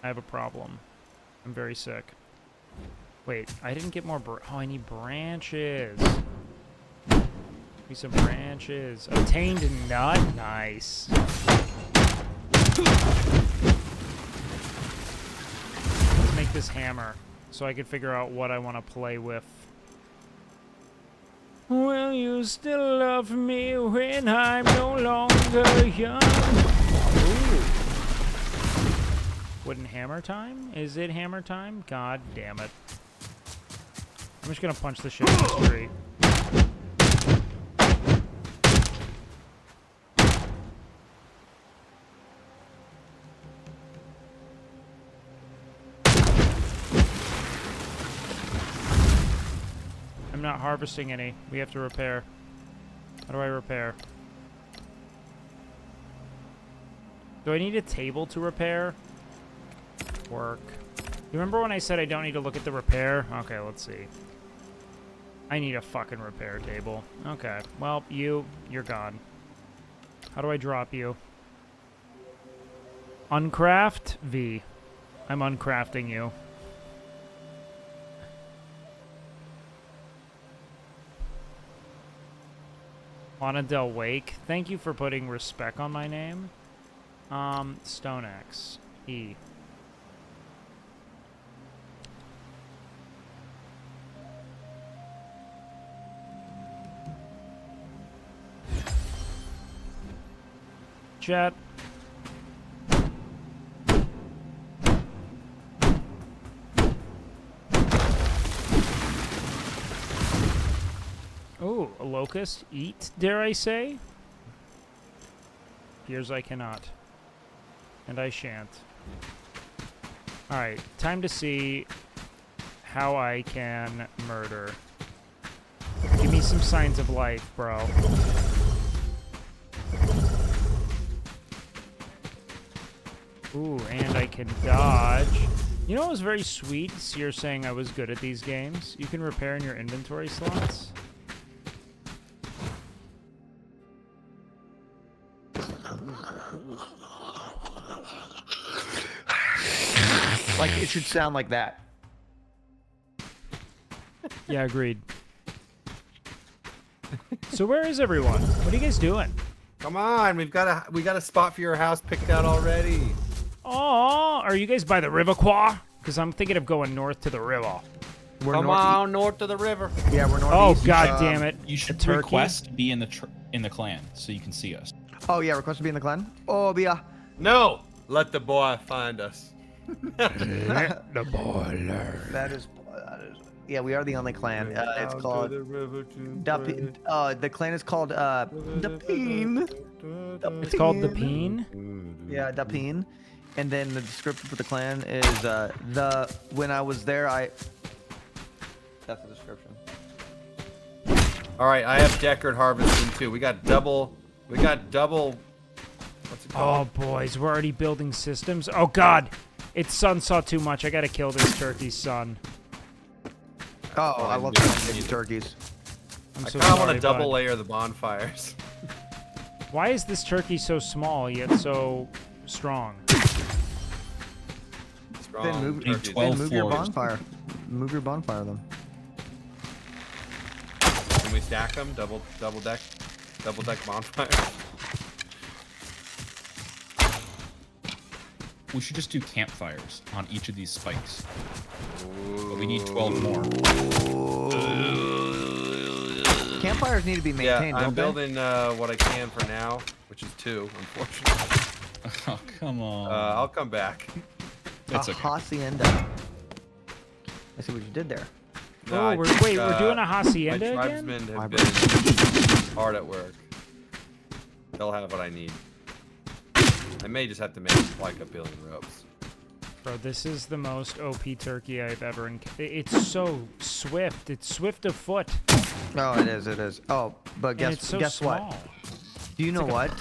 I have a problem. I'm very sick. Wait, I didn't get more oh, I need branches. Need some branches. Obtained nut. Nice. Let's make this hammer so I can figure out what I want to play with. Will you still love me when I'm no longer young? Ooh. Wooden hammer time? Is it hammer time? God damn it. I'm just gonna punch the shit in the street. I'm not harvesting any. We have to repair. How do I repair? Do I need a table to repair? Work. You remember when I said I don't need to look at the repair? Okay, let's see. I need a fucking repair table. Okay. Well, you're gone. How do I drop you? Uncraft? V. I'm uncrafting you. Lana Del Wake. Thank you for putting respect on my name. Stone Axe. E. Chat. Oh, a locust. Eat, dare I say? Fears I cannot. And I shan't. Alright, time to see how I can murder. Give me some signs of life, bro. Ooh, and I can dodge. You know what was very sweet? You're saying I was good at these games. You can repair in your inventory slots. Like, it should sound like that. Yeah, agreed. So where is everyone? What are you guys doing? Come on, we got a spot for your house picked out already. Oh, are you guys by the river qua? Because I'm thinking of going north to the river. Come on, north to the river. Yeah, we're Oh, northeast. god damn it. You should turkey? request to be in the clan so you can see us. Oh yeah, request to be in the clan. Oh yeah. No, let the boy find us. Let the boy learn. That is. Yeah, we are the only clan. It's called. The clan is called the Peen. It's called the Peen? Yeah, the Peen. And then the description for the clan is when I was there That's the description. All right, I have Deckard harvesting too. We got double. What's it called? Oh boys, we're already building systems. Oh god, its son saw too much. I gotta kill this turkey's son. Oh, I love these turkeys. I'm I so kind of want sorry, to double bud. layer the bonfires. Why is this turkey so small yet so strong? Then move your bonfire. Move your bonfire then. Can we stack them? Double deck bonfire. We should just do campfires on each of these spikes. But we need 12 more. Campfires need to be maintained. Yeah, I'm don't building what I can for now, which is 2, unfortunately. Oh, come on. I'll come back. It's a okay. hacienda. I see what you did there. Oh, we're doing a hacienda my again? tribesmen have been hard at work. They'll have what I need. I may just have to make like a billion ropes. Bro, this is the most OP turkey I've ever encountered. It's so swift. It's swift of foot. Oh, it is. It is. Oh, but And guess it's so guess small. what? Do you know what,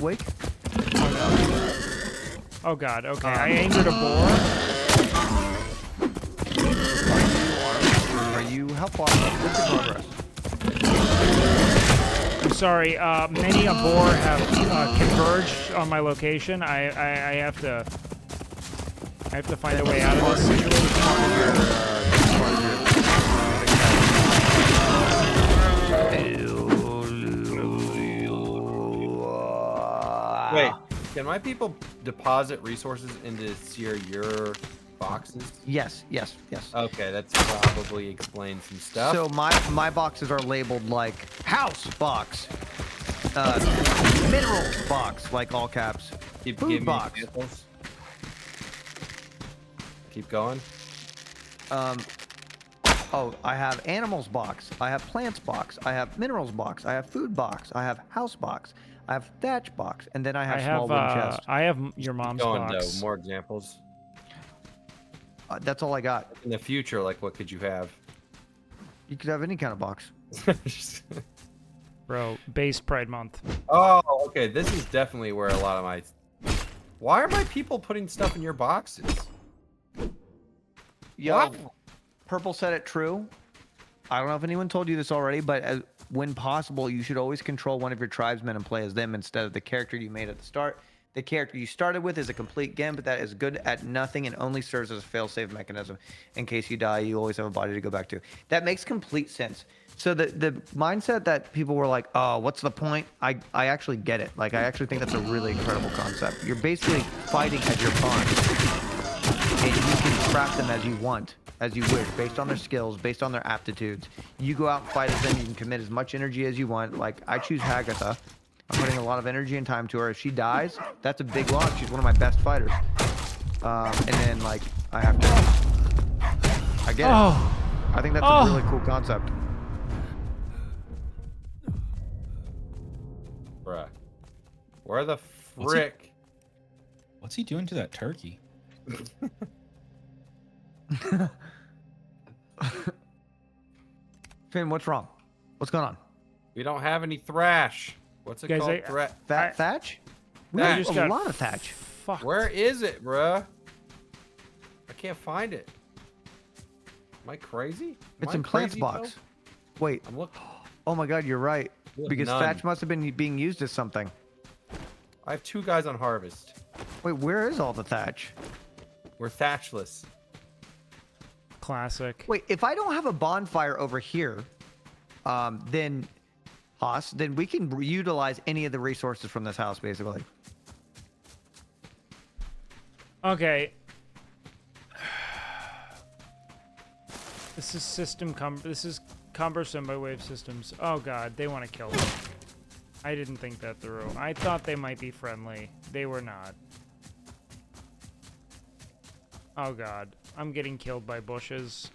Wake? Oh god. Okay, I aimed at a boar. Are you how far? What's your progress? I'm sorry. Many a boar have converged on my location. I have to find a way out of this situation. Wait, can my people deposit resources into your boxes? Yes, yes, yes. Okay, that's probably explains some stuff. So my boxes are labeled like house box, minerals box, like all caps, Keep food giving me box. examples. Keep going. Oh, I have animals box, I have plants box, I have minerals box, I have food box, I have house box, I have thatch box, and then I have small wooden chest. I have your mom's Going box. more examples. That's all I got. In the future, like what could you have? You could have any kind of box. Bro, base Pride Month. Oh, okay. This is definitely where a lot of my. Why are my people putting stuff in your boxes? Yo, What? Purple said it true. I don't know if anyone told you this already, but when possible, you should always control one of your tribesmen and play as them instead of the character you made at the start. The character you started with is a complete gimp that is good at nothing and only serves as a fail-safe mechanism. In case you die, you always have a body to go back to. That makes complete sense. So the mindset that people were like, oh, what's the point? I actually get it. Like, I actually think that's a really incredible concept. You're basically fighting as your pawn. And you can craft them as you want, as you wish, based on their skills, based on their aptitudes. You go out and fight as them. You can commit as much energy as you want. Like, I choose Hagatha. I'm putting a lot of energy and time to her. If she dies, that's a big loss. She's one of my best fighters. And then, like, I have to... I get it. I think that's a really cool concept. Bruh. Where the frick? What's he doing to that turkey? Finn, what's wrong? What's going on? We don't have any thrash. What's it Guys, called? Thatch? We Thatch. have a lot of thatch. Where is it, bruh? I can't find it. Am I crazy? It's in plants box. Wait. I'm looking. Oh my god, you're right. We have Because none. thatch must have been being used as something. I have 2 guys on harvest. Wait, where is all the thatch? We're thatchless. Classic. Wait, if I don't have a bonfire over here, then Haas, then we can utilize any of the resources from this house, basically. Okay. This is cumbersome by Wave Systems. Oh god, they want to kill me. I didn't think that through. I thought they might be friendly. They were not. Oh god, I'm getting killed by bushes.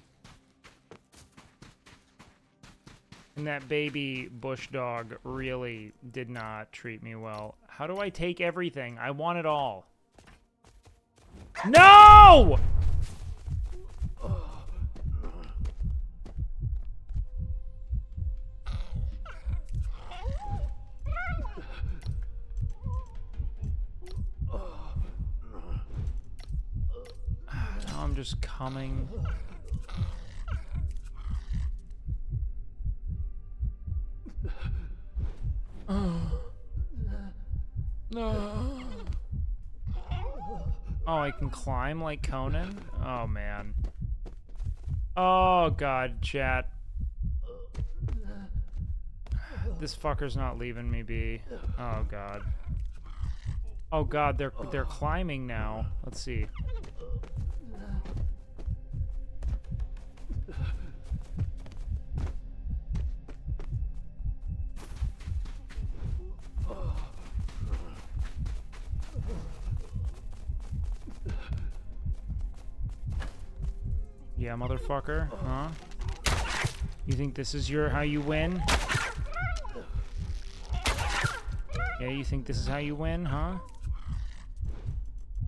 And that baby bush dog really did not treat me well. How do I take everything? I want it all. No! Now I'm just coming. No. Oh, I can climb like Conan? Oh, man. Oh, God, chat. This fucker's not leaving me be. Oh, God. Oh God, they're climbing now. Let's see. Yeah, motherfucker. Huh? You think this is how you win? Yeah, you think this is how you win, huh?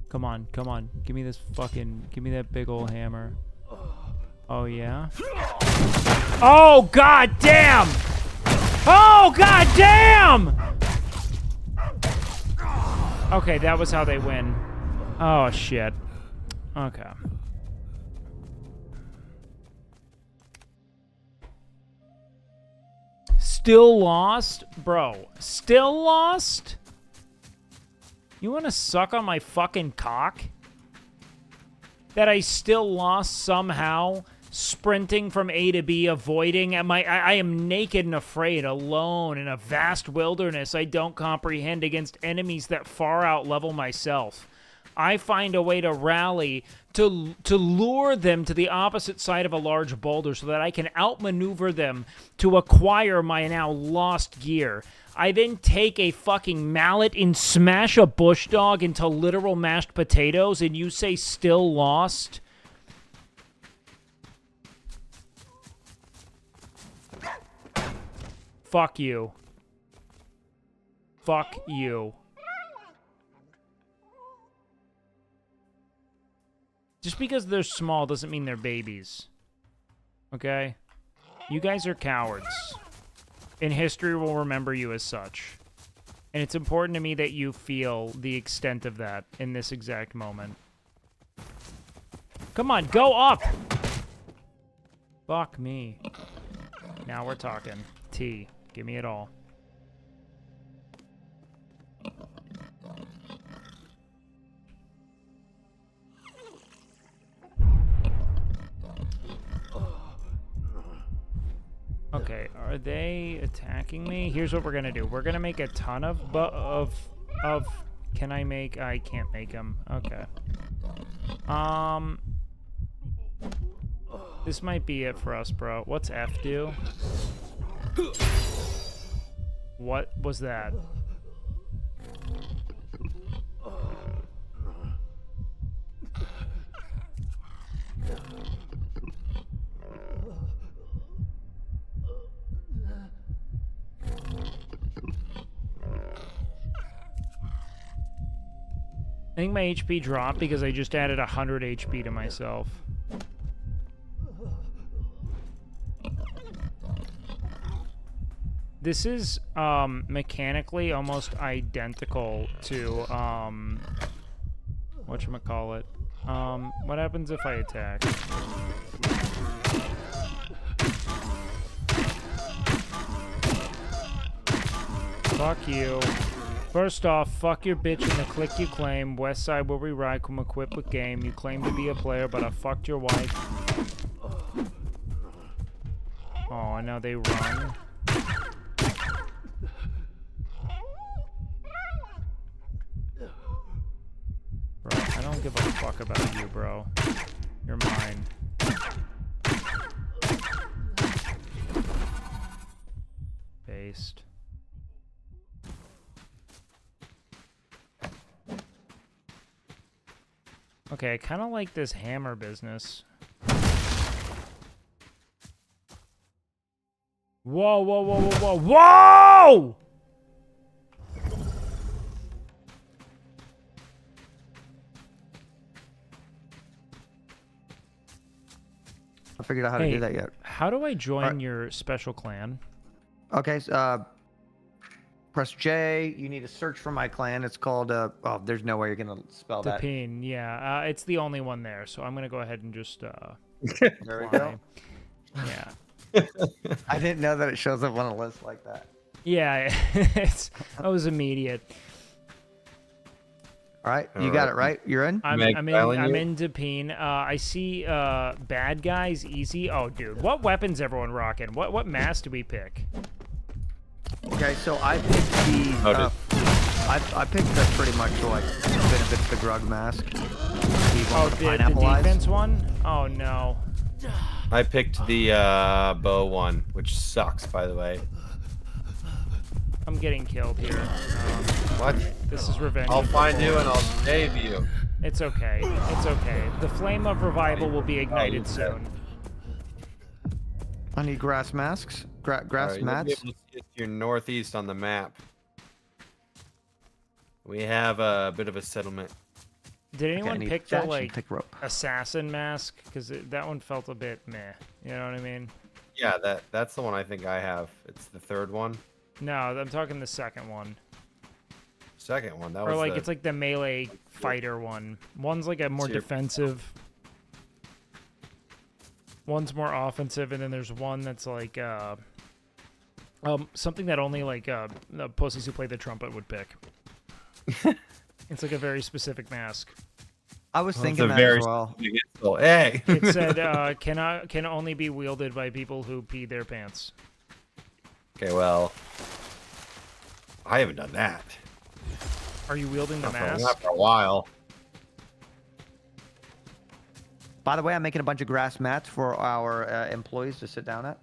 Come on, come on. Give me that big old hammer. Oh, yeah? Oh, God damn! Oh, God damn! Okay, that was how they win. Oh, shit. Okay. Still lost? Bro, still lost? You wanna suck on my fucking cock? That I still lost somehow, sprinting from A to B, avoiding, I am naked and afraid, alone in a vast wilderness I don't comprehend against enemies that far outlevel myself. I find a way to rally, to lure them to the opposite side of a large boulder so that I can outmaneuver them to acquire my now lost gear. I then take a fucking mallet and smash a bush dog into literal mashed potatoes, and you say still lost? Fuck you. Fuck you. Just because they're small doesn't mean they're babies. Okay? You guys are cowards. And history will remember you as such. And it's important to me that you feel the extent of that in this exact moment. Come on, go up! Fuck me. Now we're talking. T. Give me it all. Okay, are they attacking me? Here's what we're gonna do. We're gonna make a ton of can I make? I can't make them. Okay. This might be it for us, bro. What's F do? What was that? I think my HP dropped because I just added 100 HP to myself. This is mechanically almost identical to whatchamacallit. What happens if I attack? Fuck you. First off, fuck your bitch in the click you claim. West side where we ride, come equipped with game. You claim to be a player, but I fucked your wife. Oh, and now they run. Bro, I don't give a fuck about you, bro. You're mine. Based. Okay, I kind of like this hammer business. Whoa, whoa, whoa, whoa, whoa, whoa! I figured out how to do that yet. How do I join your special clan? Okay, press J. You need to search for my clan. It's called, oh, there's no way you're going to spell that. Depin, yeah. It's the only one there, so I'm going to go ahead and just, there we go. Yeah. I didn't know that it shows up on a list like that. Yeah, that was immediate. All right, you got it right. You're in. I'm in Depin. I see bad guys easy. Oh, dude, what weapons everyone rocking? What mask do we pick? Okay, so I picked the I picked the pretty much like benefits the grug mask. Oh, the defense one? Oh no. I picked the bow one, which sucks, by the way. I'm getting killed here. What? This is revenge. I'll find you and I'll save you. It's okay. It's okay. The flame of revival will be ignited soon. I need grass masks. Grass Right, mats. you'll be able to see it to your northeast on the map. We have a bit of a settlement. Did anyone pick the thatch and like thick rope. assassin mask? Because that one felt a bit meh. You know what I mean? Yeah, that's the one I think I have. It's the third one. No, I'm talking the second one. Second one. That Or was like the, it's like the melee fighter one. One's like a more defensive. One's more offensive, and then there's one that's like something that only like the pussies who play the trumpet would pick. It's like a very specific mask. I was thinking that as well. Hey. It said can only be wielded by people who pee their pants. Okay, well, I haven't done that. Are you wielding the mask? Not for a while. By the way, I'm making a bunch of grass mats for our employees to sit down at.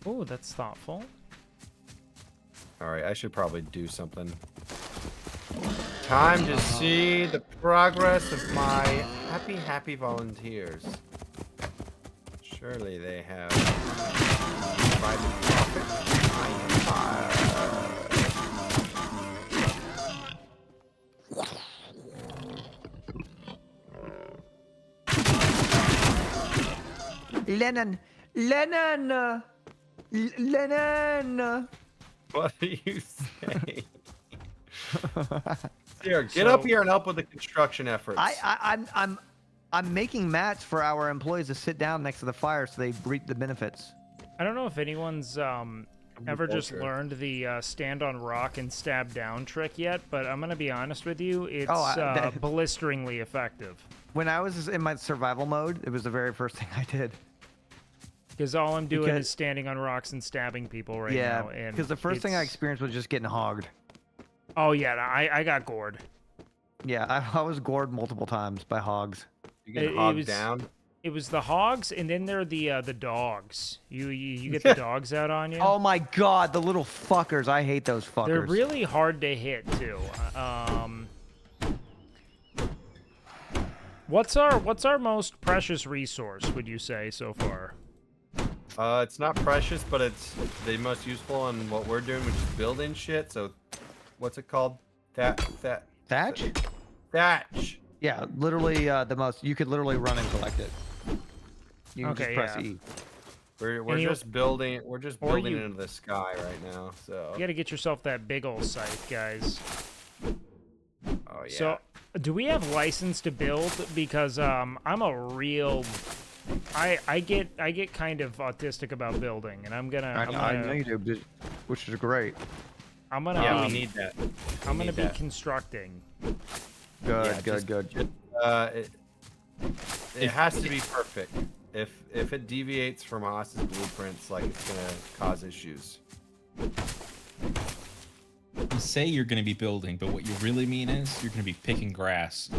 Oh, that's thoughtful. All right, I should probably do something. Time to see the progress of my happy volunteers. Surely they have provided Lennon. What do you say? Here, get up here and help with the construction efforts. I'm making mats for our employees to sit down next to the fire so they reap the benefits. I don't know if anyone's ever just learned the stand on rock and stab down trick yet, but I'm gonna be honest with you, it's blisteringly effective. When I was in my survival mode, it was the very first thing I did. Because all I'm doing is standing on rocks and stabbing people right now. Yeah, because the first thing I experienced was just getting hogged. Oh yeah, I got gored. Yeah, I was gored multiple times by hogs. You get hogged down? It was the hogs, and then there are the dogs. You get the dogs out on you. Oh my god, the little fuckers! I hate those fuckers. They're really hard to hit too. What's our most precious resource, would you say, so far? It's not precious, but it's the most useful in what we're doing, which is building shit. So, what's it called? Thatch? Thatch. Yeah, literally the most. You could literally run and collect it. You can just press E. We're just building. We're just building into the sky right now. So you got to get yourself that big old scythe, guys. Oh yeah. So, do we have license to build? Because I'm a real. I get kind of autistic about building, and I'm gonna. I know you do, which is great. I'm gonna. Yeah, we need that. I'm gonna be constructing. Good, good. It has to be perfect. If it deviates from Haas's blueprints, like it's gonna cause issues. You say you're gonna be building, but what you really mean is you're gonna be picking grass.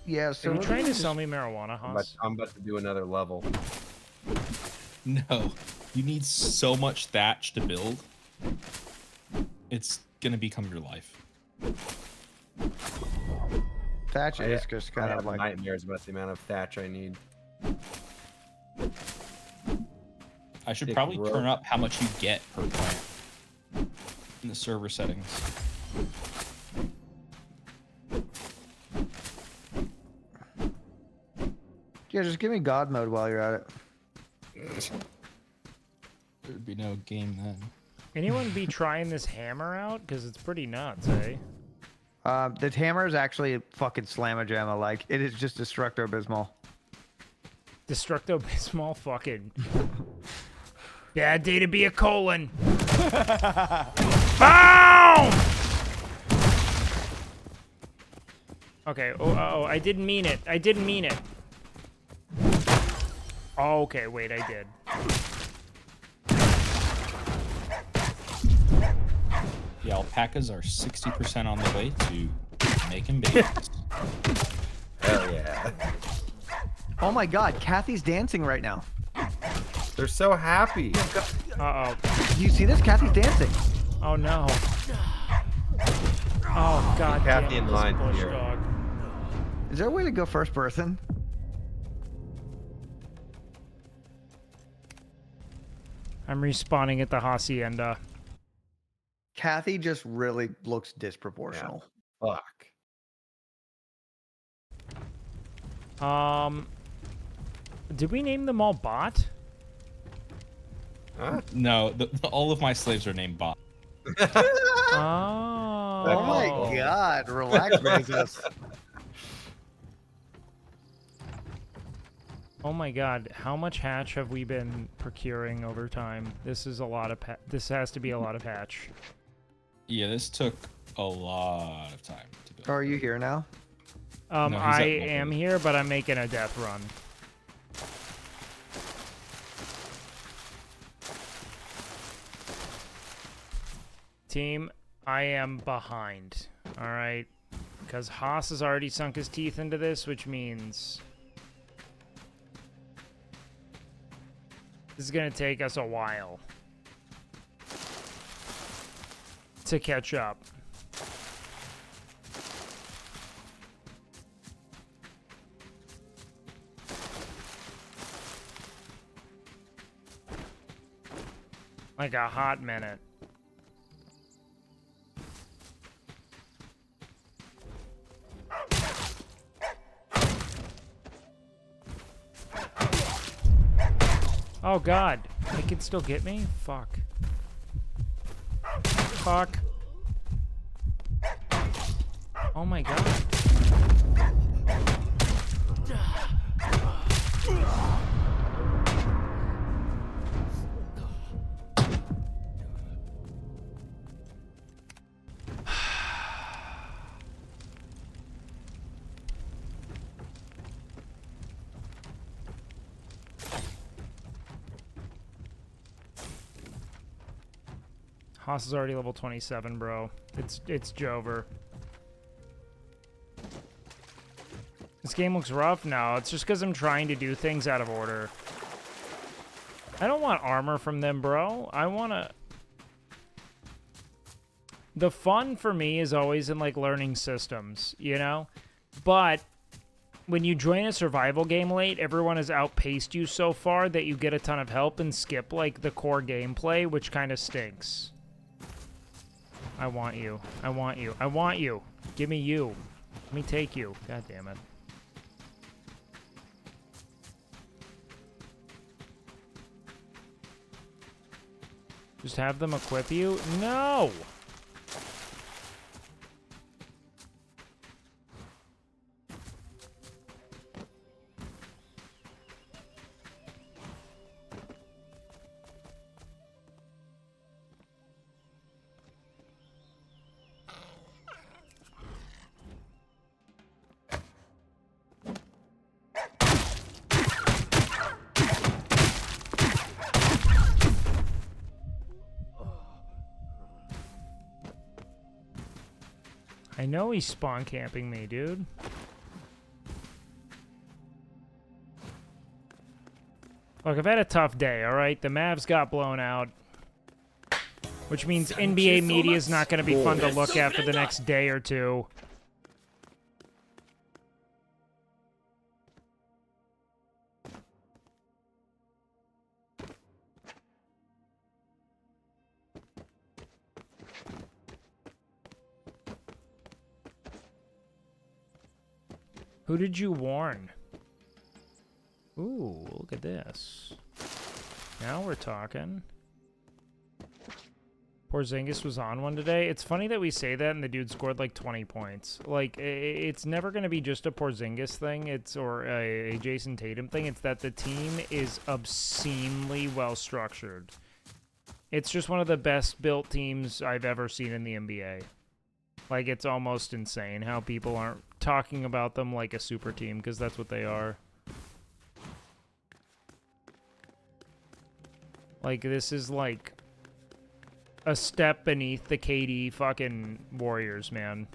Yeah, so are you trying to sell me marijuana, Haas? I'm about to do another level. No, you need so much thatch to build. It's gonna become your life. Thatch is just kind of like nightmares about the amount of thatch I need. I should probably turn up how much you get per plant in the server settings. Yeah, just give me God mode while you're at it. There'd be no game then. Anyone be trying this hammer out? Because it's pretty nuts, eh? The hammer is actually fucking slamma-jamma. Like, it is just Destructo Abysmal. Destructo Abysmal? Fucking. Bad day to be a colon. Boom! Okay, oh, I didn't mean it. I didn't mean it. Oh, okay, wait, I did. The alpacas are 60% on the way to making babies. Hell yeah. Oh my God, Kathy's dancing right now. They're so happy. Uh-oh. Do you see this? Kathy's dancing. Oh, no. Oh, God Kathy damn in it, line this bush here. dog. Is there a way to go first person? I'm respawning at the hacienda. Kathy just really looks disproportional. Fuck. Did we name them all Bot? Huh? No, all of my slaves are named Bot. Oh my God, relax, Bezos. Oh my God, how much hatch have we been procuring over time? This is a lot of this has to be a lot of hatch. Yeah, this took a lot of time to build. Are you here now? No, he's I at am here, but I'm making a death run. Team, I am behind. All right, because Haas has already sunk his teeth into this, which means this is gonna take us a while to catch up. Like a hot minute. Oh God, they can still get me? Fuck. Fuck. Oh my God. Haas is already level 27, bro. It's Jover. This game looks rough now. It's just because I'm trying to do things out of order. I don't want armor from them, bro. I want to... The fun for me is always in, like, learning systems, you know? But when you join a survival game late, everyone has outpaced you so far that you get a ton of help and skip, like, the core gameplay, which kind of stinks. I want you. I want you. I want you. Give me you. Let me take you. God damn it. Just have them equip you? No! I know he's spawn camping me, dude. Look, I've had a tough day, alright? The Mavs got blown out. Which means NBA media is not going to be fun to look at for the next day or two. Who did you warn? Ooh, look at this. Now we're talking. Porzingis was on one today. It's funny that we say that and the dude scored like 20 points. Like, it's never going to be just a Porzingis thing, or a Jason Tatum thing. It's that the team is obscenely well structured. It's just one of the best built teams I've ever seen in the NBA. Like, it's almost insane how people aren't talking about them like a super team, because that's what they are. Like, this is like a step beneath the KD fucking Warriors, man.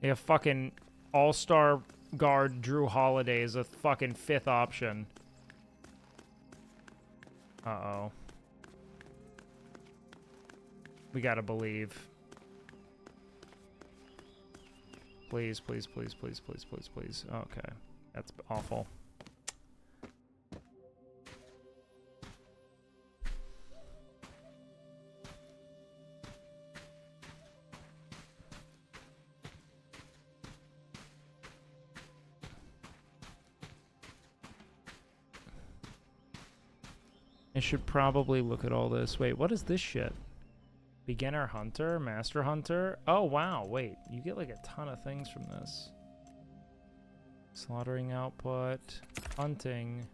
They have fucking all-star guard Drew Holiday as a fucking 5th option. Uh-oh. We gotta believe. Please, please, please, please, please, please, please. Okay. That's awful. I should probably look at all this. Wait, what is this shit? Beginner Hunter? Master Hunter? Oh, wow. Wait, you get like a ton of things from this. Slaughtering output. Hunting.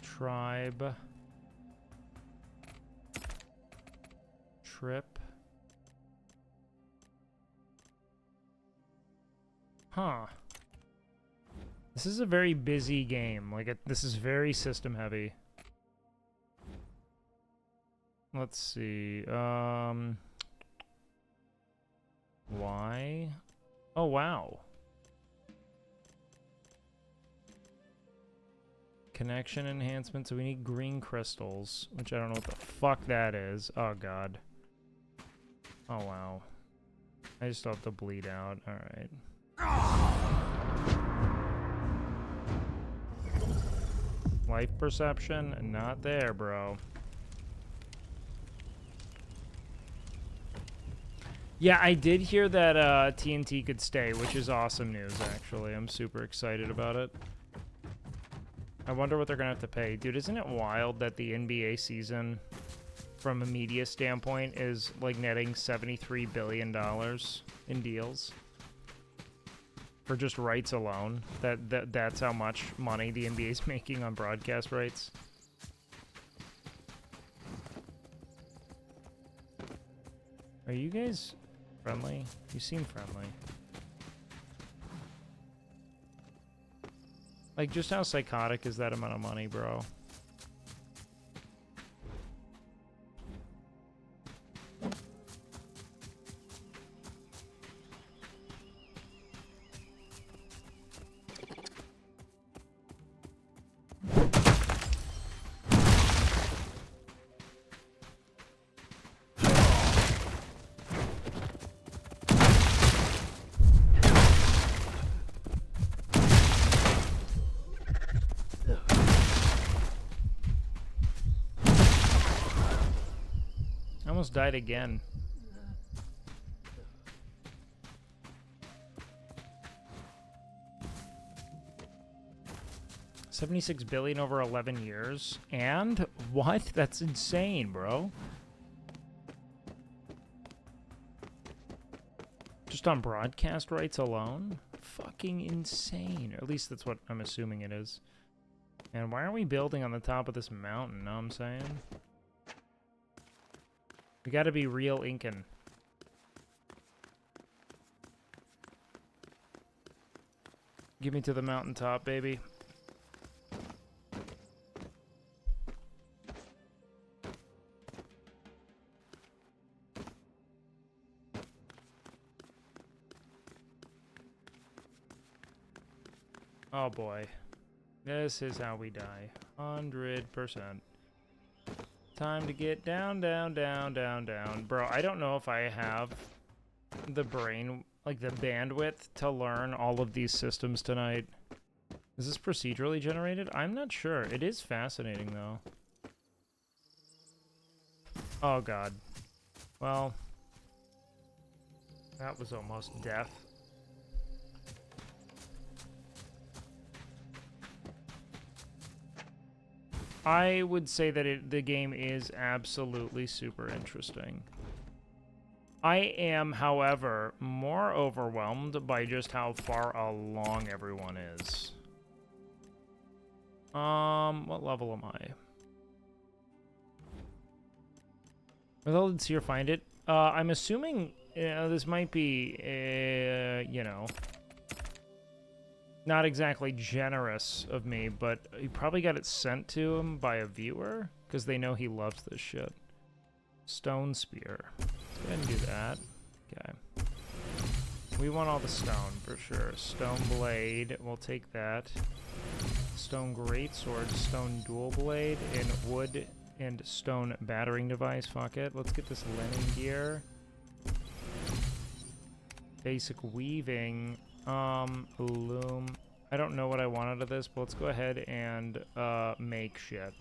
Tribe. Trip. Huh. This is a very busy game. Like, this is very system heavy. Let's see. Why? Oh, wow. Connection enhancement. So we need green crystals, which I don't know what the fuck that is. Oh, God. Oh, wow. I just have to bleed out. All right. Life perception? Not there, bro. Yeah, I did hear that TNT could stay, which is awesome news, actually. I'm super excited about it. I wonder what they're going to have to pay. Dude, isn't it wild that the NBA season, from a media standpoint, is like netting $73 billion in deals? For just rights alone. That's how much money the NBA is making on broadcast rights. Are you guys friendly? You seem friendly. Like, just how psychotic is that amount of money, bro? Almost died again. $76 billion over 11 years. And what? That's insane, bro. Just on broadcast rights alone? Fucking insane. Or at least that's what I'm assuming it is. And why aren't we building on the top of this mountain? Know what I'm saying? We gotta be real Incan. Give me to the mountaintop, baby. Oh boy. This is how we die. 100%. Time to get down, down, down, down, down. Bro, I don't know if I have the brain, like the bandwidth to learn all of these systems tonight. Is this procedurally generated? I'm not sure. It is fascinating, though. Oh, God. Well, that was almost death. I would say that the game is absolutely super interesting. I am, however, more overwhelmed by just how far along everyone is. What level am I? Well, let's here find it. I'm assuming this might be, you know, not exactly generous of me, but he probably got it sent to him by a viewer because they know he loves this shit. Stone spear. Let's go ahead and do that. Okay. We want all the stone for sure. Stone blade, we'll take that. Stone greatsword, stone dual blade, and wood and stone battering device. Fuck it. Let's get this linen gear. Basic weaving. Loom. I don't know what I want out of this, but let's go ahead and make shit.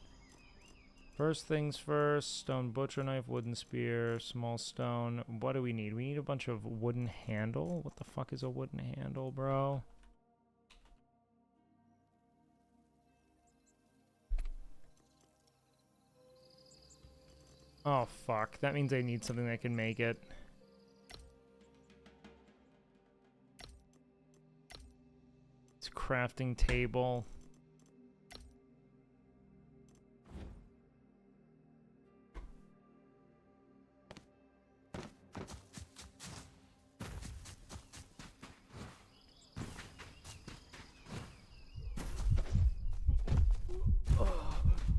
First things first, stone butcher knife, wooden spear, small stone. What do we need? We need a bunch of wooden handle. What the fuck is a wooden handle, bro? Oh, fuck. That means I need something that can make it. It's a crafting table.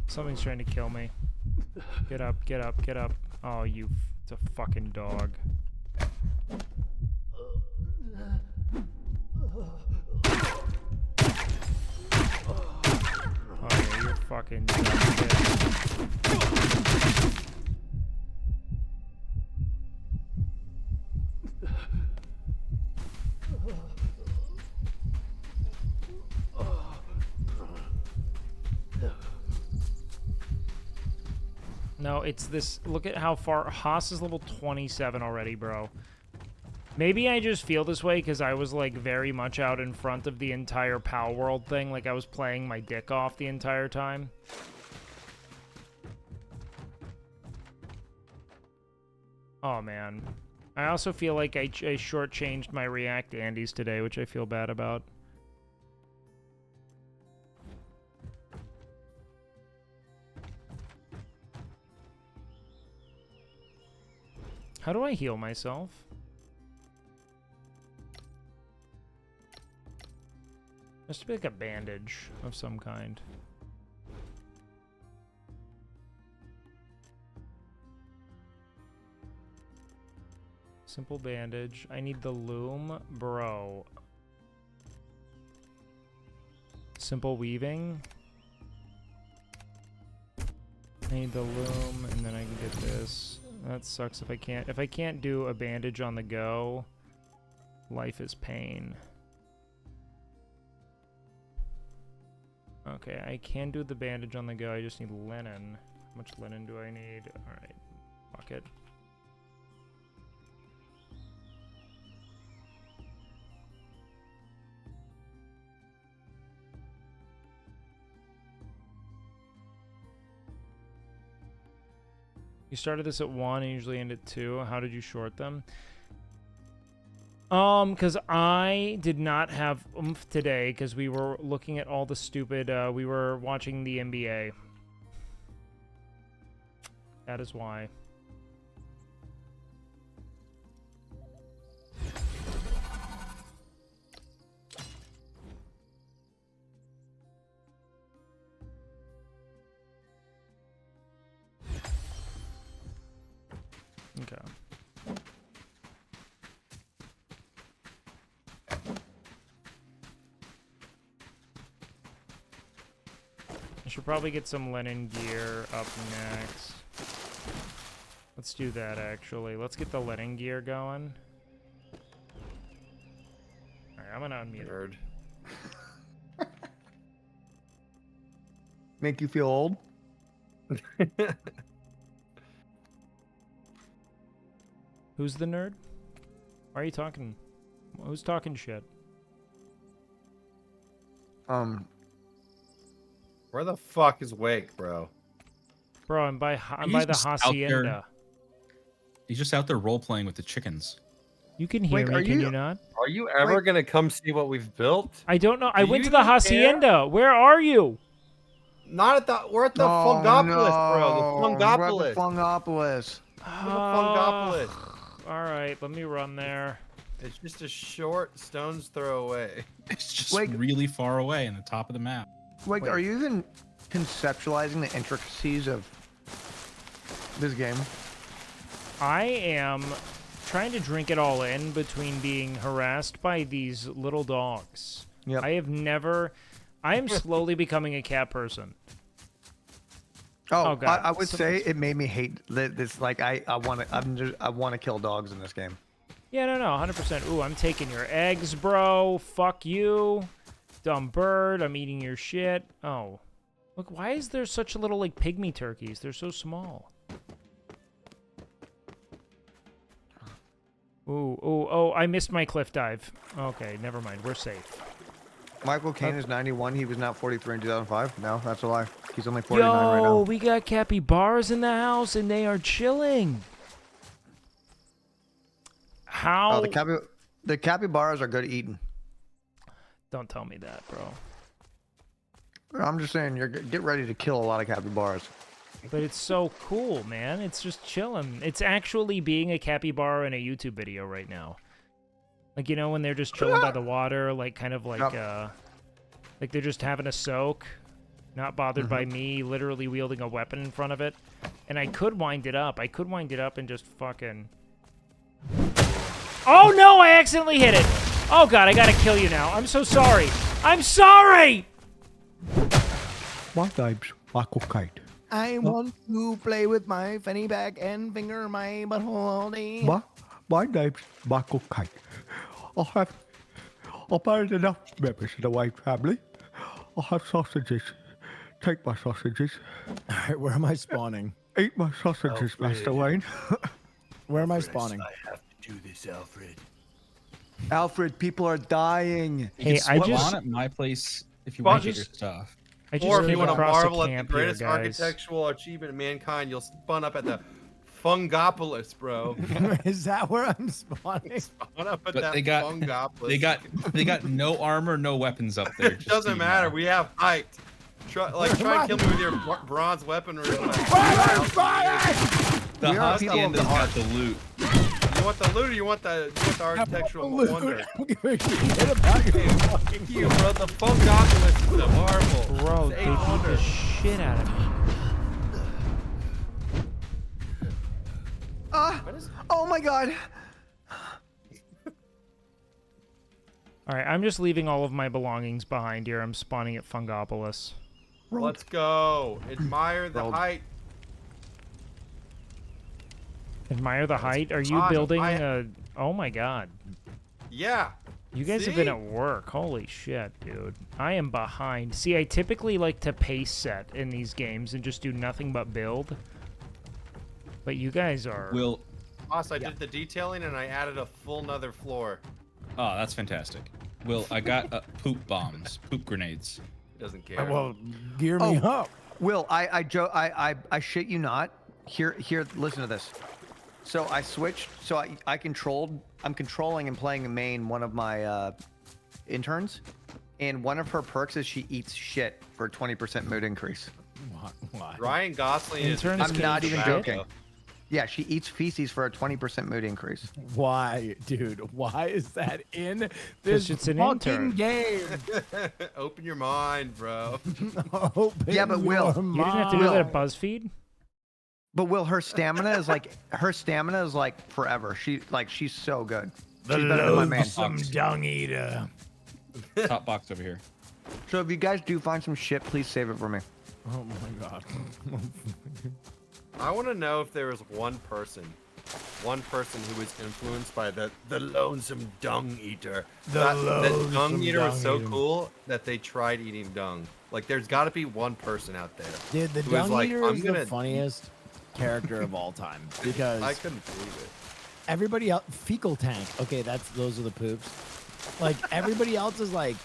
Something's trying to kill me. Get up, get up, get up. Oh, it's a fucking dog. Oh yeah, you're fucking dead. No, it's this. Look at how far. Haas is level 27 already, bro. Maybe I just feel this way because I was, like, very much out in front of the entire Pal World thing. Like, I was playing my dick off the entire time. Oh, man. I also feel like I shortchanged my React Andes today, which I feel bad about. How do I heal myself? Must be like a bandage of some kind. Simple bandage. I need the loom, bro. Simple weaving. I need the loom, and then I can get this. That sucks if I can't do a bandage on the go. Life is pain. Okay, I can do the bandage on the go. I just need linen. How much linen do I need? Alright, fuck it. You started this at 1 and usually end at 2. How did you short them? Because I did not have oomph today because we were looking at all the stupid, we were watching the NBA. That is why. Okay. I should probably get some linen gear up next. Let's do that, actually. Let's get the linen gear going. Alright, I'm gonna unmute. Make you feel old? Who's the nerd? Why are you talking? Who's talking shit? Where the fuck is Wake, bro? Bro, I'm by the hacienda. He's just out there role playing with the chickens. You can hear me, can you not? Are you ever gonna come see what we've built? I don't know. I went to the hacienda. Where are you? Not at the. We're at the Fungopolis, bro. The Fungopolis. We're at the Fungopolis. All right, let me run there. It's just a short stone's throw away. It's just really far away in the top of the map. Like, are you even conceptualizing the intricacies of this game? I am trying to drink it all in between being harassed by these little dogs. Yep. I am slowly becoming a cat person. Oh, God. I would say it made me hate this. Like, I want to kill dogs in this game. Yeah, no, 100%. Ooh, I'm taking your eggs, bro. Fuck you. Dumb bird. I'm eating your shit. Oh. Look, why is there such a little, like, pygmy turkeys? They're so small. Oh, I missed my cliff dive. Okay, never mind. We're safe. Michael Caine is 91. He was not 43 in 2005. No, that's a lie. He's only 49 right now. Yo, we got capybaras in the house, and they are chilling. How? Oh, the capybaras are good eating. Don't tell me that, bro. I'm just saying, get ready to kill a lot of capybaras. But it's so cool, man. It's just chilling. It's actually being a capybara in a YouTube video right now. Like, you know, when they're just chilling by the water, like, kind of like, like they're just having a soak, not bothered by me literally wielding a weapon in front of it. And I could wind it up. I could wind it up and just fucking... Oh, no! I accidentally hit it! Oh, God, I gotta kill you now. I'm so sorry. I'm sorry! My name's Michael Caine. I want to play with my fanny pack and finger my butthole all day. My name's Michael Caine. I've married enough members of the Wayne family. I'll have sausages. Take my sausages. All right, where am I spawning? Eat my sausages, Master Wayne. Where am I spawning? I have to do this, Alfred. Alfred, people are dying. Hey, I just... spawn at my place if you want to get your stuff. Or if you want to marvel at the greatest architectural achievement of mankind, you'll spawn up at the Fungopolis, bro. Is that where I'm spawning? Spawn up at But that they got Fungopolis. they got no armor, no weapons up there. It doesn't matter. We have height. Try and kill me with your bronze weaponry. The Husky has got the loot. You want the loot or you want the architectural wonder? Fuck you, bro. The Fungopolis is a marvel. Bro, they beat the shit out of me. Oh my God. Alright, I'm just leaving all of my belongings behind here. I'm spawning at Fungopolis. Let's go. Admire the height. Admire the height? Are you awesome. building a... Oh my God. Yeah. You guys have been at work. Holy shit, dude. I am behind. See, I typically like to pace set in these games and just do nothing but build. But you guys are... Boss, I did the detailing and I added a full nother floor. Oh, that's fantastic. Will, I got poop bombs, poop grenades. He doesn't care. Well, gear me up. Will, I shit you not. Here, listen to this. So I switched. So I'm controlling and playing a main one of my interns, and one of her perks is she eats shit for a 20% mood increase. What? Ryan Gosling is... I'm not even joking. Yeah, she eats feces for a 20% mood increase. Why, dude? Why is that in this it's an fucking intern. game? Open your mind, bro. Yeah, but Will, You didn't have to do that at BuzzFeed? But Will, her stamina is like forever. She's so good. The She's better than my man. loathsome dung eater. Top box over here. So if you guys do find some shit, please save it for me. Oh my God. I want to know if there was one person who was influenced by the lonesome dung eater. That dung eater was so cool that they tried eating dung. Like, there's got to be one person out there. Dude, the who was dung like, eater I'm is gonna... the funniest character of all time because I couldn't believe it. everybody else, fecal tank. Okay, those are the poops. Like everybody else is like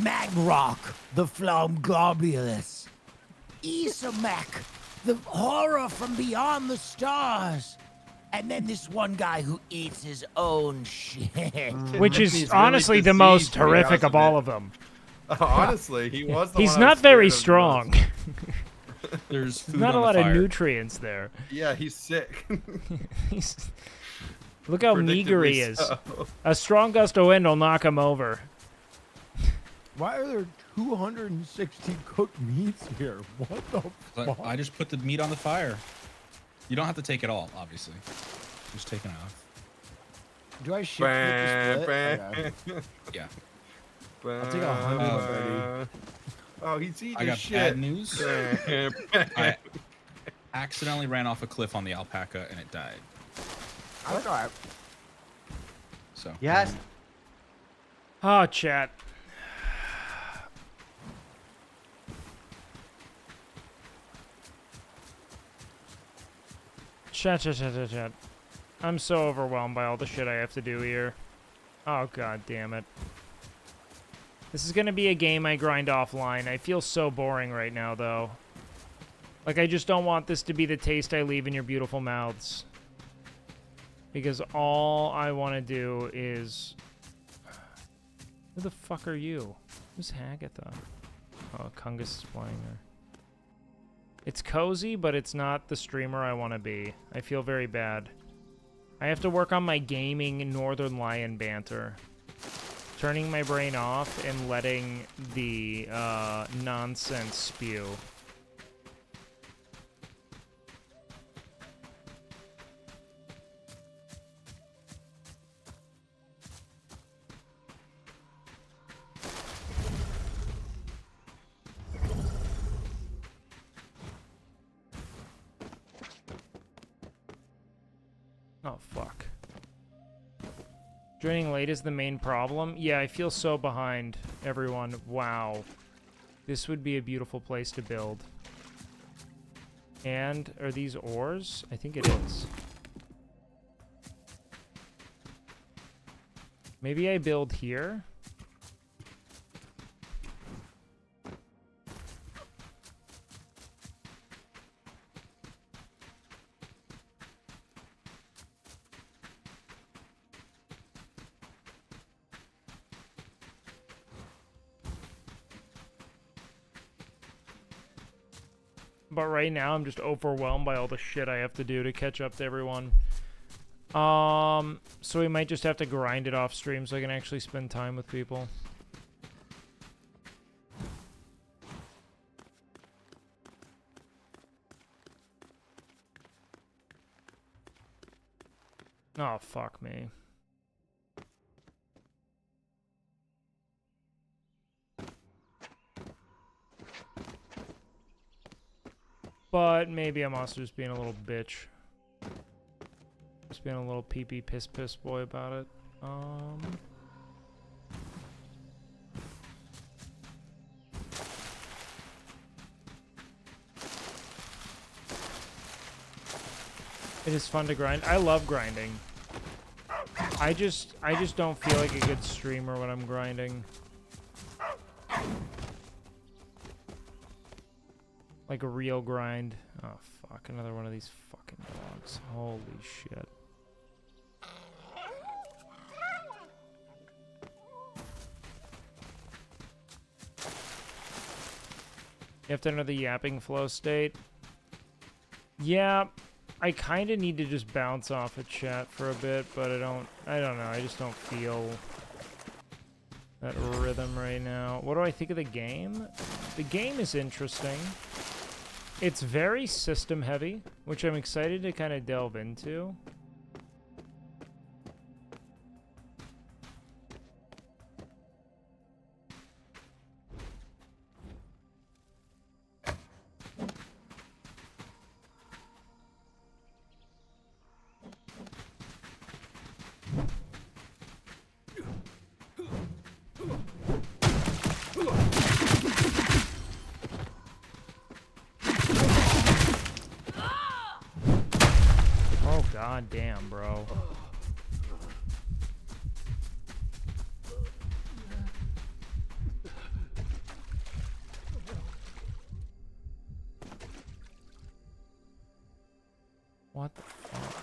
Magrock, the Flomglobulus, Isamek, the horror from beyond the stars, and then this one guy who eats his own shit. Which is honestly the most horrific of all of them. Honestly, he was the He's one I was not very scared of the most. strong. There's food not on a the lot fire. of nutrients there. Yeah, he's sick. Look how meager he Predictably is. so. A strong gust of wind will knock him over. Why are there 260 cooked meats here? What the fuck? I just put the meat on the fire. You don't have to take it all, obviously. Just take it off. Do I shift with the split? Okay. Yeah. I'll take 130. Oh, he's eating I got shit. bad news. I accidentally ran off a cliff on the alpaca and it died. That's all right. So. Yes. Oh, chat. Chat. I'm so overwhelmed by all the shit I have to do here. Oh, god damn it. This is gonna be a game I grind offline. I feel so boring right now, though. Like, I just don't want this to be the taste I leave in your beautiful mouths. Because all I want to do is... Who the fuck are you? Who's Hagatha? Oh, Kungus is playing her. It's cozy, but it's not the streamer I want to be. I feel very bad. I have to work on my gaming Northern Lion banter. Turning my brain off and letting the nonsense spew. Oh, fuck. Joining late is the main problem? Yeah, I feel so behind, everyone. Wow. This would be a beautiful place to build. And, are these ores? I think it is. Maybe I build here? But right now, I'm just overwhelmed by all the shit I have to do to catch up to everyone. So we might just have to grind it off stream so I can actually spend time with people. Oh, fuck me. But maybe I'm also just being a little bitch. Just being a little pee-pee piss boy about it. It is fun to grind. I love grinding. I just don't feel like a good streamer when I'm grinding. Like a real grind. Oh, fuck. Another one of these fucking dogs. Holy shit. You have to enter the yapping flow state. Yeah, I kind of need to just bounce off a chat for a bit, but I don't know. I just don't feel that rhythm right now. What do I think of the game? The game is interesting. It's very system heavy, which I'm excited to kind of delve into. God damn, bro. What the fuck?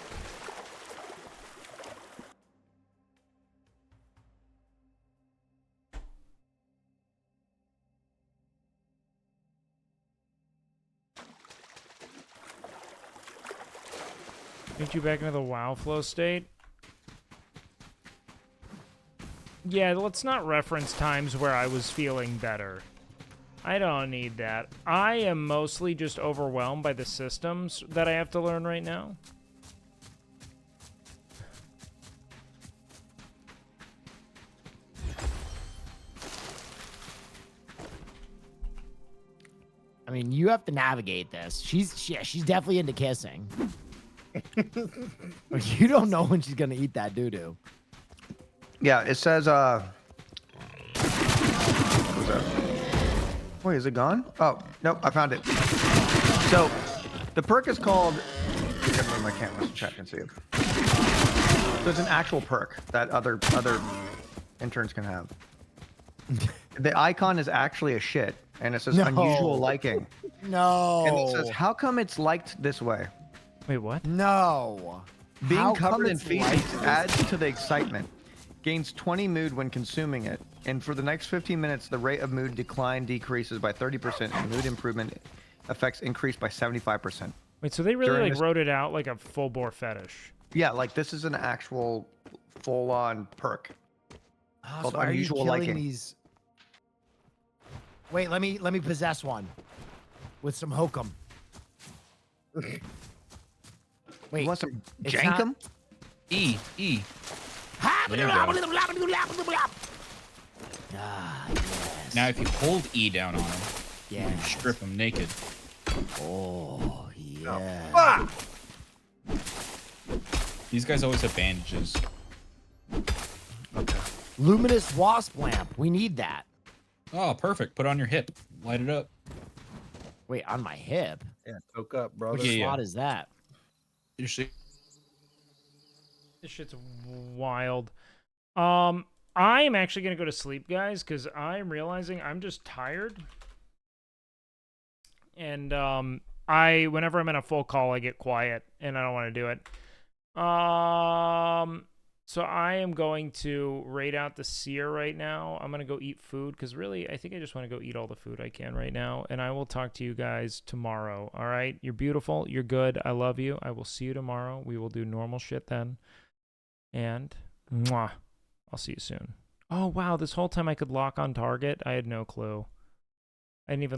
Get you back into the WoW flow state? Yeah, let's not reference times where I was feeling better. I don't need that. I am mostly just overwhelmed by the systems that I have to learn right now. I mean, you have to navigate this. She's definitely into kissing. But you don't know when she's gonna eat that doo-doo. Yeah, it says, what was that? Wait, is it gone? Oh, nope, I found it. So, the perk is called, I gotta move my camera to check and see it. So it's an actual perk that other interns can have. The icon is actually a shit, and it says unusual liking. No. And it says, how come it's liked this way? Wait, what? No. Being How covered come in it's feces liked this adds to the excitement. Gains 20 mood when consuming it. And for the next 15 minutes, the rate of mood decline decreases by 30%, and mood improvement effects increase by 75%. Wait, so they really During like this- wrote it out like a full bore fetish? Yeah, like this is an actual full-on perk called So why are you unusual killing liking. these? Wait, let me possess one with some hokum. Wait, You want some it's jankum? E. There you go. Ah, yes. Now, if you hold E down on him, you can Yes. strip him naked. Oh, yeah. Ah! These guys always have bandages. Okay. Luminous wasp lamp. We need that. Oh, perfect. Put it on your hip. Light it up. Wait, on my hip? Yeah, toke up, brother. What slot is that? Usually. This shit's wild. I am actually gonna go to sleep, guys, because I'm realizing I'm just tired. And whenever I'm in a full call, I get quiet, and I don't want to do it. So I am going to raid out the seer right now. I'm gonna go eat food because really, I think I just want to go eat all the food I can right now. And I will talk to you guys tomorrow. All right, you're beautiful. You're good. I love you. I will see you tomorrow. We will do normal shit then. And mwah. I'll see you soon. Oh wow, this whole time I could lock on target. I had no clue. I didn't even